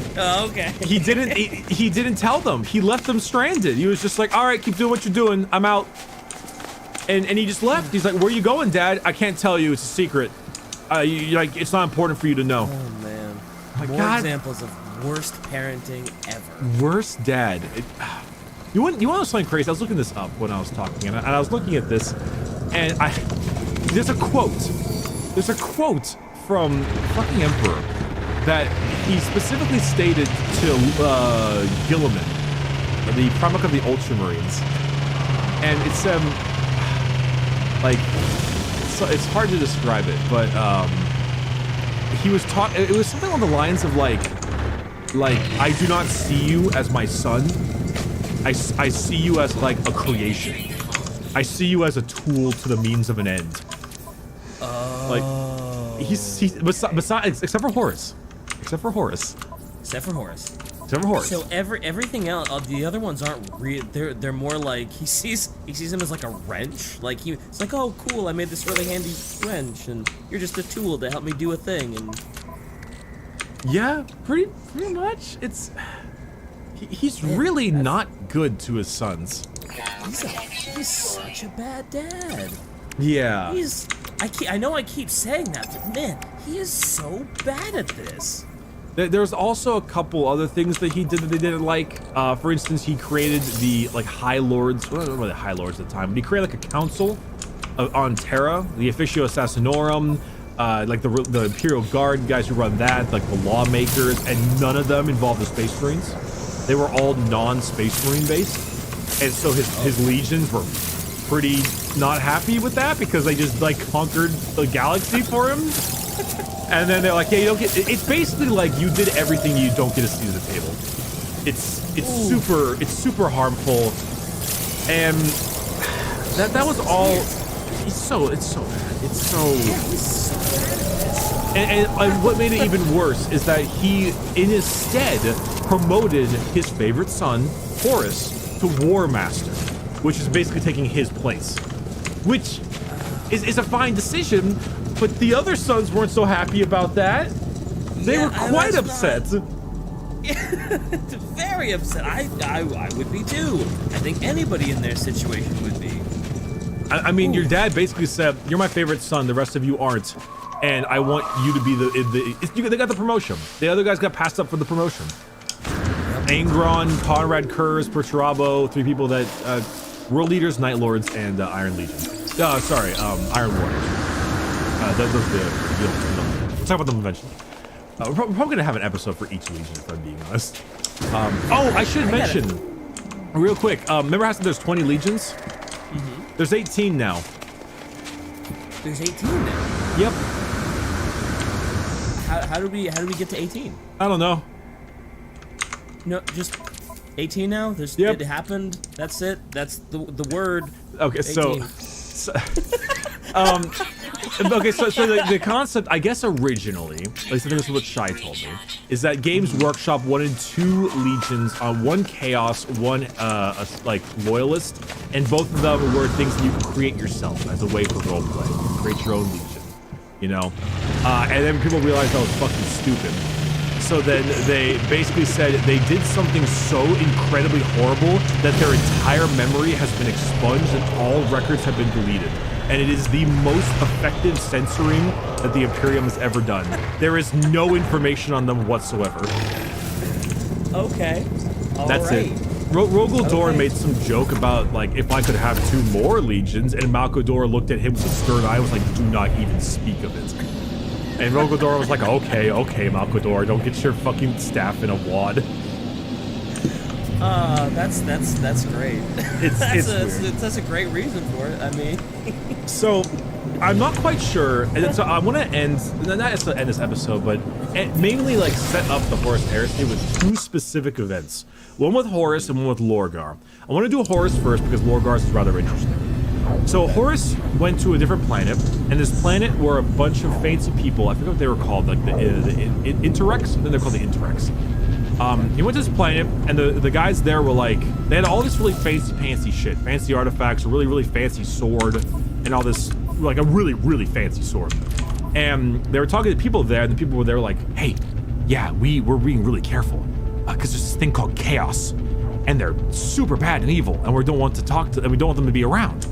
okay. He didn't tell them. He left them stranded. He was just like, all right, keep doing what you're doing. I'm out. And he just left. He's like, where are you going, Dad? I can't tell you. It's a secret. Like, it's not important for you to know. Oh man. My More God. examples of worst parenting ever. Worst dad. You want to know something crazy? I was looking this up when I was talking, and I was looking at this, and there's a quote. There's a quote from fucking Emperor that he specifically stated to Gilliman, the Primarch of the Ultramarines, and it's like it's hard to describe it, but he was taught. It was something along the lines of like I do not see you as my son. I see you as like a creation. I see you as a tool to the means of an end. Like he's besides except for Horus. So everything else, the other ones aren't real. They're more like he sees him as like a wrench. Like it's like, oh cool, I made this really handy wrench, and you're just a tool to help me do a thing. And yeah, pretty much. He's really not good to his sons. He's such a bad dad. Yeah. I know I keep saying that, but man, he is so bad at this. There's also a couple other things that he did that they didn't like. For instance, he created the like High Lords. Well, not really High Lords at the time, but he created like a council on Terra, the Officio Assassinorum, like the Imperial Guard guys who run that, like the lawmakers, and none of them involve the Space Marines. they were all non-Space Marine based, and so his legions were pretty not happy with that because they just like conquered the galaxy for him. And then they're like, yeah, you don't get. It's basically like you did everything you don't get a seat at the table. It's super harmful, and that was all. It's so bad. It's so. And what made it even worse is that he, in his stead, promoted his favorite son, Horus, to War Master, which is basically taking his place, which is a fine decision. But the other sons weren't so happy about that. They were quite upset. Very upset. I would be too. I think anybody in their situation would be. I mean, your dad basically said, "You're my favorite son. The rest of you aren't, and I want you to be they got the promotion. The other guys got passed up for the promotion. Angron, Conrad, Kurz, Perturabo, 3 people that World Leaders, Night Lords, and Iron Legion. Iron Warriors. Those are we'll talk about them eventually. We're probably gonna have an episode for each legion, if I'm being honest. I should mention real quick. Remember how I said there's 20 legions? Mm-hmm. There's 18 now. There's 18 now. Yep. How did we get to 18? I don't know. No, just 18 now. It happened. That's it. That's the word. Okay, 18. Okay, so the concept, I guess originally, at least I think this is what Shai told me, is that Games Workshop wanted 2 legions, one chaos, one like loyalist, and both of them were things that you can create yourself as a way for roleplay. Create your own legion, you know? And then people realized that was fucking stupid. So then they basically said they did something so incredibly horrible that their entire memory has been expunged and all records have been deleted. And it is the most effective censoring that the Imperium has ever done. There is no information on them whatsoever. Okay. That's it. Rogel Dor made some joke about, like, if I could have 2 more legions, and Malcador looked at him with a stern eye, was like, do not even speak of it. And Rogel Dor was like, okay, Malcador, don't get your fucking staff in a wad. That's great. That's a great reason for it. I mean, so I'm not quite sure, and so I want to end this episode, but mainly like set up the Horus Heresy with 2 specific events. One with Horus and one with Lorgar. I want to do Horus first because Lorgar's is rather interesting. So Horus went to a different planet, and this planet were a bunch of fancy people. I forget what they were called, like the Interrex. I think they're called the Interrex. He went to this planet, and the guys there were like, they had all this really fancy shit, fancy artifacts, a really, really fancy sword, and all this, like a really, really fancy sword. And they were talking to people there, and the people were there like, hey, yeah, we're being really careful, because there's this thing called chaos, and they're super bad and evil, and we don't want to talk to them, we don't want them to be around.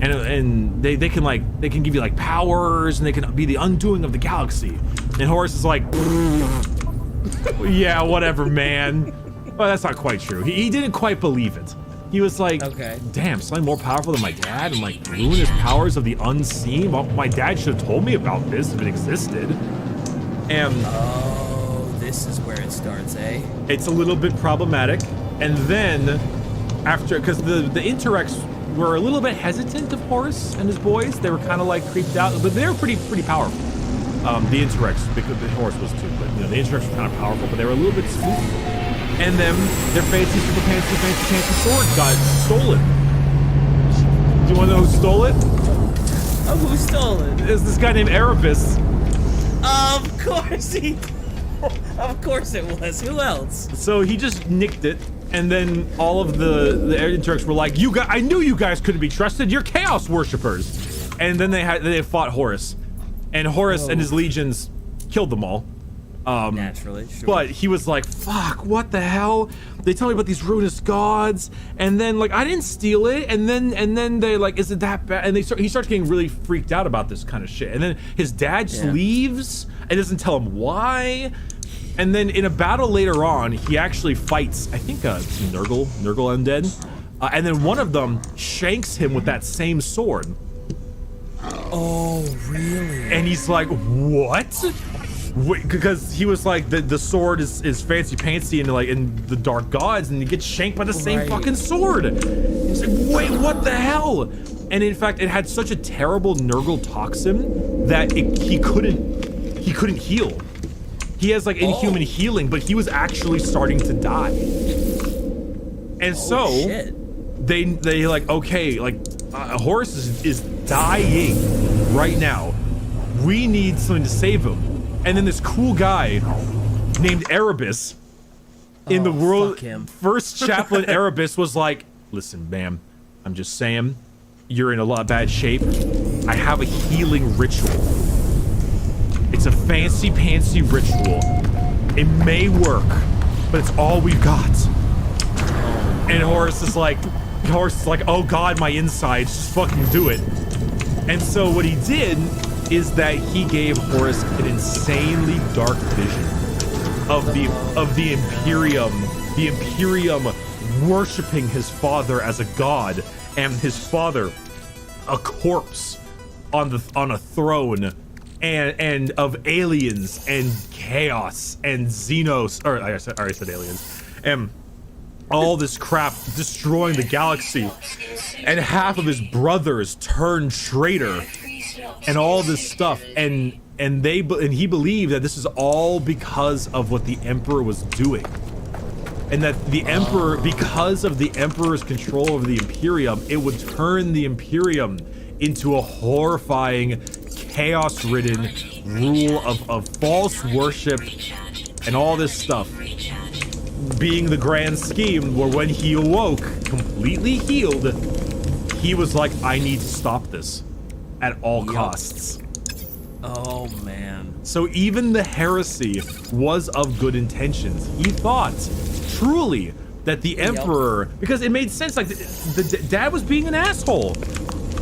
And they can give you like powers, and they can be the undoing of the galaxy. And Horus is like, yeah, whatever, man. Well, that's not quite true. He didn't quite believe it. He was like, okay, damn, something more powerful than my dad, and like ruinous powers of the unseen. Well, my dad should have told me about this if it existed. And this is where it starts, eh? It's a little bit problematic. And then after, because the Interrex were a little bit hesitant of Horus and his boys. They were kind of like creeped out, but they were pretty powerful. The Interrex, because the Horus was too, but you know, the Interrex were kind of powerful, but they were a little bit spooky. And then their fancy sword got stolen. Do you want to know who stole it? Oh, who stole it? It's this guy named Erebus. Of course it was. Who else? So he just nicked it, and then all of the Interrex were like, "You guys, I knew you guys couldn't be trusted. You're Chaos worshippers." And then they fought Horus, and Horus and his legions killed them all. Naturally, sure. But he was like, fuck, what the hell? They tell me about these ruinous gods, and then like I didn't steal it, and then they like, is it that bad? And he starts getting really freaked out about this kind of shit. And then his dad just leaves and doesn't tell him why. And then in a battle later on, he actually fights, I think Nurgle undead, and then one of them shanks him with that same sword. Oh, really? And he's like, what? because he was like the sword is fancy pantsy and like in the dark gods, and he gets shanked by the same fucking sword. He's like, wait, what the hell? And in fact, it had such a terrible Nurgle toxin that he couldn't heal. He has like inhuman healing, but he was actually starting to die. And so they like, okay, like Horus is dying right now. We need something to save him. And then this cool guy named Erebus in the world first chaplain Erebus was like, listen, ma'am, I'm just saying, you're in a lot of bad shape. I have a healing ritual. It's a fancy pantsy ritual. It may work, but it's all we've got. And Horus is like, oh God, my insides, just fucking do it. And so what he did is that he gave Horus an insanely dark vision of the Imperium worshiping his father as a god, and his father a corpse on a throne, and of aliens and chaos and Xenos, or I already said aliens, and all this crap destroying the galaxy, and half of his brothers turned traitor, and all this stuff, and he believed that this is all because of what the Emperor was doing, and that the Emperor, because of the Emperor's control over the Imperium, it would turn the Imperium into a horrifying, chaos-ridden rule of false worship and all this stuff, being the grand scheme where when he awoke, completely healed, he was like, I need to stop this at all costs. Oh, man. So even the heresy was of good intentions. He thought, truly, that the Emperor, because it made sense, like, the dad was being an asshole.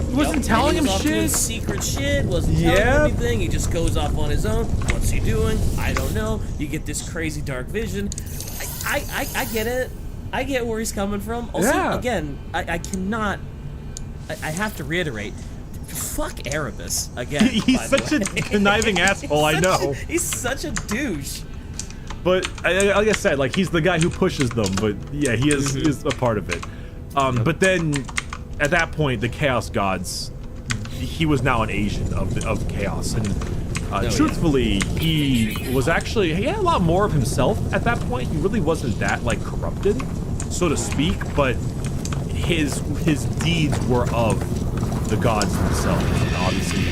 He wasn't telling him shit. Secret shit, wasn't telling him anything. He just goes off on his own. What's he doing? I don't know. You get this crazy dark vision. I get it. I get where he's coming from. Also, again, I cannot. I have to reiterate. Fuck Erebus again. He's such a conniving asshole. I know. He's such a douche. But like I said, like, he's the guy who pushes them. But yeah, he is a part of it. But then, at that point, the Chaos Gods, he was now an agent of chaos, and truthfully, he had a lot more of himself at that point. He really wasn't that like corrupted, so to speak. But his deeds were of the gods themselves, and obviously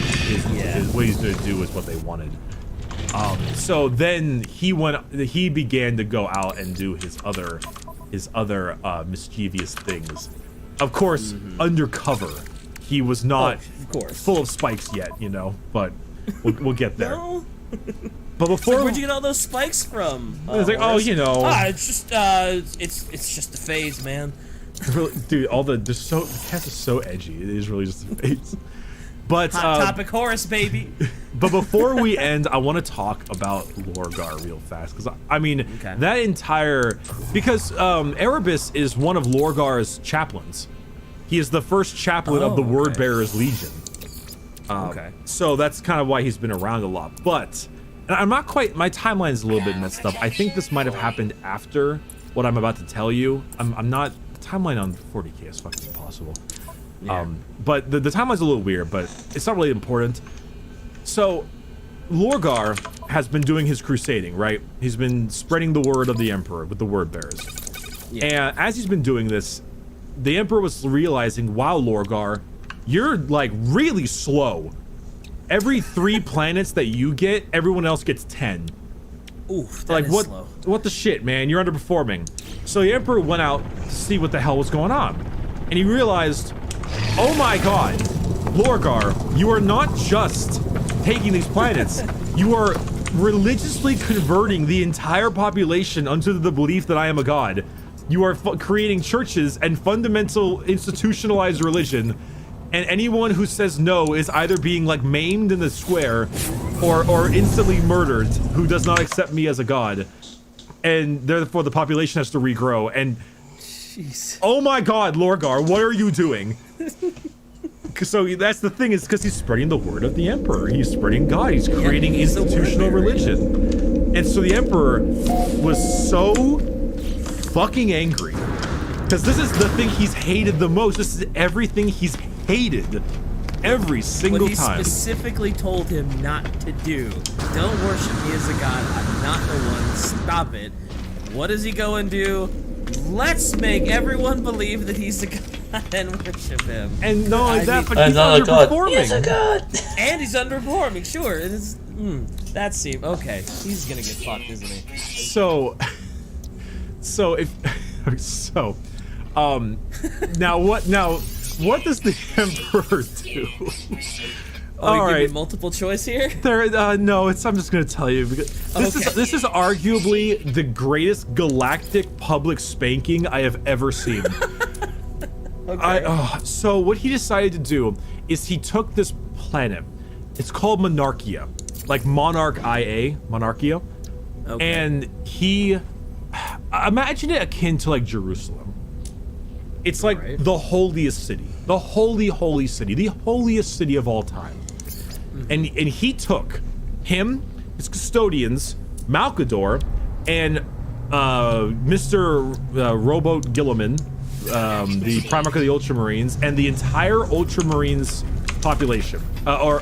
what he's going to do is what they wanted. So then he began to go out and do his other mischievous things. Of course, undercover. He was not full of spikes yet, you know, but we'll get there. No. But before, where'd you get all those spikes from? It's like, you know, it's just a phase, man. Really, dude, the cast is so edgy. It is really just a phase. But Hot topic Horus, baby. But before we end, I want to talk about Lorgar real fast, because I mean that entire, because Erebus is one of Lorgar's chaplains. He is the first chaplain of the Word Bearers Legion. So that's kind of why he's been around a lot. But and I'm not quite. My timeline is a little bit messed up. I think this might have happened after what I'm about to tell you. I'm not. Timeline on 40K is fucking impossible. But the timeline's a little weird, but it's not really important. So Lorgar has been doing his crusading, right? He's been spreading the word of the Emperor with the Word Bearers. And as he's been doing this, the Emperor was realizing, wow, Lorgar, you're like really slow. Every 3 planets that you get, everyone else gets 10. Ooh, like what the shit, man? You're underperforming. So the Emperor went out to see what the hell was going on, and he realized, oh my God, Lorgar, you are not just taking these planets, you are religiously converting the entire population unto the belief that I am a god. You are creating churches and fundamental institutionalized religion, and anyone who says no is either being like maimed in the square or instantly murdered, who does not accept me as a god, and therefore the population has to regrow. And oh my God, Lorgar, what are you doing? So that's the thing, is because he's spreading the word of the Emperor. He's spreading God. He's creating institutional religion. And so the Emperor was so fucking angry, because this is the thing he's hated the most. This is everything he's hated every single what he time. Specifically told him not to do. Don't worship me as a god. I'm not the one. Stop it. What does he go and do? Let's make everyone believe that he's a god and worship him. And not only that, but I'm he's not a god. underperforming. He's a god. And he's underperforming, sure. It is, that seems okay. He's gonna get fucked, isn't he? Now what does the Emperor do? Oh, all right. Multiple choice here? No, I'm just gonna tell you, because this is arguably the greatest galactic public spanking I have ever seen. Okay. So what he decided to do is he took this planet. It's called Monarchia, like Monarch IA, Monarchia, and he imagine it akin to like Jerusalem. It's like the holiest city, the holy city, the holiest city of all time. And he took him, his custodians, Malkador, and Mr. Robot Gilliman, the Primarch of the Ultramarines, and the entire Ultramarines population, or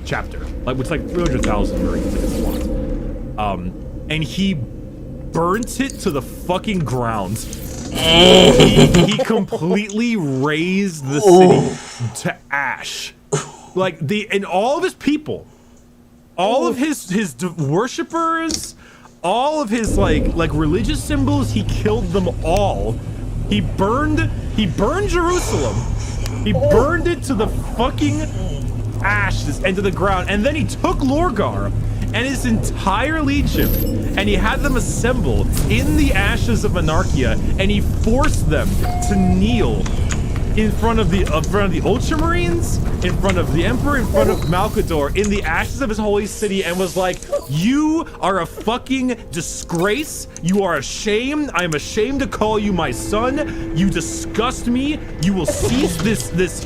chapter, like which is like 300,000 Marines at this point. And he burnt it to the fucking ground. He completely razed the city to ash. Like and all of his people, all of his worshippers, all of his like religious symbols, he killed them all. He burned Jerusalem. He burned it to the fucking ashes and to the ground. And then he took Lorgar and his entire legion, and he had them assemble in the ashes of Monarchia, and he forced them to kneel in front of the Ultramarines, in front of the Emperor, in front of Malkador, in the ashes of his holy city, and was like, "You are a fucking disgrace. You are a shame. I am ashamed to call you my son. You disgust me. You will cease this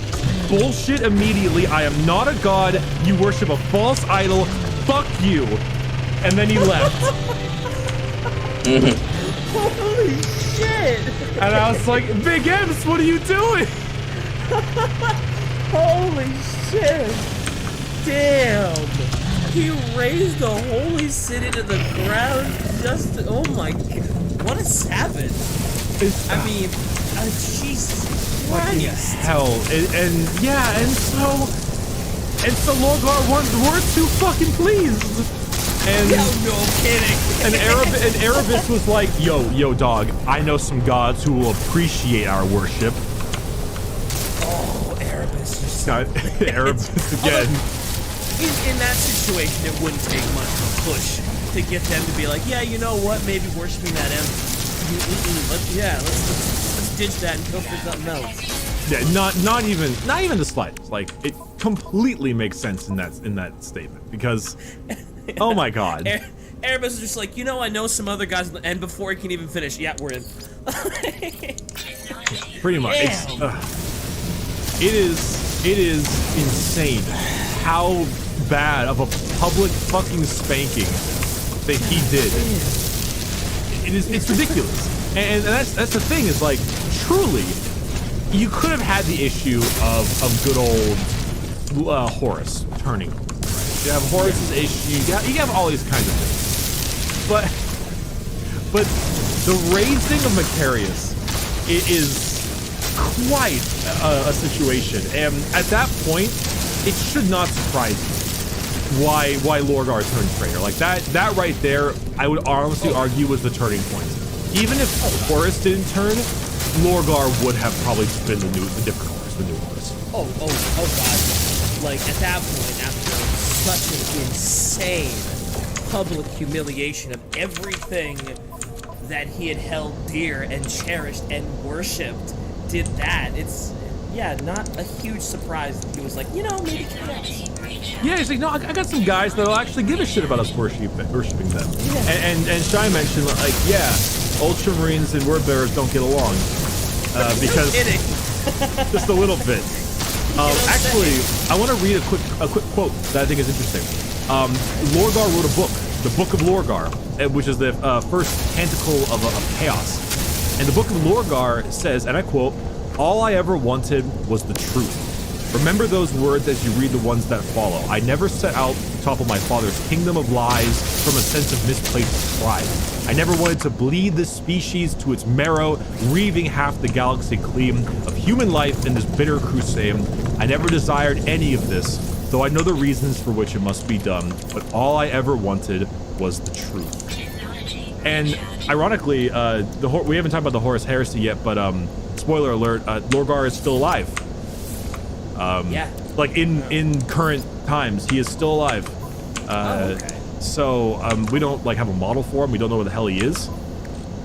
bullshit immediately. I am not a god. You worship a false idol. Fuck you." And then he left. Holy shit! And I was like, "Big M's, what are you doing?" Holy shit! Damn! He raised the holy city to the ground just to, oh my god. What a savage. I mean, Jesus Christ. Hell. And so Lorgar weren't too fucking pleased. And no kidding. And Erebus was like, yo, dog, I know some gods who will appreciate our worship. Oh, Erebus. Erebus again. In that situation, it wouldn't take much of a push to get them to be like, yeah, you know what? Maybe worshiping that let's ditch that and go for something else. Yeah, not even the slightest. Like, it completely makes sense in that statement, because oh my god. Erebus is just like, you know, I know some other guys, and before he can even finish, yeah, we're in. Pretty much. It is insane how bad of a public fucking spanking that he did. It's ridiculous. And that's the thing, is like, truly, you could have had the issue of good old Horus turning. Right? You have Horus's issue. You have all these kinds of things. But the raising of Macarius is quite a situation, and at that point, it should not surprise you why Lorgar turned traitor. Like that right there, I would honestly argue was the turning point. Even if Horus didn't turn, Lorgar would have probably been the different Horus, the new Horus. Oh god. Like, at that point, after such an insane public humiliation of everything that he had held dear and cherished and worshipped, did that, it's, not a huge surprise that he was like, you know, maybe connect. Yeah, he's like, no, I got some guys that'll actually give a shit about us worshiping them. Yeah. And Shai mentioned, like, Ultramarines and Wordbearers don't get along. Because just a little bit. Actually, I want to read a quick quote that I think is interesting. Lorgar wrote a book, the Book of Lorgar, which is the first canticle of chaos. And the Book of Lorgar says, and I quote, "All I ever wanted was the truth. Remember those words as you read the ones that follow. I never set out to topple my father's kingdom of lies from a sense of misplaced pride. I never wanted to bleed this species to its marrow, reaving half the galaxy clean of human life in this bitter crusade. I never desired any of this, though I know the reasons for which it must be done, but all I ever wanted was the truth." And ironically, we haven't talked about the Horus Heresy yet, but spoiler alert, Lorgar is still alive. Yeah. Like in current times, he is still alive. Okay. So we don't like have a model for him. We don't know where the hell he is.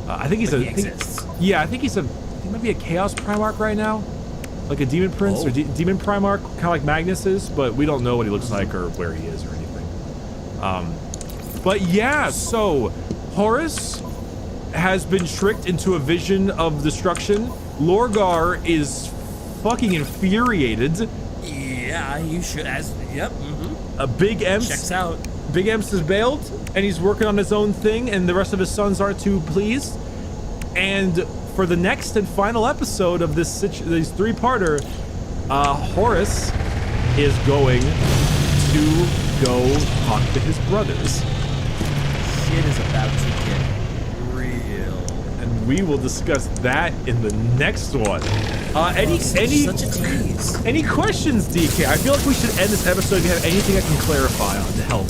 I think he's he exists. Yeah, I think he might be a Chaos Primarch right now, like a Demon Prince or Demon Primarch, kind of like Magnus is, but we don't know what he looks like or where he is or anything. But yeah, so Horus has been tricked into a vision of destruction. Lorgar is fucking infuriated. Yeah, you should. Yep. Big Emps checks out. Big Emps is bailed, and he's working on his own thing, and the rest of his sons aren't too pleased. And for the next and final episode of this three-parter, Horus is going to go talk to his brothers. Shit is about to get real. And we will discuss that in the next one. Such a tease. Any questions, DK? I feel like we should end this episode if you have anything I can clarify on to help.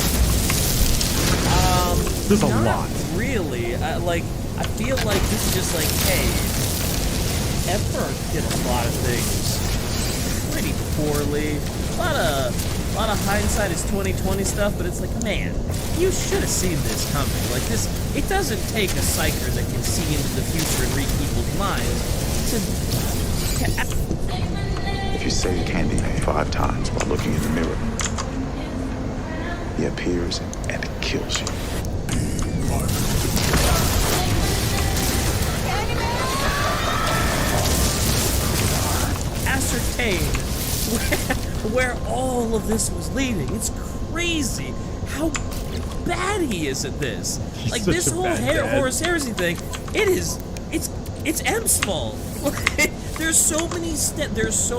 There's a lot. Really. I feel like this is just like, hey, Emperor did a lot of things pretty poorly. A lot of hindsight is 20/20 stuff, but it's like, man, you should have seen this coming. Like this, it doesn't take a psyker that can see into the future and read people's minds to If you say the candy name 5 times while looking in the mirror, he appears and kills you. ascertain where all of this was leading. It's crazy how bad he is at this. Like this whole Horus Heresy thing, it's M's fault. There's so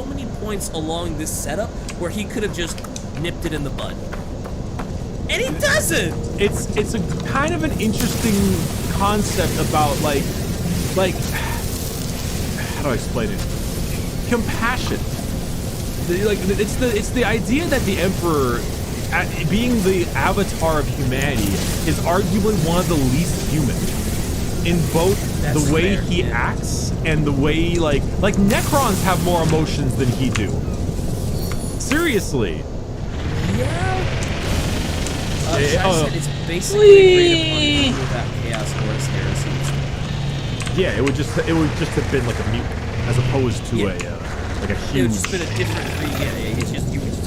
many points along this setup where he could have just nipped it in the bud. And he doesn't. It's a kind of an interesting concept about like how do I explain it? Compassion. It's the idea that the Emperor, being the avatar of humanity, is arguably one of the least human in both the way he acts and the way like Necrons have more emotions than he do. Seriously. Yeah. It's basically agreed upon that Chaos Horus Heresy. Yeah, it would just have been like a mutant as opposed to a huge. It would just been a different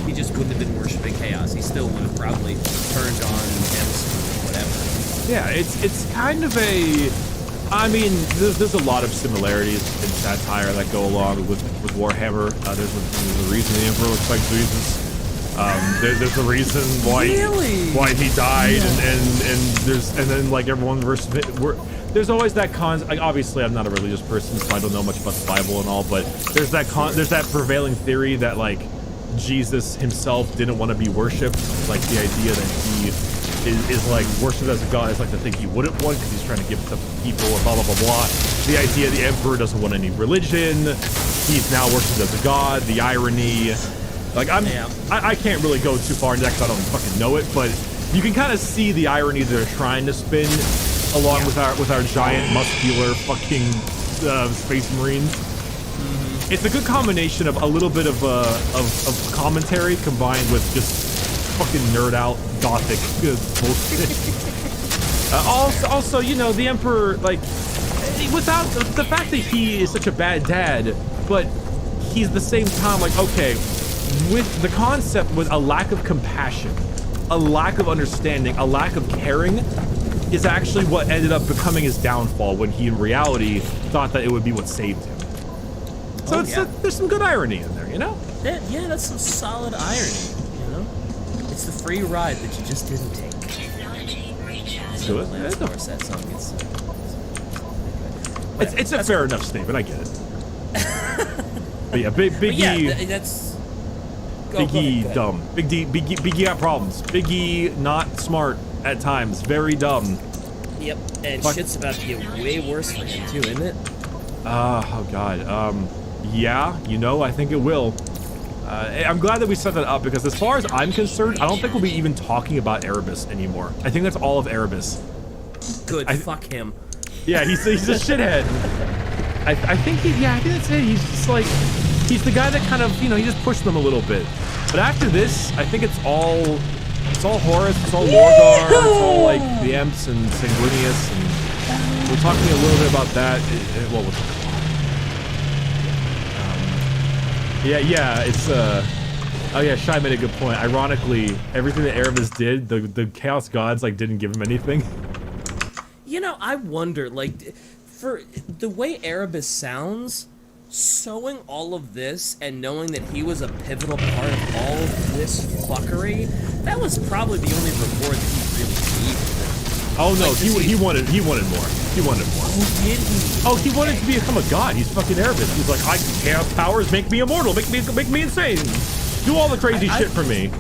he just wouldn't have been worshiping Chaos. He still would have probably turned on Gems or whatever. Yeah, it's kind of a. I mean, there's a lot of similarities in satire that go along with Warhammer. There's a reason the Emperor looks like Jesus. There's a reason why he died, and then like everyone versus there's always that like obviously I'm not a religious person, so I don't know much about the Bible and all, but there's that prevailing theory that like Jesus himself didn't want to be worshipped, like the idea that he is like worshipped as a god is like the thing he wouldn't want because he's trying to give stuff to people and blah blah blah blah. The idea the Emperor doesn't want any religion, he's now worshipped as a god. The irony. Like I can't really go too far into that because I don't fucking know it, but you can kind of see the irony they're trying to spin, along with our giant muscular fucking space marines. Mm-hmm. It's a good combination of a little bit of commentary combined with just fucking nerd out gothic bullshit. Also, you know, the Emperor, like, without the fact that he is such a bad dad, but he's at the same time like, okay, with the concept with a lack of compassion, a lack of understanding, a lack of caring is actually what ended up becoming his downfall when he in reality thought that it would be what saved him. So there's some good irony in there, you know? Yeah, that's some solid irony, you know? It's the free ride that you just didn't take. Do it. Of course, that song gets... It's a fair enough statement, I get it. But yeah, Biggie... that's... Biggie dumb. Biggie got problems. Biggie not smart at times. Very dumb. Yep, and shit's about to get way worse for him too, isn't it? Oh god. Yeah, you know, I think it will. I'm glad that we set that up because as far as I'm concerned, I don't think we'll be even talking about Erebus anymore. I think that's all of Erebus. Good, fuck him. Yeah, he's a shithead. I think I think that's it. He's just like, he's the guy that kind of, you know, he just pushed them a little bit. But after this, I think it's all Horus, it's all Lorgar, it's all like the Emps and Sanguinius, and we're talking a little bit about that. Well, yeah, it's oh yeah, Shai made a good point. Ironically, everything that Erebus did, the Chaos Gods like didn't give him anything. You know, I wonder, like, for the way Erebus sounds, sewing all of this and knowing that he was a pivotal part of all of this fuckery, that was probably the only reward that he really needed. Oh no, like, he wanted more. He wanted more. Oh, did he? Oh, he wanted to become a god. He's fucking Erebus. He's like, I have powers, make me immortal, make me insane. Do all the crazy shit for me.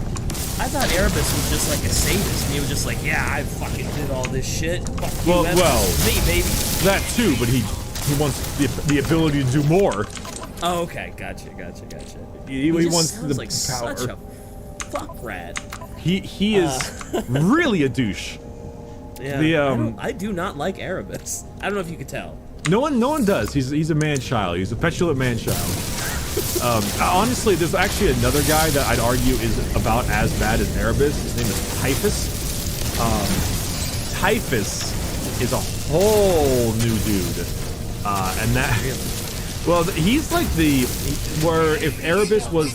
I thought Erebus was just like a sadist, and he was just like, yeah, I fucking did all this shit. Fuck well, you, that's me, baby. That too, but he wants the ability to do more. Oh, okay, gotcha. He wants the like power. Such a fuck rat. He is really a douche. Yeah, I do not like Erebus. I don't know if you could tell. No one does. He's a man-child. He's a petulant man-child. Honestly, there's actually another guy that I'd argue is about as bad as Erebus. His name is Typhus. Typhus is a whole new dude. And that... Well, he's like where if Erebus was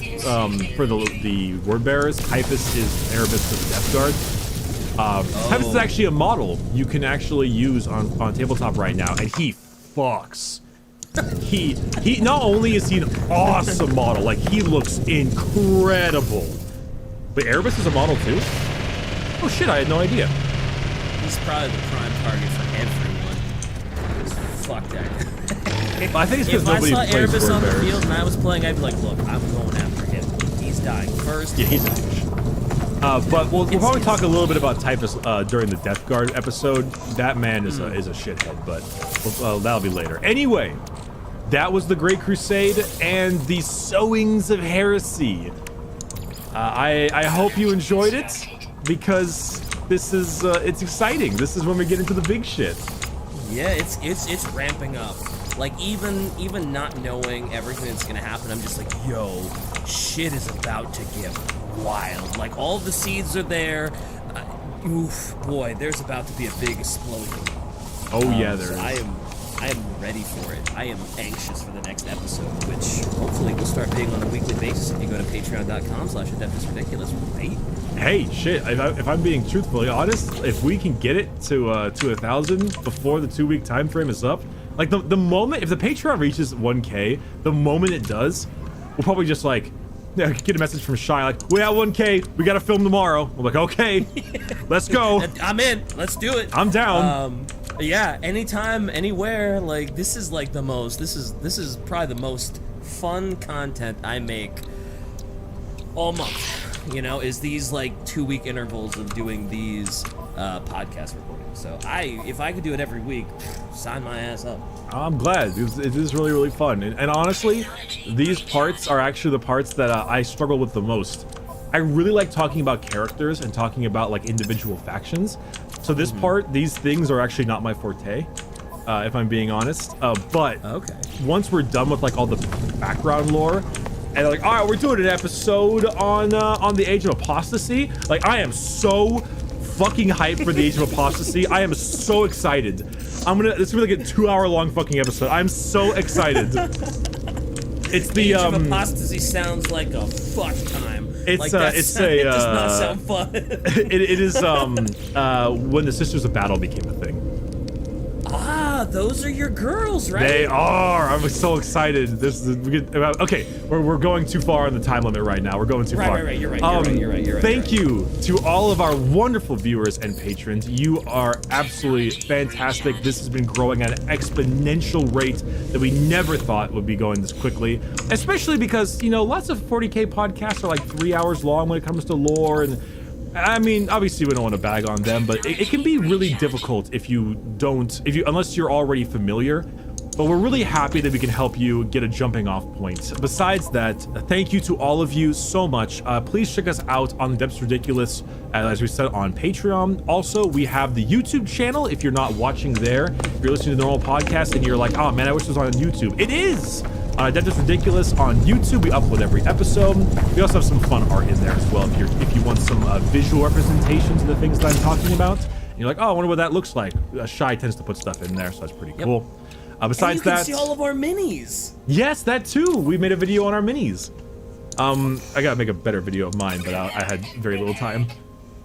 for the word bearers, Typhus is Erebus for the Death Guard. Typhus is actually a model you can actually use on tabletop right now, and he fucks. He not only is he an awesome model, like he looks incredible. But Erebus is a model too? Oh shit, I had no idea. He's probably the prime target for everyone. Fuck that. I think it's because nobody If plays I saw Erebus on the Word field and I was playing, I'd be like, look, I'm going after him. He's dying first. Yeah, he's a douche. But we'll probably talk a little bit about Typhus during the Death Guard episode. That man is a shithead, but that'll be later. Anyway, that was the Great Crusade and the Sowings of Heresy. I hope you enjoyed it because this is it's exciting. This is when we get into the big shit. Yeah, it's ramping up. Like even not knowing everything that's gonna happen, I'm just like, yo, shit is about to get wild. Like all the seeds are there. Oof, boy, there's about to be a big explosion. Oh yeah, there so is. I am ready for it. I am anxious for the next episode, which hopefully will start being on a weekly basis if you go to patreon.com/adeptusridiculous, right? Hey, shit, if I'm being truthfully honest, if we can get it to 1,000 before the 2-week time frame is up, like the moment, if the Patreon reaches 1K, the moment it does, we'll probably just like, get a message from Shai like, we're at 1K, we gotta film tomorrow. We're like, okay, let's go. I'm in, let's do it. I'm down. Yeah, anytime, anywhere, like this is like the most, this is probably the most fun content I make all month. You know, is these like 2-week intervals of doing these podcast recordings. So if I could do it every week, sign my ass up. I'm glad. It is really, really fun. And honestly, these parts are actually the parts that I struggle with the most. I really like talking about characters and talking about like individual factions. So this part, these things are actually not my forte, if I'm being honest. But once we're done with like all the background lore, and they're like, all right, we're doing an episode on the Age of Apostasy. Like, I am so fucking hyped for the Age of Apostasy. I am so excited. This is gonna be like a 2-hour-long fucking episode. I'm so excited. It's the Age of Apostasy sounds like a fuck time. It's like it does not sound fun. it is when the Sisters of Battle became a thing. Ah, those are your girls, right? They are. I'm so excited. This is okay. We're going too far on the time limit right now. We're going too far. Right. You're right. Thank you to all of our wonderful viewers and patrons. You are absolutely fantastic. This has been growing at an exponential rate that we never thought would be going this quickly. Especially because, you know, lots of 40K podcasts are like 3 hours long when it comes to lore, and I mean, obviously we don't want to bag on them, but it can be really difficult unless you're already familiar. But we're really happy that we can help you get a jumping off point. Besides that, thank you to all of you so much. Please check us out on Depths Ridiculous, as we said, on Patreon. Also, we have the YouTube channel. If you're not watching there, if you're listening to the normal podcast and you're like, oh man, I wish it was on YouTube. It is! Depths Ridiculous on YouTube. We upload every episode. We also have some fun art in there as well. If you want some visual representations of the things that I'm talking about, and you're like, oh, I wonder what that looks like. Shy tends to put stuff in there, so that's pretty cool. Besides and you can that, see all of our minis. Yes, that too. We made a video on our minis. I gotta make a better video of mine, but I had very little time.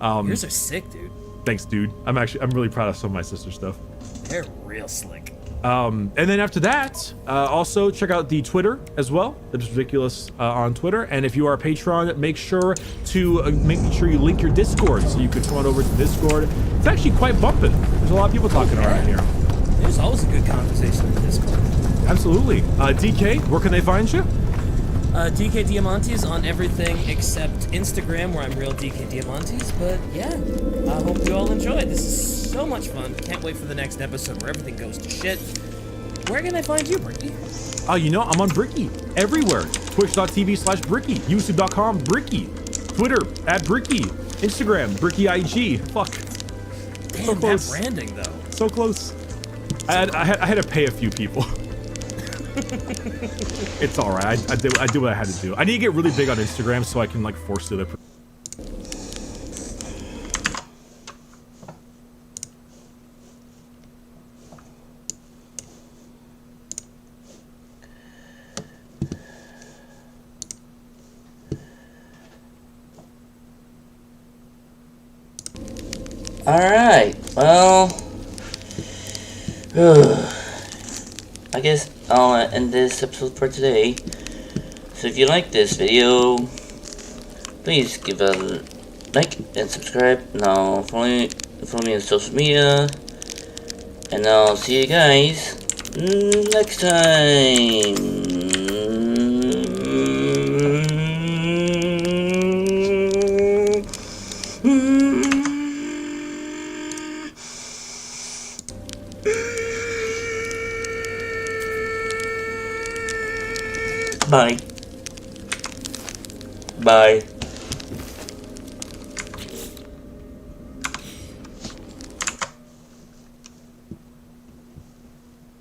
Yours are sick, dude. Thanks, dude. I'm really proud of some of my sister stuff. They're real slick. And then after that, also check out the Twitter as well. That's ridiculous on Twitter. And if you are a patron, make sure you link your Discord so you can come on over to Discord. It's actually quite bumping. There's a lot of people talking around here. There's always a good conversation in Discord. Absolutely. DK, where can they find you? DK Diamantes on everything except Instagram, where I'm real DK Diamantes. But yeah, I hope you all enjoyed. This is so much fun. Can't wait for the next episode where everything goes to shit. Where can I find you, Bricky? You know, I'm on Bricky everywhere. Twitch.tv/Bricky, YouTube.com Bricky, Twitter @Bricky, Instagram BrickyIG. Fuck. Damn, so close. that branding though. So close. I had to pay a few people. It's all right. I did what I had to do. I need to get really big on Instagram so I can like force the other. All right. Well. I guess I'll end this episode for today. So if you like this video, please give a like and subscribe. Now follow me on social media, and I'll see you guys next time. Bye. Bye.